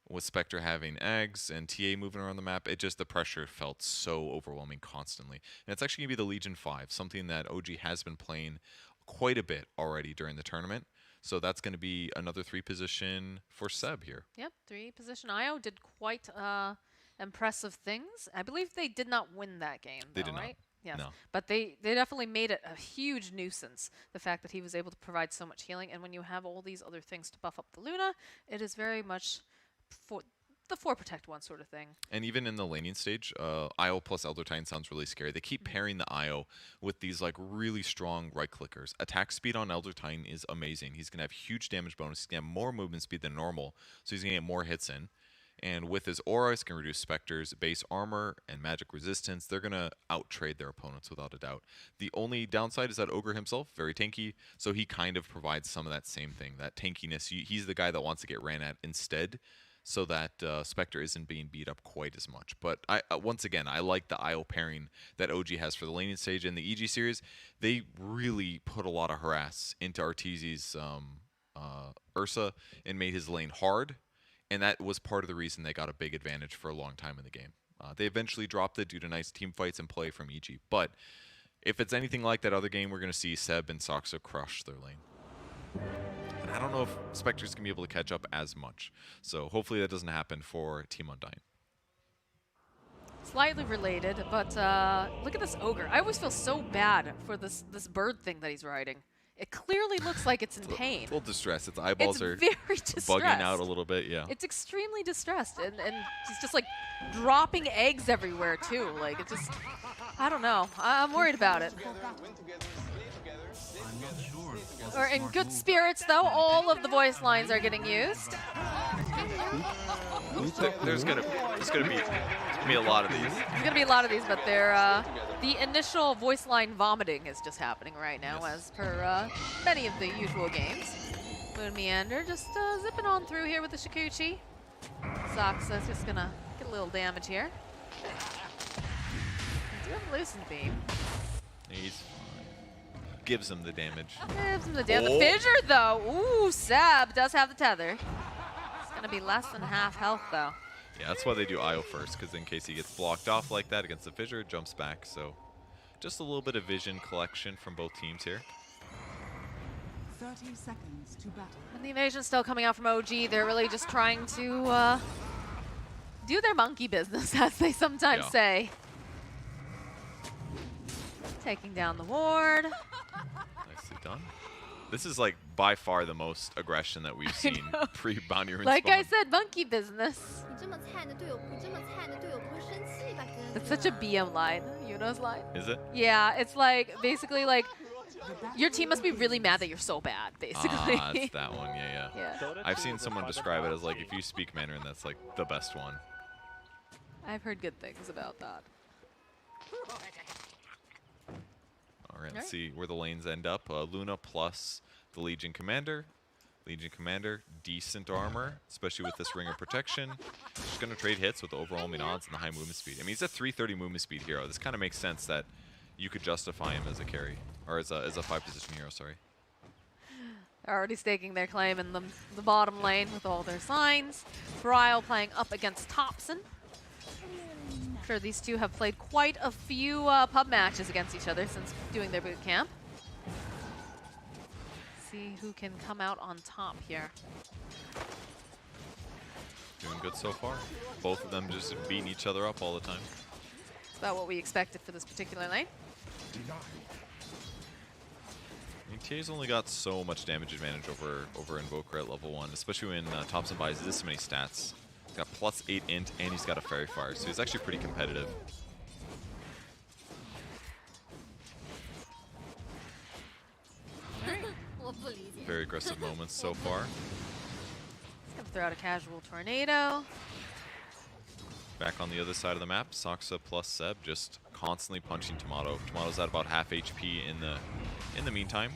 with Spectre having eggs and TA moving around the map, the pressure felt so overwhelming constantly. And it's actually going to be the Legion 5, something that OG has been playing quite a bit already during the tournament. So that's going to be another 3 position for Seb here. Yep, 3 position. IO did quite impressive things. I believe they did not win that game, They though, did not. right? Yes. No. But they definitely made it a huge nuisance, the fact that he was able to provide so much healing. And when you have all these other things to buff up the Luna, it is very much for the 4 protect 1 sort of thing. And even in the laning stage, IO plus Elder Titan sounds really scary. They keep pairing the IO with these like really strong right clickers. Attack speed on Elder Titan is amazing. He's going to have huge damage bonus. He's going to have more movement speed than normal, so he's going to get more hits in. And with his aura, he's going to reduce Spectre's base armor and magic resistance. They're going to out-trade their opponents without a doubt. The only downside is that Ogre himself, very tanky, so he kind of provides some of that same thing, that tankiness. He's the guy that wants to get ran at instead, so that Spectre isn't being beat up quite as much. But once again, I like the IO pairing that OG has for the laning stage. In the EG series, they really put a lot of harass into Arteezy's Ursa and made his lane hard. And that was part of the reason they got a big advantage for a long time in the game. They eventually dropped it due to nice team fights and play from EG. But if it's anything like that other game, we're going to see Seb and Soxa crush their lane. And I don't know if Spectre's going to be able to catch up as much. So hopefully that doesn't happen for Team Undying. Slightly related, but look at this Ogre. I always feel so bad for this bird thing that he's riding. It clearly looks like it's in pain. A little distressed. Its eyeballs are very distressed. bugging out a little bit, yeah. It's extremely distressed, and he's just like dropping eggs everywhere too. Like it just, I don't know. I'm worried about it. Or in good spirits though, all of the voice lines are getting used. There's gonna be a lot of these. There's gonna be a lot of these, but they're the initial voice line vomiting is just happening right now, as per many of the usual games. Moon Meander just zipping on through here with the Shikuchi. Soxa's just gonna get a little damage here. We do have a Lucent Beam. He's fine. Gives him the damage. Gives him the damage. The fissure though. Ooh, Seb does have the tether. It's gonna be less than half health though. Yeah, that's why they do IO first, because in case he gets blocked off like that against the fissure, it jumps back. So just a little bit of vision collection from both teams here. 30 seconds to battle. And the invasion's still coming out from OG. They're really just trying to do their monkey business, as they sometimes say. Taking down the ward. Nicely done. This is like by far the most aggression that we've seen pre-bounty respawn. Like I said, monkey business. That's such a BM line, Yuno's line. Is it? Yeah, it's like basically like your team must be really mad that you're so bad, basically. Ah, it's that one, yeah. I've seen someone describe it as like, if you speak Mandarin, that's like the best one. I've heard good things about that. All right, let's see where the lanes end up. Luna plus the Legion Commander. Legion Commander, decent armor, especially with this Ring of Protection. Just going to trade hits with the overwhelming odds and the high movement speed. I mean, he's a 330 movement speed hero. This kind of makes sense that you could justify him as a carry, or as a 5-position hero, sorry. They're already staking their claim in the bottom lane with all their signs. Bryle playing up against Thompson. I'm sure these two have played quite a few pub matches against each other since doing their boot camp. See who can come out on top here. Doing good so far. Both of them just beating each other up all the time. It's about what we expected for this particular lane. I mean, TA's only got so much damage advantage over Invoker at level 1, especially when Thompson buys this many stats. He's got +8 int, and he's got a Fairy Fire, so he's actually pretty competitive. Very aggressive moments so far. He's gonna throw out a casual tornado. Back on the other side of the map, Soxa plus Seb just constantly punching Tomato. Tomato's at about half HP in the meantime.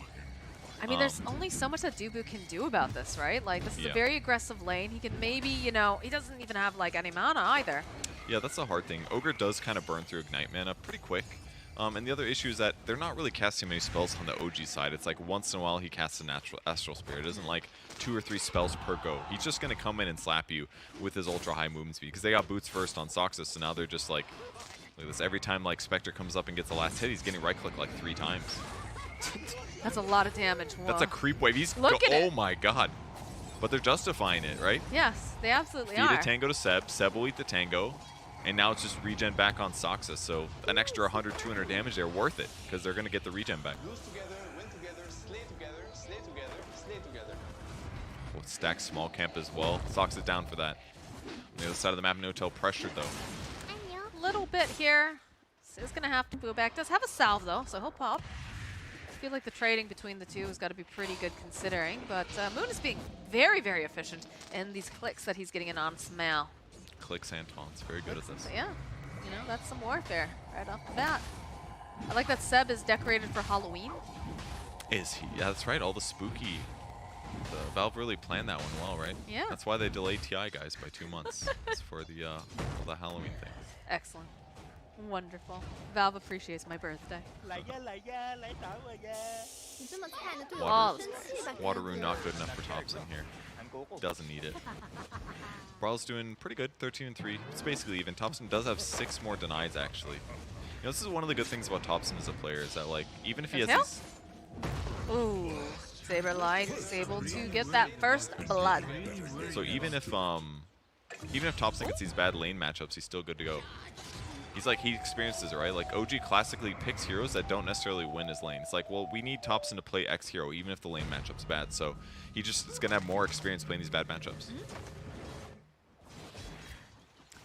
I mean, there's only so much that Dubu can do about this, right? Like, this is a very aggressive lane. He can maybe, you know, he doesn't even have, like, any mana either. Yeah, that's the hard thing. Ogre does kind of burn through Ignite mana pretty quick. And the other issue is that they're not really casting many spells on the OG side. It's like once in a while he casts a natural Astral Spirit. It isn't like 2 or 3 spells per go. He's just going to come in and slap you with his ultra high movement speed because they got boots first on Soxa, so now they're just like, look at this. Every time like Spectre comes up and gets the last hit, he's getting right click like 3 times. That's a lot of damage. Whoa. That's a creep wave. He's oh my god. But they're justifying it, right? Yes, they absolutely are. Feed a tango to Seb. Seb will eat the tango. And now it's just regen back on Soxa. So an extra 100, 200 damage there, worth it. Because they're going to get the regen back. Lose together, win together, slay together, slay together, slay together. We'll stack small camp as well. Soxa's down for that. On the other side of the map, No-Tail pressured though. A little bit here. Is going to have to go back. Does have a salve though, so he'll pop. I feel like the trading between the two has got to be pretty good considering, but Moon is being very, very efficient in these clicks that he's getting in on Smal. clicks and taunts. Very good at this. Yeah, you know, that's some warfare right off the bat. I like that Seb is decorated for Halloween. Is he? Yeah, that's right. All the spooky. The Valve really planned that one well, right? Yeah. That's why they delayed TI guys by 2 months. It's for the all the Halloween things. Excellent. Wonderful. Valve appreciates my birthday. Water Rune not good enough for Thompson here. Doesn't need it. Brawl's doing pretty good, 13-3. It's basically even. Thompson does have 6 more denies actually. You know, this is one of the good things about Thompson as a player is that like even if he has these. Ooh, Saberlight is able to get that first blood. So even if Thompson gets these bad lane matchups, he's still good to go. He experiences it, right? Like OG classically picks heroes that don't necessarily win his lane. It's like, well, we need Thompson to play X hero even if the lane matchup's bad. So he just is gonna have more experience playing these bad matchups.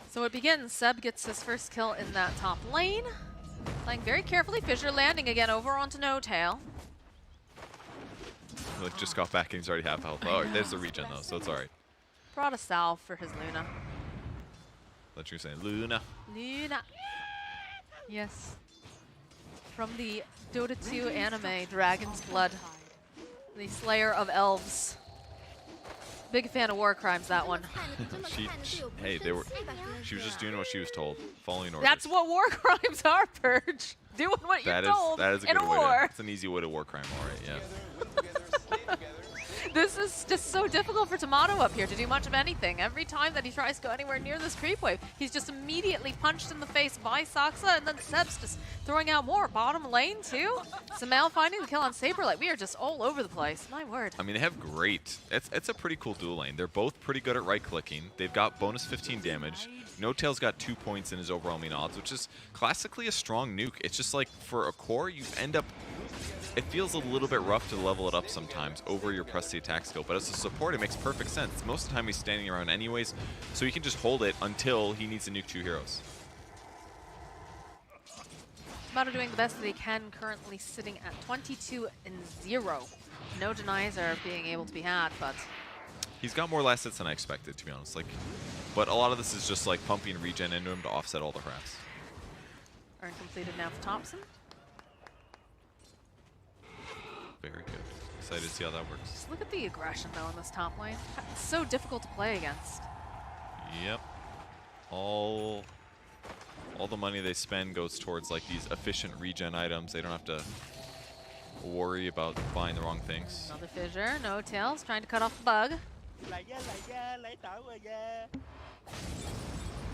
So it begins. Seb gets his first kill in that top lane. Playing very carefully. Fissure landing again over onto No Tail. Like just got back and he's already half health. Oh, there's the regen though, so it's alright. Brought a salve for his Luna. That's what you're saying, Luna. Luna. Yes. From the Dota 2 anime, Dragon's Blood. The Slayer of Elves. Big fan of war crimes, that one. Hey, she was just doing what she was told, following orders. That's what war crimes are, Purge. Doing what you're told that is a in good a way war. it's an easy way to war crime, alright, yeah. This is just so difficult for Tomato up here to do much of anything. Every time that he tries to go anywhere near this creep wave, he's just immediately punched in the face by Saksa, and then Seb's just throwing out more. Bottom lane, too. Samel finding the kill on Saberlight. We are just all over the place. My word. I mean, they have great... It's a pretty cool dual lane. They're both pretty good at right-clicking. They've got bonus 15 damage. No Tail's got 2 points in his overwhelming odds, which is classically a strong nuke. It's just like, for a core, you end up... It feels a little bit rough to level it up sometimes over your press the attack skill, but as a support, it makes perfect sense. Most of the time, he's standing around anyways, so he can just hold it until he needs to nuke 2 heroes. Tomato doing the best that he can, currently sitting at 22-0. No denies are being able to be had, but... He's got more last hits than I expected, to be honest. But a lot of this is just like pumping regen into him to offset all the harass. Earn completed now for Thompson. Very good. Excited to see how that works. Just look at the aggression, though, in this top lane. It's so difficult to play against. Yep. All the money they spend goes towards like these efficient regen items. They don't have to worry about buying the wrong things. Another fissure, No Tails, trying to cut off the bug.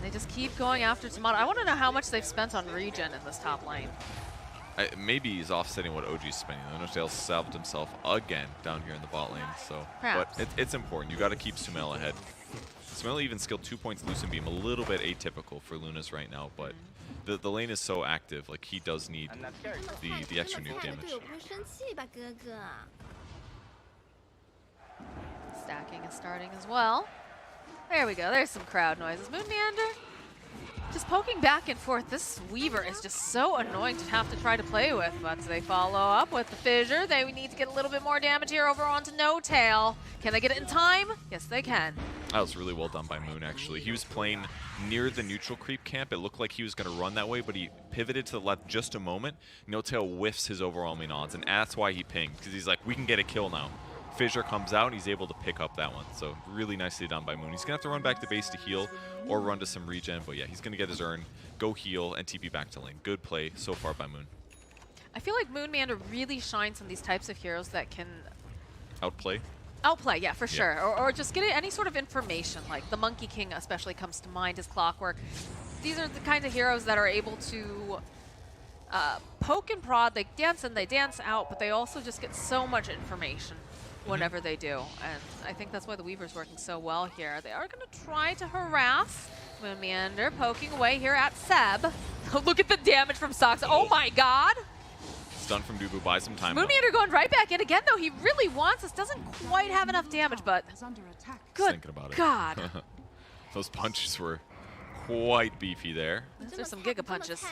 They just keep going after Tomato. I want to know how much they've spent on regen in this top lane. Maybe he's offsetting what OG's spending. I know Tails salved himself again down here in the bot lane. So, perhaps. But it's important. You got to keep Sumail ahead. Sumail even skilled 2 points Lucent Beam, a little bit atypical for Lunas right now, but the lane is so active. Like he does need the extra nuke damage. Stacking is starting as well. There we go. There's some crowd noises. Moon Meander. Just poking back and forth. This Weaver is just so annoying to have to try to play with, but they follow up with the fissure. They need to get a little bit more damage here over onto No Tail. Can they get it in time? Yes, they can. That was really well done by Moon, actually. He was playing near the neutral creep camp. It looked like he was going to run that way, but he pivoted to the left just a moment. No Tail whiffs his overwhelming odds, and that's why he pinged, because he's like, we can get a kill now. Fissure comes out, and he's able to pick up that one. So really nicely done by Moon. He's going to have to run back to base to heal or run to some regen, but yeah, he's going to get his Urn, go heal, and TP back to lane. Good play so far by Moon. I feel like Moon Meander really shines on these types of heroes that can... Outplay? Outplay, yeah, for sure. Or just get any sort of information. Like the Monkey King especially comes to mind, his Clockwork. These are the kinds of heroes that are able to poke and prod. They dance in, they dance out, but they also just get so much information whenever they do. And I think that's why the Weaver's working so well here. They are going to try to harass Moon Meander, poking away here at Seb. Look at the damage from Sox. Oh my god! Stun from Dubu, buy some time. Moon Meander going right back in again, though. He really wants this. Doesn't quite have enough damage, but good thinking about it. God. Those punches were quite beefy there. Those are some Giga punches.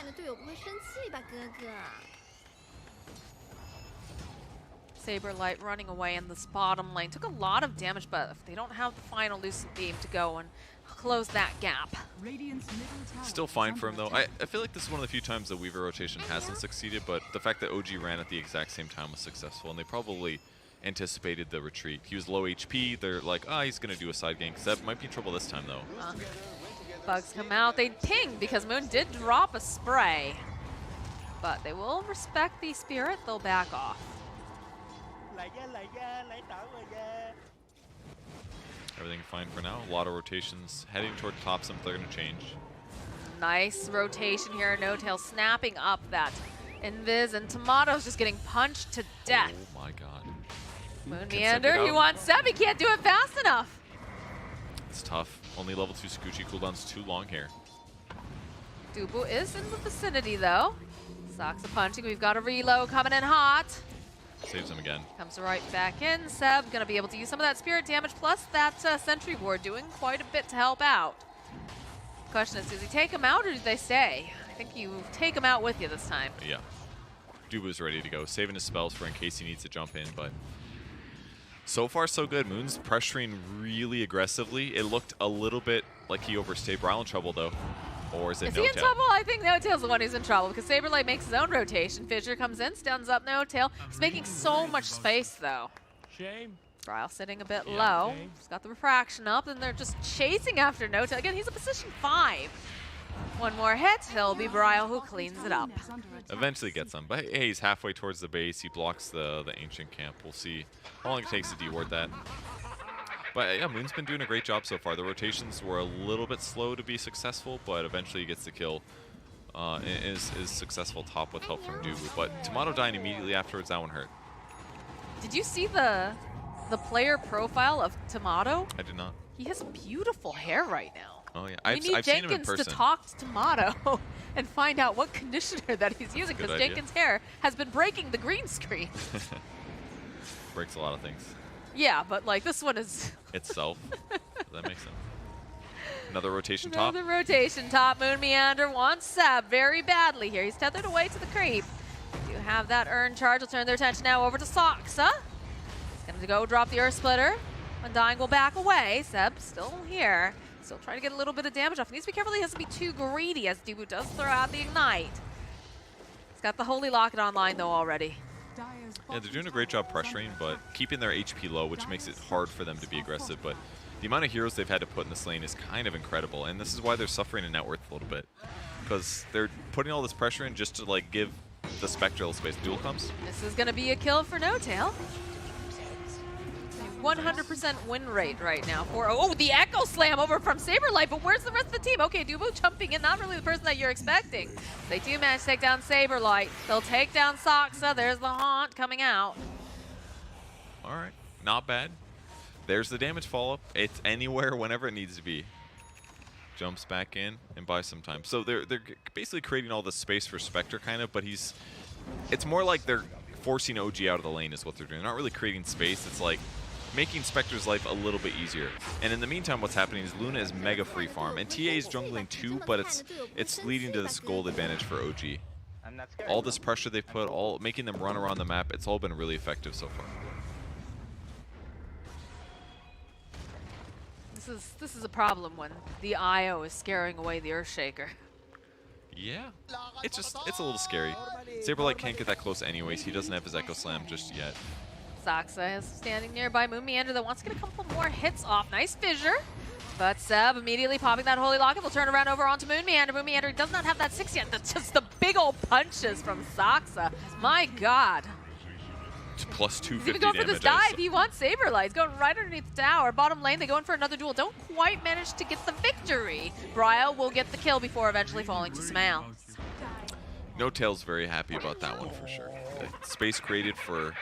Saberlight running away in this bottom lane. Took a lot of damage, but if they don't have the final Lucent Beam to go and close that gap. Radiant's middle tower Still is fine under for him, though. attack. I feel like this is one of the few times the Weaver rotation hasn't succeeded, but the fact that OG ran at the exact same time was successful, and they probably anticipated the retreat. He was low HP. They're like, he's going to do a side gank. Zeb might be in trouble this time, though. Bugs come out. They ping because Moon did drop a spray. But they will respect the spirit. They'll back off. Everything fine for now. A lot of rotations heading toward top. Some they're going to change. Nice rotation here. No-Tail snapping up that Invis, and Tomato's just getting punched to death. Oh my god. Moon Can Seb Meander, get he out? wants Seb. He can't do it fast enough. It's tough. Only level 2 Scoochie cooldown's too long here. Dubu is in the vicinity, though. Soxa punching. We've got a reload coming in hot. Saves him again. Comes right back in. Seb going to be able to use some of that spirit damage, plus that sentry ward doing quite a bit to help out. Question is, does he take him out or do they stay? I think you take him out with you this time. Yeah. Dubu's ready to go. Saving his spells for in case he needs to jump in, but so far so good. Moon's pressuring really aggressively. It looked a little bit like he overstayed. Braille in trouble, though. Or is it Is he in No-Tail? trouble? I think No-Tail's the one who's in trouble because Saberlight makes his own rotation. Fissure comes in, stuns up No-Tail. He's making so much space, though. Shame. Braille sitting a bit Yeah. low. Okay. He's got the refraction up, and they're just chasing after No-Tail. Again, he's a position 5. One more hit, he'll be Braille who cleans it up. Is under attack. Eventually gets him, but hey, he's halfway towards the base. He blocks the ancient camp. We'll see how long it takes to deward that. But yeah, Moon's been doing a great job so far. The rotations were a little bit slow to be successful, but eventually he gets the kill. Is successful top with help from Dubu. But Tomato dying immediately afterwards, that one hurt. Did you see the player profile of Tomato? I did not. He has beautiful hair right now. Oh yeah, We I've need seen him in Jenkins to person. talk to Tomato and find out what conditioner that he's using Good because idea. Jenkins' hair has been breaking the green screen. Breaks a lot of things. Yeah, but like this one is Itself. That makes sense. Another rotation top. another rotation top. Moon Meander wants Seb very badly here. He's tethered away to the creep. Do have that urn charge. Will turn their attention now over to Soxa. He's going to go drop the Earth Splitter. Undying will back away. Seb still here. Still trying to get a little bit of damage off. He needs to be careful he doesn't be too greedy as Dubu does throw out the Ignite. He's got the Holy Locket online though already. Dire's Yeah, they're doing a great job pressuring, but keeping their HP low, which makes it hard for them to be aggressive. But the amount of heroes they've had to put in this lane is kind of incredible, and this is why they're suffering in net worth a little bit. Because they're putting all this pressure in just to like give the Spectral space. Duel comes. This is going to be a kill for No-Tail. 100% win rate right now for, oh, the Echo Slam over from Saberlight, but where's the rest of the team? Okay, Dubu jumping in, not really the person that you're expecting. They do manage to take down Saberlight. They'll take down Soxa. There's the Haunt coming out. All right, not bad. There's the damage follow-up. It's anywhere whenever it needs to be. Jumps back in and buys some time. So they're basically creating all this space for Spectre, kind of, but it's more like they're forcing OG out of the lane is what they're doing. They're not really creating space. It's like making Spectre's life a little bit easier. And in the meantime, what's happening is Luna is mega free farm, and TA is jungling too, but it's leading to this gold advantage for OG. I'm not scared. All this pressure they've put, all making them run around the map, it's all been really effective so far. This is a problem when the IO is scaring away the Earthshaker. Yeah, it's a little scary. Saberlight can't get that close anyways. He doesn't have his Echo Slam just yet. Soxa is standing nearby. Moon Meander that wants to get a couple more hits off. Nice fissure. But Seb immediately popping that Holy Locket will turn around over onto Moon Meander. Moon Meander does not have that 6 yet. That's just the big old punches from Soxa. My God. It's plus He's 250 even going for this damage. dive. He wants Saberlight. He's going right underneath the tower. Bottom lane, they go in for another duel. Don't quite manage to get the victory. Bryle will get the kill before eventually falling to Smail. No-Tail's very happy about that one for sure. The space created for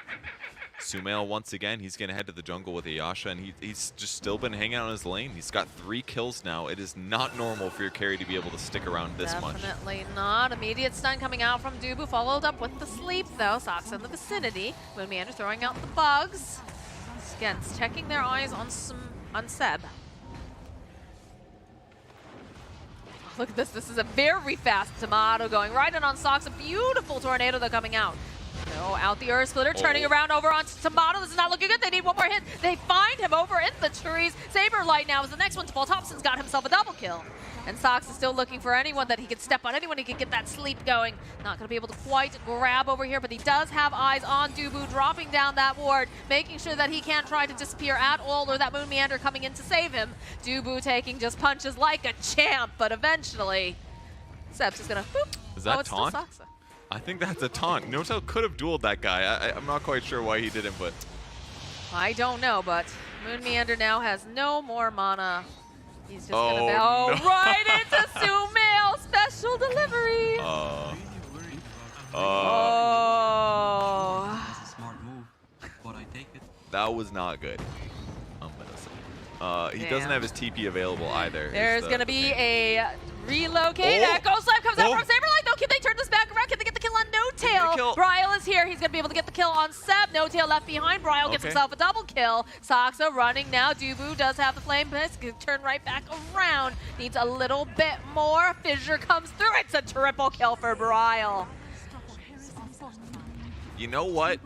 Sumail once again. He's going to head to the jungle with Ayasha, and he's just still been hanging out in his lane. He's got 3 kills now. It is not normal for your carry to be able to stick around this much. Definitely not. Immediate stun coming out from Dubu, followed up with the sleep though. Sox in the vicinity. Moon Meander throwing out the bugs. Again, checking their eyes on Seb. Look at this. This is a very fast Tomato going right in on Sox. A beautiful tornado though coming out. Oh, out the Earth Splitter, turning around over onto Tomato. This is not looking good. They need one more hit. They find him over in the trees. Saberlight now is the next one to fall. Thompson's got himself a double kill. And Sox is still looking for anyone that he could step on, anyone he could get that sleep going. Not going to be able to quite grab over here, but he does have eyes on Dubu, dropping down that ward, making sure that he can't try to disappear at all, or that Moon Meander coming in to save him. Dubu taking just punches like a champ, but eventually, Seb's just going to boop. Is that it's taunt? still Soxa. I think that's a taunt. Notel could have dueled that guy. I'm not quite sure why he didn't, but... I don't know, but Moon Meander now has no more mana. He's just gonna be no. right into Sumail special delivery. That's a smart move, but I take it. That was not good. I'm gonna say. He doesn't have his TP available either. There's gonna be a relocate. Echo Slap comes out from Saberlight. though. Can they turn this back around? Can they get the kill on No Tail? Bryle is here. He's going to be able to get the kill on Seb. No Tail left behind. Bryle gets himself a double kill. Soxa running now. Dubu does have the flame piss. Can turn right back around. Needs a little bit more. Fissure comes through. It's a triple kill for Bryle. You know what?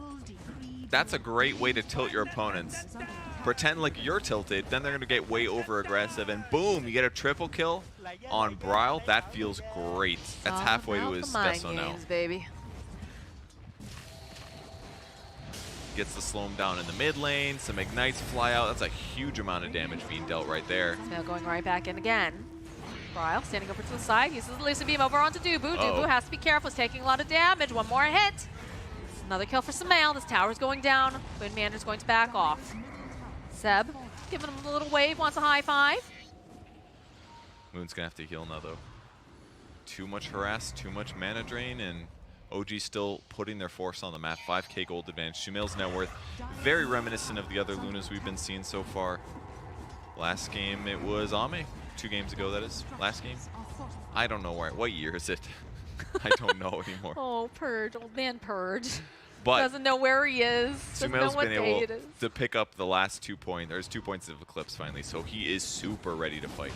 That's a great way to tilt your opponents. Pretend like you're tilted, then they're going to get way over aggressive, and boom, you get a triple kill on Bryle. That feels great. That's halfway to his special now. Baby. Gets to slow him down in the mid lane. Some ignites fly out. That's a huge amount of damage being dealt right there. Now going right back in again. Bryle standing over to the side. Uses the Lucid Beam over onto Dubu. Dubu has to be careful. He's taking a lot of damage. One more hit. Another kill for Sumail. This tower's going down. Moon Meander's going to back off. Seb giving him a little wave. Wants a high five. Moon's going to have to heal now, though. Too much harass, too much mana drain, and OG still putting their force on the map. 5k gold advantage. Sumail's net worth very reminiscent of the other Lunas we've been seeing so far. Last game it was Ame. 2 games ago, that is. Last game. I don't know where. What year is it? I don't know anymore. Oh, Purge. Old man Purge. But doesn't know where he is. Sumail's been able to pick up the last 2 points. There's 2 points of Eclipse finally, so he is super ready to fight.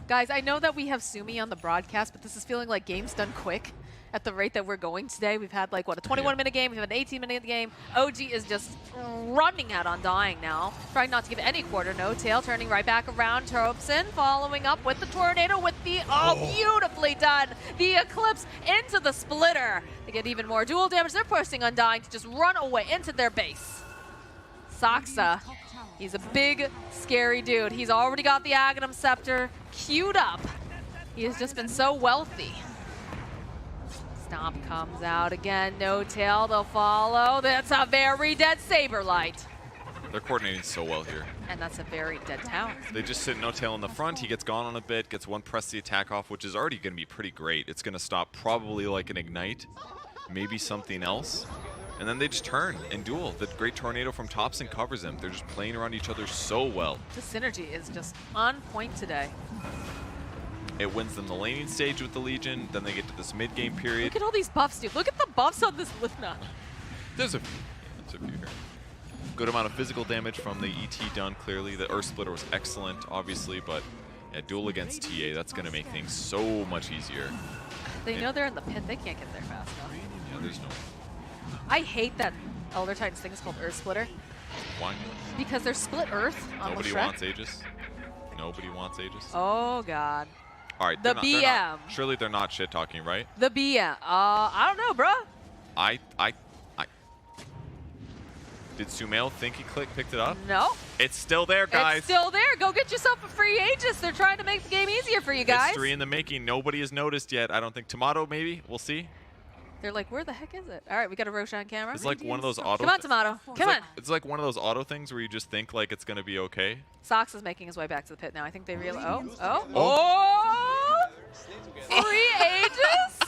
Guys, I know that we have Sumi on the broadcast, but this is feeling like games done quick at the rate that we're going today. We've had like, what, a 21-minute game. We've had an 18-minute game. OG is just running out Undying now. Trying not to give any quarter. No Tail turning right back around. Thompson following up with the Tornado with the, beautifully done. The Eclipse into the Splitter. They get even more dual damage. They're pushing Undying to just run away into their base. Soxa, he's a big, scary dude. He's already got the Aghanim Scepter queued up. He has just been so wealthy. Stomp comes out again. No Tail, they'll follow. That's a very dead Saberlight. They're coordinating so well here. And that's a very dead tower. They just sit No Tail in the front. He gets gone on a bit, gets one press the attack off, which is already going to be pretty great. It's going to stop probably like an ignite, maybe something else. And then they just turn and duel. The great Tornado from Thompson covers them. They're just playing around each other so well. The synergy is just on point today. It wins them the laning stage with the Legion. Then they get to this mid-game period. Look at all these buffs, dude. Look at the buffs on this Luna. There's a few. There's a few here. Good amount of physical damage from the ET done, clearly. The Earth Splitter was excellent, obviously, but yeah, duel against TA, that's going to make things so much easier. They know they're in the pit. They can't get there fast enough. Yeah, there's no... I hate that Elder Titan's thing is called Earth Splitter. Why? Because they're split Earth on Nobody Shrek. wants Aegis. Nobody wants Aegis. Oh, God. All right, The they're BM. not, surely they're not shit-talking, right? The BM. I don't know, bruh. Did Sumail think he picked it up? No. It's still there, guys. It's still there. Go get yourself a free Aegis. They're trying to make the game easier for you guys. History in the making. Nobody has noticed yet. I don't think. Tomato, maybe? We'll see. They're like, where the heck is it? All right, we got a Roshan camera. It's like one of those auto... Come on, Tomato. Come on. It's like one of those auto things where you just think like it's going to be okay. Sox is making his way back to the pit now. I think they realize... Oh. Free Aegis?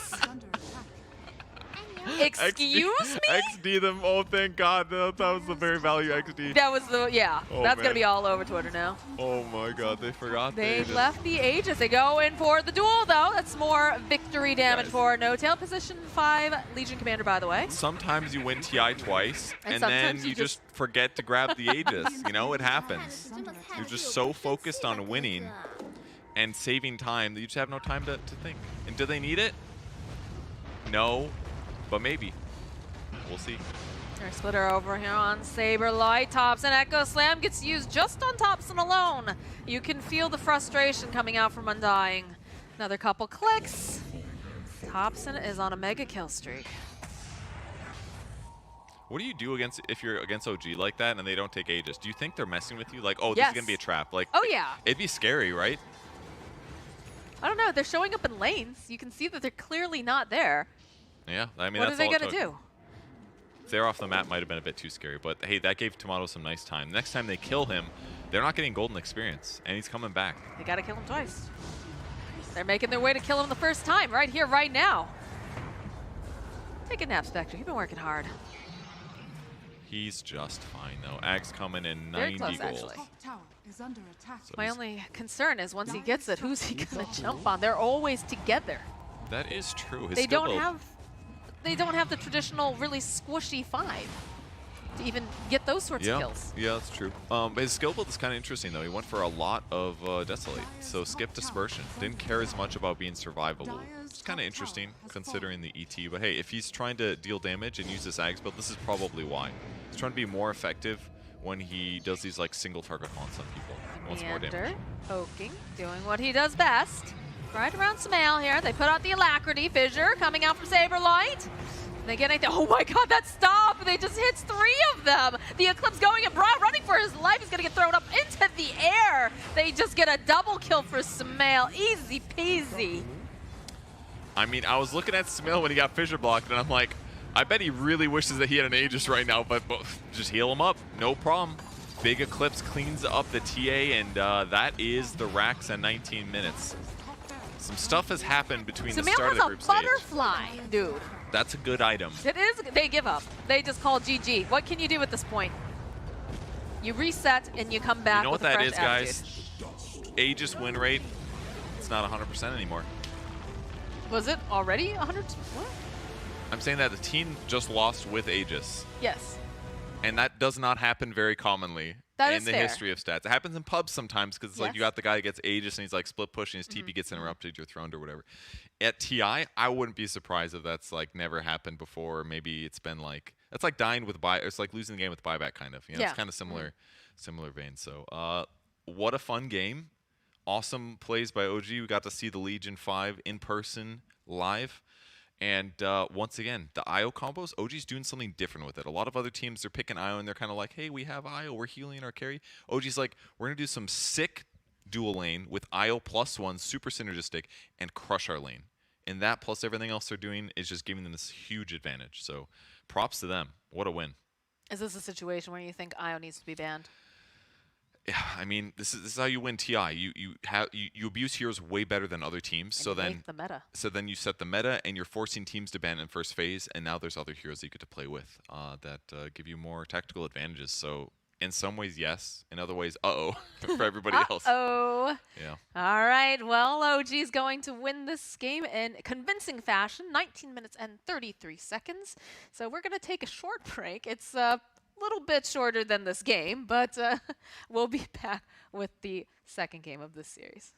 Excuse me? XD them. Oh, thank God. That was the very value XD. That was the... Yeah. Oh, that's going to man. be all over Twitter now. Oh, my God. They forgot They left the Aegis. They go in for the duel, though. That's more victory damage for No Tail. Position 5 Legion Commander, by the way. Sometimes you win TI twice, and then sometimes you just forget to grab the Aegis. You know, it happens. You're just so focused on winning and saving time that you just have no time to think. And do they need it? No, but maybe. we'll see. Our splitter over here on Saberlight. Thompson Echo Slam gets used just on Thompson alone. You can feel the frustration coming out from Undying. Another couple clicks. Thompson is on a mega kill streak. What do you do if you're against OG like that and they don't take Aegis? Do you think they're messing with you? Like, oh, this Yes. is gonna be a trap. Like, Oh yeah. it'd be scary, right? I don't know. They're showing up in lanes. You can see that they're clearly not there. Yeah, I mean, What are that's they all it gonna took. do? If they're off the map, might have been a bit too scary. But hey, that gave Tomato some nice time. Next time they kill him, they're not getting golden experience, and he's coming back. They gotta kill him twice. They're making their way to kill him the first time, right here, right now. Take a nap, Spectre. You've been working hard. He's just fine though. Ag's coming in Very 90 close, gold. actually. Top tower is under attack. So My he's- only concern is once he gets it, who's he gonna jump on? They're always together. That is true. His They skill don't build- have the traditional really squishy 5 to even get those sorts of kills. Yeah, that's true. But his skill build is kind of interesting though. He went for a lot of Desolate, so skip Dispersion. Didn't care as much about being survivable. It's kind of interesting considering the ET. But hey, if he's trying to deal damage and use this Ags build, this is probably why. He's trying to be more effective when he does these like single target haunts on people. He wants more damage. Meander, poking, doing what he does best. Right around Smail here. They put out the Alacrity. Fissure coming out from Saberlight. They get anything. Oh my god, that stop! They just hits 3 of them! The Eclipse going and Bra running for his life. He's gonna get thrown up into the air. They just get a double kill for Smail. Easy peasy. I mean, I was looking at Smill when he got fissure blocked, and I'm like, I bet he really wishes that he had an Aegis right now, but just heal him up. No problem. Big Eclipse cleans up the TA, and that is the racks at 19 minutes. Some stuff has happened between the Smail start of the has group a stage. butterfly, dude. That's a good item. It is. They give up. They just call GG. What can you do at this point? You reset and you come back. You know what with a that fresh is, attitude. guys? Aegis win rate, it's not 100% anymore. Was it already 100? What? I'm saying that the team just lost with Aegis, Yes. and that does not happen very commonly That in is the fair. history of stats. It happens in pubs sometimes because it's like you Yes. got the guy that gets Aegis and he's like split pushing, his TP gets interrupted, you're thrown or whatever. At TI, I wouldn't be surprised if that's like never happened before. Maybe it's been like, that's like dying with buy. It's like losing the game with buyback kind of. You know, Yeah. it's kind of similar vein. So, what a fun game. Awesome plays by OG. We got to see the Legion 5 in person live. And once again, the IO combos, OG's doing something different with it. A lot of other teams, they're picking IO and they're kind of like, hey, we have IO, we're healing our carry. OG's like, we're going to do some sick dual lane with IO +1, super synergistic, and crush our lane. And that plus everything else they're doing is just giving them this huge advantage. So props to them. What a win. Is this a situation where you think IO needs to be banned? Yeah, I mean, this is how you win TI. You abuse heroes way better than other teams. And So you then make the meta. So then you set the meta, and you're forcing teams to ban in first phase, and now there's other heroes that you get to play with that give you more tactical advantages. So in some ways, yes. In other ways, uh-oh, for everybody else. Uh-oh. Yeah. All right, well, OG's going to win this game in convincing fashion, 19 minutes and 33 seconds. So we're going to take a short break. It's a little bit shorter than this game, but we'll be back with the second game of this series.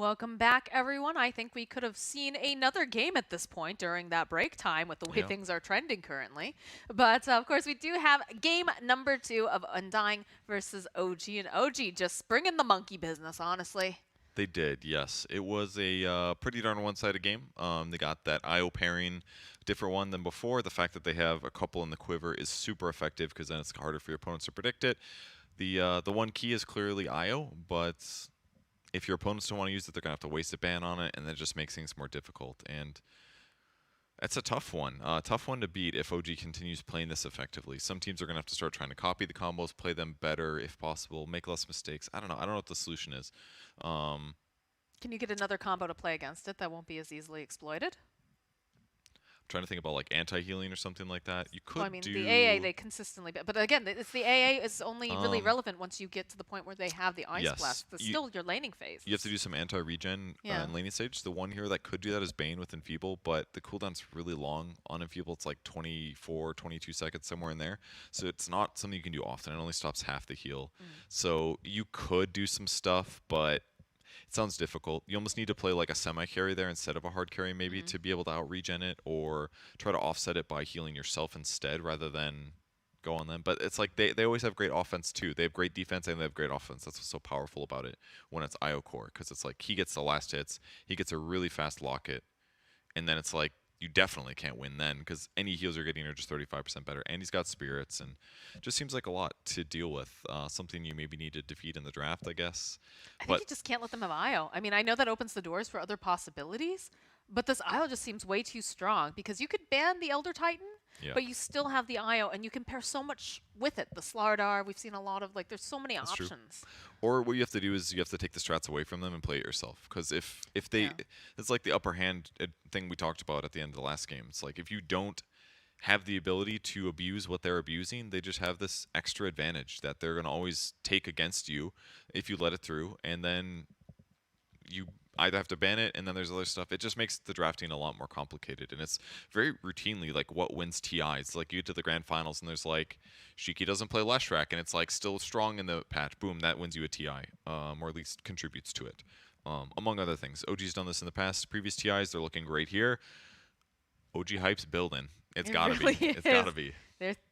Welcome back, everyone. I think we could have seen another game at this point during that break time with the way things are trending currently. But, of course, we do have game number 2 of Undying versus OG. And OG just bringing the monkey business, honestly. They did, yes. It was a pretty darn one-sided game. They got that IO pairing, different one than before. The fact that they have a couple in the quiver is super effective because then it's harder for your opponents to predict it. The one key is clearly IO, but if your opponents don't want to use it, they're going to have to waste a ban on it, and that just makes things more difficult. And that's a tough one. Tough one to beat if OG continues playing this effectively. Some teams are going to have to start trying to copy the combos, play them better if possible, make less mistakes. I don't know. I don't know what the solution is. Can you get another combo to play against it that won't be as easily exploited? Trying to think about like anti-healing or something like that. You could Well, I mean, do the AA they consistently, but again, it's the AA is only really relevant once you get to the point where they have the ice blast. That's still your laning phase. You have to do some anti-regen in laning stage. The one hero that could do that is Bane with Enfeeble, but the cooldown's really long on Enfeeble. It's like 24, 22 seconds, somewhere in there. So it's not something you can do often. It only stops half the heal. So you could do some stuff, but it sounds difficult. You almost need to play like a semi-carry there instead of a hard carry maybe to be able to out-regen it, or try to offset it by healing yourself instead rather than go on them. But it's like they always have great offense too. They have great defense and they have great offense. That's what's so powerful about it when it's IO core, because it's like he gets the last hits, he gets a really fast locket, and then it's like you definitely can't win then because any heals you're getting are just 35% better. And he's got spirits, and it just seems like a lot to deal with. Something you maybe need to defeat in the draft, I guess. I think you just can't let them have IO. I mean, I know that opens the doors for other possibilities, but this IO just seems way too strong because you could ban the Elder Titan, but you still have the IO, and you can pair so much with it. The Slardar, we've seen a lot of, like, there's so many options. True. Or what you have to do is you have to take the strats away from them and play it yourself. Because if they, it's like the upper hand thing we talked about at the end of the last game. It's like if you don't have the ability to abuse what they're abusing, they just have this extra advantage that they're going to always take against you if you let it through, and then you either have to ban it, and then there's other stuff. It just makes the drafting a lot more complicated, and it's very routinely like what wins TIs. Like you get to the grand finals, and there's like Shiki doesn't play Leshrac, and it's like still strong in the patch. Boom, that wins you a TI, or at least contributes to it, among other things. OG's done this in the past. Previous TIs, they're looking great here. OG hype's building. It's gotta really be. It's gotta be.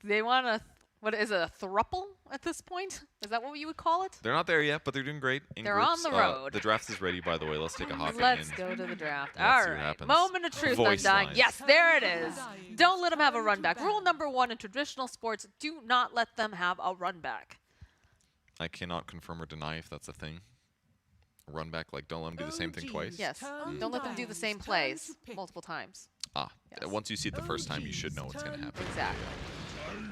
They want to. What is it, a thruple at this point? Is that what you would call it? They're not there yet, but they're doing great. They're on the road. The draft is ready, by the way. Let's take a hop in. Let's go to the draft. All see what right. happens. Moment of truth, Voice Undying. lines. Yes, there it is. Don't let them have a run back. Rule number 1 in traditional sports, do not let them have a run back. I cannot confirm or deny if that's a thing. Run back, like don't let them do the same thing twice. Yes. Don't let them do the same plays multiple times. Yes. Once you see it the first time, you should know what's going to happen. Exactly.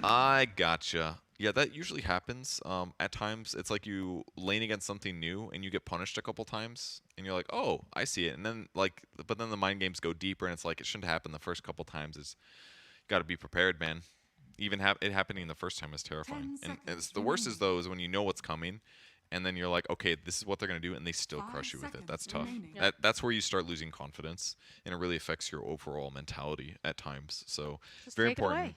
I gotcha. Yeah, that usually happens. At times, it's like you lane against something new and you get punished a couple times, and you're like, "Oh, I see it." And then but then the mind games go deeper, and it's like it shouldn't happen the first couple times. It's got to be prepared, man. Even it happening the first time is terrifying. And the worst is though is when you know what's coming, and then you're like, okay, this is what they're going to do, and they still crush you with it. That's tough. That's where you start losing confidence, and it really affects your overall mentality at times. So Just very take it important. away.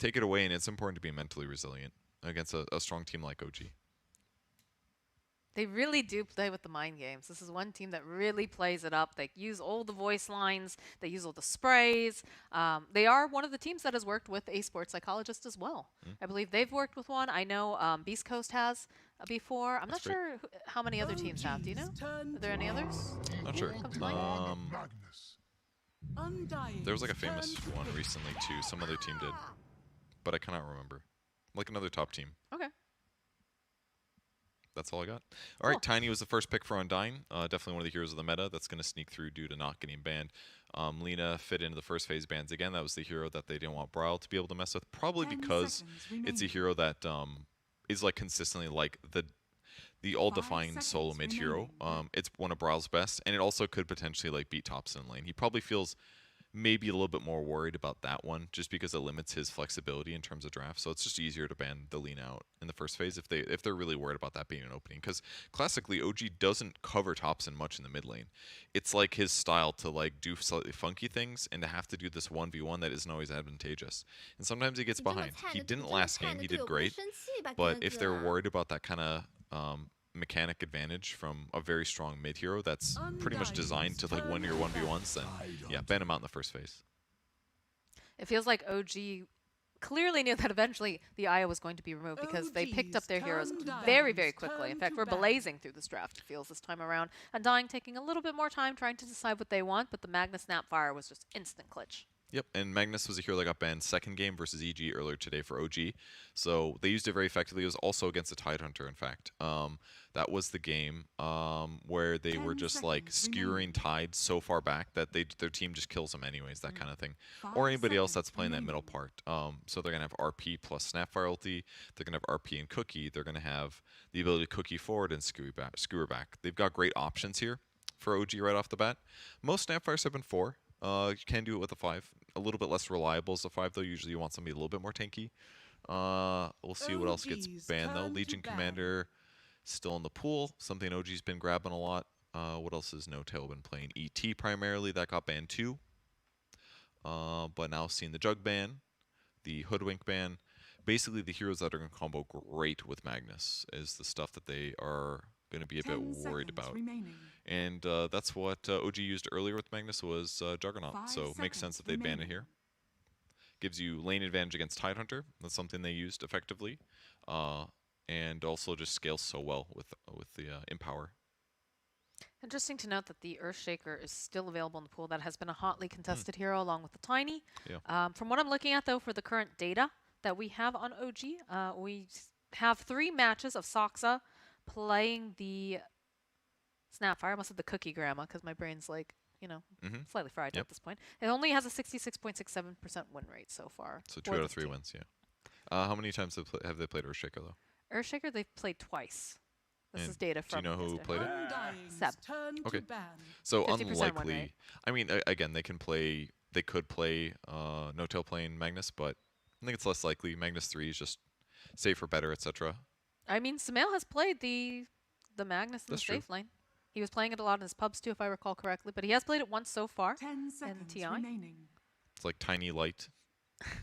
Take it away, and it's important to be mentally resilient against a strong team like OG. They really do play with the mind games. This is one team that really plays it up. They use all the voice lines. They use all the sprays. They are one of the teams that has worked with a sports psychologist as well. I believe they've worked with one. I know Beast Coast has before. I'm not sure how many other teams have. Do you know? Are there any others? Not sure. Come to mind? There was like a famous one recently too. Some other team did, but I cannot remember. Like another top team. Okay. That's all I got. All right, Tiny was the first pick for Undying. Definitely one of the heroes of the meta that's going to sneak through due to not getting banned. Lena fit into the first phase bans again. That was the hero that they didn't want Brawl to be able to mess with, probably because it's a hero that is like consistently like the all-defying solo mid hero. It's one of Brawl's best, and it also could potentially like beat Thompson in lane. He probably feels maybe a little bit more worried about that one just because it limits his flexibility in terms of draft. So it's just easier to ban the lean out in the first phase if they're really worried about that being an opening. Because classically, OG doesn't cover Thompson much in the mid lane. It's like his style to like do slightly funky things and to have to do this 1v1 that isn't always advantageous. And sometimes he gets behind. He didn't last game. He did great. But if they're worried about that kind of mechanic advantage from a very strong mid hero that's pretty much designed to like win your 1v1s, then yeah, ban him out in the first phase. It feels like OG clearly knew that eventually the Aya was going to be removed because they picked up their heroes very, very quickly. In fact, we're blazing through this draft, it feels, this time around. Undying taking a little bit more time trying to decide what they want, but the Magnus Snapfire was just instant clutch. Yep, and Magnus was a hero that got banned second game versus EG earlier today for OG. So they used it very effectively. It was also against the Tidehunter, in fact. That was the game where they were just like skewering Tide so far back that their team just kills them anyways, that kind of thing. Or anybody else that's playing that middle part. So they're going to have RP plus Snapfire ulti. They're going to have RP and Cookie. They're going to have the ability to Cookie forward and skewer back. They've got great options here for OG right off the bat. Most Snapfires have been 4. You can do it with a 5. A little bit less reliable as a 5, though. Usually you want somebody a little bit more tanky. We'll see what else gets banned, though. Legion Commander still in the pool. Something OG's been grabbing a lot. What else has No Tail been playing? ET primarily. That got banned too. But now seeing the Jug ban, the Hoodwink ban. Basically, the heroes that are going to combo great with Magnus is the stuff that they are going to be a bit worried about. And that's what OG used earlier with Magnus was Juggernaut. So it makes sense that they ban it here. Gives you lane advantage against Tidehunter. That's something they used effectively. And also just scales so well with the Empower. Interesting to note that the Earthshaker is still available in the pool. That has been a hotly contested hero along with the Tiny. Yeah. From what I'm looking at, though, for the current data that we have on OG, we have 3 matches of Soxa playing the Snapfire. I must have the Cookie Grandma because my brain's like, you know, slightly fried at this point. It only has a 66.67% win rate so far. So 2 out of 3 wins, yeah. How many times have they played Earthshaker, though? Earthshaker, they've played twice. This is data from... Do you know who played it? Seb. Okay. So unlikely. I mean, again, they could play No Tail playing Magnus, but I think it's less likely. Magnus 3 is just safer, better, etc. I mean, Sumail has played the Magnus in the safe lane. He was playing it a lot in his pubs too, if I recall correctly, but he has played it once so far 10 seconds in TI. Remaining. It's like Tiny Light,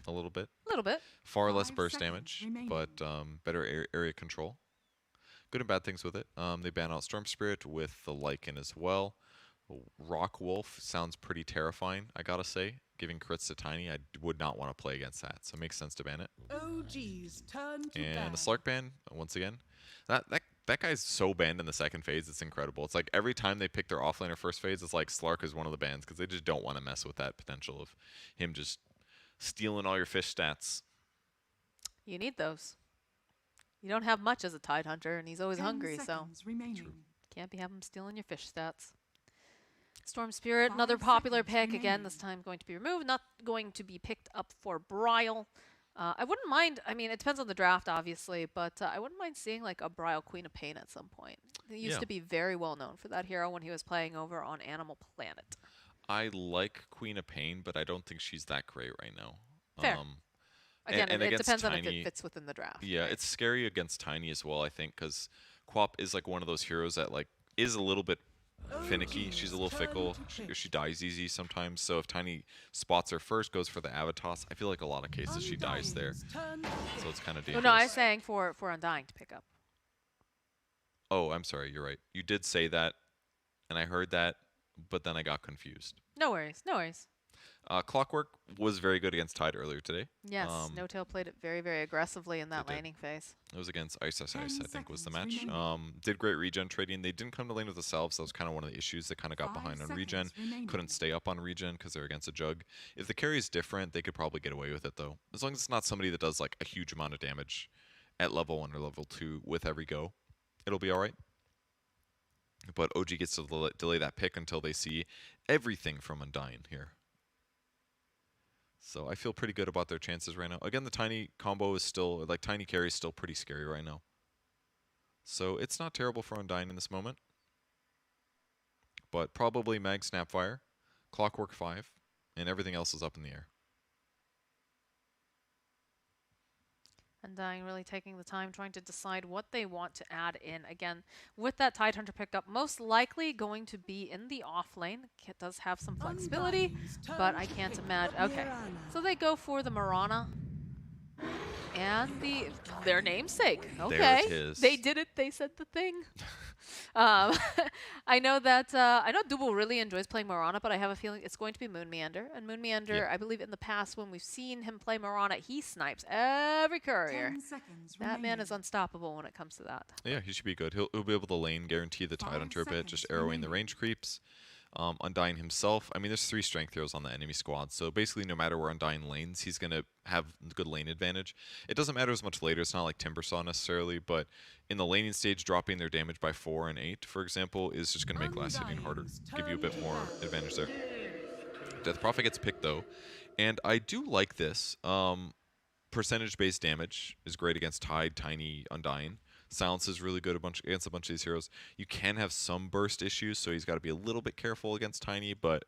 a little bit. A little bit. Far less burst damage, but better area control. Good and bad things with it. They ban out Storm Spirit with the Lycan as well. Rock Wolf sounds pretty terrifying, I gotta say. Giving crits to Tiny, I would not want to play against that, so it makes sense to ban it. OG's turn to and ban. the Slark ban, once again. That guy's so banned in the second phase, it's incredible. It's like every time they pick their offlaner first phase, it's like Slark is one of the bans because they just don't want to mess with that potential of him just stealing all your fish stats. You need those. You don't have much as a Tidehunter, and he's always hungry, so can't be having him stealing your fish stats. Storm Spirit, another popular pick. Again, this time going to be removed, not going to be picked up for Bryle. I wouldn't mind, I mean, it depends on the draft, obviously, but I wouldn't mind seeing like a Bryle Queen of Pain at some point. He used to be very well known for that hero when he was playing over on Animal Planet. I like Queen of Pain, but I don't think she's that great right now. Fair. Again, and it depends Tiny, on if it fits within the draft. Yeah, it's scary against Tiny as well, I think, because Quap is like one of those heroes that like is a little bit finicky. She's a little fickle. She dies easy sometimes. So if Tiny spots her first, goes for the Avatos, I feel like a lot of cases she dies there. So it's kind of dangerous. Oh, no, I was saying for Undying to pick up. Oh, I'm sorry. You're right. You did say that, and I heard that, but then I got confused. No worries. No worries. Clockwork was very good against Tide earlier today. Yes, No Tail played it very, very aggressively in that laning phase. It was against Ice, I think, was the match. Did great regen trading. They didn't come to lane with the selves. That was kind of one of the issues. They kind of got behind on regen. Couldn't stay up on regen because they're against a Jug. If the carry is different, they could probably get away with it, though. As long as it's not somebody that does like a huge amount of damage at level 1 or level 2 with every go, it'll be all right. But OG gets to delay that pick until they see everything from Undying here. So I feel pretty good about their chances right now. Again, the Tiny combo is still, like Tiny carry is still pretty scary right now. So it's not terrible for Undying in this moment. But probably Mag Snapfire, Clockwork 5, and everything else is up in the air. Undying really taking the time trying to decide what they want to add in. Again, with that Tidehunter pickup, most likely going to be in the off lane. It does have some flexibility, but I can't imagine. Okay, so they go for the Mirana. And their namesake. Okay. There it is. They did it. They said the thing. I know that Dubo really enjoys playing Mirana, but I have a feeling it's going to be Moon Meander. And Moon Meander, Yeah. I believe in the past when we've seen him play Mirana, he snipes every courier. 10 seconds That man remaining. is unstoppable when it comes to that. Yeah, he should be good. He'll be able to lane, guarantee the tide 5 onto a bit, just seconds arrowing the remaining. range creeps. Undying himself, I mean, there's 3 strength heroes on the enemy squad, so basically no matter where Undying lanes, he's going to have good lane advantage. It doesn't matter as much later, it's not like Timbersaw necessarily, but in the laning stage, dropping their damage by 4 and 8, for example, is just going to make last hitting harder, give you a bit more advantage there. Death Prophet gets picked though, and I do like this. Percentage-based damage is great against Tide, Tiny, Undying. Silence is really good against a bunch of these heroes. You can have some burst issues, so he's got to be a little bit careful against Tiny, but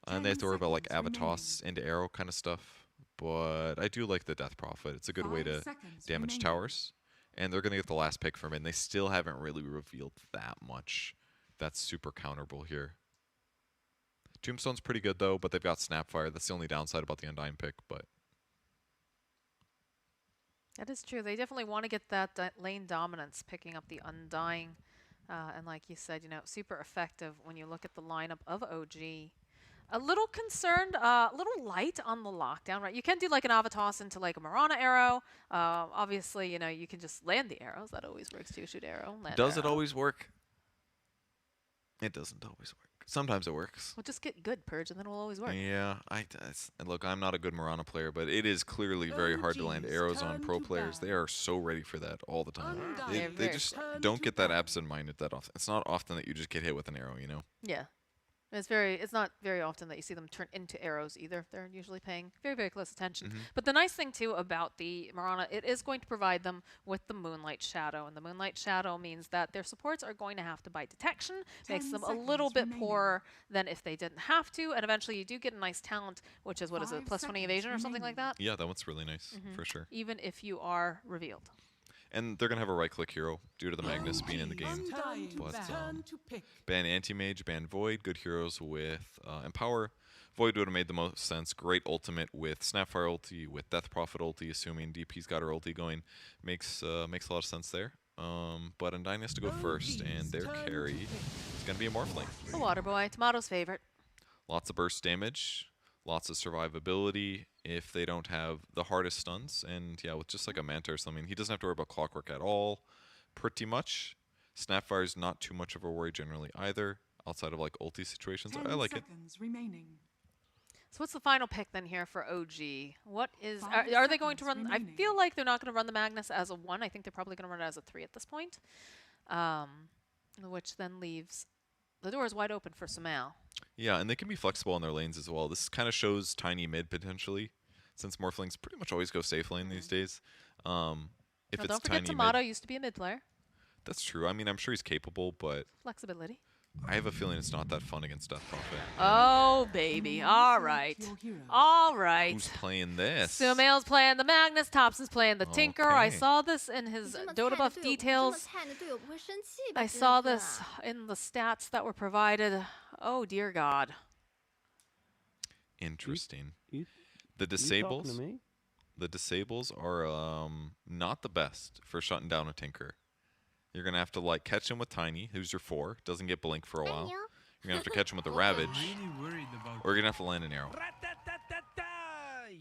and they have to worry about like 10 seconds Avatos into arrow kind of stuff. But I do like the Death Prophet. It's a good way 5 to seconds damage remaining. towers, and they're gonna get the last pick from it. And they still haven't really revealed that much. That's super counterable here. Tombstone's pretty good though, but they've got Snapfire. That's the only downside about the Undying pick, but. That is true. They definitely want to get that lane dominance, picking up the Undying. And like you said, super effective when you look at the lineup of OG. A little concerned, a little light on the lockdown, right? You can do like an Avatos into like a Mirana arrow. Obviously, you can just land the arrows. That always works too. Shoot arrow, land Does it arrow. always work? It doesn't always work. Sometimes it works. We'll just get good Purge, and then it'll always work. Yeah, look, I'm not a good Mirana player, but it is clearly very hard to land OG's arrows on turn pro to players. They bat. are so ready for that all the time. They Undying just turn don't to get that bat. absent-minded that often. It's not often that you just get hit with an arrow, Yeah. It's not very often that you see them turn into arrows either. They're usually paying very, very close attention. But the nice thing too about the Mirana, it is going to provide them with the Moonlight Shadow. And the Moonlight Shadow means that their supports are going to have to buy detection, makes 10 them a little seconds bit remaining. poorer than if they didn't have to. And eventually you do get a nice talent, which is, what is it, 5 plus 20 seconds evasion or something like remaining. that? Yeah, that one's really nice, for sure. Even if you are revealed. And they're going to have a right-click hero due to the Magnus being in the game. Undying But, turn to pick. Ban Anti-Mage, ban Void, good heroes with Empower. Void would have made the most sense. Great ultimate with Snapfire ulti, with Death Prophet ulti, assuming DP's got her ulti going. Makes a lot of sense there. But Undying has to go first, and their carry is going to be a Morphling. The Water Boy, Tomato's favorite. Lots of burst damage, lots of survivability if they don't have the hardest stuns. And yeah, with just like a Manta or something, he doesn't have to worry about Clockwork at all, pretty much. Snapfire is not too much of a worry generally either, outside of like ulti situations. 10 I like it. seconds remaining. So what's the final pick then here for OG? What is, 5 are they going to run, seconds I remaining. feel like they're not going to run the Magnus as a 1. I think they're probably going to run it as a 3 at this point. Which then leaves the doors wide open for Sumail. Yeah, and they can be flexible on their lanes as well. This kind of shows Tiny mid potentially, since Morphlings pretty much always go safe lane these days. If Now, it's don't forget Tiny Tomato mid, used to be a mid player. that's true. I mean, I'm sure he's capable, but Flexibility. I have a feeling it's not that fun against Death Prophet. Oh, baby. All right. Your hero. All right. Who's playing this? Sumail's playing the Magnus, Thompson's playing the Tinker. I Okay. saw this in his Dota buff details. I saw this in the stats that were provided. Oh, dear God. Interesting. You The talking disables. to me? The disables are not the best for shutting down a Tinker. You're gonna have to like catch him with Tiny, who's your 4, doesn't get blink for a while. You're gonna have to catch him with the Ravage, Really worried about or you're gonna have to land an arrow.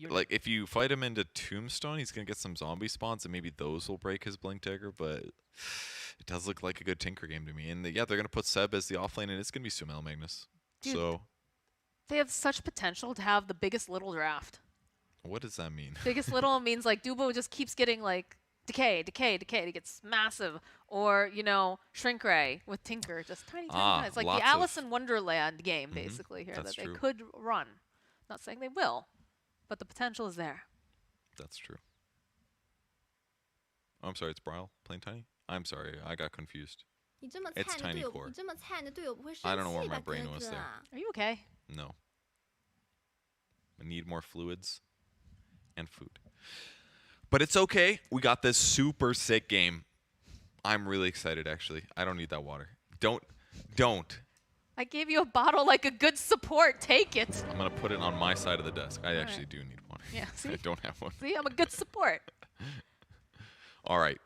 Like if you fight him into Tombstone, he's gonna get some zombie spawns, and maybe those will break his blink dagger. But it does look like a good Tinker game to me. And yeah, they're gonna put Seb as the offlane, and it's gonna be Sumail Magnus. Dude. So They have such potential to have the biggest little draft. what does that mean? Biggest little means like Dubo just keeps getting like decay. It gets massive. Or, Shrink Ray with Tinker, just tiny. It's like the lots Alice of- in Wonderland game, basically, here, that's that true. they could run. Not saying they will, but the potential is there. That's true. Oh, I'm sorry, it's Bryle playing Tiny? I'm sorry, I got confused. It's tiny core. I I don't know where my brain was there. Are you okay? No. I need more fluids and food. But it's okay. We got this super sick game. I'm really excited, actually. I don't need that water. Don't I gave you a bottle like a good support. Take it. I'm gonna put it on my side of the desk. I actually right. do need one. Yeah, I see? don't have one. See, I'm a good support. All right.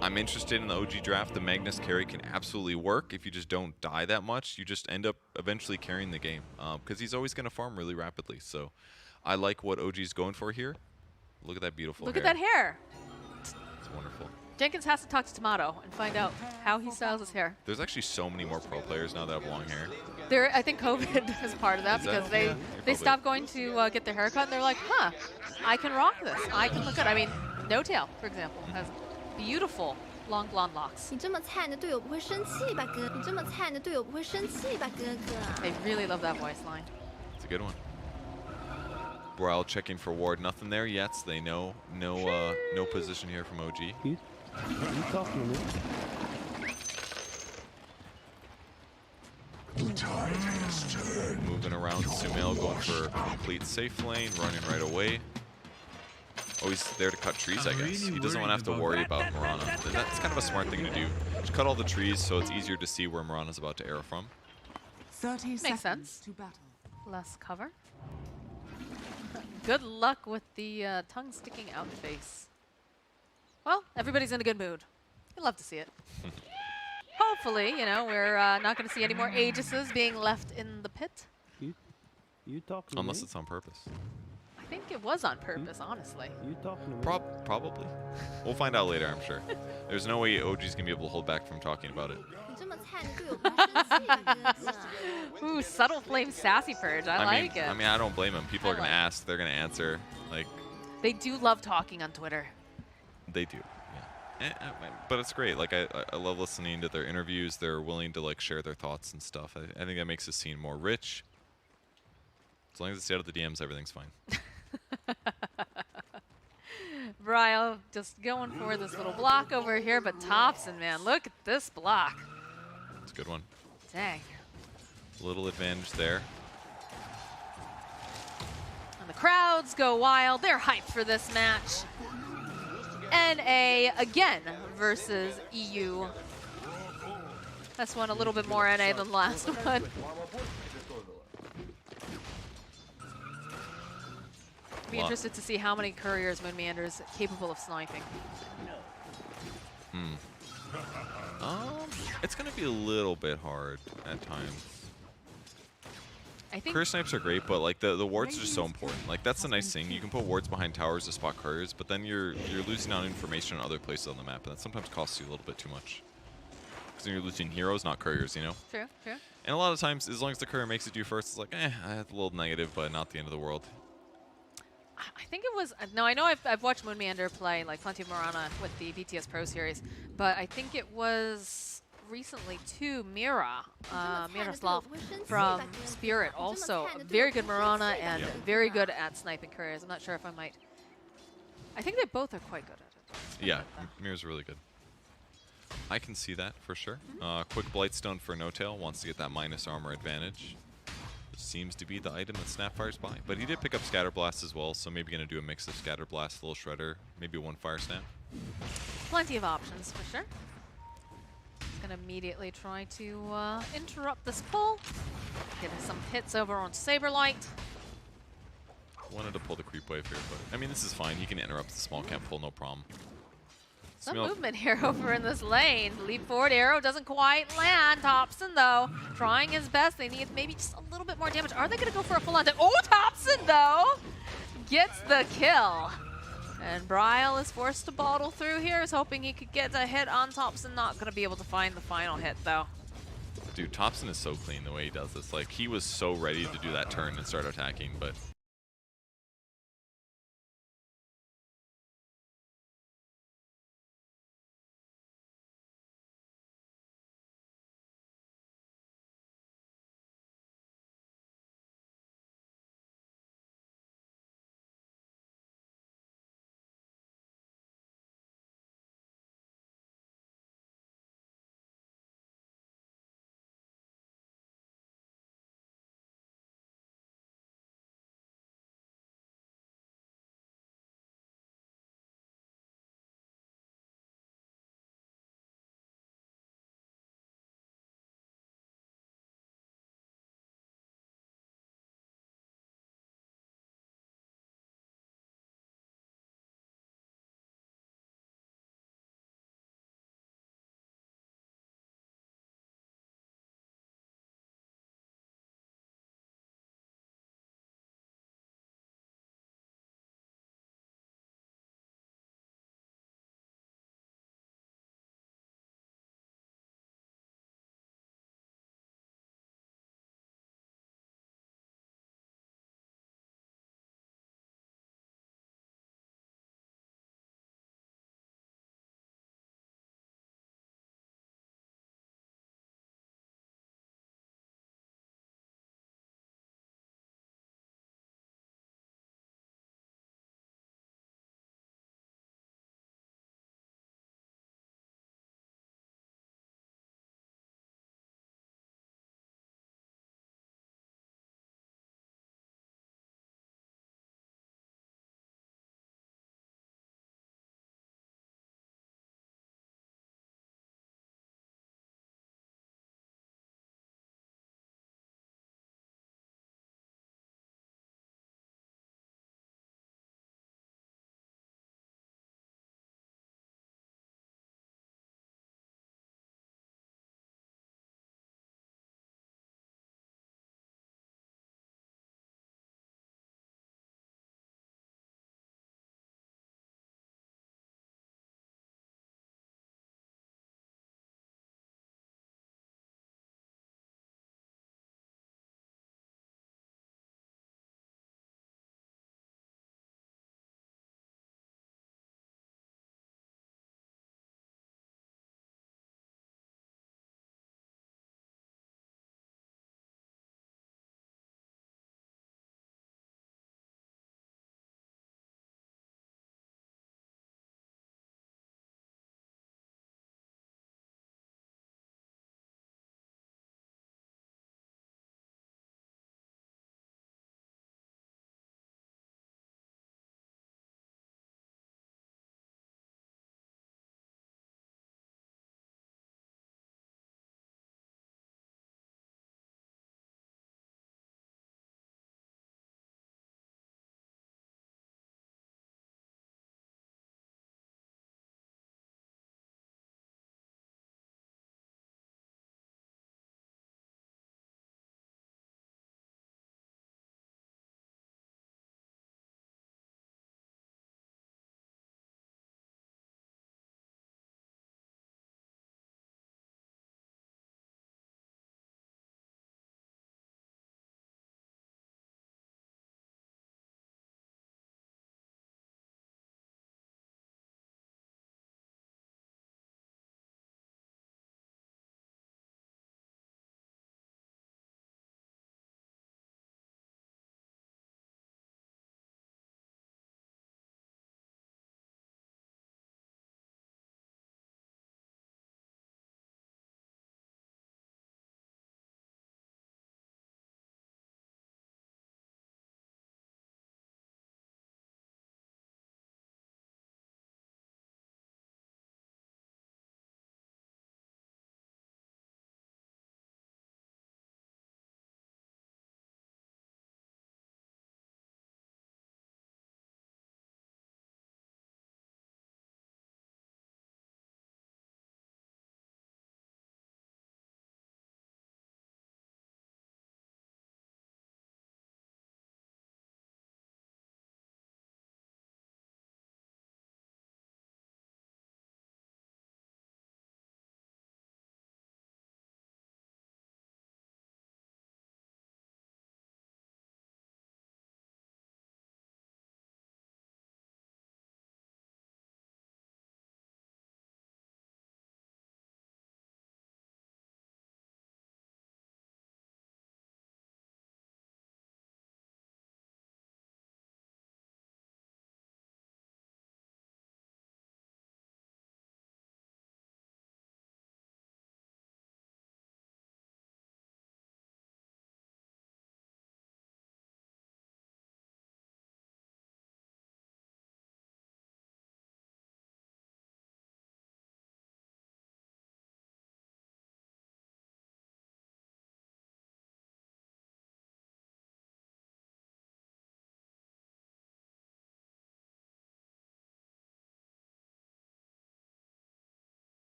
I'm interested in the OG draft. The Magnus carry can absolutely work if you just don't die that much. You just end up eventually carrying the game because he's always going to farm really rapidly. So I like what OG's going for here. Look at that beautiful hair. Look at that hair. It's wonderful. Jenkins has to talk to Tomato and find out how he styles his hair. There's actually so many more pro players now that have long hair. I think COVID is part of that Is that- because yeah, they probably. stopped going to get their hair cut and they're like, huh, I can rock this. I can look good. I mean, No Tail, for example, has beautiful long blonde locks. 你这么菜，你的队友不会生气吧，哥？你这么菜，你的队友不会生气吧，哥哥？ They really love that voice line. It's a good one. Browl checking for ward. Nothing there yet. So they know no position here from OG. You talking to me? Moving around Sumail, going for a complete safe lane, running right away. Oh, he's there to cut trees, I I'm guess. really He doesn't want to have to worry worried about Mirana. That's kind of a smart thing to do. Just cut all the trees so it's easier to see where Mirana's about to arrow from. 30 Makes seconds sense. to battle. Less cover. Good luck with the tongue sticking out face. Well, everybody's in a good mood. You love to see it. Hopefully, you know, we're not going to see any more Aegises being left in the pit. You talking to Unless me? it's on purpose. I think it was on purpose, honestly. You talking to me? Probably. We'll find out later, I'm sure. There's no way OG's going to be able to hold back from talking about it. 你这么菜，你的队友不会生气吧，哥哥？ Ooh, subtle flame sassy purge. I like it. I mean, I don't blame him. People I are going to like it. ask. They're going to answer. Like, They do love talking on Twitter. they do. Yeah. But it's great. Like, I love listening to their interviews. They're willing to, like, share their thoughts and stuff. I think that makes the scene more rich. As long as it's out of the DMs, everything's fine. Bryle just going for this little block over here, but Thompson, man, look at this block. It's a good one. Dang. Little advantage there. And the crowds go wild. They're hyped for this match. NA again versus EU. This one a little bit more NA than the last one. Be Wow. interested to see how many couriers Moonmeander is capable of sniping. It's going to be a little bit hard at times. I think Courier snipes are great, but like the wards are just so important. Like that's the nice thing. You can put wards behind towers to spot couriers, but then you're losing out on information on other places on the map, and that sometimes costs you a little bit too much. Because then you're losing heroes, not couriers, you know? true, true. And a lot of times, as long as the courier makes it to you first, it's like, I have a little negative, but not the end of the world. I think it was, no, I know I've watched Moonmeander play like plenty of Mirana with the BTS Pro Series, but I think it was recently too Mira, Miroslav from Spirit, also a very good Mirana and very good at sniping couriers. I'm not sure if I might, I think they both are quite good at it. Yeah, Mirror's really good. I can see that for sure. Quick Blightstone for No Tail, wants to get that minus armor advantage. Seems to be the item that Snapfire's by. But he did pick up Scatter Blast as well, so maybe going to do a mix of Scatter Blast, little Shredder, maybe one Fire Snap. Plenty of options for sure. He's going to immediately try to interrupt this pull. Get some hits over on Saberlight. Wanted to pull the creep wave here, but I mean, this is fine. He can interrupt the small camp pull, no problem. Some Sumail- movement here over in this lane. Leap forward arrow doesn't quite land. Thompson, though, trying his best. They need maybe just a little bit more damage. Are they going to go for a full-on damage? Oh, Thompson, though, gets the kill. And Bryle is forced to bottle through here. Is hoping he could get a hit on Thompson. Not going to be able to find the final hit, though. Dude, Thompson is so clean the way he does this. Like, he was so ready to do that turn and start attacking, but